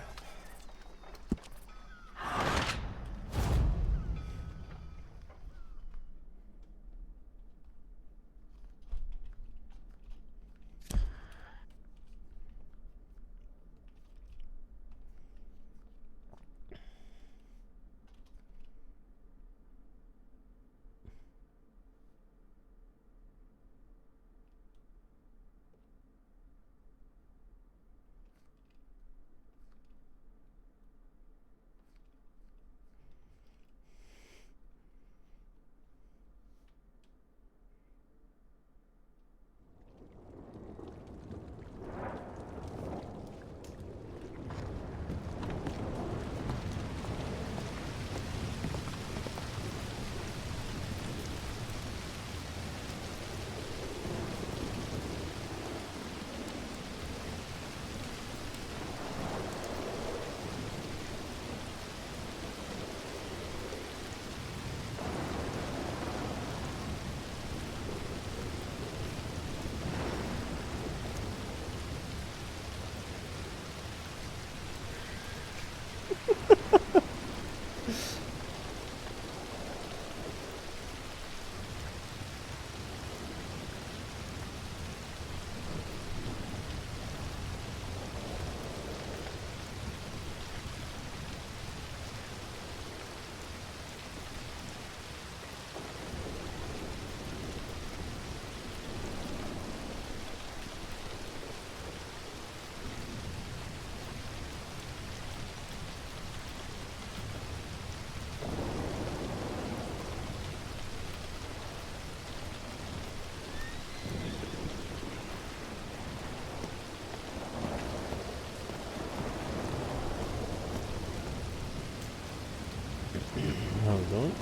doing?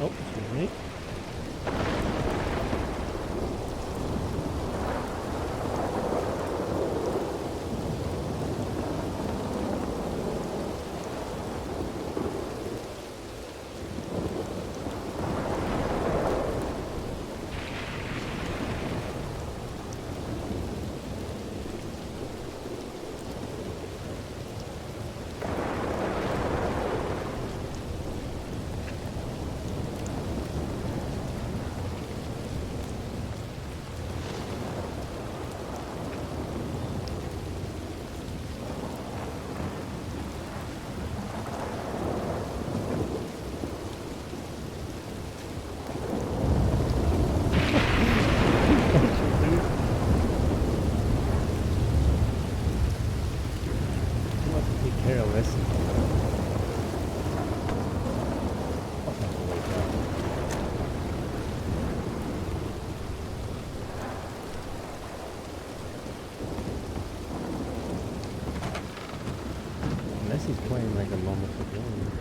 Oh, excuse me. Unless he's playing like a normal civilian.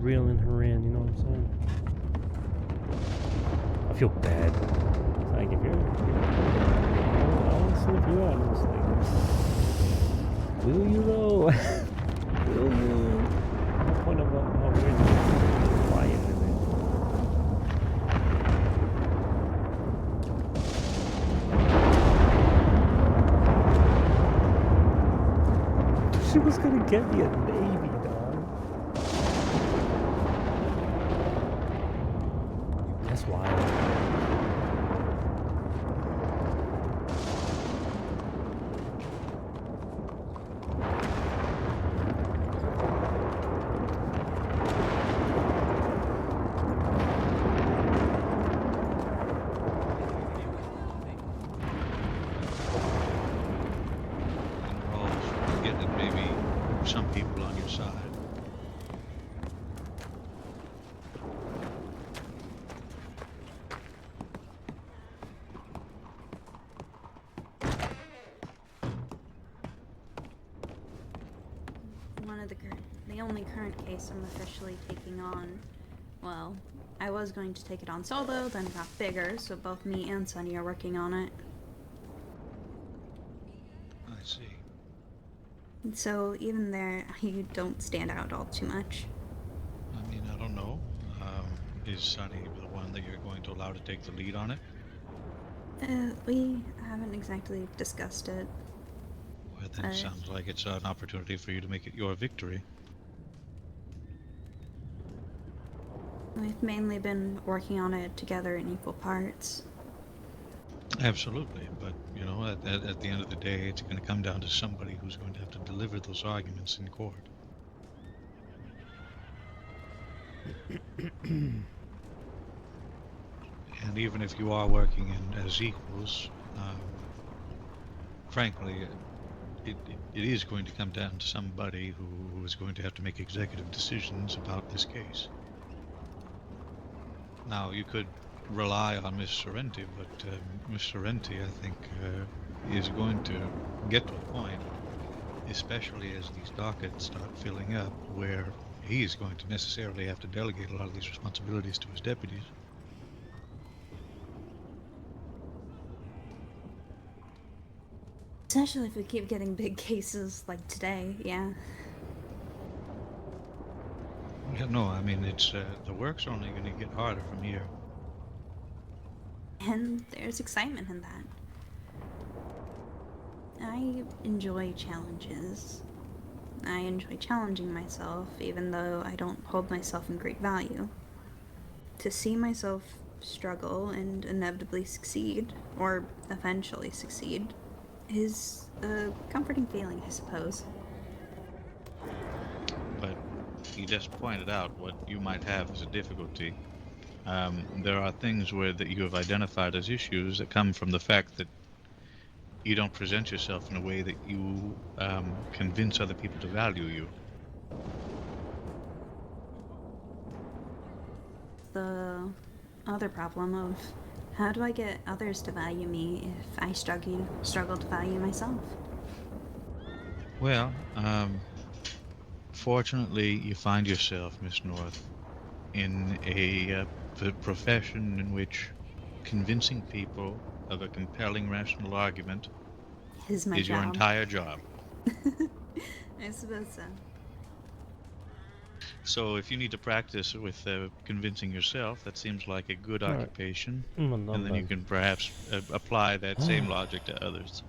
reeling her in, you know what I'm saying? I feel bad. It's like if you're I want to sniff you out and it's like, will you though? Will you? What's the point of a weird quiet in it? She was gonna get me a baby, dog. That's wild. Involves getting maybe some people on your side. The only current case I'm officially taking on. Well, I was going to take it on solo, then it got bigger, so both me and Sunny are working on it. I see. So even there, you don't stand out all too much. I mean, I don't know. Is Sunny the one that you're going to allow to take the lead on it? We haven't exactly discussed it. Well, then it sounds like it's an opportunity for you to make it your victory. We've mainly been working on it together in equal parts. Absolutely, but you know, at the end of the day, it's going to come down to somebody who's going to have to deliver those arguments in court. And even if you are working as equals, frankly, it is going to come down to somebody who is going to have to make executive decisions about this case. Now, you could rely on Miss Sorrenti, but Miss Sorrenti, I think, is going to get to a point, especially as these dockets start filling up, where he's going to necessarily have to delegate a lot of these responsibilities to his deputies. Especially if we keep getting big cases like today, yeah. Yeah, no, I mean, it's the work's only going to get harder from here. And there's excitement in that. I enjoy challenges. I enjoy challenging myself, even though I don't hold myself in great value. To see myself struggle and inevitably succeed, or eventually succeed, is a comforting feeling, I suppose. But you just pointed out what you might have as a difficulty. There are things that you have identified as issues that come from the fact that you don't present yourself in a way that you convince other people to value you. The other problem of how do I get others to value me if I struggle to value myself? Well, fortunately, you find yourself, Miss North, in a profession in which convincing people of a compelling rational argument is your entire job. I suppose so. So if you need to practice with convincing yourself, that seems like a good occupation. And then you can perhaps apply that same logic to others.